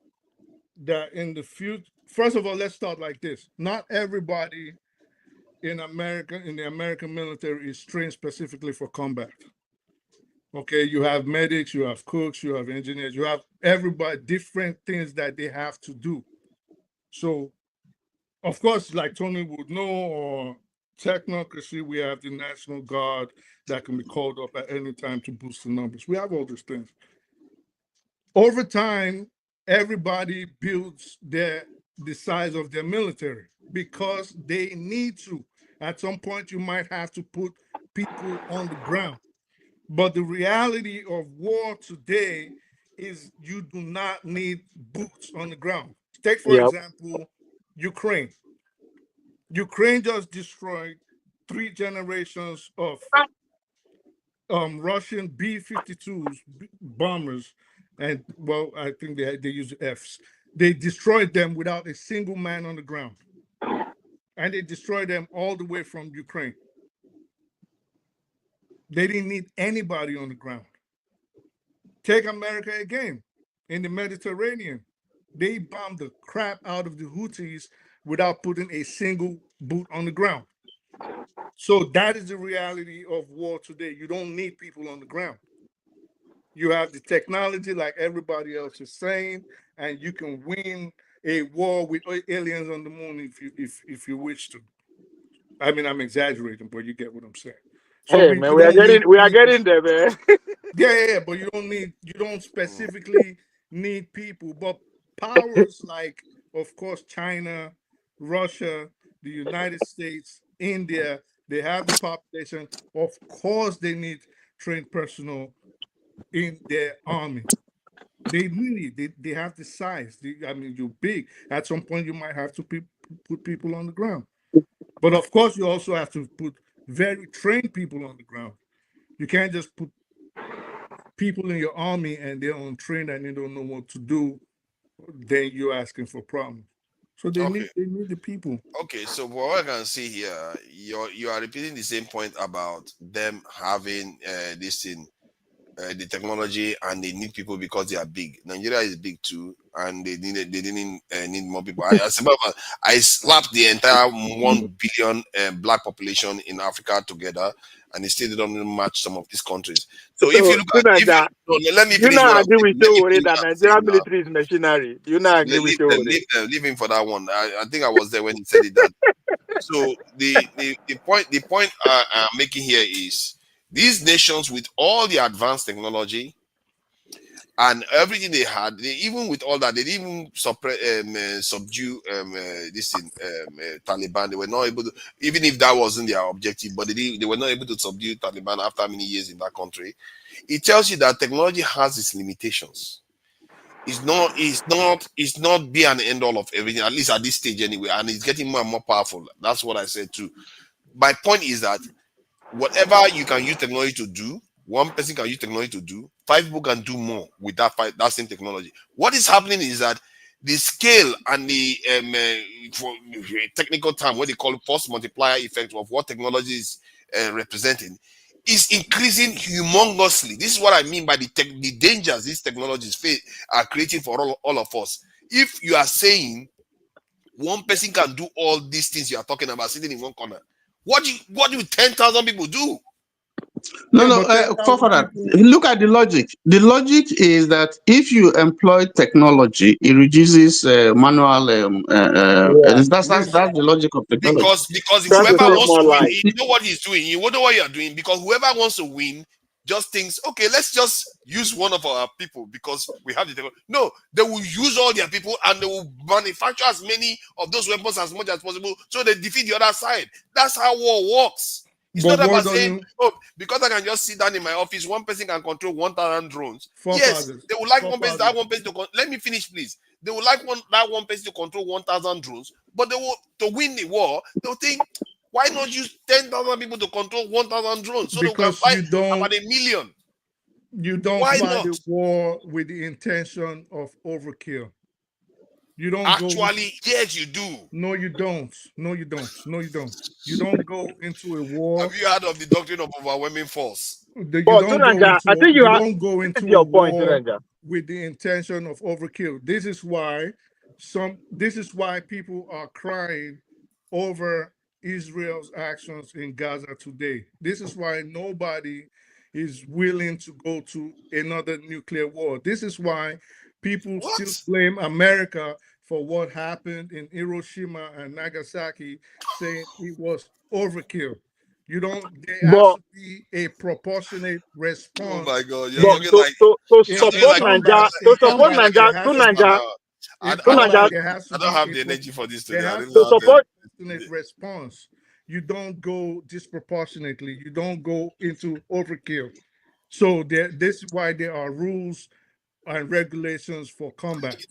that in the future, first of all, let's start like this. Not everybody in the American military is trained specifically for combat. Okay, you have medics, you have cooks, you have engineers, you have everybody, different things that they have to do. So, of course, like Tony would know, or technocracy, we have the National Guard that can be called up at any time to boost the numbers. We have all these things. Over time, everybody builds the size of their military because they need to. At some point, you might have to put people on the ground. But the reality of war today is you do not need boots on the ground. Take, for example, Ukraine. Ukraine just destroyed 3 generations of Russian B-52s bombers, and well, I think they use Fs. They destroyed them without a single man on the ground, and they destroyed them all the way from Ukraine. They didn't need anybody on the ground. Take America again. In the Mediterranean, they bombed the crap out of the Houthis without putting a single boot on the ground. So that is the reality of war today. You don't need people on the ground. You have the technology, like everybody else is saying, and you can win a war with aliens on the moon if you wish to. I mean, I'm exaggerating, but you get what I'm saying. So hey man, we are getting there, man. Yeah, but you don't specifically need people. But powers like, of course, China, Russia, the United States, India, they have the population. Of course, they need trained personnel in their army. They need it. They have the size. I mean, you're big. At some point, you might have to put people on the ground. But of course, you also have to put very trained people on the ground. You can't just put people in your army and they're untrained and they don't know what to do. Then you're asking for problems. So they need the people. Okay, so what I can see here, you are repeating the same point about them having this in the technology, and they need people because they are big. Nigeria is big too, and they didn't need more people. I slapped the entire 1 billion black population in Africa together, and they still don't match some of these countries. So if you look at, let me finish what I'm saying. That Nigerian military is machinery. Do you not agree with leave him for that one. I think I was there when he said it. That so the point I'm making here is these nations with all the advanced technology and everything they had, even with all that, they didn't even subdue Taliban. They were not able to, even if that wasn't their objective, but they were not able to subdue Taliban after many years in that country. It tells you that technology has its limitations. It's not be an end all of everything, at least at this stage anyway, and it's getting more and more powerful. That's what I said too. My point is that whatever you can use technology to do, one person can use technology to do, 5 people can do more with that same technology. What is happening is that the scale and the for technical term, what they call force multiplier effect of what technology is representing, is increasing humongously. This is what I mean by the dangers these technologies are creating for all of us. If you are saying one person can do all these things you are talking about sitting in one corner, what do 10,000 people do? No, for that. Look at the logic. The logic is that if you employ technology, it reduces manual. That's the logic of technology. Because if whoever wants to win, you know what he's doing. You know what you are doing. Because whoever wants to win just thinks, okay, let's just use one of our people because we have the technology. No, they will use all their people and they will manufacture as many of those weapons as much as possible so they defeat the other side. That's how war works. It's not about saying, oh, because I can just sit down in my office, one person can control 1,000 drones. Yes, they would like one person to let me finish, please. They would like that one person to control 1,000 drones, but they will, to win the war, they'll think, why not use 10,000 people to control 1,000 drones so they can fight about 1 million? You don't Why fight not? a war with the intention of overkill. You don't Actually, yes, you do. No, you don't. No, you don't. No, you don't. You don't go into a war. Have you heard of the doctrine of overwhelming force? You But don't go Tunanja, I think you don't go this is into a your point, war Tunanja. with the intention of overkill. This is why people are crying over Israel's actions in Gaza today. This is why nobody is willing to go to another nuclear war. This is why people still blame America for what happened in Hiroshima and Nagasaki, saying it was overkill. There has But to be a proportionate Oh response. my God, you're but talking to like to, to you're talking support like Nanja, in combat, Nanja, there has to Tunanja, be in Tunanja, combat, there has to I don't be have the energy for this there today. I has really to to don't be have support. a proportionate response. You don't go disproportionately. You don't go into overkill. So this is why there are rules and regulations for combat. Do you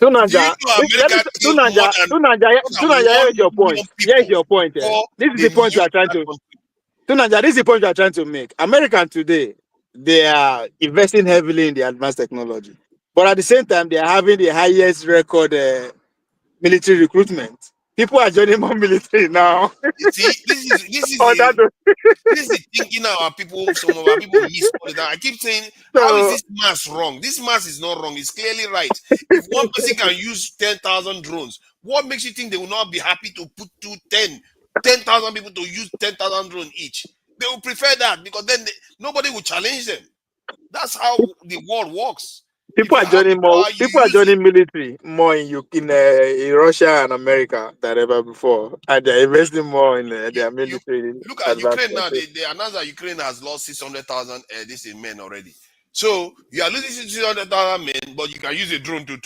Tunanja, know America killed Tunanja, here's your point. million Here's people your point. before This is they the point you nuked are trying that to. country? Tunanja, this is the point you are trying to make. American today, they are investing heavily in the advanced technology, but at the same time, they are having the highest record military recruitment. People are joining more military now. You see, Oh, that this is the thinking our people, some of our people miss all the time. I keep saying, how is so this mass wrong? This mass is not wrong. It's clearly right. If one person can use 10,000 drones, what makes you think they will not be happy to put 10,000 people to use 10,000 drones each? They will prefer that because then nobody will challenge them. That's how the world works. If people you are have the joining more. power, you People are use it. joining military more in Russia and America than ever before, and they are investing more in their You military look at Ukraine now. advancement. They announced that Ukraine has lost 600,000 this in men already. So you are losing 600,000 men, but you can use a drone to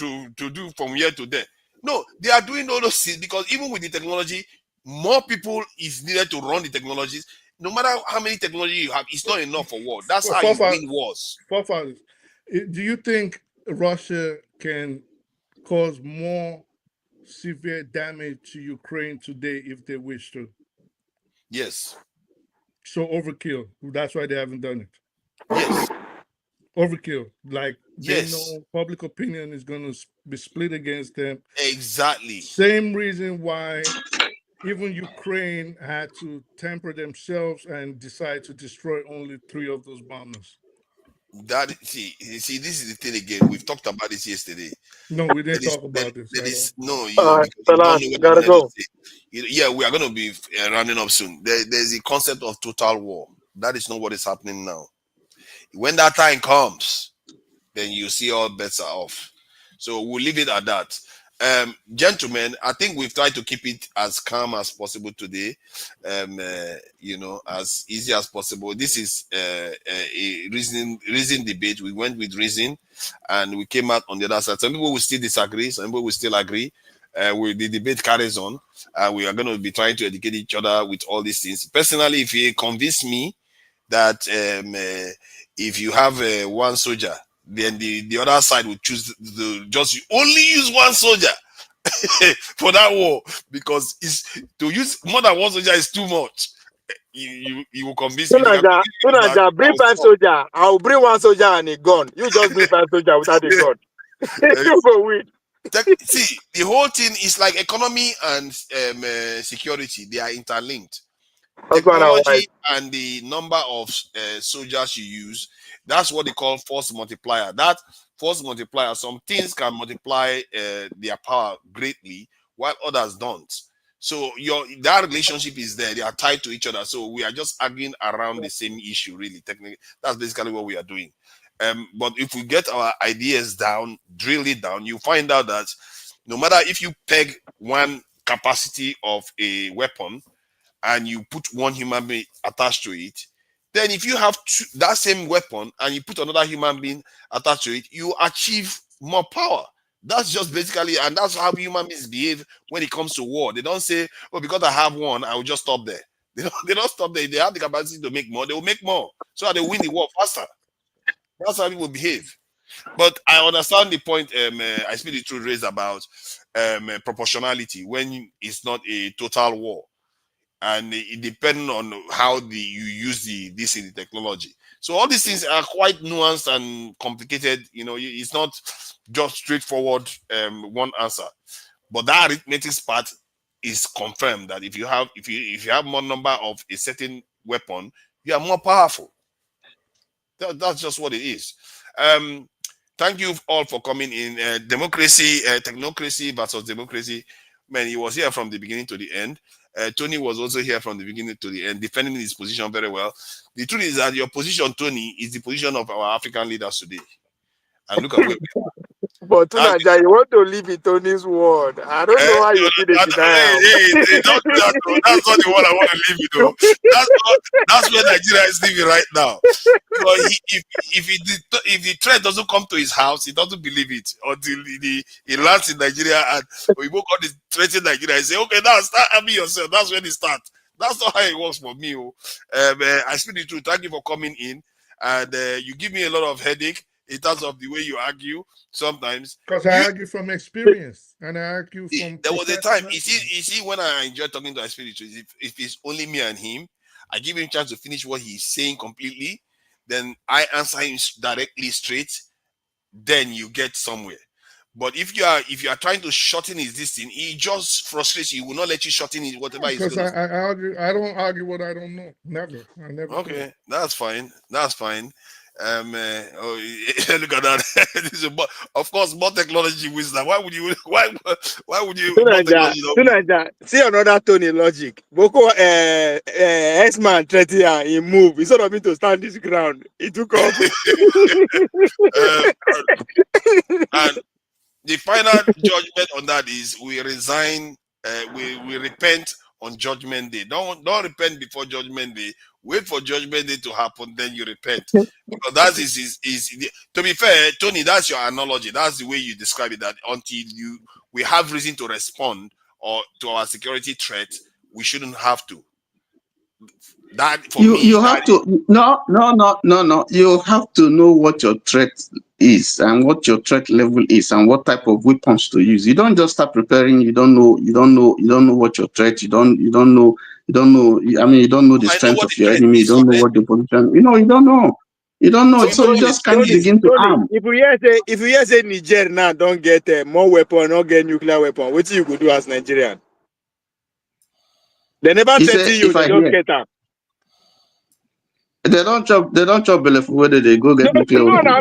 do from here to there. No, they are doing all those things because even with the technology, more people is needed to run the technologies. No matter how many technology you have, it's not enough for war. That's how you win wars. Forefathers, do you think Russia can cause more severe damage to Ukraine today if they wish to? Yes. So overkill. That's why they haven't done it. Yes. Overkill. Like they Yes. know public opinion is going to be split against them. Exactly. Same reason why even Ukraine had to temper themselves and decide to destroy only 3 of those bombers. See, this is the thing again. We've talked about this yesterday. No, we didn't talk about this. There at is all. no you because you don't know what Gotta I'm going to go. say. Yeah, we are going to be rounding up soon. There's a concept of total war. That is not what is happening now. When that time comes, then you see all bets are off. So we'll leave it at that. Gentlemen, I think we've tried to keep it as calm as possible today. As easy as possible. This is a reason debate. We went with reason, and we came out on the other side. Some people will still disagree. Some people will still agree. The debate carries on. We are going to be trying to educate each other with all these things. Personally, if you convince me that if you have one soldier, then the other side will choose just only use one soldier for that war, because it's to use more than one soldier is too much. You will convince me. Tunanja, bring 5 soldiers. I'll bring 1 soldier and a gun. You just bring 5 soldiers without a gun. You go win. See, the whole thing is like economy and security. They are interlinked. Technology and the number of soldiers you use, that's what they call force multiplier. That force multiplier, some things can multiply their power greatly while others don't. So that relationship is there. They are tied to each other. So we are just arguing around the same issue, really. Technically, that's basically what we are doing. But if we get our ideas down, drill it down, you find out that no matter if you peg one capacity of a weapon and you put one human being attached to it, then if you have that same weapon and you put another human being attached to it, you achieve more power. That's just basically, and that's how human beings behave when it comes to war. They don't say, "Oh, because I have one, I will just stop there." They don't stop there. If they have the capacity to make more, they will make more, so that they win the war faster. That's how people behave. But I understand the point I speak the truth raised about proportionality when it's not a total war, and it depends on how you use this in the technology. So all these things are quite nuanced and complicated. It's not just straightforward one answer. But that arithmetic part is confirmed that if you have more number of a certain weapon, you are more powerful. That's just what it is. Thank you all for coming in. Democracy, technocracy versus democracy. Man, he was here from the beginning to the end. Tony was also here from the beginning to the end, defending his position very well. The truth is that your position, Tony, is the position of our African leaders today. And look at where we are. But Tunaja, you want to live in Tony's world. I don't know how you see the denial. Hey, don't do that, bro. That's not the one I want to live in, though. That's where Nigeria is living right now. Because if the threat doesn't come to his house, he doesn't believe it until he lands in Nigeria and we go on the threat in Nigeria and say, okay, now start arming yourself. That's when it starts. That's not how it works for me. I speak the truth. Thank you for coming in. And you give me a lot of headache in terms of the way you argue sometimes. Because I argue from experience and I argue from. There was a time, you see, when I enjoy talking to a spiritualist, if it's only me and him, I give him a chance to finish what he's saying completely, then I answer him directly straight, then you get somewhere. But if you are trying to shorten his distance, he just frustrates you. He will not let you shorten it, whatever he's going to say. I argue. I don't argue what I don't know. Never. I never. Okay, that's fine. That's fine. Look at that. This is of course more technology wisdom. Why would you Tunaja, see another Tony logic. Boko X-Man 30 he moved. Instead of me to stand this ground, he took off. And the final judgment on that is we resign, we repent on Judgment Day. Don't repent before Judgment Day. Wait for Judgment Day to happen, then you repent. Because that is to be fair, Tony, that's your analogy. That's the way you describe it. That until we have reason to respond or to our security threat, we shouldn't have to. That for you have to no. You have to know what your threat is and what your threat level is and what type of weapons to use. You don't just start preparing. You don't know what your threat. You don't know. I mean, you don't know the strength of your enemy. You don't know what the position. You don't know. You don't know. So you just can't begin to arm. If you hear say Niger now don't get more weapon, don't get nuclear weapon, what you could do as Nigerian? They never threaten you. They just get them. They don't chop belle for whether they go get nuclear weapon. No,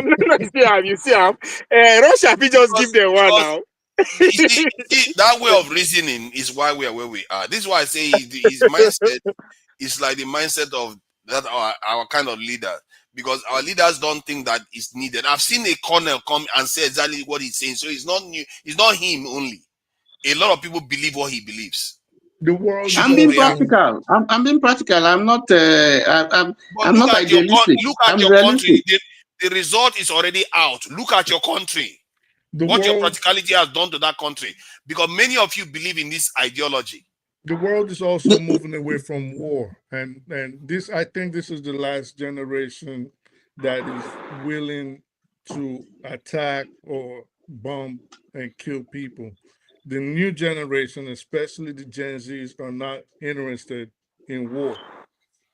you see him. Russia, we just give them one now. you see, that way of reasoning is why we are where we are. This is why I say his mindset is like the mindset of that our kind of leader, because our leaders don't think that it's needed. I've seen a colonel come and say exactly what he's saying, so it's not new. It's not him only. A lot of people believe what he believes. The world. I'm being practical. I'm being practical. I'm not. I'm not idealistic. Look at your country. The result is already out. Look at your country. What your practicality has done to that country, because many of you believe in this ideology. The world is also moving away from war, and this, I think, this is the last generation that is willing to attack or bomb and kill people. The new generation, especially the Gen Zs, are not interested in war,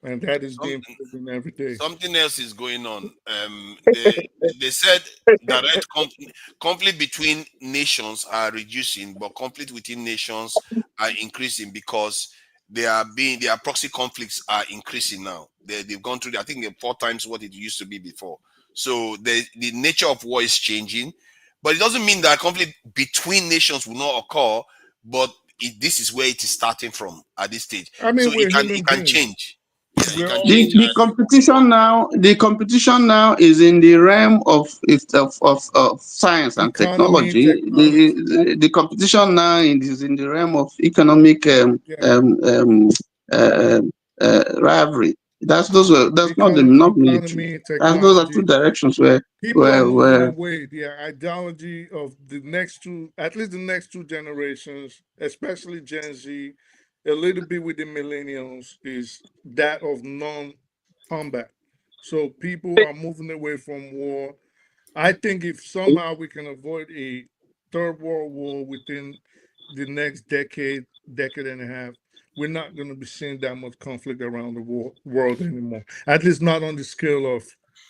and that is being proven every day. Something else is going on. They said direct conflict between nations are reducing, but conflict within nations are increasing because their proxy conflicts are increasing now. They've gone through, I think, 4 times what it used to be before. So the nature of war is changing. But it doesn't mean that conflict between nations will not occur, but this is where it is starting from at this stage. I mean, so it can change. Yeah, the competition now is in the realm of science and technology. The competition now is in the realm of economic rivalry. That's not the military. Those are 2 directions where people are moving away. The ideology of the next 2, at least the next 2 generations, especially Gen Z, a little bit with the millennials, is that of non-combat. So people are moving away from war. I think if somehow we can avoid a 3rd World War within the next decade and a half, we're not going to be seeing that much conflict around the world anymore. At least not on the scale of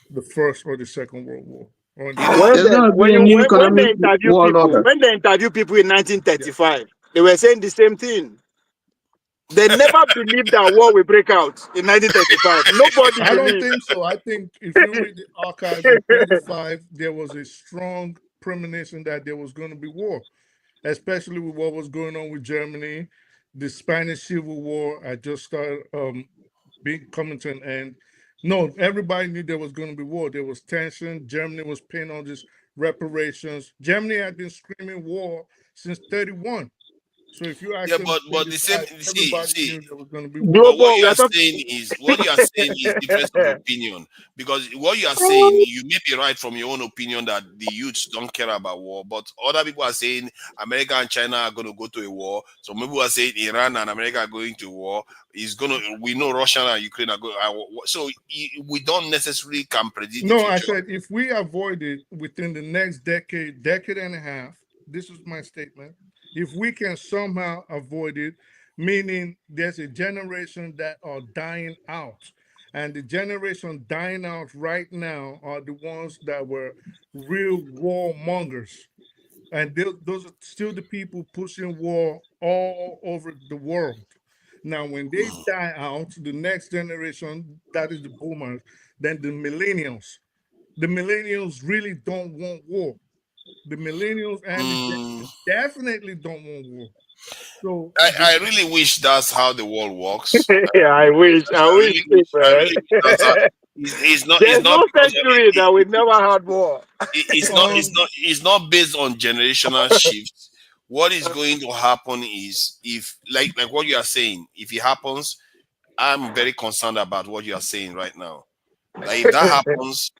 the First or the Second World War. You know, There's going to be a new When they economic interview world people, order. when they interview people in 1935, they were saying the same thing. They never believed that war will break out in 1935. Nobody I don't believed. think so. I think if you read the archives in 35, there was a strong premonition that there was going to be war, especially with what was going on with Germany. The Spanish Civil War had just started being coming to an end. No, everybody knew there was going to be war. There was tension. Germany was paying all these reparations. Germany had been screaming war since 31. So if you ask yeah, them but in the same. 35, everybody See, knew there was going to be war. but what Global, you we are are talking. saying is difference of opinion, because what you are saying, you may be right from your own opinion that the youths don't care about war, but other people are saying America and China are going to go to a war. Some people are saying Iran and America are going to war. We know Russia and Ukraine are going. So we don't necessarily can predict the No, I future. said if we avoid it within the next decade, decade and a half, this is my statement. If we can somehow avoid it, meaning there's a generation that are dying out, and the generation dying out right now are the ones that were real warmongers. And those are still the people pushing war all over the world. Now, when they die out, the next generation, that is the boomers, then the millennials. The millennials really don't want war. The millennials and the Gen Mm, Z definitely don't want war. So I really wish that's how the world works. Yeah, I wish. I wish, I man. really wish that's how. It's There's not no because century that we never had war. it's not based on generational shifts. What is going to happen is, if like what you are saying, if it happens, I'm very concerned about what you are saying right now. Like if that happens,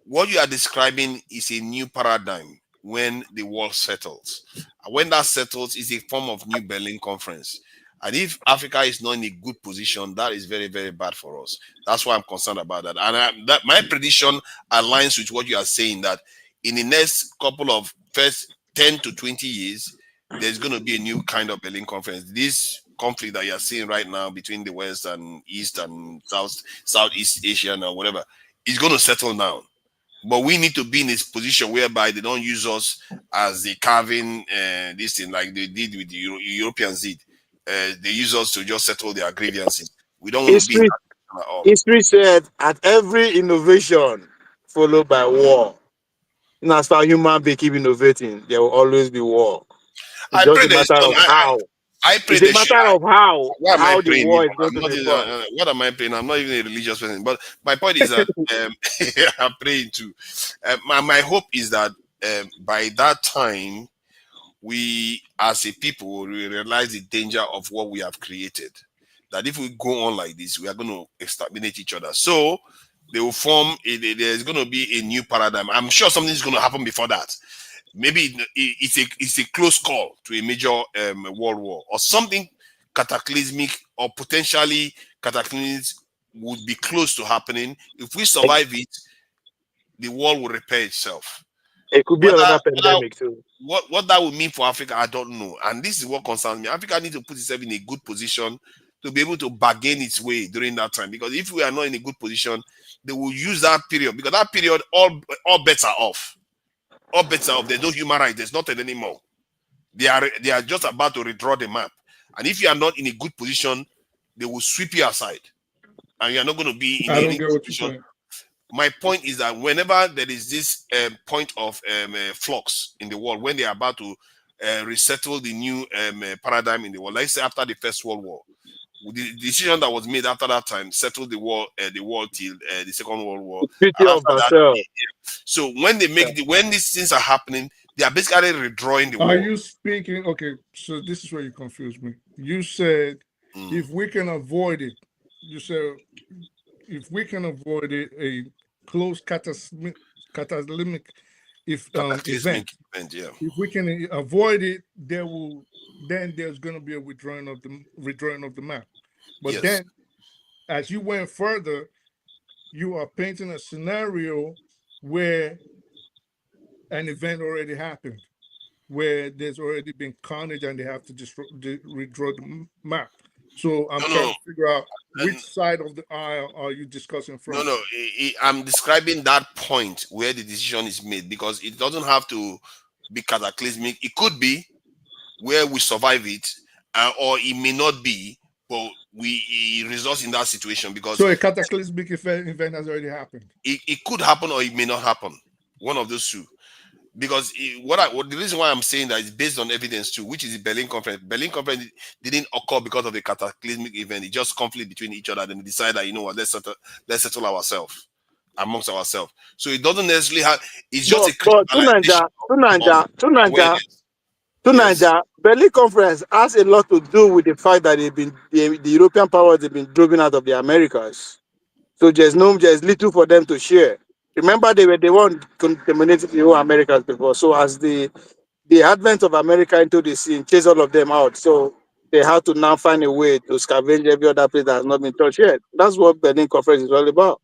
what you are describing is a new paradigm when the world settles. And when that settles, is a form of new Berlin Conference. And if Africa is not in a good position, that is very, very bad for us. That's why I'm concerned about that. And that my prediction aligns with what you are saying, that in the next couple of first 10 to 20 years, there's going to be a new kind of Berlin Conference. This conflict that you're seeing right now between the West and East and Southeast Asia and whatever is going to settle down. But we need to be in this position whereby they don't use us as the carving this thing like they did with the Europeans did. They use us to just settle their grievances. We don't want to be in History, that position at all. history said at every innovation followed by war. And as far as human being keep innovating, there will always be war. It's I just pray a there's matter done. of how. I pray It's a they should. matter of Why am I how the praying war even? is going I'm to not be even, fought. what am I praying? I'm not even a religious person. But my point is that I'm praying too. My hope is that by that time, we as a people will realize the danger of what we have created. That if we go on like this, we are going to exterminate each other. So they will form. There's going to be a new paradigm. I'm sure something's going to happen before that. Maybe it's a close call to a major world war or something cataclysmic or potentially cataclysmic would be close to happening. If we survive it, the world will repair itself. It could be another pandemic too. What that would mean for Africa, I don't know. And this is what concerns me. Africa needs to put itself in a good position to be able to bargain its way during that time. Because if we are not in a good position, they will use that period. Because that period, all bets are off. All bets are off. There's no human rights. There's nothing anymore. They are just about to redraw the map. And if you are not in a good position, they will sweep you aside. And you are not going to be in I don't any get what you're position. saying. My point is that whenever there is this point of flux in the world, when they are about to resettle the new paradigm in the world, let's say after the First World War, the decision that was made after that time settled the world till the Second World War, Treaty and of after that, Versailles. so when they make when these things are happening, they are basically redrawing the Are war. you speaking? Okay, so this is where you confuse me. You said if we can avoid it, you said if we can avoid it, a close cataclysmic Cataclysmic event. event, yeah. If we can avoid it, then there's going to be a withdrawing of the map. But Yes. then, as you went further, you are painting a scenario where an event already happened, where there's already been carnage and they have to redraw the map. So I'm No, trying no. to figure out And which side of the aisle are you discussing from? no, I'm describing that point where the decision is made, because it doesn't have to be cataclysmic. It could be where we survive it, or it may not be, but it results in that situation, because So a cataclysmic event has already happened. it could happen or it may not happen. One of those two. Because the reason why I'm saying that is based on evidence too, which is the Berlin Conference. Berlin Conference didn't occur because of a cataclysmic event. It just conflict between each other. Then they decide that, you know what, let's settle ourselves amongst ourselves. So it doesn't necessarily have. It's just a But to crystallization of awareness. Yes. Berlin Conference has a lot to do with the fact that the European powers they've been driven out of the Americas. So there's little for them to share. Remember, they were the one contaminating the whole Americas before. So as the advent of America into the scene chased all of them out. So they had to now find a way to scavenge every other place that has not been touched yet. That's what Berlin Conference is all about.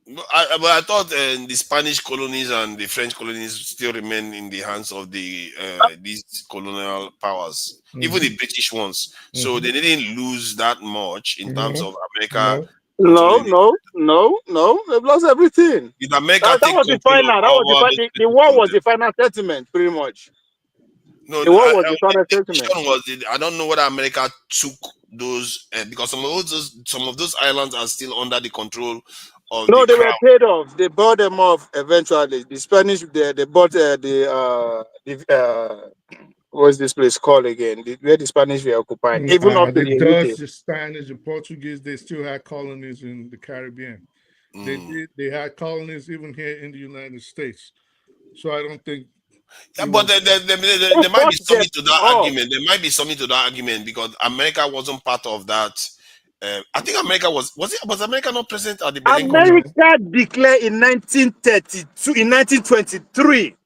But I thought the Spanish colonies and the French colonies still remain in the hands of these colonial powers, even the British ones. So they didn't lose that much in terms of America controlling it. No. They've lost everything. Did America That take was the control final. That was over those the places war from was them? the final settlement, pretty much. No, The war was the final the settlement. question was, I don't know whether America took those, because some of those islands are still under the control of No, the they were crown. paid off. They bought them off eventually. The Spanish they bought what's this place called again? Where the Spanish were occupying, even up to The the Dutch, Haiti. the Spanish, the Portuguese, they still had colonies in the Caribbean. They had colonies even here in the United States. So I don't think. Yeah, but there might be Bought them something to that off. argument. There might be something to that argument, because America wasn't part of that. I think America was America not present at the Berlin Conference? America declared in 1932, in 1923,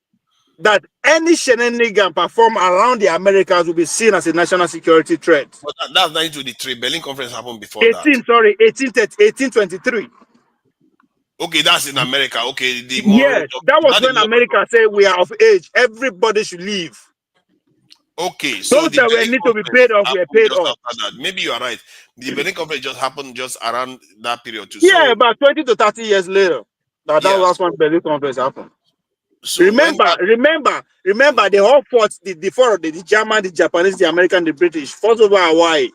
that any shenanigan performed around the Americas will be seen as a national security threat. But that's 1923. Berlin Conference happened before that. 1823. Okay, that's in America. Okay, the Monroe. Yes, that was Not the when Monroe. America said we are of age. Everybody should leave. Okay, so Those the that were Berlin need to be Conference paid off were happened paid just off. after that. Maybe you are right. The Berlin Conference just happened just around that period too. Yeah, So about 20 to 30 years later. That yeah, was when Berlin Conference happened. so when that Remember, they all fought the German, the Japanese, the American, the British fought over Hawaii.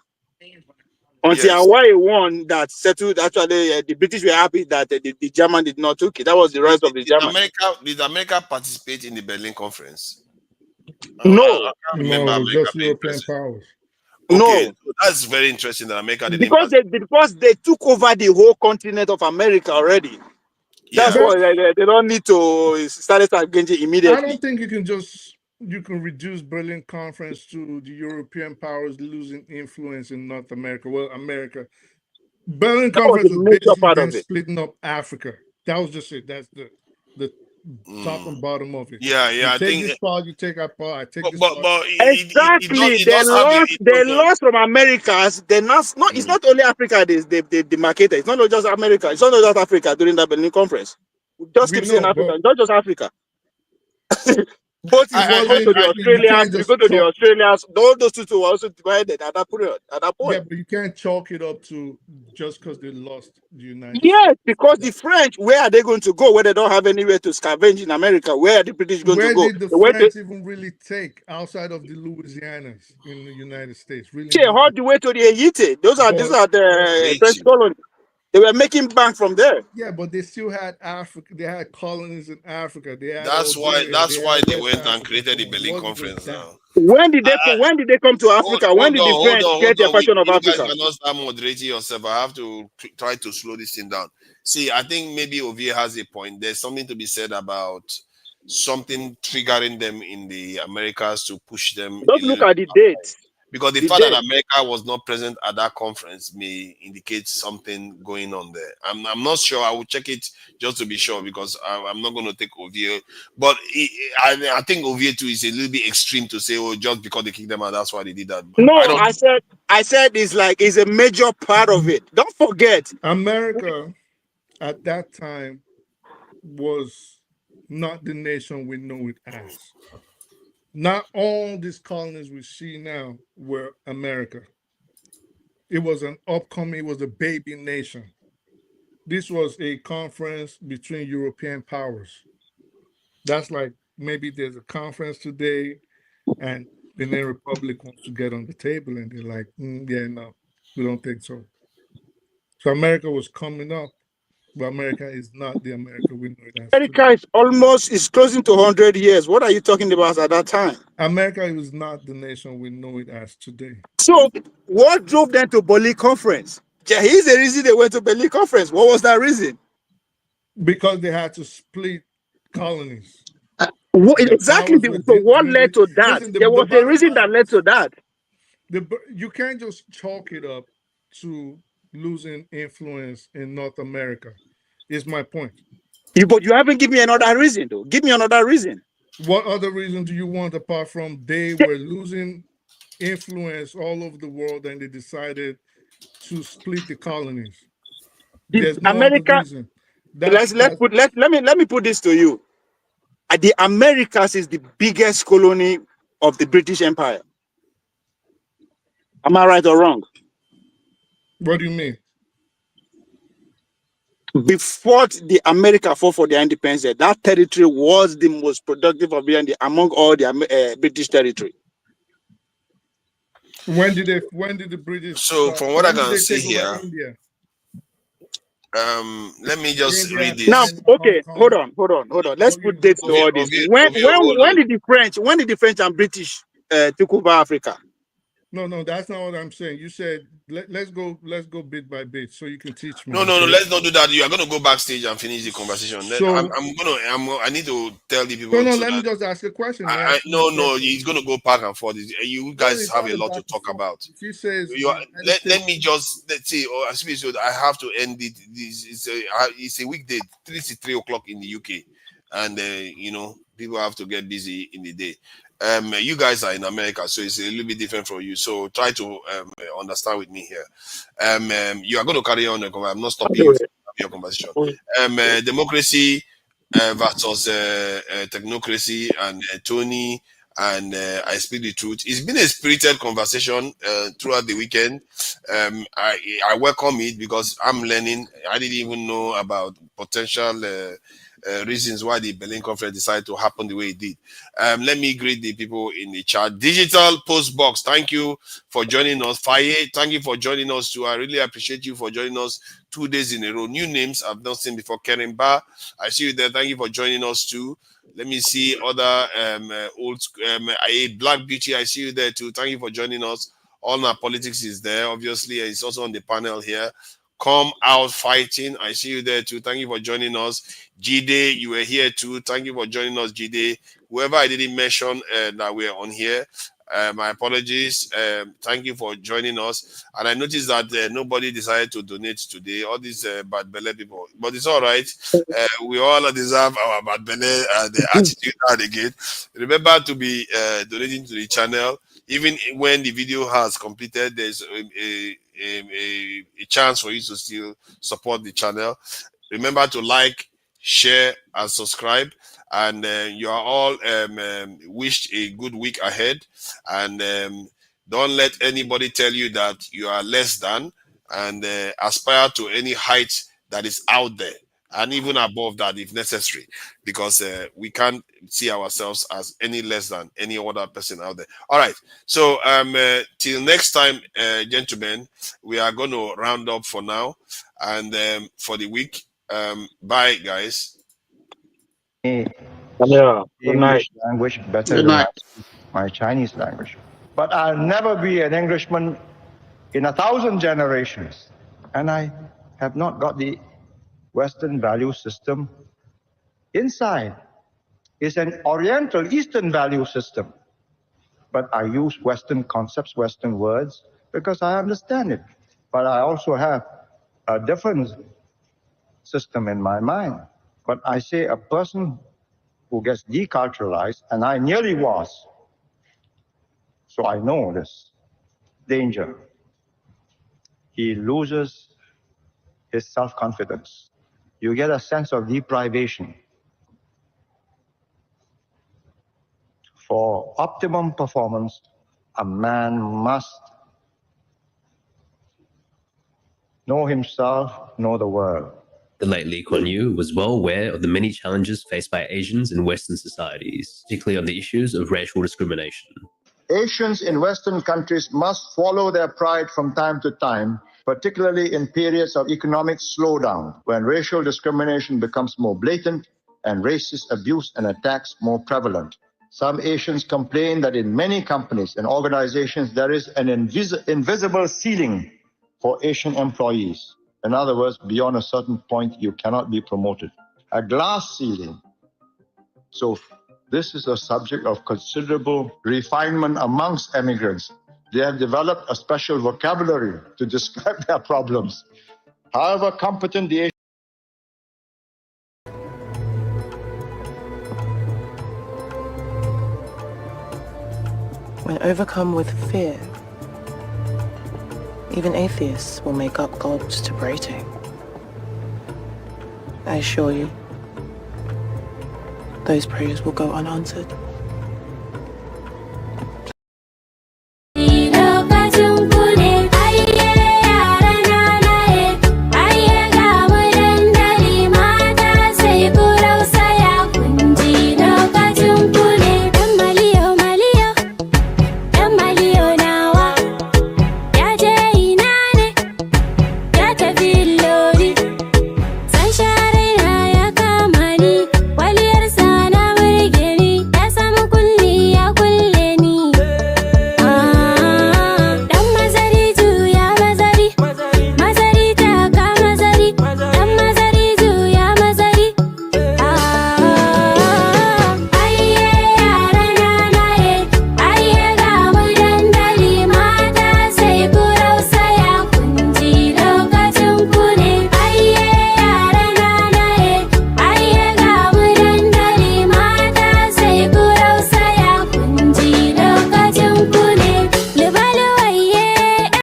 Until yes, Hawaii won, that settled. Actually, the British were happy that the German did not took it. That was the right of the German. Did America participate in the Berlin Conference? No, I can't remember No, America just being European present. powers. Okay, no, so that's very interesting that America didn't because participate. they took over the whole continent of America already. That's Yeah, why they don't need to start engaging I immediately. don't think you can reduce Berlin Conference to the European powers losing influence in North America. Well, America. Berlin That was Conference a was major basically part them of it. splitting up Africa. That was just it. That's the top and bottom of it. yeah, You I take think. this part, you take that part, I take But this but, part. but Exactly. it does have They lost from Americas. It's not only Africa they demarcated. It's not just America. It's not just Africa during that Berlin Conference. We just We keep saying know, Africa. but It's not just Africa. Both it if you go to wasn't. the You Australians, can't if you go just to the chalk. Australians, all those two were also divided at that period, at that Yeah, point. but you can't chalk it up to just because they lost the United Yes, States. because the French, where are they going to go? Where they don't have anywhere to scavenge in America, where are the British going to Where go? did the They went to French even really take outside of the Louisianas in the United States? Really all nothing. the way to the Haiti. These are But the French colonies. They were making bank from there. yeah, but they still had Africa. They had colonies in Africa. They had Algeria. They That's why had they West went and Africa. created So the it Berlin wasn't just Conference that. now. When did they come to Africa? When did the French get their We, version of you guys Africa? cannot start moderating yourself. I have to try to slow this thing down. See, I think maybe Ovie has a point. There's something to be said about something triggering them in the Americas to push them a Just look little at bit the outside. dates. Because the The fact that date. America was not present at that conference may indicate something going on there. I'm not sure. I will check it just to be sure, because I'm not going to take Ovie. But I think Ovie too is a little bit extreme to say, oh, just because they kicked them out, that's why they did that. I No, don't. I said it's a major part of it. Don't forget. America at that time was not the nation we know it as. Not all these colonies we see now were America. It was it was a baby nation. This was a conference between European powers. That's like maybe there's a conference today and Benin Republic wants to get on the table and they're like, yeah, no, we don't think so. So America was coming up, but America is not the America we know it as today. America is closing to 100 years. What are you talking about at that time? America is not the nation we know it as today. So what drove them to Berlin Conference? Here's the reason they went to Berlin Conference. What was that reason? Because they had to split colonies. Exactly. So what led to that? Listen, There was a reason that led to that. You can't just chalk it up to losing influence in North America, is my point. But you haven't given me another reason, though. Give me another reason. What other reason do you want apart from they were losing influence all over the world and they decided to split the colonies? There's no other reason. Let me put this to you. The Americas is the biggest colony of the British Empire. Am I right or wrong? What do you mean? Before the America fought for their independence, that territory was the most productive of among all the British territory. When did the British? So from what I can see here, India? Let me just read this. Now, okay, hold on. Let's put dates to all this. When did the French and British took over Africa? No, that's not what I'm saying. You said let's go bit by bit so you can teach me. No, let's not do that. You are going to go backstage and finish the conversation. I need to tell the people. No, let me just ask a question. He's going to go back and forth. You guys have a lot to talk about. She says, let's see. I have to end it. It's a weekday, 3:00 in the UK, and people have to get busy in the day. You guys are in America, so it's a little bit different for you. So try to understand with me here. You are going to carry on. I'm not stopping you from your conversation. Democracy versus technocracy, and Tony and I speak the truth. It's been a spirited conversation throughout the weekend. I welcome it because I'm learning. I didn't even know about potential reasons why the Berlin Conference decided to happen the way it did. Let me greet the people in the chat. Digital Postbox, thank you for joining us. Faye, thank you for joining us too. I really appreciate you for joining us 2 days in a row. New names I've not seen before. Karen Ba, I see you there. Thank you for joining us too. Let me see other Black Beauty. I see you there too. Thank you for joining us. All our politics is there. Obviously, it's also on the panel here. Come out fighting. I see you there too. Thank you for joining us. Jide, you were here too. Thank you for joining us, Jide. Whoever I didn't mention that we're on here, my apologies. Thank you for joining us. And I noticed that nobody decided to donate today. All these bad belly people, but it's all right. We all deserve our bad belly the attitude out again. Remember to be donating to the channel. Even when the video has completed, there's a chance for you to still support the channel. Remember to like, share, and subscribe. And you are all wished a good week ahead. And don't let anybody tell you that you are less than, and aspire to any height that is out there, and even above that if necessary, because we can't see ourselves as any less than any other person out there. All right, so till next time, gentlemen, we are going to round up for now and for the week. Bye, guys. The English language better than my Chinese language. But I'll never be an Englishman in 1,000 generations. And I have not got the Western value system inside. It's an Oriental Eastern value system. But I use Western concepts, Western words, because I understand it. But I also have a different system in my mind. But I say a person who gets deculturalized, and I nearly was, so I know this danger. He loses his self-confidence. You get a sense of deprivation. For optimum performance, a man must nor himself, nor the world. The late Lee Kuan Yew was well aware of the many challenges faced by Asians in Western societies, particularly on the issues of racial discrimination. Asians in Western countries must swallow their pride from time to time, particularly in periods of economic slowdown, when racial discrimination becomes more blatant and racist abuse and attacks more prevalent. Some Asians complain that in many companies and organizations there is an invisible ceiling for Asian employees. In other words, beyond a certain point, you cannot be promoted. A glass ceiling. So this is a subject of considerable refinement amongst immigrants. They have developed a special vocabulary to describe their problems. However competent the When overcome with fear, even atheists will make up gods to pray to. I assure you, those prayers will go unanswered.